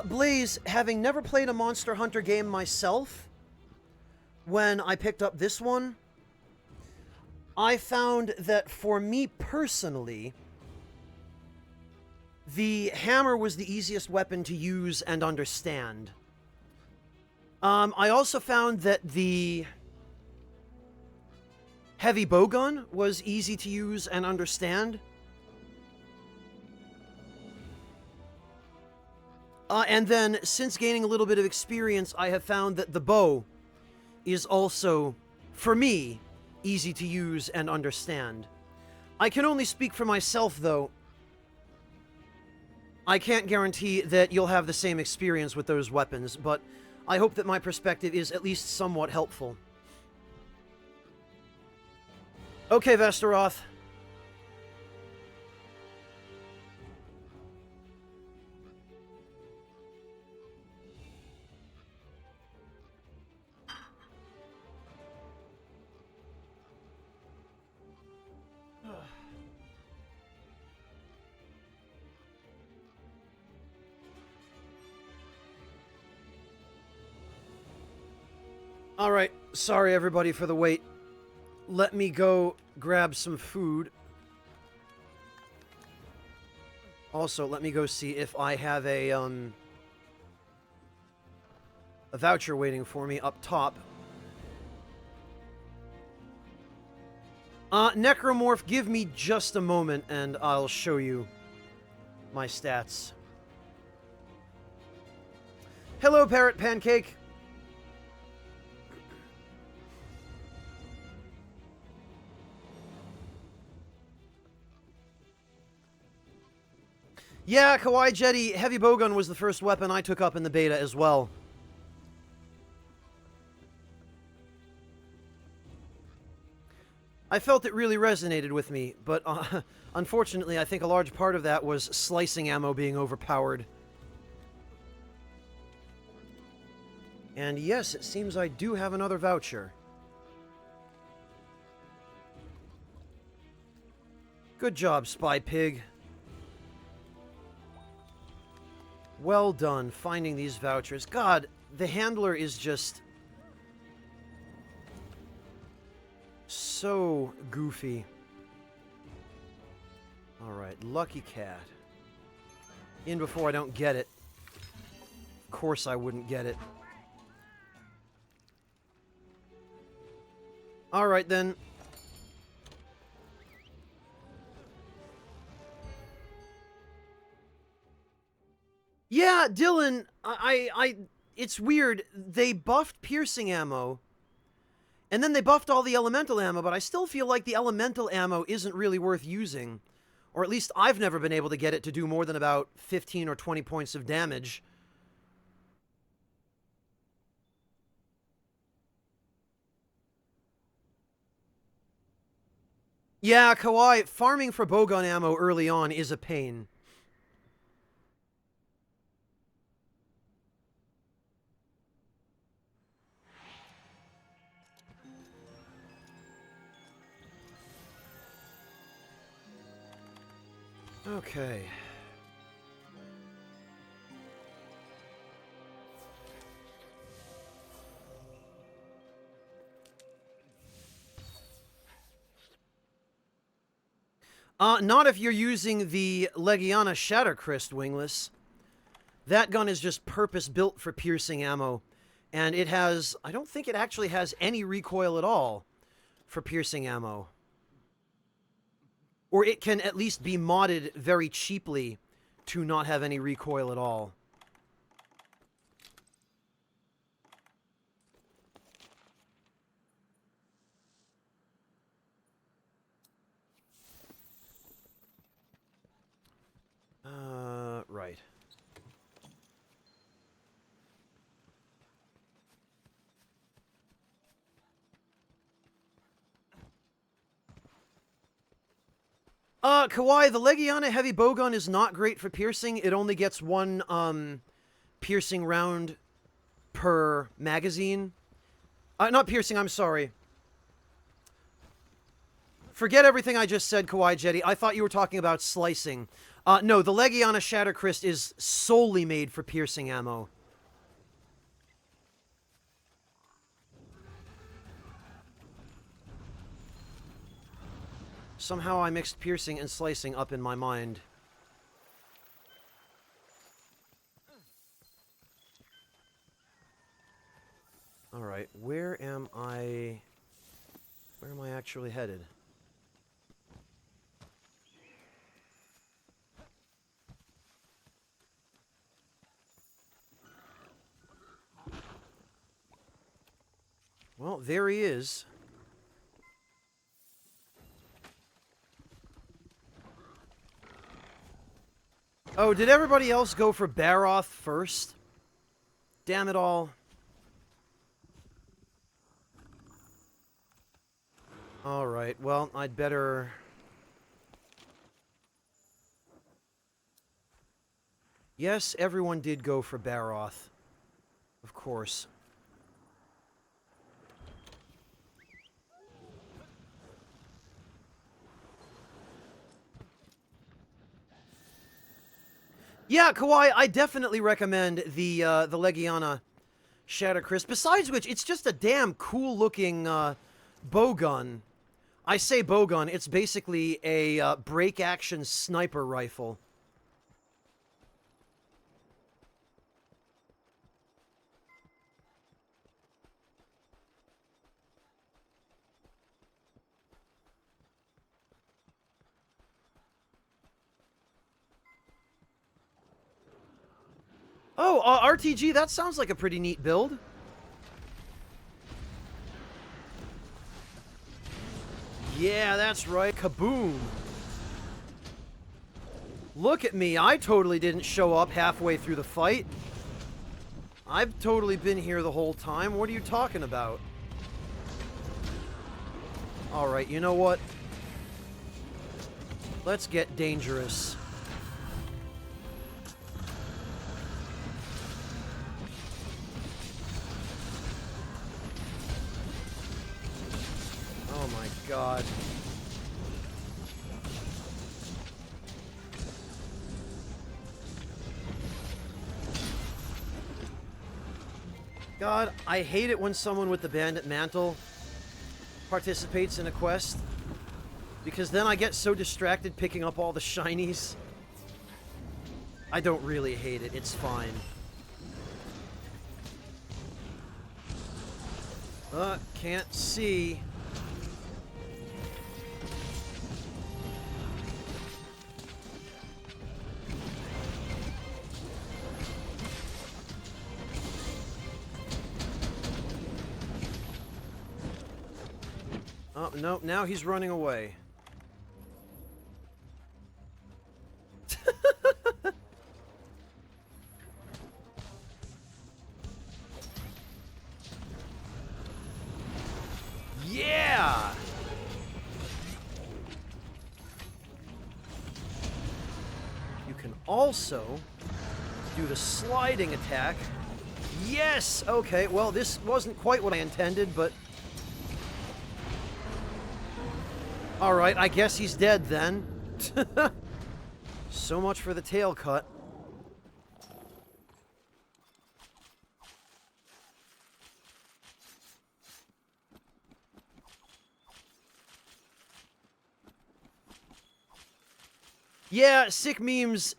Blaze, having never played a Monster Hunter game myself, when I picked up this one, I found that for me personally, the hammer was the easiest weapon to use and understand. I also found that the heavy bowgun was easy to use and understand. And then, since gaining a little bit of experience, I have found that the bow is also, for me, easy to use and understand. I can only speak for myself, though. I can't guarantee that you'll have the same experience with those weapons, but I hope that my perspective is at least somewhat helpful. Okay, Vasteroth. Alright, sorry everybody for the wait. Let me go grab some food. Also, let me go see if I have a voucher waiting for me up top. Necromorph, give me just a moment and I'll show you my stats. Hello, Parrot Pancake. Yeah, Kawaii Jetty, heavy bowgun was the first weapon I took up in the beta as well. I felt it really resonated with me, but unfortunately I think a large part of that was slicing ammo being overpowered. And yes, it seems I do have another voucher. Good job, Spy Pig. Well done, finding these vouchers. God, the handler is just so goofy. Alright, Lucky Cat. In before I don't get it. Of course I wouldn't get it. Alright then. Yeah, Dylan, it's weird. They buffed piercing ammo, and then they buffed all the elemental ammo, but I still feel like the elemental ammo isn't really worth using. Or at least I've never been able to get it to do more than about 15 or 20 points of damage. Yeah, Kawhi, farming for bowgun ammo early on is a pain. Okay. Not if you're using the Legiana Shattercrest wingless. That gun is just purpose-built for piercing ammo. And it has... I don't think it actually has any recoil at all for piercing ammo. Or it can at least be modded very cheaply to not have any recoil at all. Right. Kawhi, the Legiana heavy bowgun is not great for piercing. It only gets one, piercing round per magazine. Not piercing, I'm sorry. Forget everything I just said, Kawhi Jetty. I thought you were talking about slicing. No, the Legiana Shattercrest is solely made for piercing ammo. Somehow I mixed piercing and slicing up in my mind. Alright, where am I actually headed? Well, there he is. Oh, did everybody else go for Baroth first? Damn it all. Alright, well, I'd better... Yes, everyone did go for Baroth. Of course. Yeah, Kawhi, I definitely recommend the Legiana Shattercrest. Besides which, it's just a damn cool-looking bowgun. I say bowgun, it's basically a break-action sniper rifle. Oh, RTG, that sounds like a pretty neat build. Yeah, that's right. Kaboom. Look at me. I totally didn't show up halfway through the fight. I've totally been here the whole time. What are you talking about? Alright, you know what? Let's get dangerous. Oh my god. God, I hate it when someone with the bandit mantle participates in a quest, because then I get so distracted picking up all the shinies. I don't really hate it, it's fine. Can't see. Oh, no, now he's running away. Yeah! You can also do the sliding attack. Yes! Okay, well, this wasn't quite what I intended, but... Alright, I guess he's dead then. So much for the tail cut. Yeah, sick memes.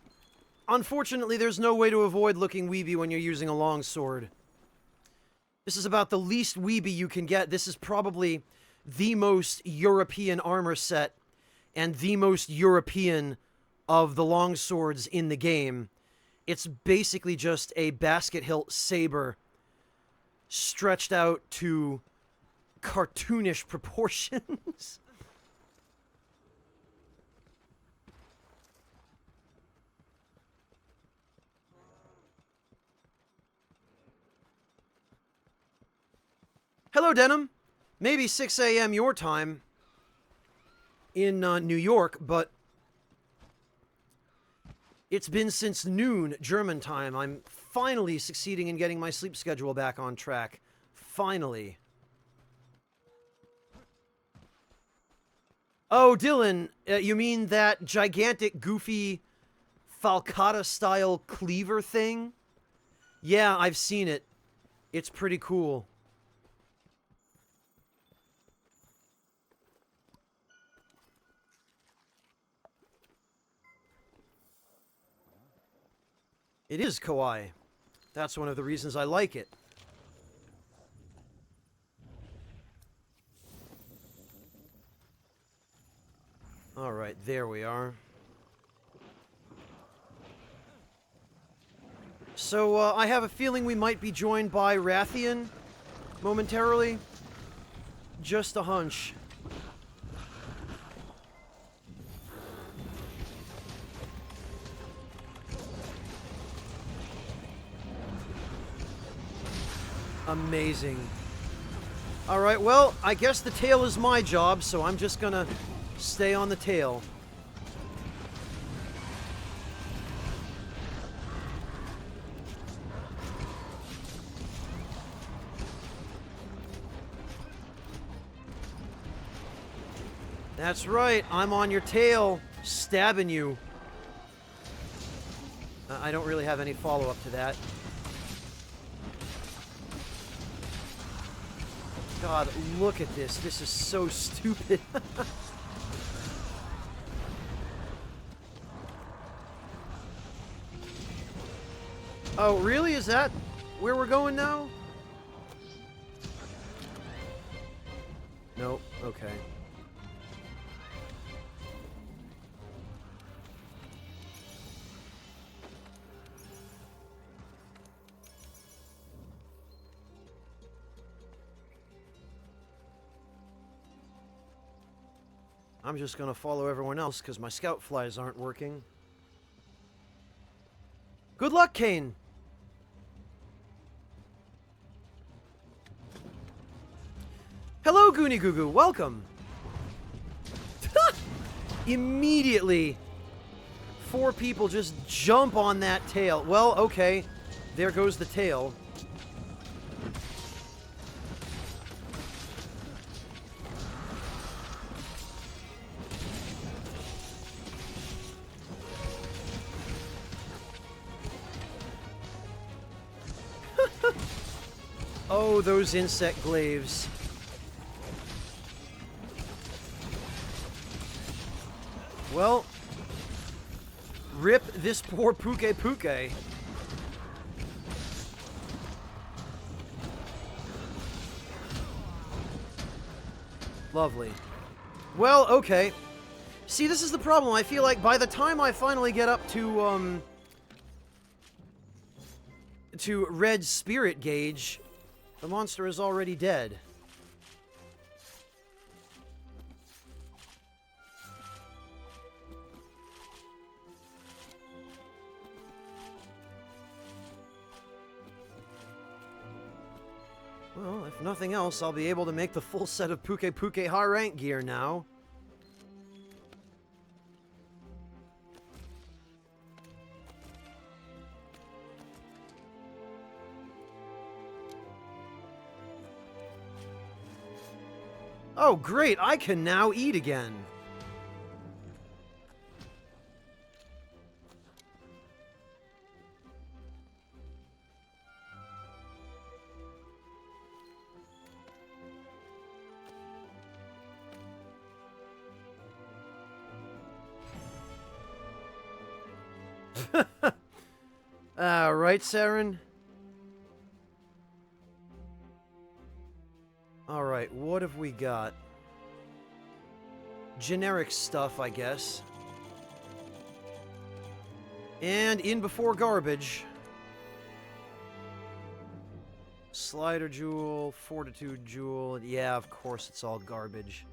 Unfortunately, there's no way to avoid looking weeby when you're using a longsword. This is about the least weeby you can get. This is probably the most European armor set and the most European of the longswords in the game. It's basically just a basket hilt saber stretched out to cartoonish proportions. Hello, Denim. Maybe 6 a.m. your time in New York, but it's been since noon German time. I'm finally succeeding in getting my sleep schedule back on track. Finally. Oh, Dylan, you mean that gigantic, goofy, Falcata-style cleaver thing? Yeah, I've seen it. It's pretty cool. It is kawaii. That's one of the reasons I like it. Alright, there we are. So, I have a feeling we might be joined by Rathian momentarily. Just a hunch. Amazing. Alright, well, I guess the tail is my job, so I'm just gonna stay on the tail. That's right, I'm on your tail, stabbing you. I don't really have any follow-up to that. God, look at this. This is so stupid. Oh, really? Is that where we're going now? Nope. Okay. I'm just gonna follow everyone else because my scout flies aren't working. Good luck, Kane! Hello, Goonie Goo Goo, welcome! Immediately, 4 people just jump on that tail. Well, okay, there goes the tail. Oh, those insect glaives. Well, rip this poor Puke Puke. Lovely. Well, okay. See, this is the problem. I feel like by the time I finally get up to red spirit gauge, the monster is already dead. Well, if nothing else, I'll be able to make the full set of Puke Puke high rank gear now. Oh, great! I can now eat again. Right, Saren? Alright, what have we got? Generic stuff, I guess. And in before garbage. Slider Jewel, Fortitude Jewel. Yeah, of course it's all garbage.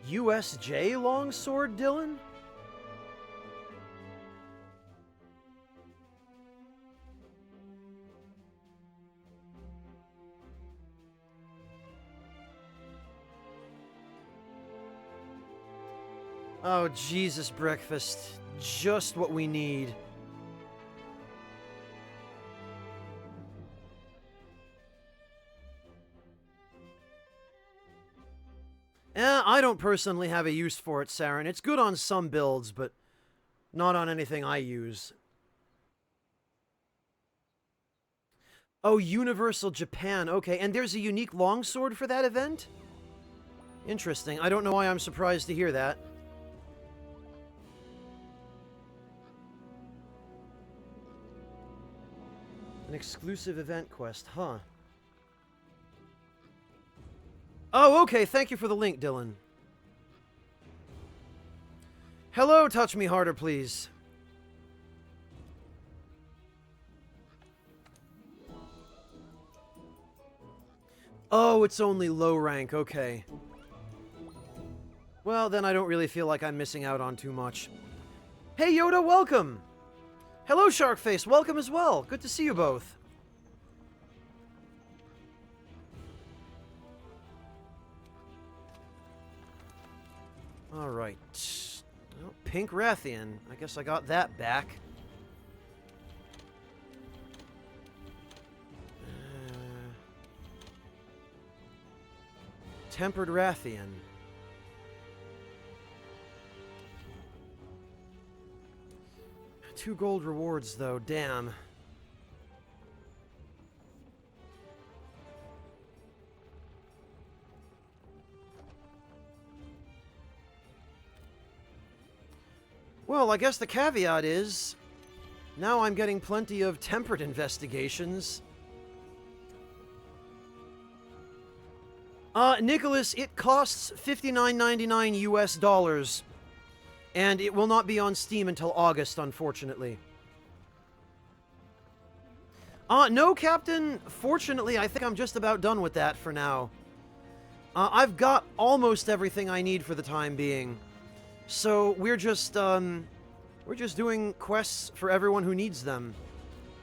USJ longsword, Dylan? Oh, Jesus, breakfast. Just what we need. I don't personally have a use for it, Saren. It's good on some builds, but not on anything I use. Oh, Universal Japan. Okay, and there's a unique longsword for that event? Interesting. I don't know why I'm surprised to hear that. An exclusive event quest, huh? Oh, okay. Thank you for the link, Dylan. Hello, touch me harder, please. Oh, it's only low rank. Okay. Well, then I don't really feel like I'm missing out on too much. Hey, Yoda, welcome! Hello, Sharkface. Welcome as well. Good to see you both. Alright. Well, Pink Rathian. I guess I got that back. Tempered Rathian. Two gold rewards, though. Damn. Well, I guess the caveat is, now I'm getting plenty of tempered investigations. Nicholas, it costs $59.99 US dollars. And it will not be on Steam until August, unfortunately. No, Captain. Fortunately, I think I'm just about done with that for now. I've got almost everything I need for the time being. So we're just doing quests for everyone who needs them.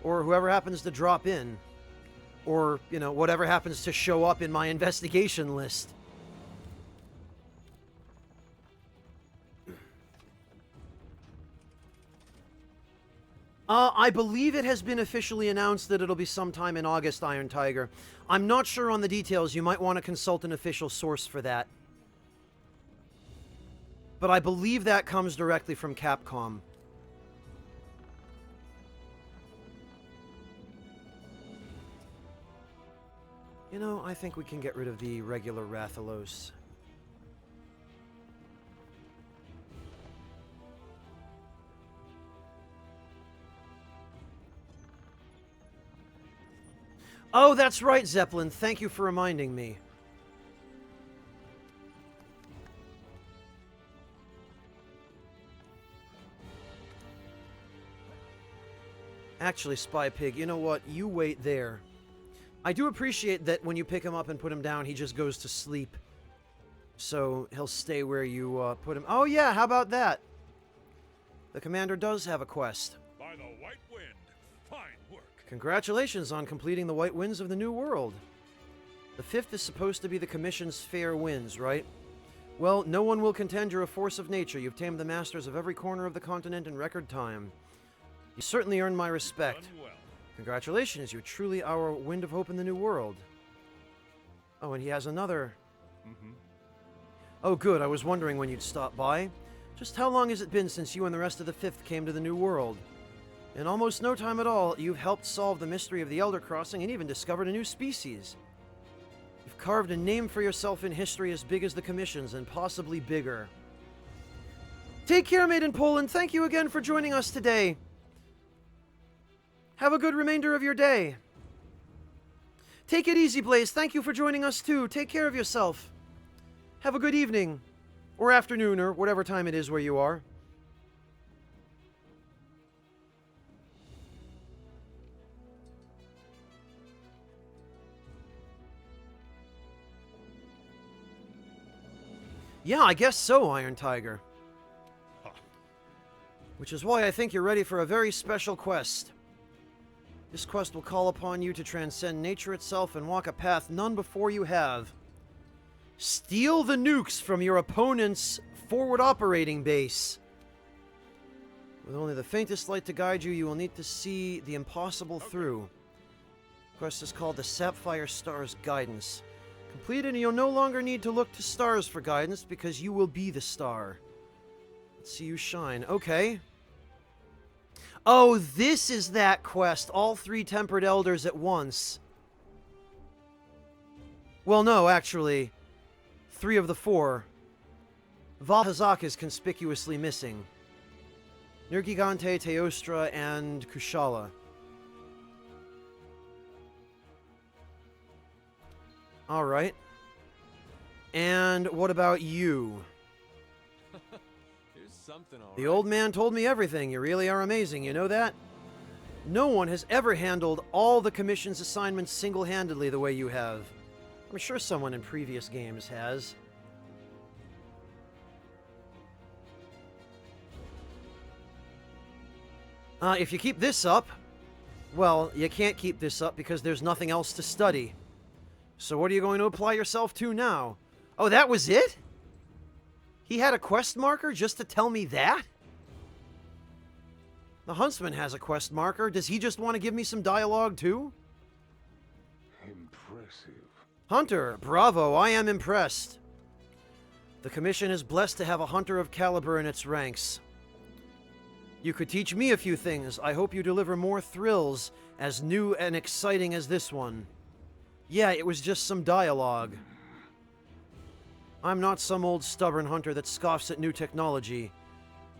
Or whoever happens to drop in. Or, you know, whatever happens to show up in my investigation list. I believe it has been officially announced that it'll be sometime in August, Iron Tiger. I'm not sure on the details. You might want to consult an official source for that. but I believe that comes directly from Capcom. You know, I think we can get rid of the regular Rathalos. Oh, that's right, Zeppelin. Thank you for reminding me. Actually, Spy Pig, you know what? You wait there. I do appreciate that when you pick him up and put him down, he just goes to sleep. So he'll stay where you put him. Oh yeah, how about that? The commander does have a quest. By the White Wind. Fine work. Congratulations on completing the White Winds of the New World. The 5th is supposed to be the Commission's fair winds, right? Well, no one will contend you're a force of nature. You've tamed the masters of every corner of the continent in record time. You certainly earned my respect. Done well. Congratulations, you're truly our Wind of Hope in the New World. Oh, and he has another... Oh, good. I was wondering when you'd stop by. Just how long has it been since you and the rest of the 5th came to the New World? In almost no time at all, you've helped solve the mystery of the Elder Crossing and even discovered a new species. You've carved a name for yourself in history as big as the Commission's and possibly bigger. Take care, Maiden Poland. Thank you again for joining us today. Have a good remainder of your day. Take it easy, Blaze. Thank you for joining us too. Take care of yourself. Have a good evening, or afternoon, or whatever time it is where you are. Yeah, I guess so, Iron Tiger. Which is why I think you're ready for a very special quest. This quest will call upon you to transcend nature itself and walk a path none before you have. Steal the nukes from your opponent's forward operating base. With only the faintest light to guide you, you will need to see the impossible through. The quest is called the Sapphire Stars Guidance. Complete it and you'll no longer need to look to stars for guidance because you will be the star. Let's see you shine. Okay. Oh, this is that quest. All 3 Tempered Elders at once. Well, no, actually. 3 of the 4. Valhazak is conspicuously missing. Nergigante, Teostra, and Kushala. Alright. And what about you? Here's something all The right. old man told me everything. You really are amazing, you know that? No one has ever handled all the Commission's assignments single-handedly the way you have. I'm sure someone in previous games has. If you keep this up, well, you can't keep this up because there's nothing else to study. So what are you going to apply yourself to now? Oh, that was it? He had a quest marker just to tell me that? The Huntsman has a quest marker. Does he just want to give me some dialogue too? Impressive. Hunter, bravo, I am impressed. The Commission is blessed to have a hunter of caliber in its ranks. You could teach me a few things. I hope you deliver more thrills as new and exciting as this one. Yeah, it was just some dialogue. I'm not some old stubborn hunter that scoffs at new technology.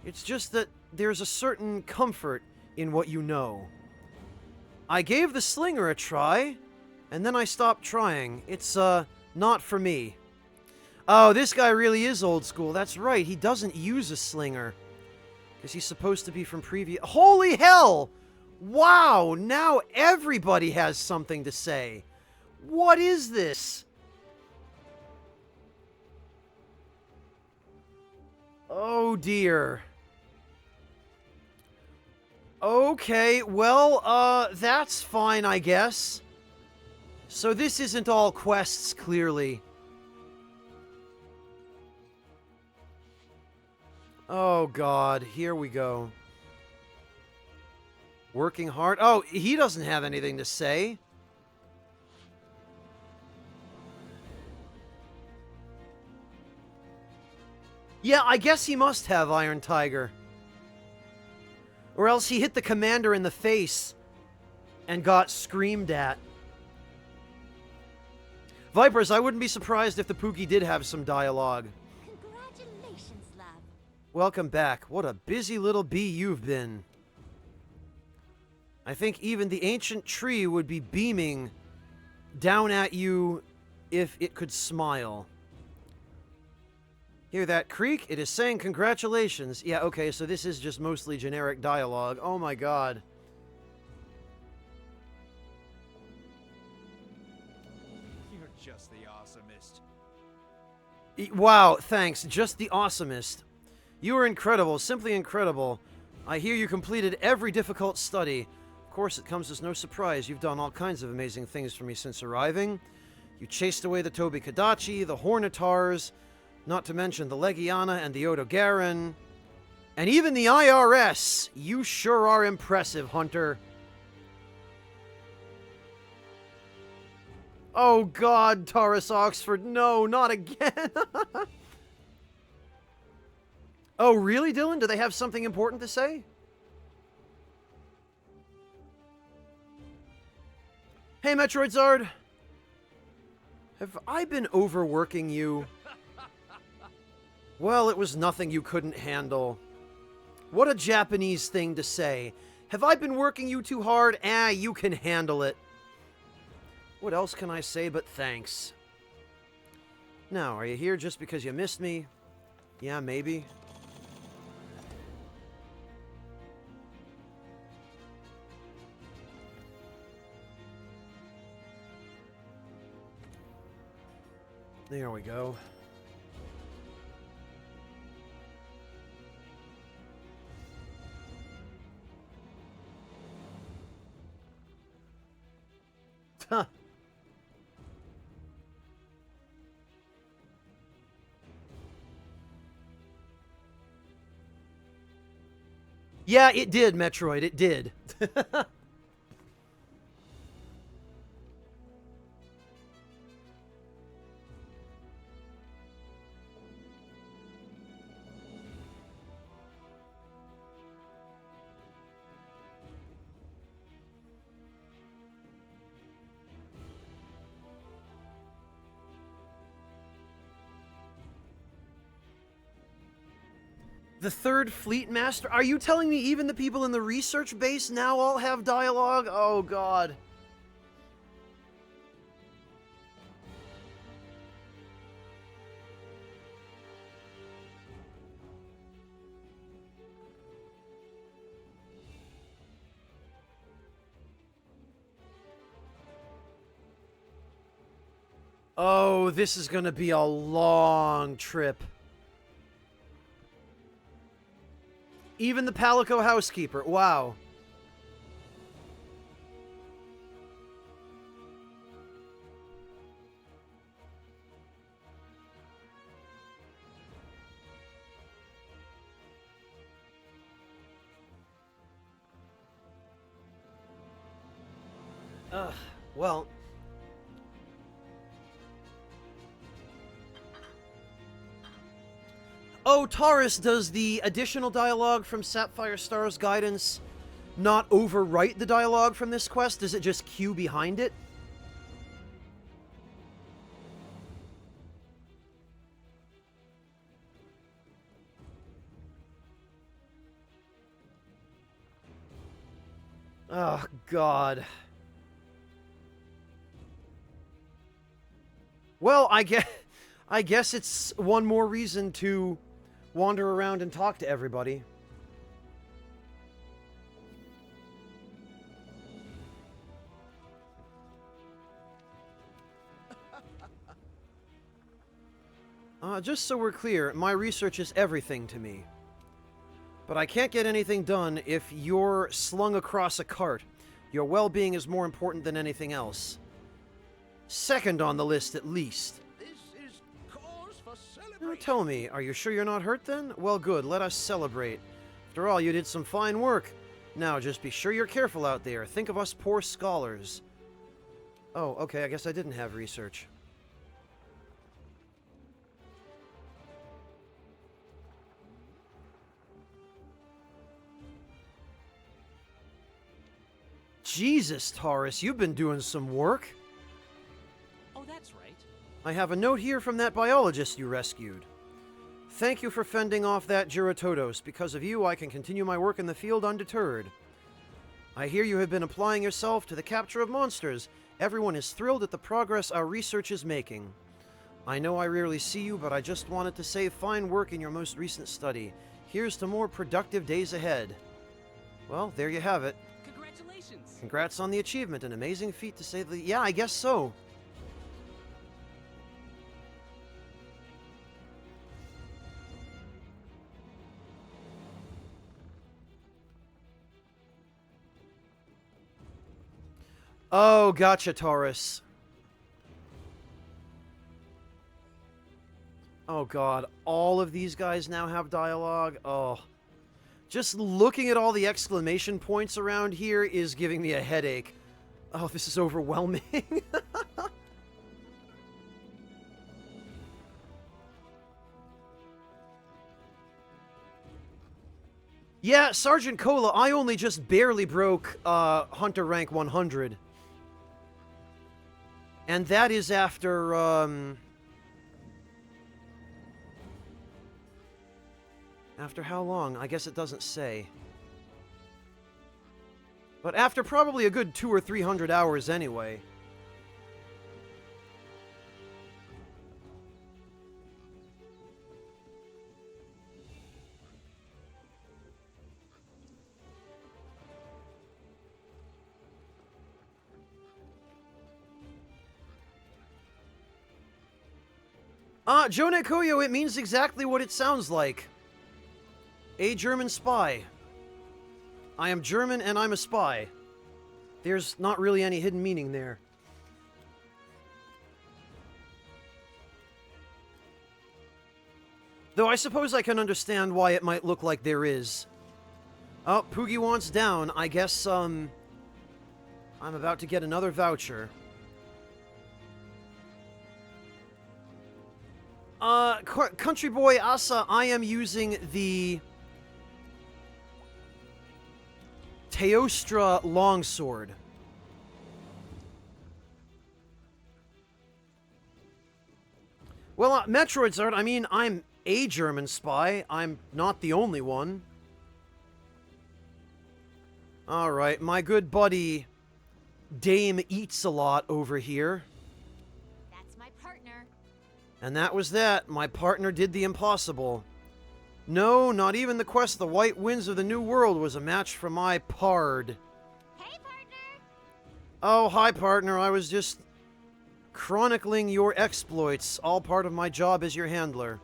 It's just that there's a certain comfort in what you know. I gave the slinger a try, and then I stopped trying. It's, not for me. Oh, this guy really is old school. That's right, he doesn't use a slinger. Because he's supposed to be from previous... Holy hell! Wow, now everybody has something to say. What is this? Oh dear. Okay, well, that's fine, I guess. So this isn't all quests, clearly. Oh god, here we go. Working hard? Oh, he doesn't have anything to say. Yeah, I guess he must have, Iron Tiger. Or else he hit the commander in the face and got screamed at. Vipers, I wouldn't be surprised if the Pookie did have some dialogue. Congratulations, love. Welcome back. What a busy little bee you've been. I think even the ancient tree would be beaming down at you if it could smile. Hear that creak? It is saying congratulations. Yeah, okay, so this is just mostly generic dialogue. Oh my god. You're just the awesomest. Wow, thanks. Just the awesomest. You are incredible, simply incredible. I hear you completed every difficult study. Of course, it comes as no surprise. You've done all kinds of amazing things for me since arriving. You chased away the Tobi Kadachi, the Hornitars, not to mention the Legiana and the Odogaron, and even the IRS. You sure are impressive, Hunter. Oh god, Taurus Oxford, no, not again. Oh, really, Dylan? Do they have something important to say? Hey, Metroid Zard. Have I been overworking you? Well, it was nothing you couldn't handle. What a Japanese thing to say. Have I been working you too hard? You can handle it. What else can I say but thanks? Now, are you here just because you missed me? Yeah, maybe. There we go. Huh. Yeah, it did, Metroid. It did. The third Fleet Master? Are you telling me even the people in the research base now all have dialogue? Oh, God. Oh, this is gonna be a long trip. Even the Palico housekeeper. Wow. Well. Oh, Taurus, does the additional dialogue from Sapphire Star's guidance not overwrite the dialogue from this quest? Does it just queue behind it? Oh, God. Well, I guess it's one more reason to wander around and talk to everybody. Just so we're clear, my research is everything to me. But I can't get anything done if you're slung across a cart. Your well-being is more important than anything else. Second on the list, at least. This is cause for Now celebration. tell me, are you sure you're not hurt then? Well, good, let us celebrate. After all, you did some fine work. Now, just be sure you're careful out there. Think of us poor scholars. Oh, okay, I guess I didn't have research. Jesus, Taurus, you've been doing some work. Oh, that's right. I have a note here from that biologist you rescued. Thank you for fending off that Giratodos. Because of you, I can continue my work in the field undeterred. I hear you have been applying yourself to the capture of monsters. Everyone is thrilled at the progress our research is making. I know I rarely see you, but I just wanted to say fine work in your most recent study. Here's to more productive days ahead. Well, there you have it. Congratulations. Congrats on the achievement. An amazing feat to say the... Yeah, I guess so. Oh, gotcha, Taurus. Oh god, all of these guys now have dialogue? Oh. Just looking at all the exclamation points around here is giving me a headache. Oh, this is overwhelming. Yeah, Sergeant Cola, I only just barely broke Hunter rank 100. And that is after, after how long? I guess it doesn't say. But after probably a good 200 or 300 hours anyway. Jonah Koyo, it means exactly what it sounds like. A German spy. I am German and I'm a spy. There's not really any hidden meaning there. Though I suppose I can understand why it might look like there is. Oh, Poogie wants down. I guess, I'm about to get another voucher. Country Boy Asa, I am using the Teostra longsword. Well, Metroids aren't. I mean, I'm a German spy. I'm not the only one. Alright, my good buddy Dame Eats-A-Lot over here. That's my partner. And that was that. My partner did the impossible. No, not even the quest of the White Winds of the New World was a match for my pard. Hey, partner! Oh, hi, partner. I was just chronicling your exploits, all part of my job as your handler.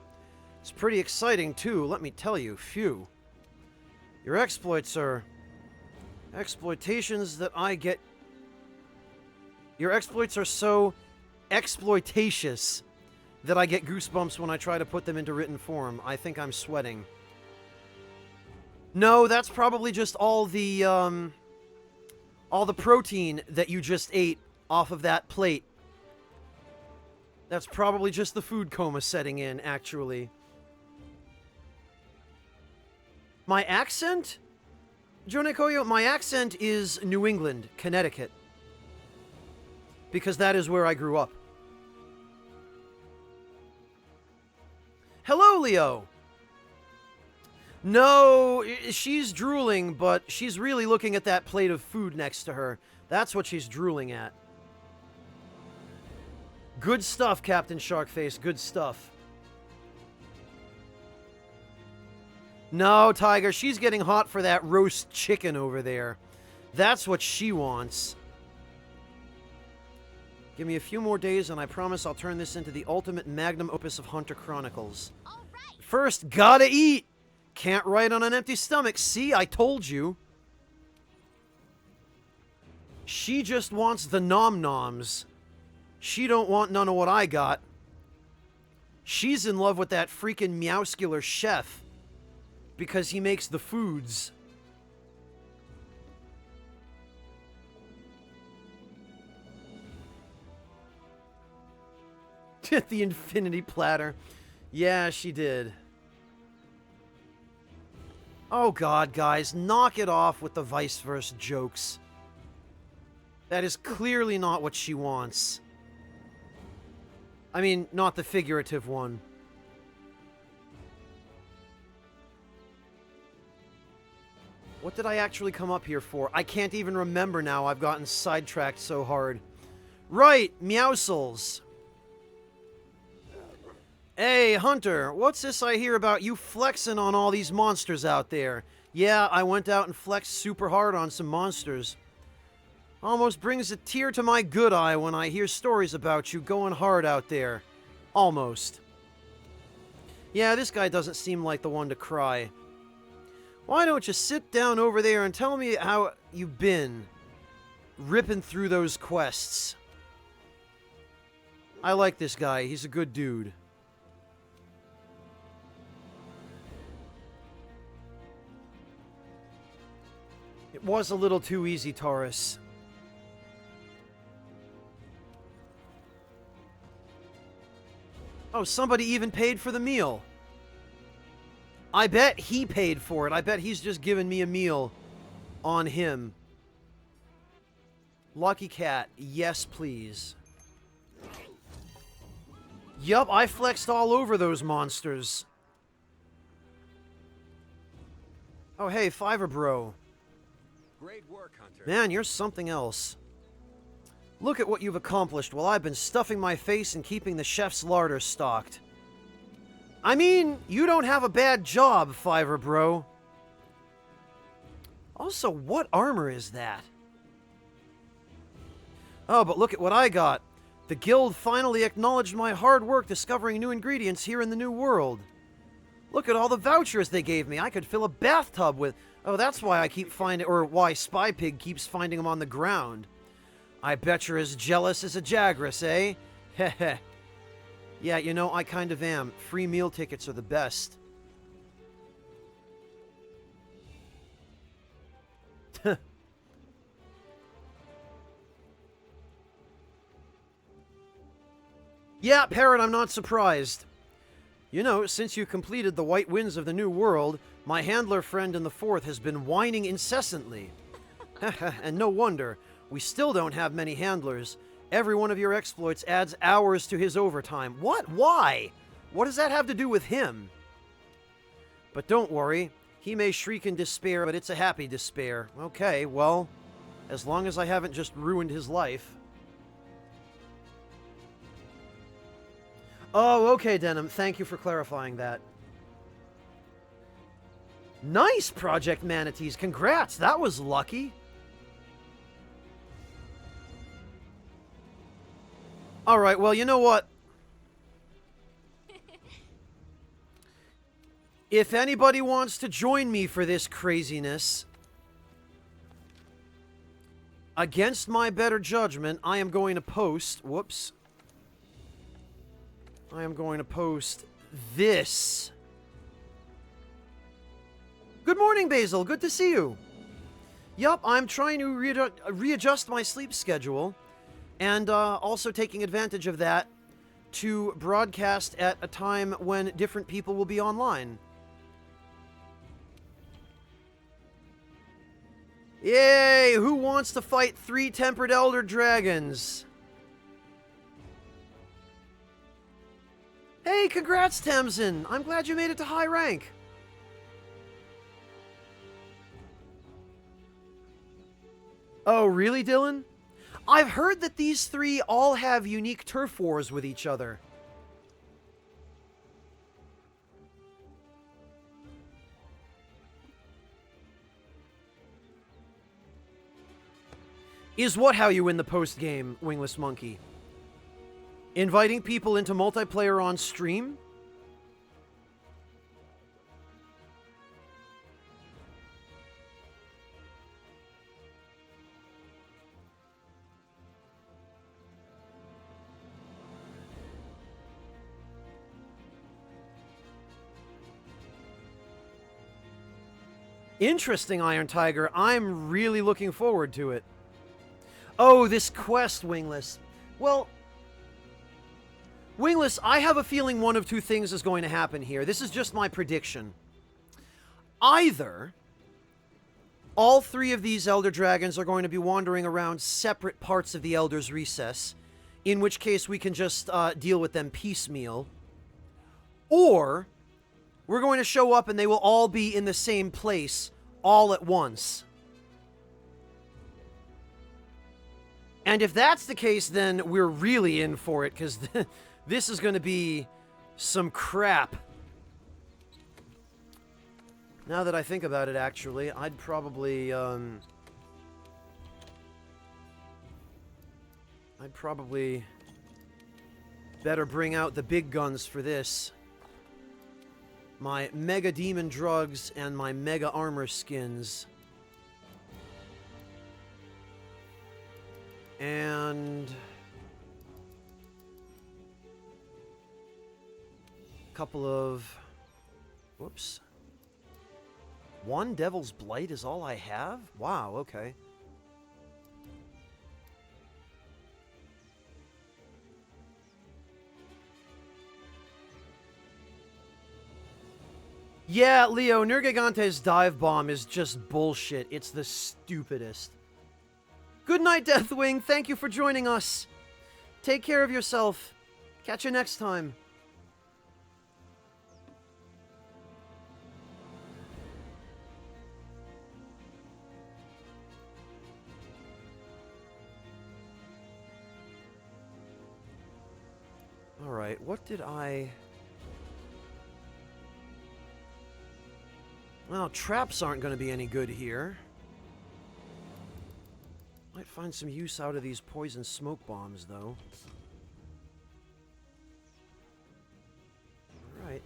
It's pretty exciting, too, let me tell you. Phew. Your exploits are exploitations that I get... Your exploits are so exploitatious that I get goosebumps when I try to put them into written form. I think I'm sweating. No, that's probably just all the protein that you just ate off of that plate. That's probably just the food coma setting in, actually. My accent? Jonekoyo, my accent is New England, Connecticut. Because that is where I grew up. Hello, Leo! No, she's drooling, but she's really looking at that plate of food next to her. That's what she's drooling at. Good stuff, Captain Sharkface. Good stuff. No, Tiger, she's getting hot for that roast chicken over there. That's what she wants. Give me a few more days and I promise I'll turn this into the ultimate magnum opus of Hunter Chronicles. All right. First, gotta eat! Can't write on an empty stomach. See, I told you. She just wants the nom-noms. She don't want none of what I got. She's in love with that freaking Meowscular chef. Because he makes the foods. The infinity platter. Yeah, she did. Oh god, guys, knock it off with the vice versa jokes. That is clearly not what she wants. I mean, not the figurative one. What did I actually come up here for? I can't even remember now. I've gotten sidetracked so hard. Right, Meowscles. Hey, Hunter, what's this I hear about you flexing on all these monsters out there? Yeah, I went out and flexed super hard on some monsters. Almost brings a tear to my good eye when I hear stories about you going hard out there. Almost. Yeah, this guy doesn't seem like the one to cry. Why don't you sit down over there and tell me how you've been ripping through those quests? I like this guy. He's a good dude. It was a little too easy, Taurus. Oh, somebody even paid for the meal. I bet he paid for it. I bet he's just giving me a meal on him. Lucky Cat, yes please. Yup, I flexed all over those monsters. Oh hey, Fiverr Bro. Great work, Hunter. Man, you're something else. Look at what you've accomplished while I've been stuffing my face and keeping the chef's larder stocked. I mean, you don't have a bad job, Fiverr Bro. Also, what armor is that? Oh, but look at what I got. The guild finally acknowledged my hard work discovering new ingredients here in the new world. Look at all the vouchers they gave me. I could fill a bathtub with... Oh, that's why I keep finding... Or why Spy Pig keeps finding them on the ground. I bet you're as jealous as a Jagras, eh? Heh. Yeah, you know, I kind of am. Free meal tickets are the best. Yeah, Parrot, I'm not surprised. You know, since you completed the White Winds of the New World, my handler friend in the Fourth has been whining incessantly. And no wonder. We still don't have many handlers. Every one of your exploits adds hours to his overtime. What? Why? What does that have to do with him? But don't worry. He may shriek in despair, but it's a happy despair. Okay, well, as long as I haven't just ruined his life. Oh, okay, Denim. Thank you for clarifying that. Nice, Project Manatees. Congrats. That was lucky. All right, well, you know what? If anybody wants to join me for this craziness, against my better judgment, I am going to post... Whoops. I am going to post this. Good morning, Basil. Good to see you. Yup, I'm trying to readjust my sleep schedule. And also taking advantage of that to broadcast at a time when different people will be online. Yay! Who wants to fight 3 Tempered Elder Dragons? Hey, congrats, Tamsin! I'm glad you made it to high rank. Oh, really, Dylan? I've heard that these 3 all have unique turf wars with each other. Is what how you win the post-game, Wingless Monkey? Inviting people into multiplayer on stream? Interesting, Iron Tiger. I'm really looking forward to it. Oh, this quest, Wingless. Well, Wingless, I have a feeling one of two things is going to happen here. This is just my prediction. Either all 3 of these Elder Dragons are going to be wandering around separate parts of the Elder's Recess, in which case we can just deal with them piecemeal. Or we're going to show up and they will all be in the same place all at once. And if that's the case, then we're really in for it, because this is going to be some crap. Now that I think about it, actually, I'd probably better bring out the big guns for this. My Mega Demon Drugs and my Mega Armor Skins. And a couple of... Whoops. 1 Devil's Blight is all I have? Wow, okay. Yeah, Leo, Nergigante's dive bomb is just bullshit. It's the stupidest. Good night, Deathwing. Thank you for joining us. Take care of yourself. Catch you next time. Alright, what did I... Well, traps aren't going to be any good here. Might find some use out of these poison smoke bombs, though. Alright.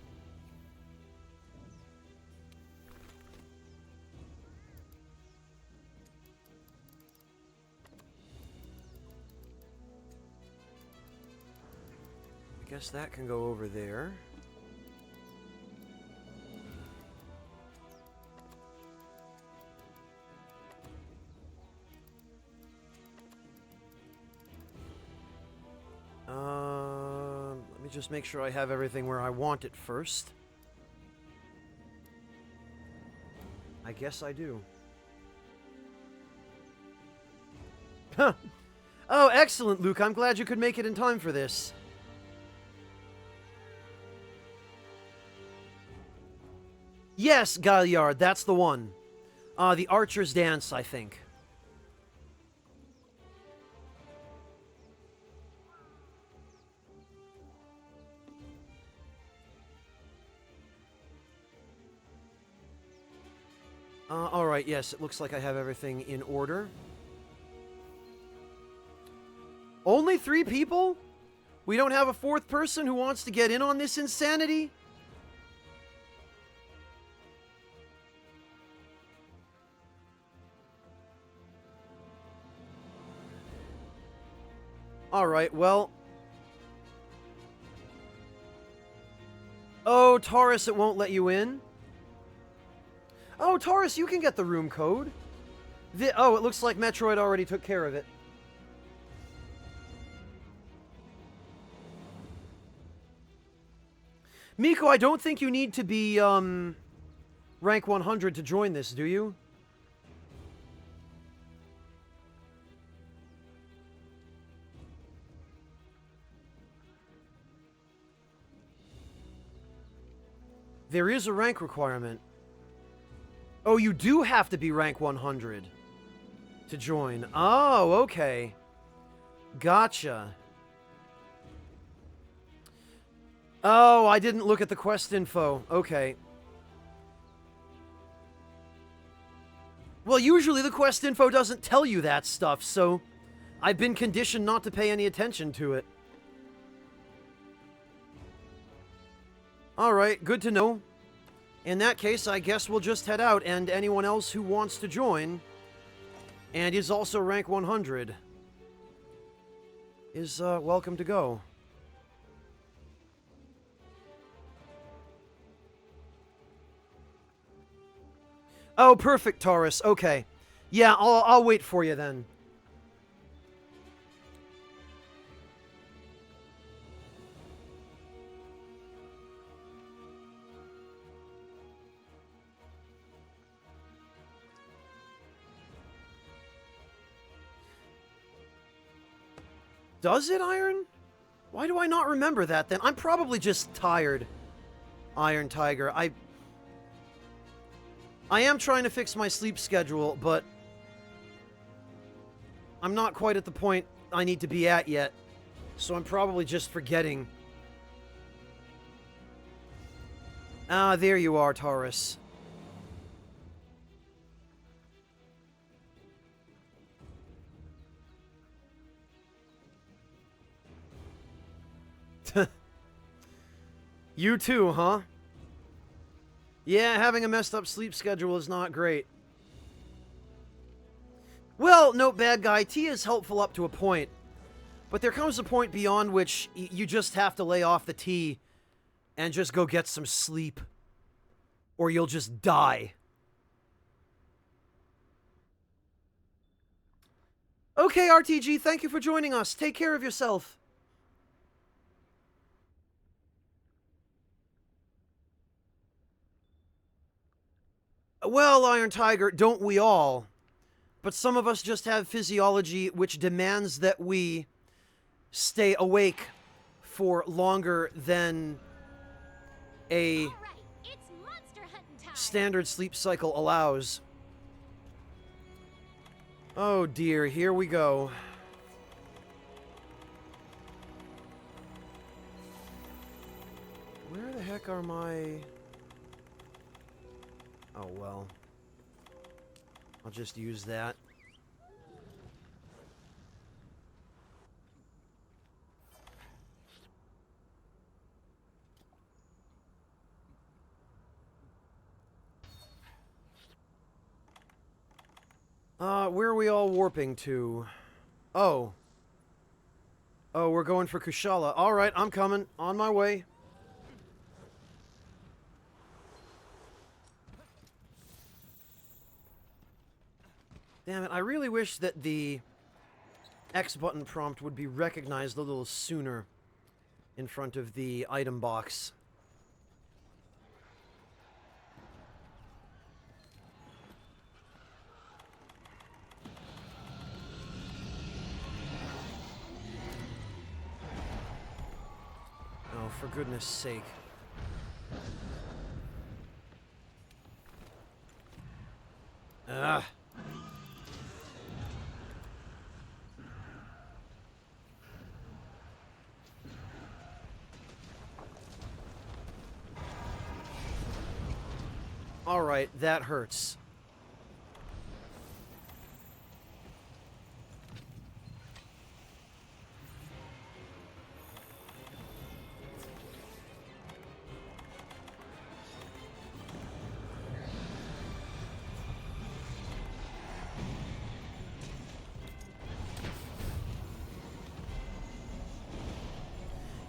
I guess that can go over there. Let me just make sure I have everything where I want it first. I guess I do. Huh. Oh, excellent, Luke. I'm glad you could make it in time for this. Yes, Galliard, that's the one. The Archer's Dance, I think. Alright, yes, it looks like I have everything in order. Only 3 people? We don't have a 4th person who wants to get in on this insanity? Alright, well... Oh, Taurus, it won't let you in? Oh, Taurus, you can get the room code. Oh, it looks like Metroid already took care of it. Miko, I don't think you need to be, rank 100 to join this, do you? There is a rank requirement. Oh, you do have to be rank 100 to join. Oh, okay. Gotcha. Oh, I didn't look at the quest info. Okay. Well, usually the quest info doesn't tell you that stuff, so I've been conditioned not to pay any attention to it. Alright, good to know. In that case, I guess we'll just head out, and anyone else who wants to join, and is also rank 100, is welcome to go. Oh, perfect, Taurus. Okay. Yeah, I'll wait for you then. Does it, Iron? Why do I not remember that then? I'm probably just tired, Iron Tiger. I am trying to fix my sleep schedule, but I'm not quite at the point I need to be at yet. So I'm probably just forgetting. Ah, there you are, Taurus. You too, huh? Yeah, having a messed up sleep schedule is not great. Well, no, bad guy, tea is helpful up to a point. But there comes a point beyond which you just have to lay off the tea and just go get some sleep. Or you'll just die. Okay, RTG, thank you for joining us. Take care of yourself. Well, Iron Tiger, don't we all? But some of us just have physiology which demands that we stay awake for longer than a All right, it's monster hunting time. standard sleep cycle allows. Oh dear, here we go. Where the heck are my... Oh well. I'll just use that. Where are we all warping to? Oh. Oh, we're going for Kushala. Alright, I'm coming. On my way. Damn it, I really wish that the X button prompt would be recognized a little sooner in front of the item box. Oh, for goodness sake. Ugh. Alright, that hurts.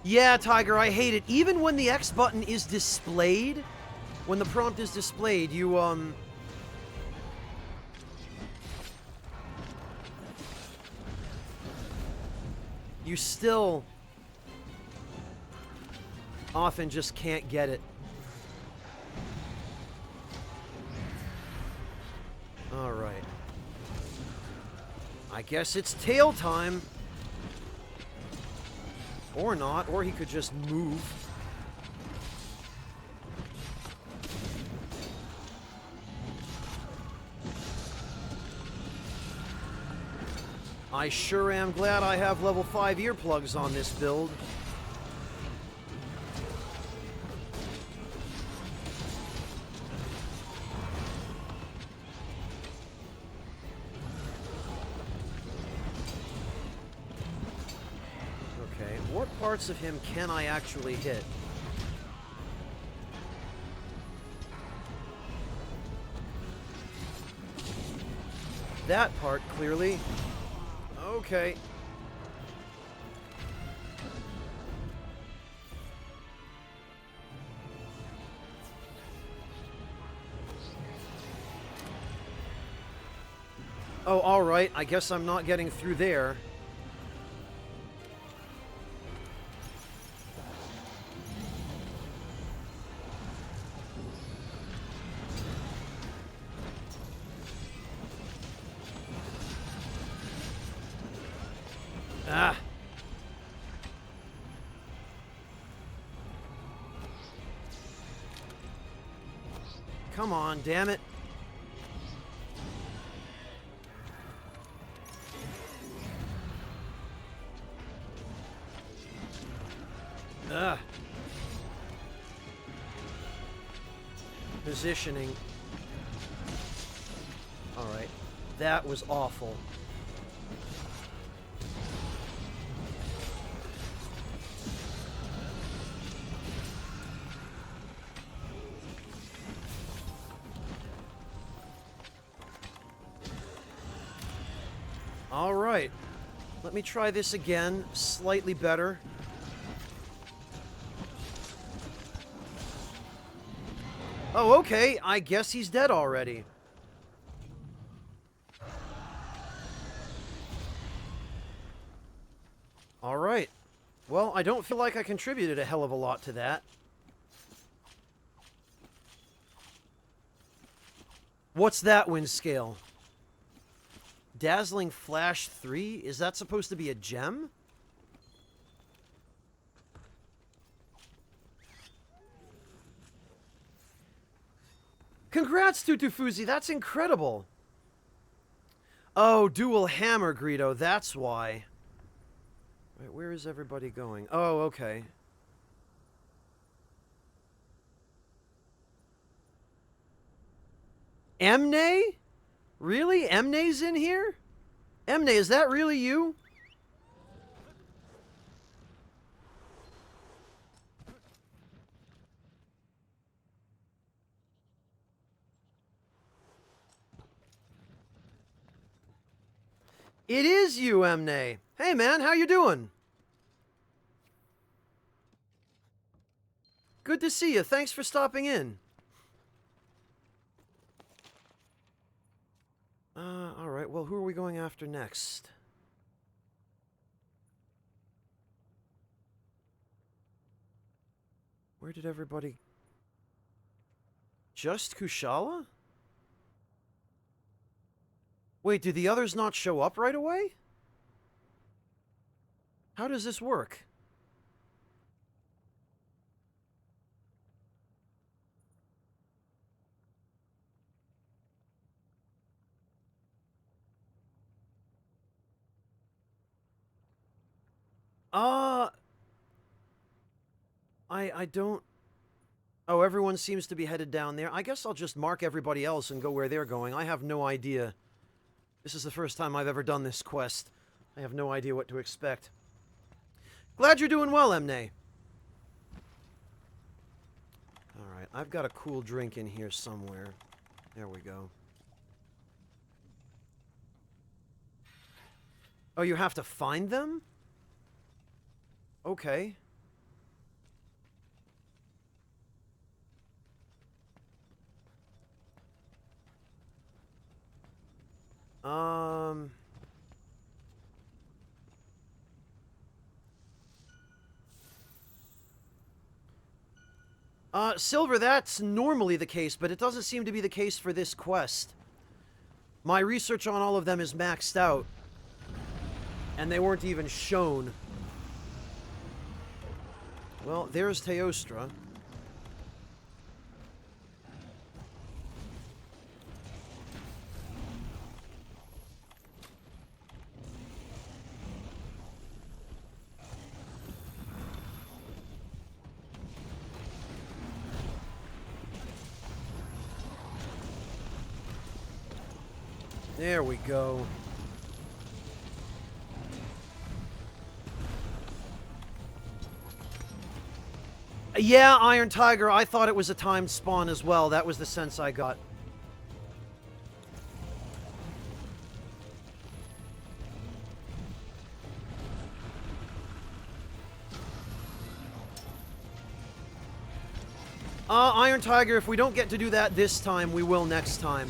Yeah, Tiger, I hate it. Even when the X button is displayed, when the prompt is displayed, you still often just can't get it. Alright. I guess it's tail time. Or not, or he could just move. I sure am glad I have level 5 earplugs on this build. Okay, what parts of him can I actually hit? That part, clearly. Okay. Oh, alright. I guess I'm not getting through there. Ah. Come on, damn it. Ugh. Positioning. Alright. That was awful. Alright. Let me try this again. Slightly better. Oh, okay. I guess he's dead already. Alright. Well, I don't feel like I contributed a hell of a lot to that. What's that wind scale? Dazzling Flash 3? Is that supposed to be a gem? Congrats, Tutufuzi. That's incredible. Oh, dual hammer, Greedo. That's why. Wait, where is everybody going? Oh, okay. Emne? Really? Emne's in here? Emne, is that really you? It is you, Emne. Hey, man, how you doing? Good to see you. Thanks for stopping in. Alright, well, who are we going after next? Where did everybody... Just Kushala? Wait, did the others not show up right away? How does this work? I don't... Oh, everyone seems to be headed down there. I guess I'll just mark everybody else and go where they're going. I have no idea. This is the first time I've ever done this quest. I have no idea what to expect. Glad you're doing well, Emne. Alright, I've got a cool drink in here somewhere. There we go. Oh, you have to find them? Okay. Silver, that's normally the case, but it doesn't seem to be the case for this quest. My research on all of them is maxed out, and they weren't even shown. Well, there's Teostra. There we go. Yeah, Iron Tiger, I thought it was a timed spawn as well. That was the sense I got. Iron Tiger, if we don't get to do that this time, we will next time.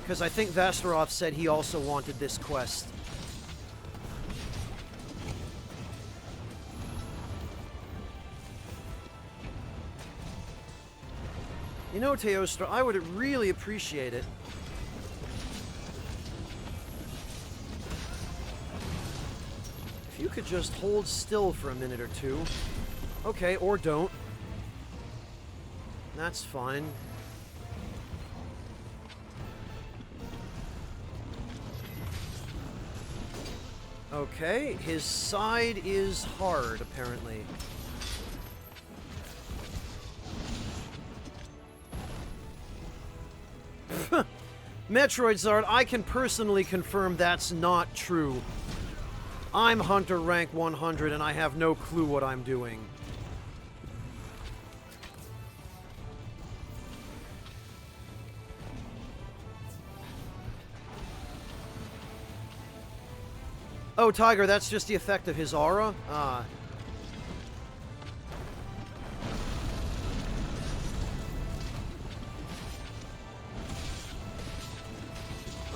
Because I think Vasteroth said he also wanted this quest. You know, Teostra, I would really appreciate it if you could just hold still for a minute or two. Okay, or don't. That's fine. Okay, his side is hard, apparently. Metroid Zard, I can personally confirm that's not true. I'm Hunter rank 100 and I have no clue what I'm doing. Oh, Tiger, that's just the effect of his aura? Ah.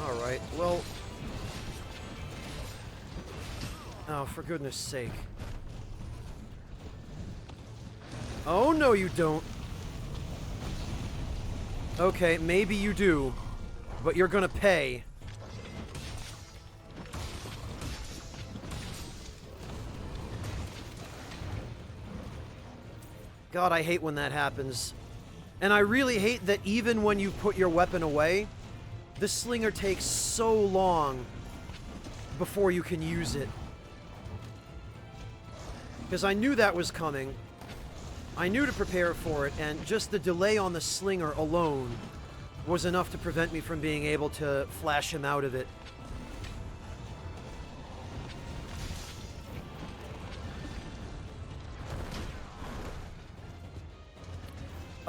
Alright, well... Oh, for goodness sake. Oh, no you don't. Okay, maybe you do. But you're gonna pay. God, I hate when that happens. And I really hate that even when you put your weapon away, the slinger takes so long before you can use it. Because I knew that was coming. I knew to prepare for it, and just the delay on the slinger alone was enough to prevent me from being able to flash him out of it.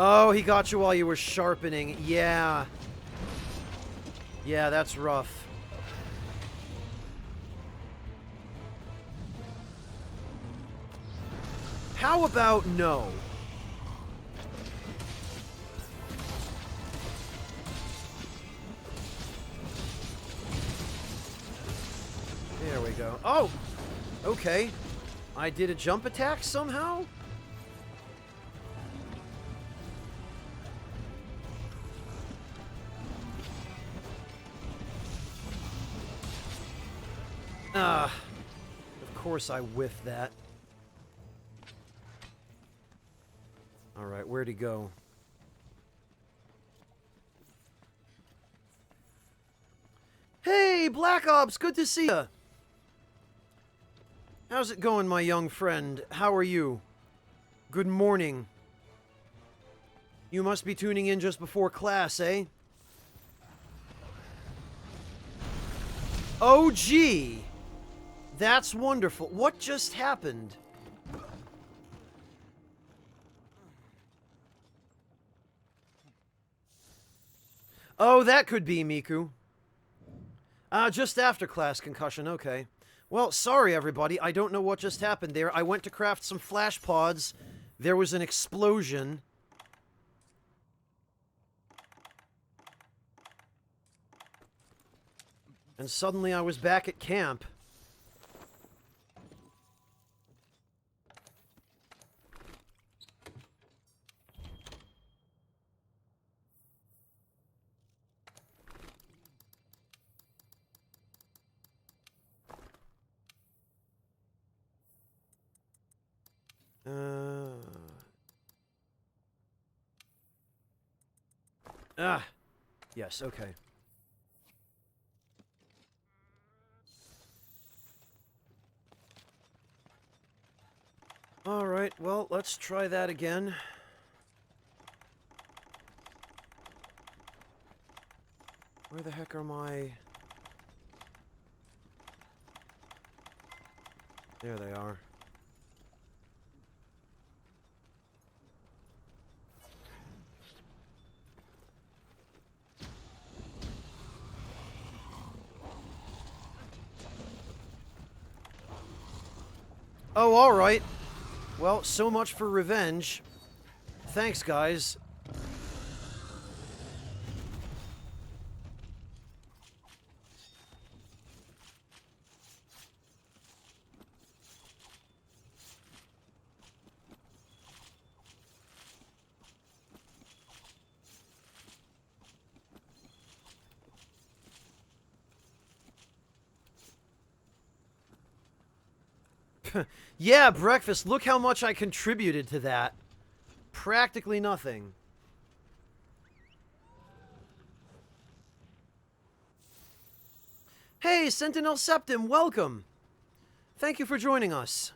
Oh, he got you while you were sharpening. Yeah. Yeah, that's rough. How about no? There we go. Oh! Okay. I did a jump attack somehow? Of course I whiffed that. Alright, where'd he go? Hey, Black Ops, good to see ya! How's it going, my young friend? How are you? Good morning. You must be tuning in just before class, eh? Oh, gee! That's wonderful. What just happened? Oh, that could be Miku. Just after class concussion, okay. Well, sorry everybody, I don't know what just happened there. I went to craft some flash pods. There was an explosion. And suddenly I was back at camp. Yes, okay. Alright, well, let's try that again. Where the heck are my... There they are. Oh, alright. Well, so much for revenge. Thanks, guys. Yeah, breakfast. Look how much I contributed to that. Practically nothing. Hey, Sentinel Septim, welcome. Thank you for joining us.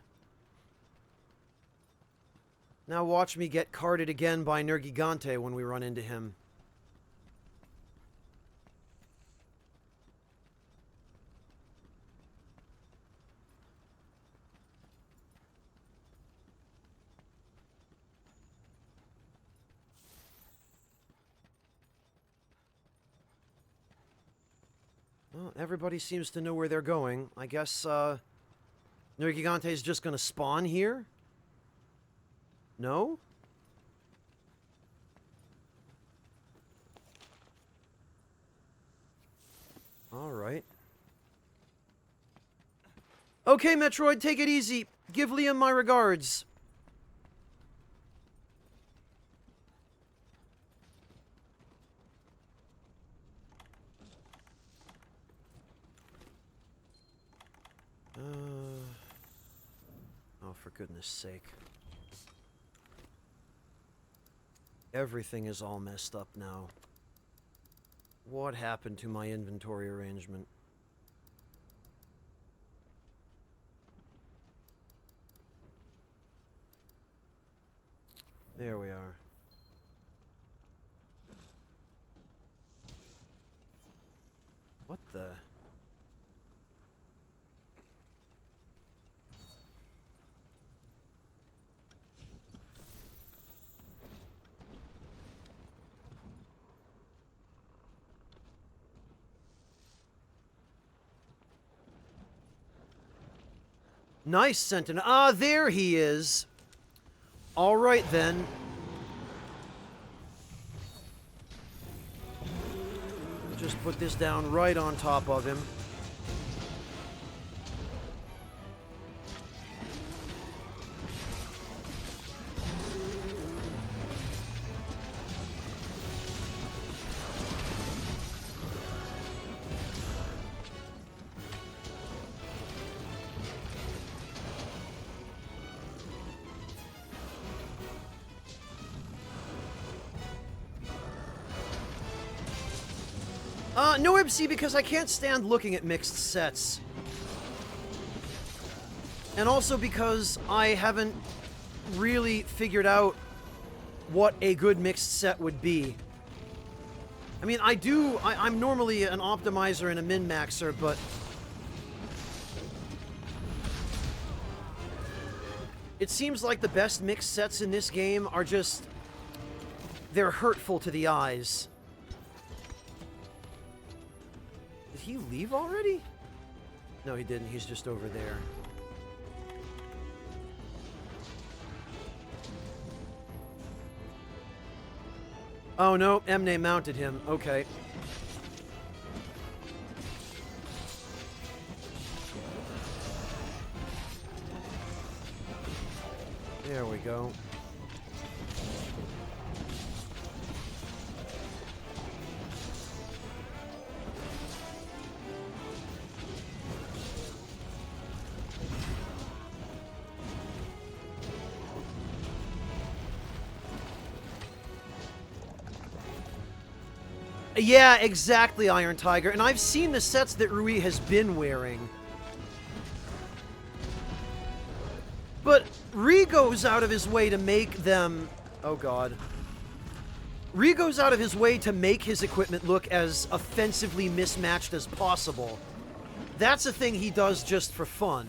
Now watch me get carded again by Nergigante when we run into him. Well, everybody seems to know where they're going. I guess, Nergigante is just gonna spawn here? No? Alright. Okay, Metroid, take it easy. Give Liam my regards. Oh, for goodness sake. Everything is all messed up now. What happened to my inventory arrangement? There we are. What the... Nice, Sentinel. Ah, there he is. All right, then. Just put this down right on top of him. No MC because I can't stand looking at mixed sets. And also because I haven't really figured out what a good mixed set would be. I mean, I'm normally an optimizer and a min-maxer, but... it seems like the best mixed sets in this game are just... they're hurtful to the eyes. Did he leave already? No, he didn't. He's just over there. Oh, no. Emne mounted him. Okay. There we go. Yeah, exactly, Iron Tiger. And I've seen the sets that Rui has been wearing. But Rui goes out of his way to make them... oh, God. Rui goes out of his way to make his equipment look as offensively mismatched as possible. That's a thing he does just for fun.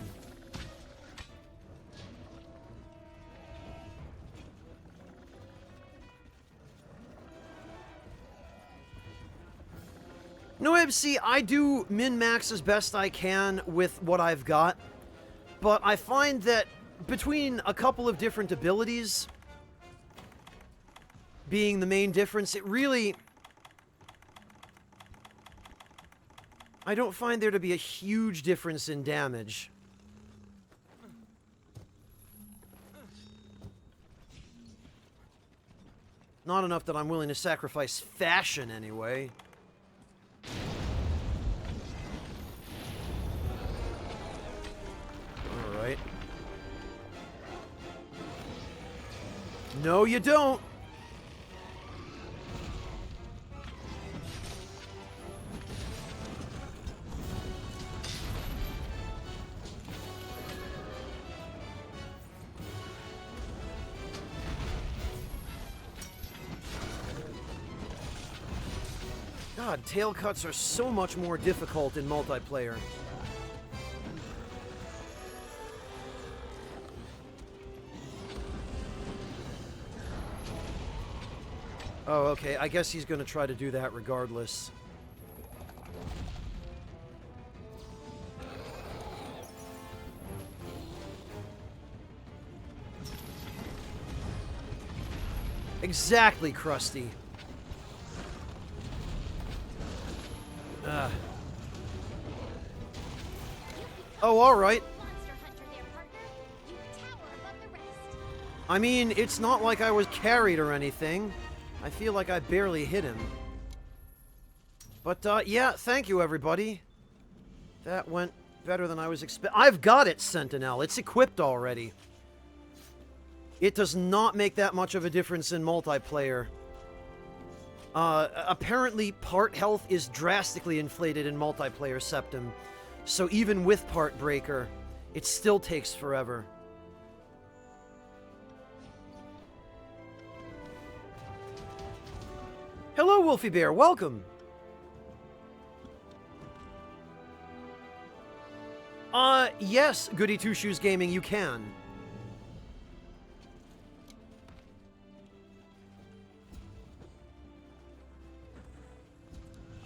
No, MC, I do min-max as best I can with what I've got, but I find that between a couple of different abilities being the main difference, it really... I don't find there to be a huge difference in damage. Not enough that I'm willing to sacrifice fashion, anyway. Alright. No, you don't! God, tail cuts are so much more difficult in multiplayer. Oh, okay. I guess he's going to try to do that regardless. Exactly, Krusty. Oh, all right. Monster hunter there, partner. You tower above the rest. I mean, it's not like I was carried or anything. I feel like I barely hit him. But, yeah, thank you, everybody. That went better than I was expecting. I've got it, Sentinel. It's equipped already. It does not make that much of a difference in multiplayer. Apparently, part health is drastically inflated in multiplayer, Septum. So even with Part Breaker, it still takes forever. Hello, Wolfie Bear. Welcome. Yes, Goody Two Shoes Gaming, you can.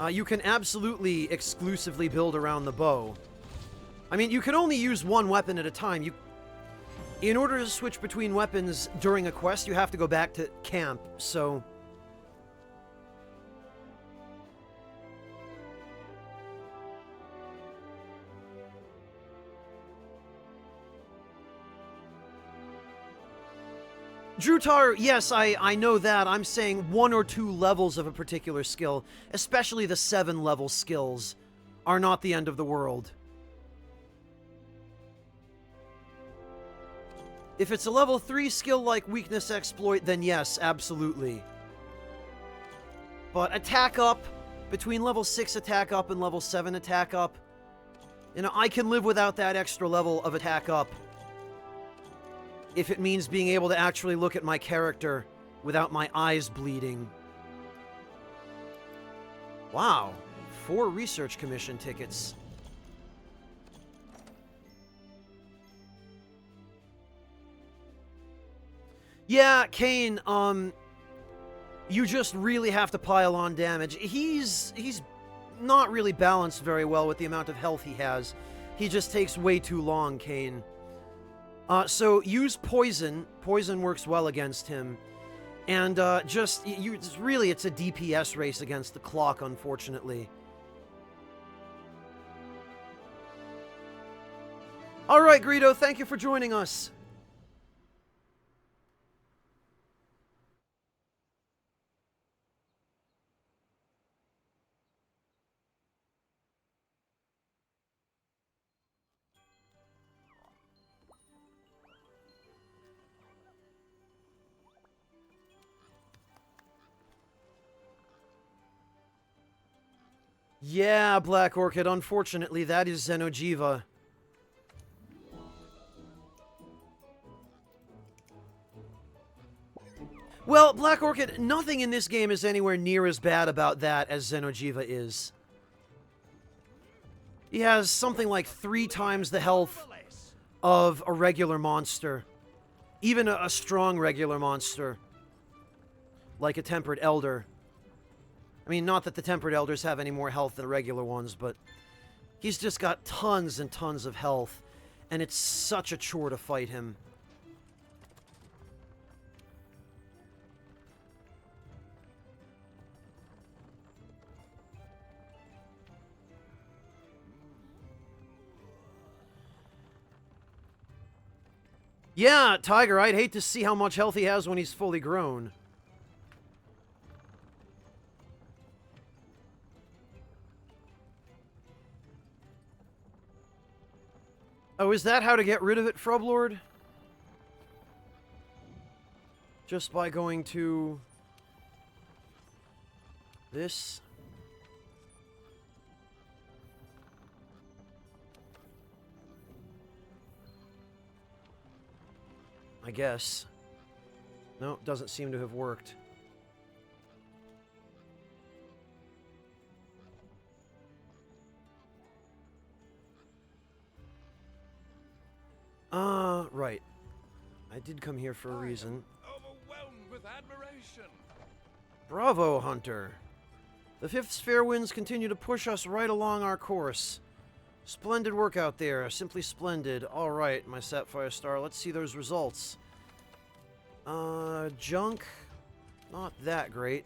You can absolutely exclusively build around the bow. I mean, you can only use one weapon at a time. In order to switch between weapons during a quest, you have to go back to camp, so... Drutar, yes, I know that. I'm saying 1 or 2 levels of a particular skill, especially the 7-level skills, are not the end of the world. If it's a level 3 skill like Weakness Exploit, then yes, absolutely. But attack up, between level 6 attack up and level 7 attack up, you know, I can live without that extra level of attack up. If it means being able to actually look at my character without my eyes bleeding. Wow, 4 Research Commission tickets. Yeah, Kane, you just really have to pile on damage. He's not really balanced very well with the amount of health he has. He just takes way too long, Kane. So use poison. Poison works well against him. And it's a DPS race against the clock, unfortunately. All right, Greedo, thank you for joining us. Yeah, Black Orchid, unfortunately, that is Xeno'jiiva. Well, Black Orchid, nothing in this game is anywhere near as bad about that as Xeno'jiiva is. He has something like 3 times the health of a regular monster. Even a strong regular monster. Like a Tempered Elder. I mean, not that the Tempered Elders have any more health than regular ones, but he's just got tons and tons of health, and it's such a chore to fight him. Yeah, Tiger, I'd hate to see how much health he has when he's fully grown. Oh, is that how to get rid of it, Frublord? Just by going to... this? I guess. No, doesn't seem to have worked. Right. I did come here for a reason. Overwhelmed with admiration. Bravo, Hunter. The Fifth Sphere winds continue to push us right along our course. Splendid work out there. Simply splendid. All right, my Sapphire Star. Let's see those results. Junk. Not that great.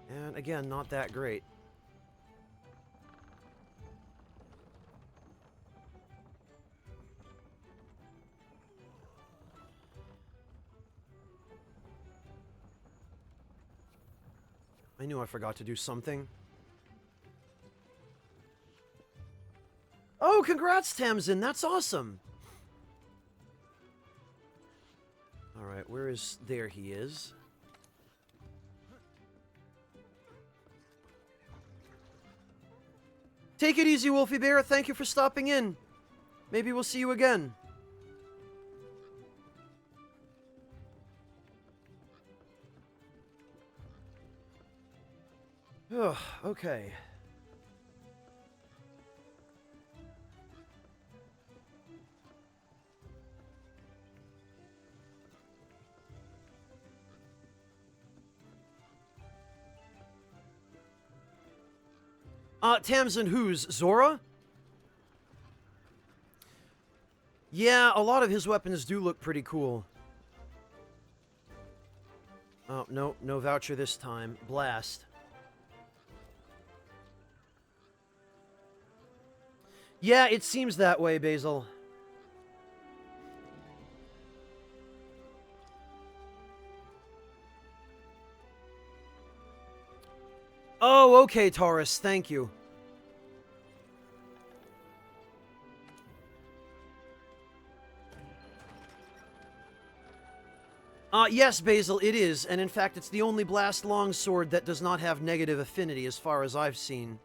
And again, not that great. I knew I forgot to do something. Oh, congrats, Tamsin! That's awesome! Alright, where is... There he is. Take it easy, Wolfie Bear. Thank you for stopping in. Maybe we'll see you again. Ugh, okay. Tamsin who's? Zora? Yeah, a lot of his weapons do look pretty cool. Oh, no, no voucher this time. Blast. Yeah, it seems that way, Basil. Oh, okay, Taurus. Thank you. Yes, Basil, it is. And in fact, it's the only blast longsword that does not have negative affinity as far as I've seen.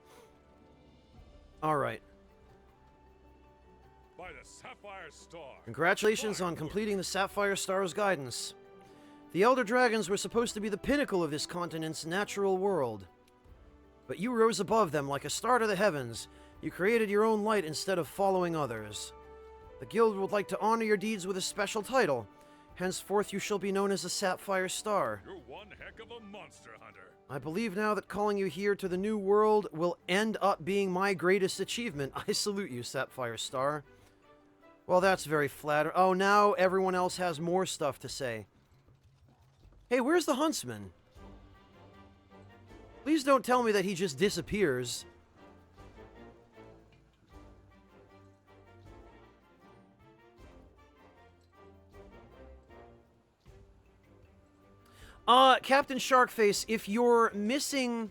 Alright. By the Sapphire Star. Congratulations on completing the Sapphire Star's guidance. The Elder Dragons were supposed to be the pinnacle of this continent's natural world. But you rose above them like a star to the heavens. You created your own light instead of following others. The Guild would like to honor your deeds with a special title. Henceforth you shall be known as a Sapphire Star. You're one heck of a monster hunter. I believe now that calling you here to the new world will end up being my greatest achievement. I salute you, Sapphire Star. Well, that's very flattering. Oh, now everyone else has more stuff to say. Hey, where's the huntsman? Please don't tell me that he just disappears. Captain Sharkface, if you're missing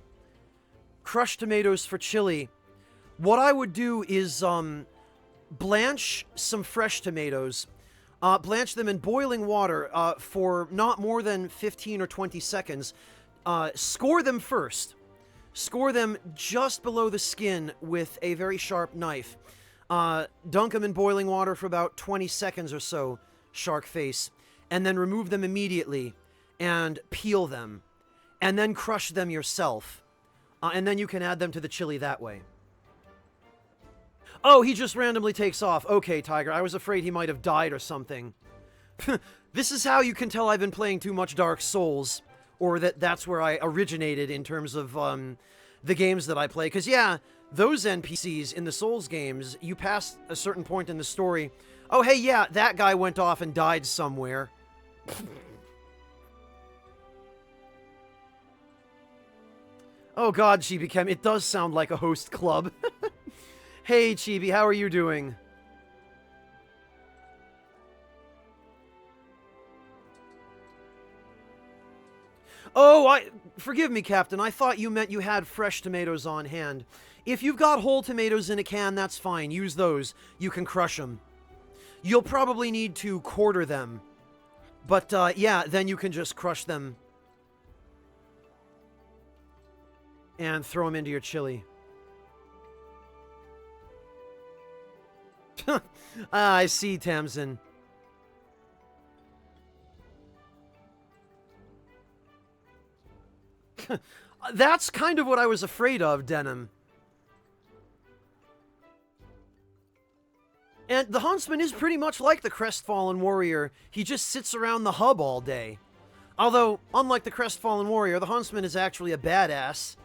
crushed tomatoes for chili, what I would do is, blanch some fresh tomatoes. Blanch them in boiling water, for not more than 15 or 20 seconds. Score them first. Score them just below the skin with a very sharp knife. Dunk them in boiling water for about 20 seconds or so, Sharkface. And then remove them immediately. And peel them, and then crush them yourself, and then you can add them to the chili that way. Oh, he just randomly takes off. Okay, Tiger, I was afraid he might have died or something. This is how you can tell I've been playing too much Dark Souls, or that's where I originated in terms of the games that I play. Because, yeah, those NPCs in the Souls games, you pass a certain point in the story. Oh, hey, yeah, that guy went off and died somewhere. Oh god, Chibi Chem, it does sound like a host club. Hey Chibi, how are you doing? Oh, forgive me, Captain, I thought you meant you had fresh tomatoes on hand. If you've got whole tomatoes in a can, that's fine, use those. You can crush them. You'll probably need to quarter them. But, yeah, then you can just crush them. And throw them into your chili. I see, Tamsin. That's kind of what I was afraid of, Denim. And the Huntsman is pretty much like the Crestfallen Warrior. He just sits around the hub all day. Although, unlike the Crestfallen Warrior, the Huntsman is actually a badass.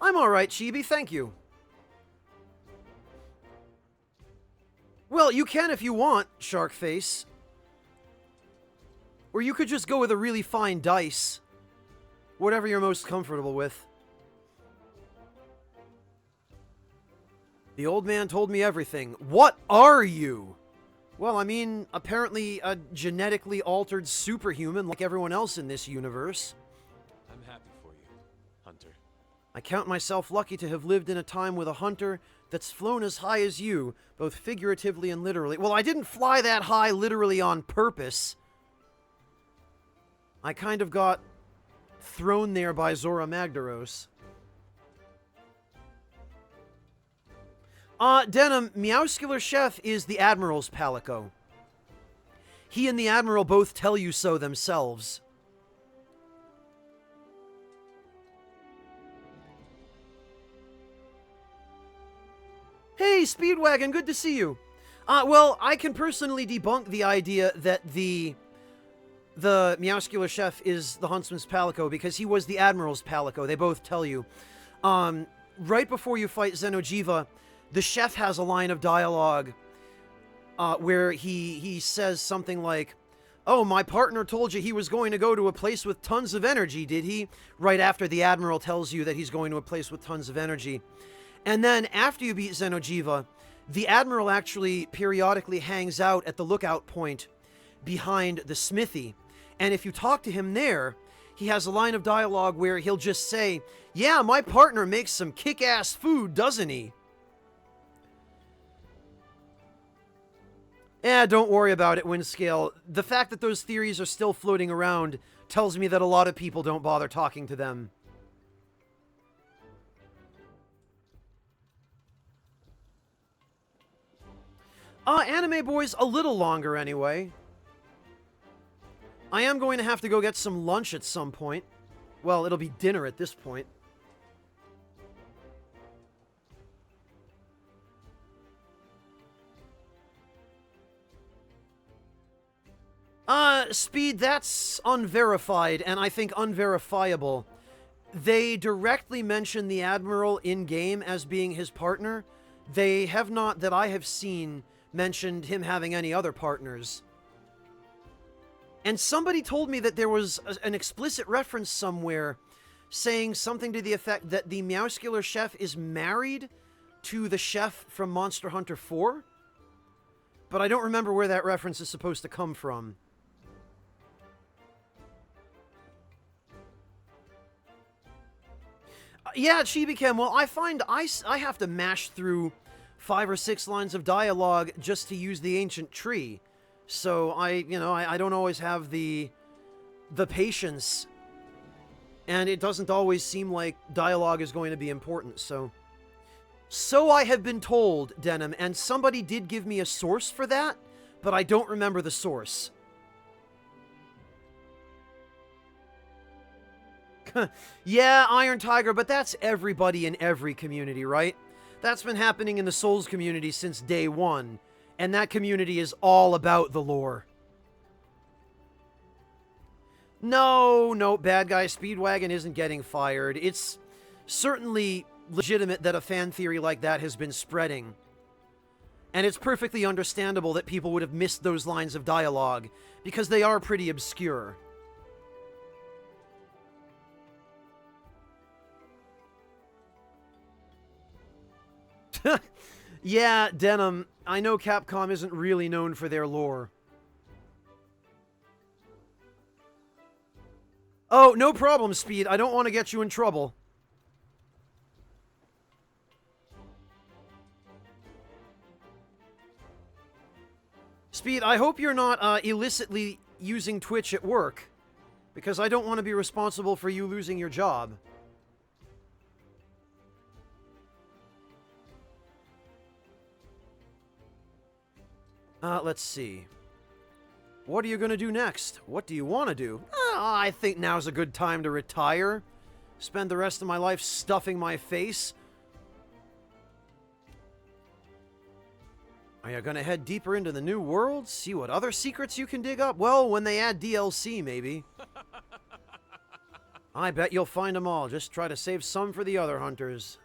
I'm alright, Chibi, thank you. Well, you can if you want, Sharkface. Or you could just go with a really fine dice. Whatever you're most comfortable with. The old man told me everything. What are you? Well, I mean, apparently a genetically altered superhuman like everyone else in this universe. I'm happy for you, Hunter. I count myself lucky to have lived in a time with a hunter that's flown as high as you, both figuratively and literally. Well, I didn't fly that high literally on purpose. I kind of got thrown there by Zora Magdaros. Denim, Meowscular Chef is the Admiral's Palico. He and the Admiral both tell you so themselves. Hey, Speedwagon, good to see you. Well, I can personally debunk the idea that the Meowscular Chef is the Huntsman's Palico because he was the Admiral's Palico. They both tell you. Right before you fight Xeno'jiiva, the chef has a line of dialogue where he says something like, "Oh, my partner told you he was going to go to a place with tons of energy, did he?" Right after the Admiral tells you that he's going to a place with tons of energy. And then after you beat Xeno'jiiva, the Admiral actually periodically hangs out at the lookout point behind the smithy. And if you talk to him there, he has a line of dialogue where he'll just say, "Yeah, my partner makes some kick-ass food, doesn't he?" Don't worry about it, Windscale. The fact that those theories are still floating around tells me that a lot of people don't bother talking to them. Anime Boys, a little longer anyway. I am going to have to go get some lunch at some point. Well, it'll be dinner at this point. Speed, that's unverified, and I think unverifiable. They directly mention the Admiral in-game as being his partner. They have not, that I have seen, mentioned him having any other partners. And somebody told me that there was an explicit reference somewhere saying something to the effect that the Meowscular Chef is married to the chef from Monster Hunter 4. But I don't remember where that reference is supposed to come from. Yeah, Chibi-Chem, well, I find I have to mash through 5 or 6 lines of dialogue just to use the ancient tree. So I don't always have the patience. And it doesn't always seem like dialogue is going to be important, so... So I have been told, Denim, and somebody did give me a source for that, but I don't remember the source. Yeah, Iron Tiger, but that's everybody in every community, right? That's been happening in the Souls community since day one, and that community is all about the lore. No, bad guy Speedwagon isn't getting fired. It's certainly legitimate that a fan theory like that has been spreading. And it's perfectly understandable that people would have missed those lines of dialogue, because they are pretty obscure. Yeah, Denim, I know Capcom isn't really known for their lore. Oh, no problem, Speed. I don't want to get you in trouble. Speed, I hope you're not illicitly using Twitch at work, because I don't want to be responsible for you losing your job. Let's see. What are you gonna do next? What do you want to do? I think now's a good time to retire. Spend the rest of my life stuffing my face. Are you gonna head deeper into the new world? See what other secrets you can dig up? Well, when they add DLC, maybe. I bet you'll find them all. Just try to save some for the other hunters.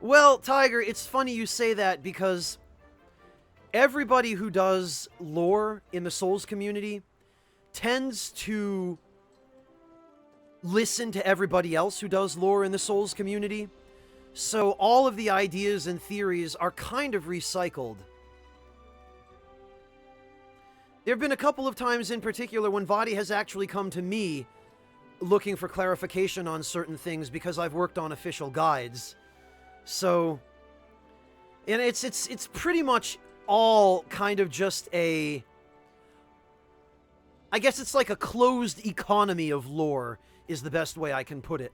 Well, Tiger, it's funny you say that because everybody who does lore in the Souls community tends to listen to everybody else who does lore in the Souls community. So all of the ideas and theories are kind of recycled. There have been a couple of times in particular when Vaati has actually come to me looking for clarification on certain things because I've worked on official guides. So, and it's pretty much all kind of just a, I guess it's like a closed economy of lore is the best way I can put it.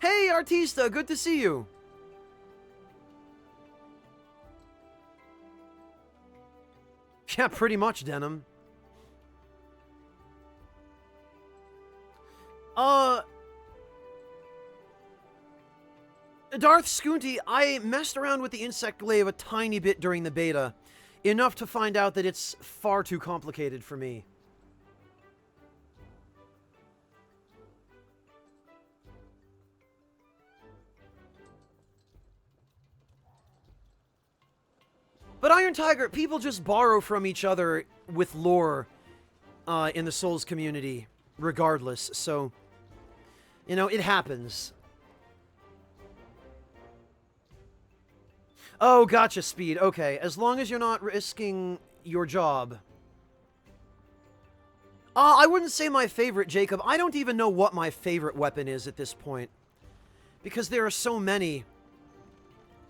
Hey, Artista, good to see you. Yeah, pretty much, Denim. Darth Scoonty, I messed around with the insect glaive a tiny bit during the beta. Enough to find out that it's far too complicated for me. But Iron Tiger, people just borrow from each other with lore in the Souls community, regardless. So, you know, it happens. Oh, gotcha, Speed. Okay, as long as you're not risking your job. I wouldn't say my favorite, Jacob. I don't even know what my favorite weapon is at this point. Because there are so many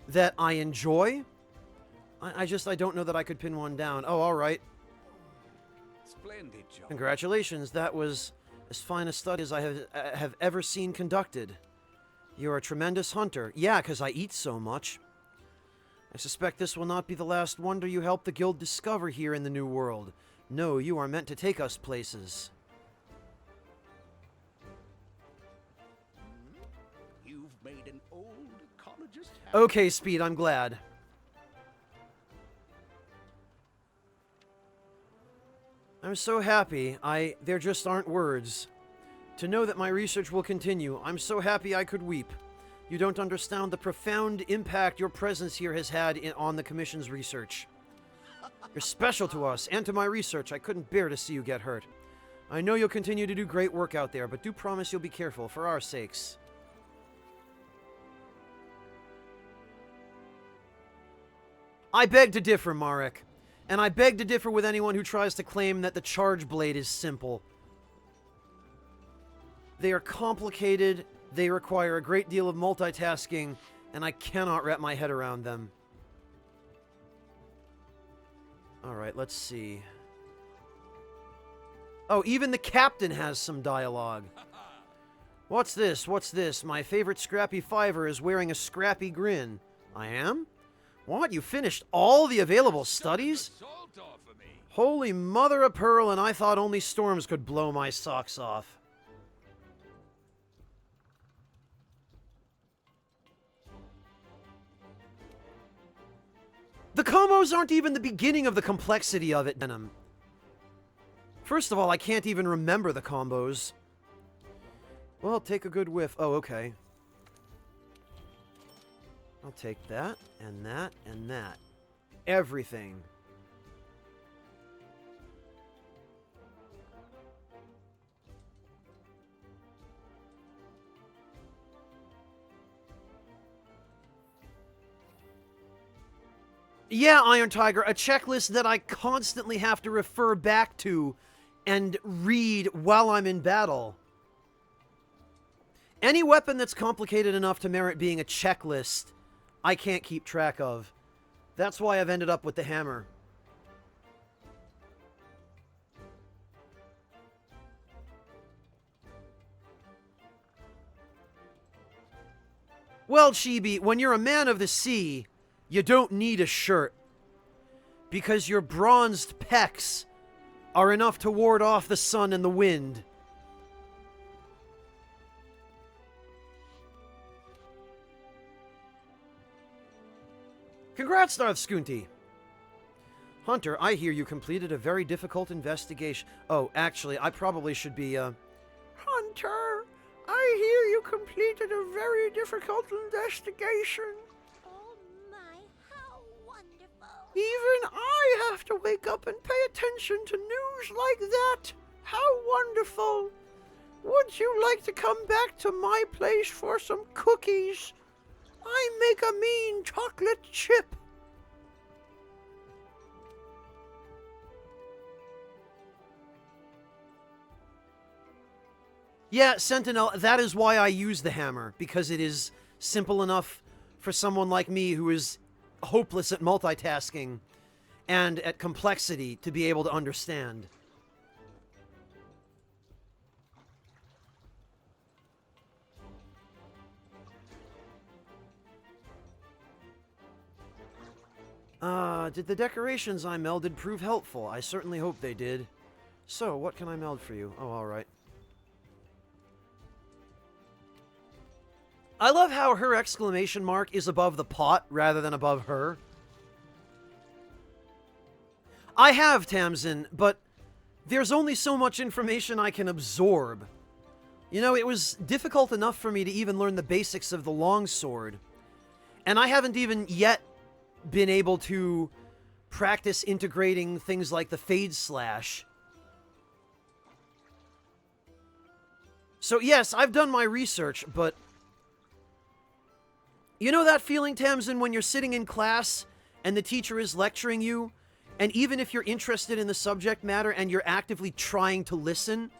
that I enjoy. I don't know that I could pin one down. Oh, all right. Splendid job. Congratulations. That was as fine a study as I have ever seen conducted. You're a tremendous hunter. Yeah, because I eat so much. I suspect this will not be the last wonder you help the guild discover here in the New World. No, you are meant to take us places. You've made an old ecologist happy. Okay, Speed, I'm glad. I'm so happy. There just aren't words. To know that my research will continue, I'm so happy I could weep. You don't understand the profound impact your presence here has had on the Commission's research. You're special to us and to my research. I couldn't bear to see you get hurt. I know you'll continue to do great work out there, but do promise you'll be careful for our sakes. I beg to differ, Marek. And I beg to differ with anyone who tries to claim that the Charge Blade is simple. They are complicated, they require a great deal of multitasking, and I cannot wrap my head around them. Alright, let's see. Oh, even the captain has some dialogue. What's this? What's this? My favorite Scrappy Fiver is wearing a scrappy grin. I am? What? You finished all the available studies? Salt off of me. Holy mother of pearl, and I thought only storms could blow my socks off. The combos aren't even the beginning of the complexity of it, Denim. First of all, I can't even remember the combos. Well, take a good whiff. Oh, okay. I'll take that, and that, and that. Everything. Yeah, Iron Tiger, a checklist that I constantly have to refer back to and read while I'm in battle. Any weapon that's complicated enough to merit being a checklist, I can't keep track of. That's why I've ended up with the hammer. Well, Chibi, when you're a man of the sea, you don't need a shirt. Because your bronzed pecs are enough to ward off the sun and the wind. Congrats, Darth Skunti. Hunter, I hear you completed a very difficult investigation. Oh, actually, I probably should be, Hunter, I hear you completed a very difficult investigation. Oh my, how wonderful. Even I have to wake up and pay attention to news like that. How wonderful. Would you like to come back to my place for some cookies? I make a mean chocolate chip. Yeah, Sentinel, that is why I use the hammer, because it is simple enough for someone like me who is hopeless at multitasking and at complexity to be able to understand. Did the decorations I melded prove helpful? I certainly hope they did. So, what can I meld for you? Oh, alright. I love how her exclamation mark is above the pot rather than above her. I have, Tamsin, but there's only so much information I can absorb. You know, it was difficult enough for me to even learn the basics of the longsword. And I haven't even yet been able to practice integrating things like the Fade Slash. So yes, I've done my research, but... You know that feeling, Tamsin, when you're sitting in class and the teacher is lecturing you, and even if you're interested in the subject matter and you're actively trying to listen,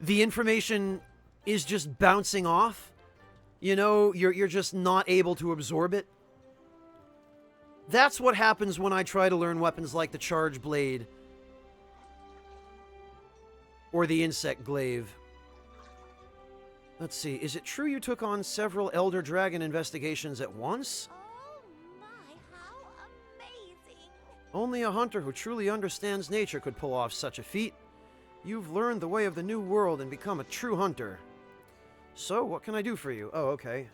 the information is just bouncing off? You know, you're just not able to absorb it? That's what happens when I try to learn weapons like the Charge Blade or the Insect Glaive. Let's see, is it true you took on several Elder Dragon investigations at once? Oh my, how amazing. Only a hunter who truly understands nature could pull off such a feat. You've learned the way of the new world and become a true hunter. So, what can I do for you? Oh, okay.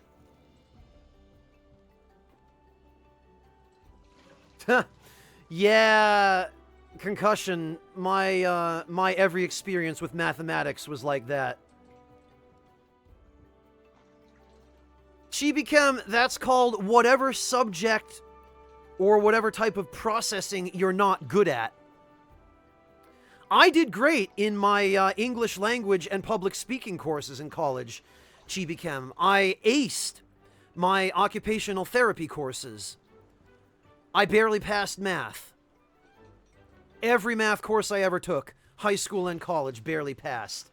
Yeah, concussion. My every experience with mathematics was like that. Chibichem, that's called whatever subject or whatever type of processing you're not good at. I did great in my English language and public speaking courses in college, Chibichem. I aced my occupational therapy courses. I barely passed math. Every math course I ever took, high school and college, barely passed.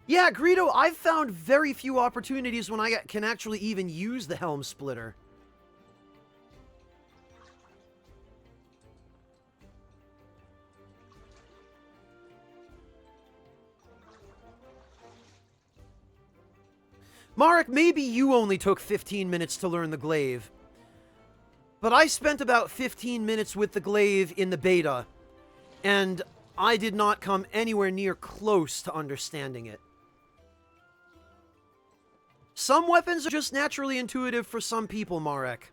Yeah, Greedo, I've found very few opportunities when I can actually even use the Helm Splitter. Marek, maybe you only took 15 minutes to learn the glaive. But I spent about 15 minutes with the glaive in the beta, and I did not come anywhere near close to understanding it. Some weapons are just naturally intuitive for some people, Marek.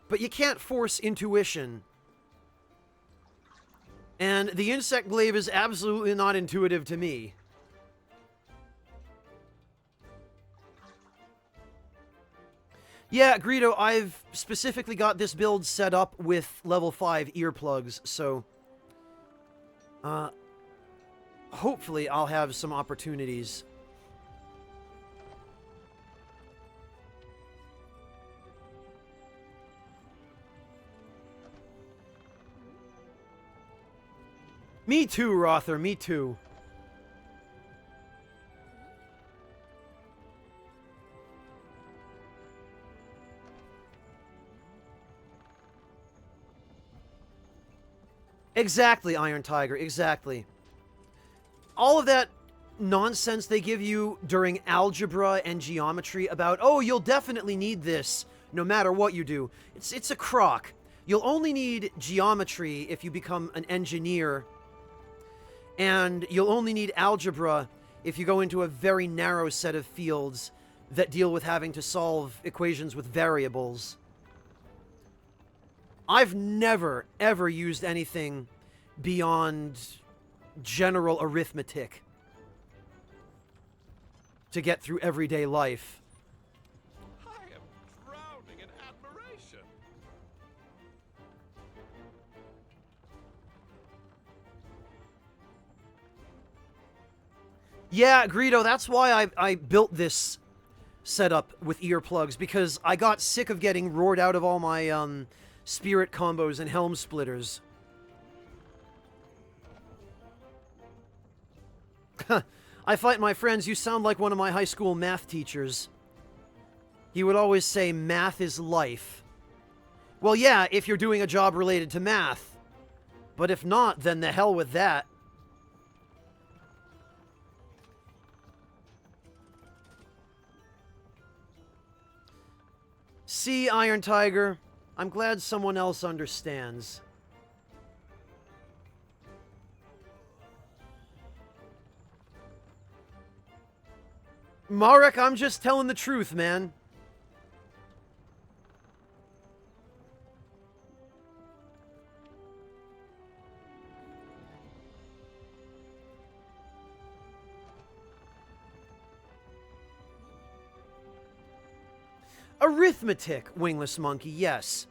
But you can't force intuition. And the Insect Glaive is absolutely not intuitive to me. Yeah, Greedo, I've specifically got this build set up with level 5 earplugs, so... hopefully I'll have some opportunities. Me too, Rother, me too. Exactly, Iron Tiger, exactly. All of that nonsense they give you during algebra and geometry about, oh, you'll definitely need this no matter what you do. It's a crock. You'll only need geometry if you become an engineer, and you'll only need algebra if you go into a very narrow set of fields that deal with having to solve equations with variables. I've never, ever used anything beyond general arithmetic to get through everyday life. I am drowning in admiration. Yeah, Greedo, that's why I built this setup with earplugs, because I got sick of getting roared out of all my spirit combos and helm splitters. I fight my friends, you sound like one of my high school math teachers. He would always say, math is life. Well, yeah, if you're doing a job related to math. But if not, then the hell with that. See, Iron Tiger, I'm glad someone else understands. Marek, I'm just telling the truth, man. Arithmetic, Wingless Monkey, yes.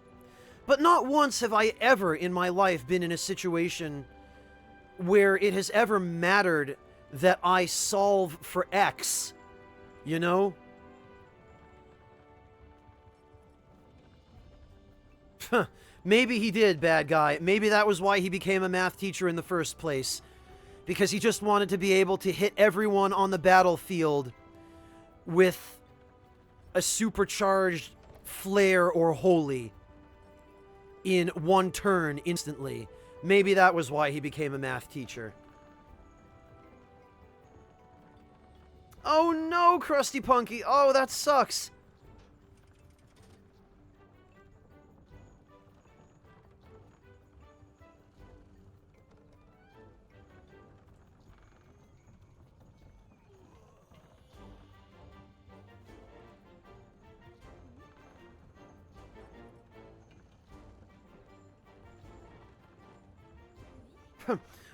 But not once have I ever in my life been in a situation where it has ever mattered that I solve for X. You know? Maybe he did, bad guy. Maybe that was why he became a math teacher in the first place. Because he just wanted to be able to hit everyone on the battlefield with a supercharged flare or holy in one turn instantly. Maybe that was why he became a math teacher. Oh no, Krusty Punky! Oh, that sucks!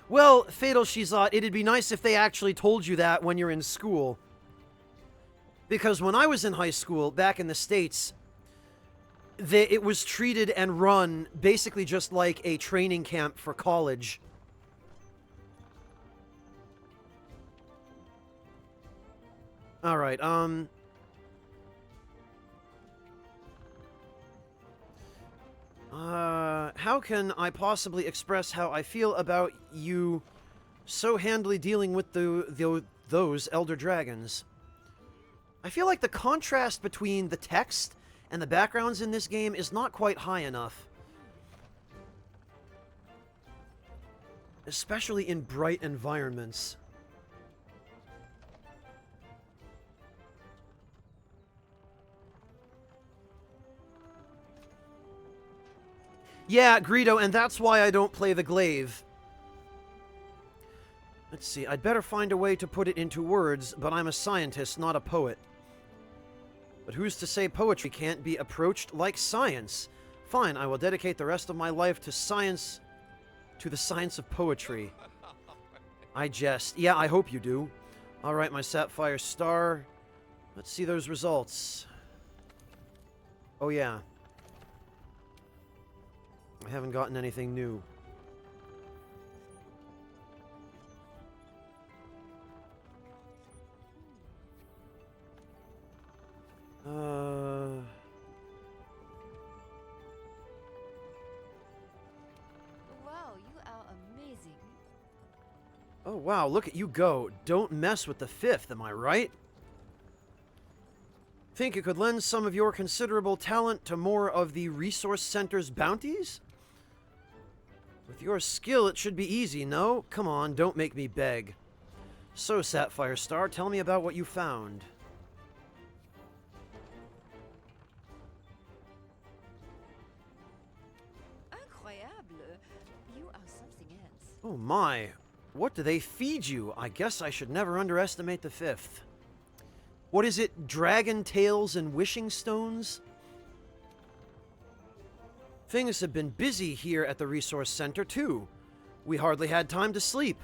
Well, Fatal Shizat, it'd be nice if they actually told you that when you're in school. Because when I was in high school, back in the States, it was treated and run basically just like a training camp for college. Alright, how can I possibly express how I feel about you so handily dealing with those Elder Dragons? I feel like the contrast between the text and the backgrounds in this game is not quite high enough. Especially in bright environments. Yeah, Greedo, and that's why I don't play the glaive. Let's see, I'd better find a way to put it into words, but I'm a scientist, not a poet. But who's to say poetry can't be approached like science? Fine, I will dedicate the rest of my life to science, to the science of poetry. I jest. Yeah, I hope you do. Alright, my Sapphire Star. Let's see those results. Oh yeah. I haven't gotten anything new. Wow, you are amazing. Oh wow, look at you go. Don't mess with the fifth, am I right? Think you could lend some of your considerable talent to more of the resource center's bounties? With your skill, it should be easy, no? Come on, don't make me beg. So, Sapphire Star, tell me about what you found. Incroyable. You are something else. Oh my, what do they feed you? I guess I should never underestimate the fifth. What is it, dragon tails and wishing stones? Things have been busy here at the resource center, too. We hardly had time to sleep.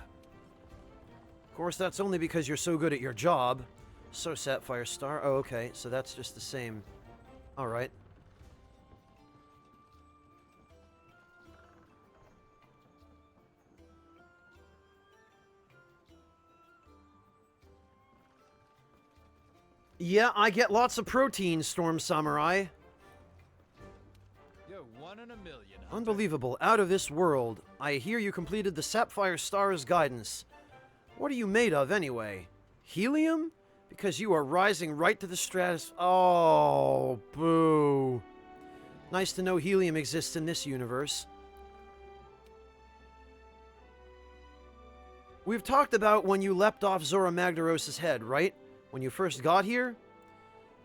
Of course, that's only because you're so good at your job. So, Sapphire Star. Oh, okay, so that's just the same. Alright. Yeah, I get lots of protein, Storm Samurai. You're 1 in a million. Hunter. Unbelievable. Out of this world. I hear you completed the Sapphire Star's guidance. What are you made of, anyway? Helium? Because you are rising right to the stratus... Oh, boo. Nice to know helium exists in this universe. We've talked about when you leapt off Zora Magdaros' head, right? When you first got here?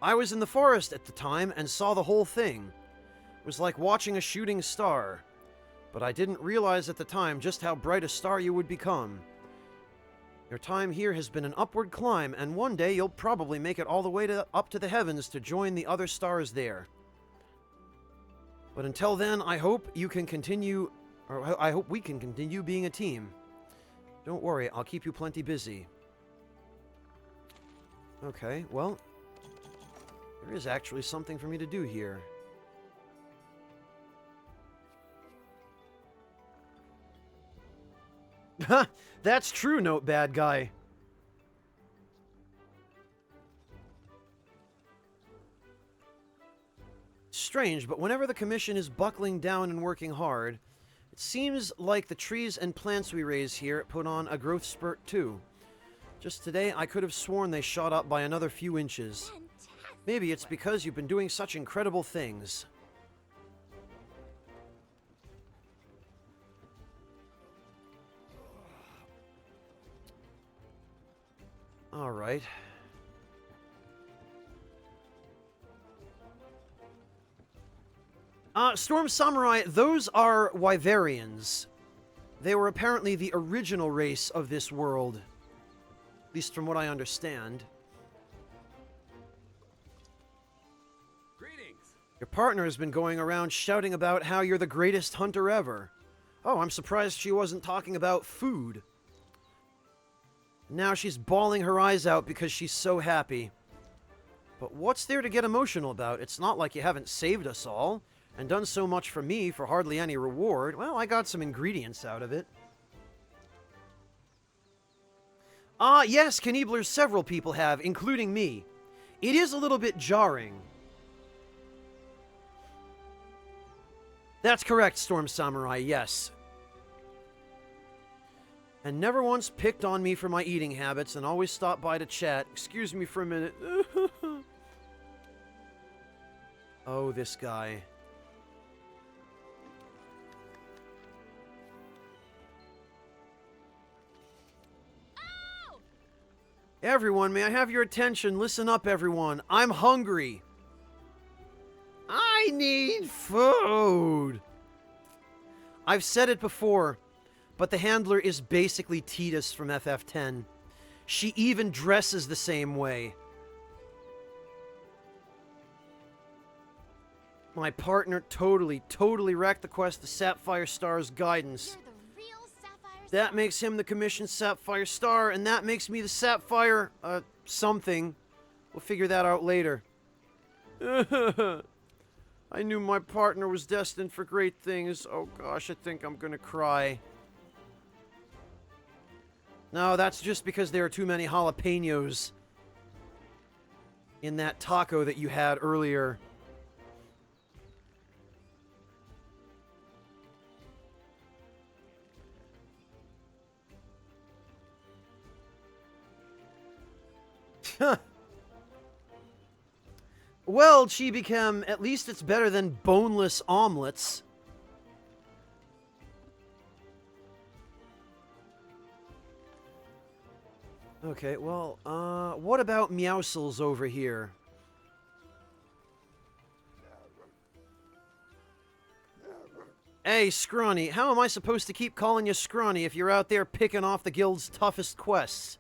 I was in the forest at the time and saw the whole thing. It was like watching a shooting star. But I didn't realize at the time just how bright a star you would become. Your time here has been an upward climb, and one day you'll probably make it all the way up to the heavens to join the other stars there. But until then, I hope you can continue, or I hope we can continue being a team. Don't worry, I'll keep you plenty busy. Okay, well, there is actually something for me to do here. Ha! That's true, Note Bad Guy. Strange, but whenever the Commission is buckling down and working hard, it seems like the trees and plants we raise here put on a growth spurt too. Just today, I could have sworn they shot up by another few inches. Fantastic. Maybe it's because you've been doing such incredible things. All right. Storm Samurai, those are Wyverians. They were apparently the original race of this world. At least from what I understand. Greetings. Your partner has been going around shouting about how you're the greatest hunter ever. Oh, I'm surprised she wasn't talking about food. Now she's bawling her eyes out because she's so happy. But what's there to get emotional about? It's not like you haven't saved us all, and done so much for me for hardly any reward. Well, I got some ingredients out of it. Yes, Knieblers several people have, including me. It is a little bit jarring. That's correct, Storm Samurai, yes. And never once picked on me for my eating habits and always stopped by to chat. Excuse me for a minute. Oh, this guy. Oh! Everyone, may I have your attention? Listen up, everyone. I'm hungry. I need food. I've said it before, but the handler is basically Tidus from FF10. She even dresses the same way. My partner totally wrecked the quest to Sapphire Star's guidance. You're the real Sapphire That Star. makes him the commissioned Sapphire Star, and that makes me the Sapphire, something. We'll figure that out later. I knew my partner was destined for great things. Oh gosh, I think I'm gonna cry. No, that's just because there are too many jalapenos in that taco that you had earlier. Well, Chibicam, at least it's better than boneless omelets. Okay, well, what about Meowscles over here? Hey, Scrawny, how am I supposed to keep calling you Scrawny if you're out there picking off the guild's toughest quests?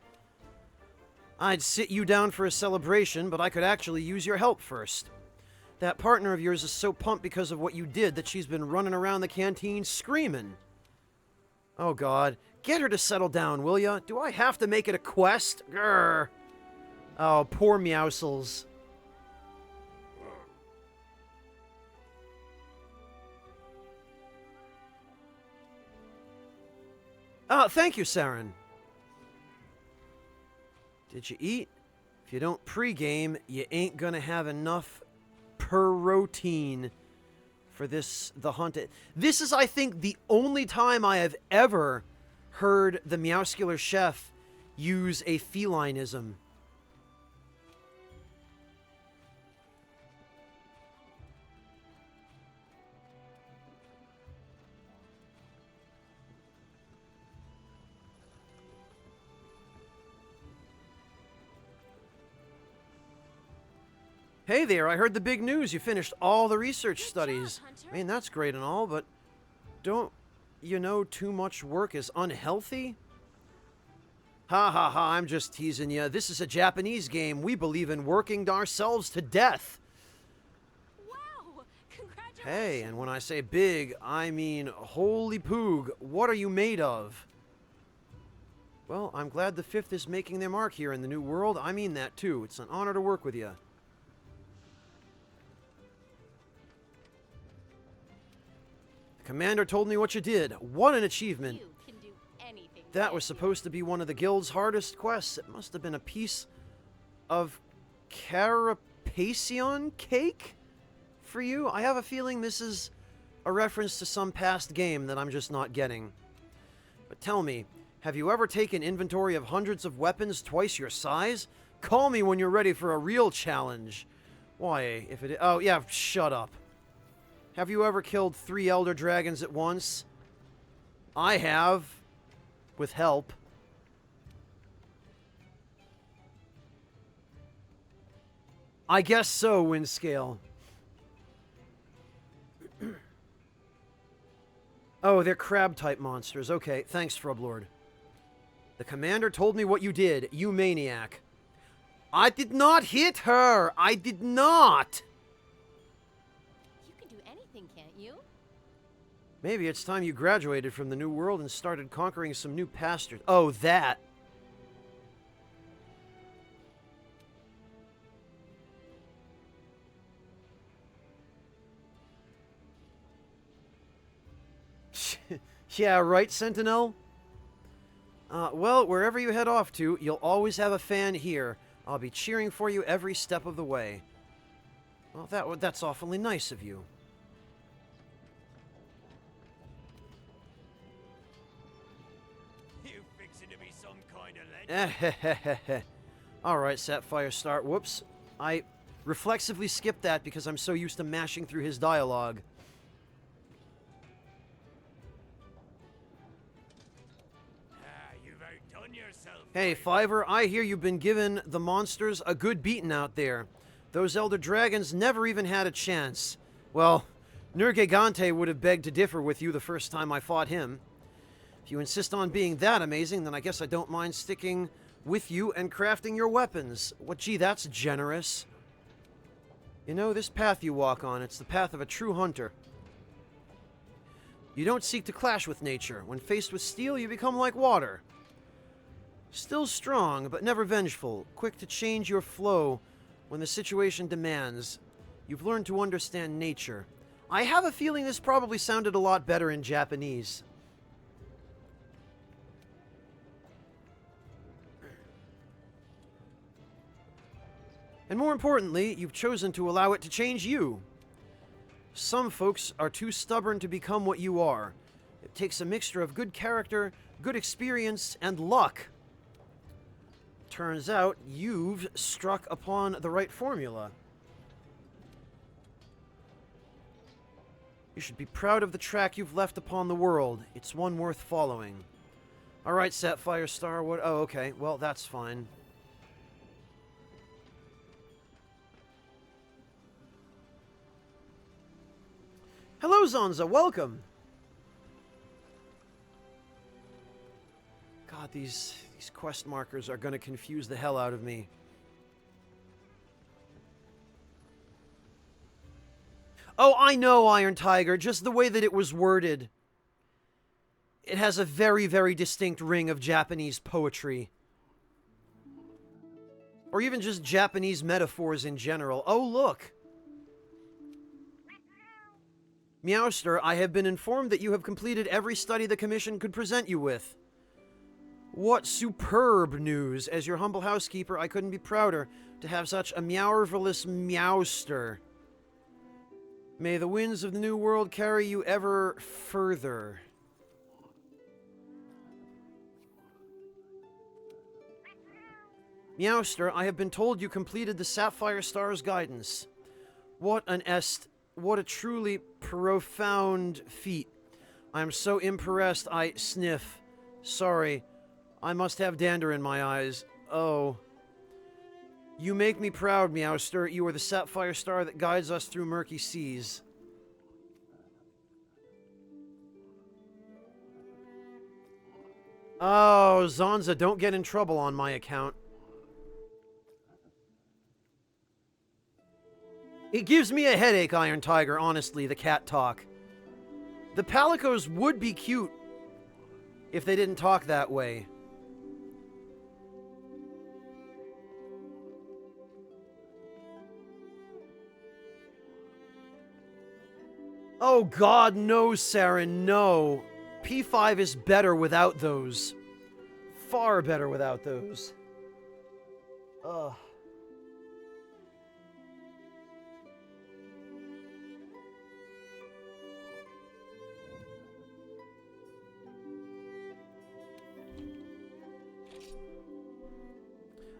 I'd sit you down for a celebration, but I could actually use your help first. That partner of yours is so pumped because of what you did that she's been running around the canteen screaming. Oh, God. Get her to settle down, will ya? Do I have to make it a quest? Grr. Oh, poor Meowscles. Thank you, Saren. Did you eat? If you don't pregame, you ain't gonna have enough protein for the hunt. This is, I think, the only time I have ever heard the Meowscular chef use a felinism. Hey there, I heard the big news. You finished all the research studies. Hunter. I mean, that's great and all, but don't you know too much work is unhealthy? Ha ha ha, I'm just teasing you. This is a Japanese game. We believe in working ourselves to death. Wow! Congratulations! Hey, and when I say big, I mean holy poog. What are you made of? Well, I'm glad the 5th is making their mark here in the New World. I mean that too. It's an honor to work with you. Commander told me what you did. What an achievement. You can do anything. That was supposed to be one of the guild's hardest quests. It must have been a piece of carapacion cake for you. I have a feeling this is a reference to some past game that I'm just not getting. But tell me, have you ever taken inventory of hundreds of weapons twice your size? Call me when you're ready for a real challenge. Why, if it... Oh, yeah, shut up. Have you ever killed 3 Elder Dragons at once? I have. With help. I guess so, Windscale. Oh, they're crab-type monsters. Okay, thanks, Frublord. The commander told me what you did, you maniac. I did not hit her! I did not! You can do anything, can't you? Maybe it's time you graduated from the New World and started conquering some new pastures. Oh, that. Yeah, right, Sentinel? Well, wherever you head off to, you'll always have a fan here. I'll be cheering for you every step of the way. Well, that's awfully nice of you. You fixing to be some kind of legend? Alright, Sapphire Star. Whoops. I reflexively skipped that because I'm so used to mashing through his dialogue. You've outdone yourself. Hey, Fiver, I hear you've been giving the monsters a good beating out there. Those Elder Dragons never even had a chance. Well, Nergigante would have begged to differ with you the first time I fought him. If you insist on being that amazing, then I guess I don't mind sticking with you and crafting your weapons. Well, gee, that's generous. You know, this path you walk on, it's the path of a true hunter. You don't seek to clash with nature. When faced with steel, you become like water. Still strong, but never vengeful. Quick to change your flow when the situation demands. You've learned to understand nature. I have a feeling this probably sounded a lot better in Japanese. And more importantly, you've chosen to allow it to change you. Some folks are too stubborn to become what you are. It takes a mixture of good character, good experience, and luck. Turns out you've struck upon the right formula. You should be proud of the track you've left upon the world. It's one worth following. Alright, Sapphire Star, what? Oh, okay. Well, that's fine. Hello, Zonza, welcome! God, these quest markers are gonna confuse the hell out of me. Oh, I know, Iron Tiger, just the way that it was worded. It has a very, very distinct ring of Japanese poetry. Or even just Japanese metaphors in general. Oh, look! Meowster, I have been informed that you have completed every study the Commission could present you with. What superb news! As your humble housekeeper, I couldn't be prouder to have such a meowervelous Meowster. May the winds of the New World carry you ever further. Meowster, I have been told you completed the Sapphire Star's guidance. What a truly profound feat. I am so impressed I sniff. Sorry, I must have dander in my eyes. Oh. You make me proud, Meowster. You are the Sapphire Star that guides us through murky seas. Oh, Zonza, don't get in trouble on my account. It gives me a headache, Iron Tiger, honestly, the cat talk. The Palicos would be cute if they didn't talk that way. Oh god, no, Saren, no. P5 is better without those. Far better without those. Ugh.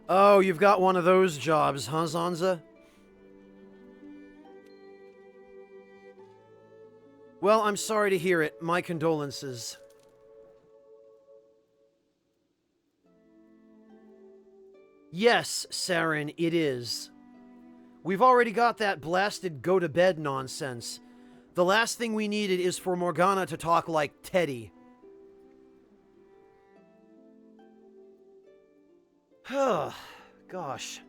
Oh, you've got one of those jobs, huh, Zonza? Well, I'm sorry to hear it. My condolences. Yes, Saren, it is. We've already got that blasted go-to-bed nonsense. The last thing we needed is for Morgana to talk like Teddy. Gosh.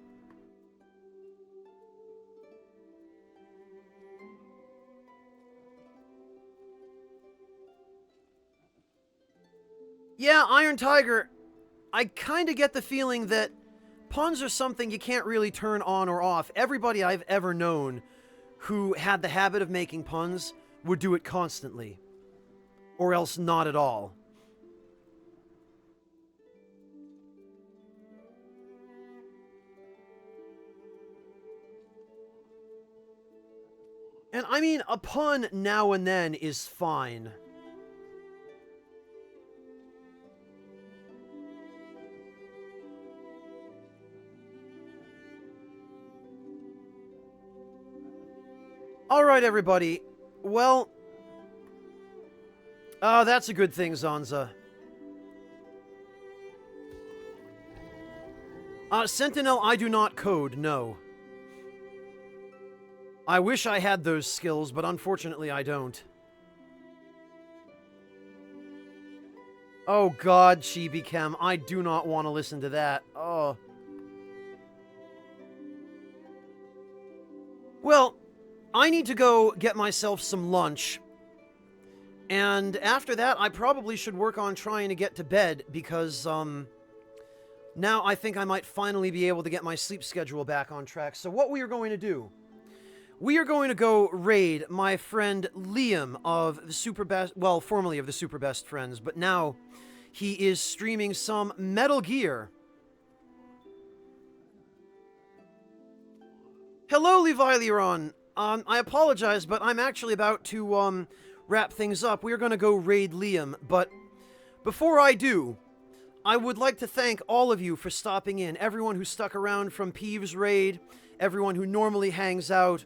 Yeah, Iron Tiger, I kind of get the feeling that puns are something you can't really turn on or off. Everybody I've ever known who had the habit of making puns would do it constantly. Or else not at all. And I mean, a pun now and then is fine. Alright, everybody. Well... Oh, that's a good thing, Zonza. Sentinel, I do not code, no. I wish I had those skills, but unfortunately I don't. Oh god, Chibi Chem, I do not want to listen to that. Oh. Well, I need to go get myself some lunch. And after that, I probably should work on trying to get to bed, because, now I think I might finally be able to get my sleep schedule back on track. So what we are going to do... We are going to go raid my friend Liam of the Super Best... Well, formerly of the Super Best Friends, but now he is streaming some Metal Gear. Hello, Levi Leron. I apologize, but I'm actually about to, wrap things up. We are going to go raid Liam, but before I do, I would like to thank all of you for stopping in. Everyone who stuck around from Peeves' raid, everyone who normally hangs out,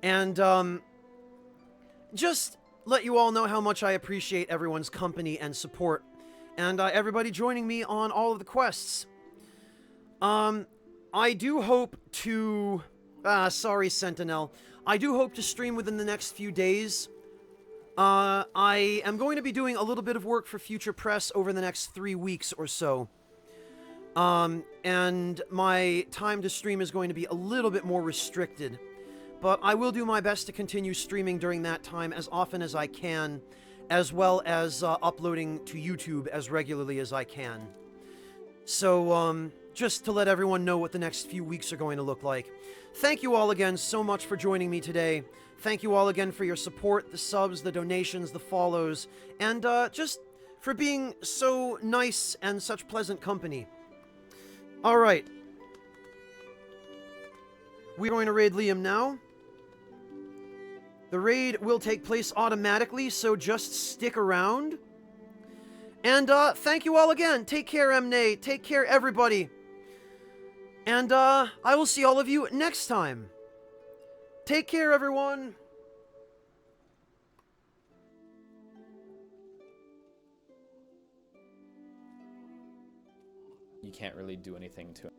and, just let you all know how much I appreciate everyone's company and support and everybody joining me on all of the quests. I do hope to... sorry, Sentinel. I do hope to stream within the next few days. I am going to be doing a little bit of work for Future Press over the next 3 weeks or so. And my time to stream is going to be a little bit more restricted. But I will do my best to continue streaming during that time as often as I can, as well as uploading to YouTube as regularly as I can. So, just to let everyone know what the next few weeks are going to look like. Thank you all again so much for joining me today. Thank you all again for your support, the subs, the donations, the follows, and just for being so nice and such pleasant company. Alright. We're going to raid Liam now. The raid will take place automatically, so just stick around. And thank you all again. Take care, Mne. Take care, everybody. And I will see all of you next time. Take care, everyone. You can't really do anything to it.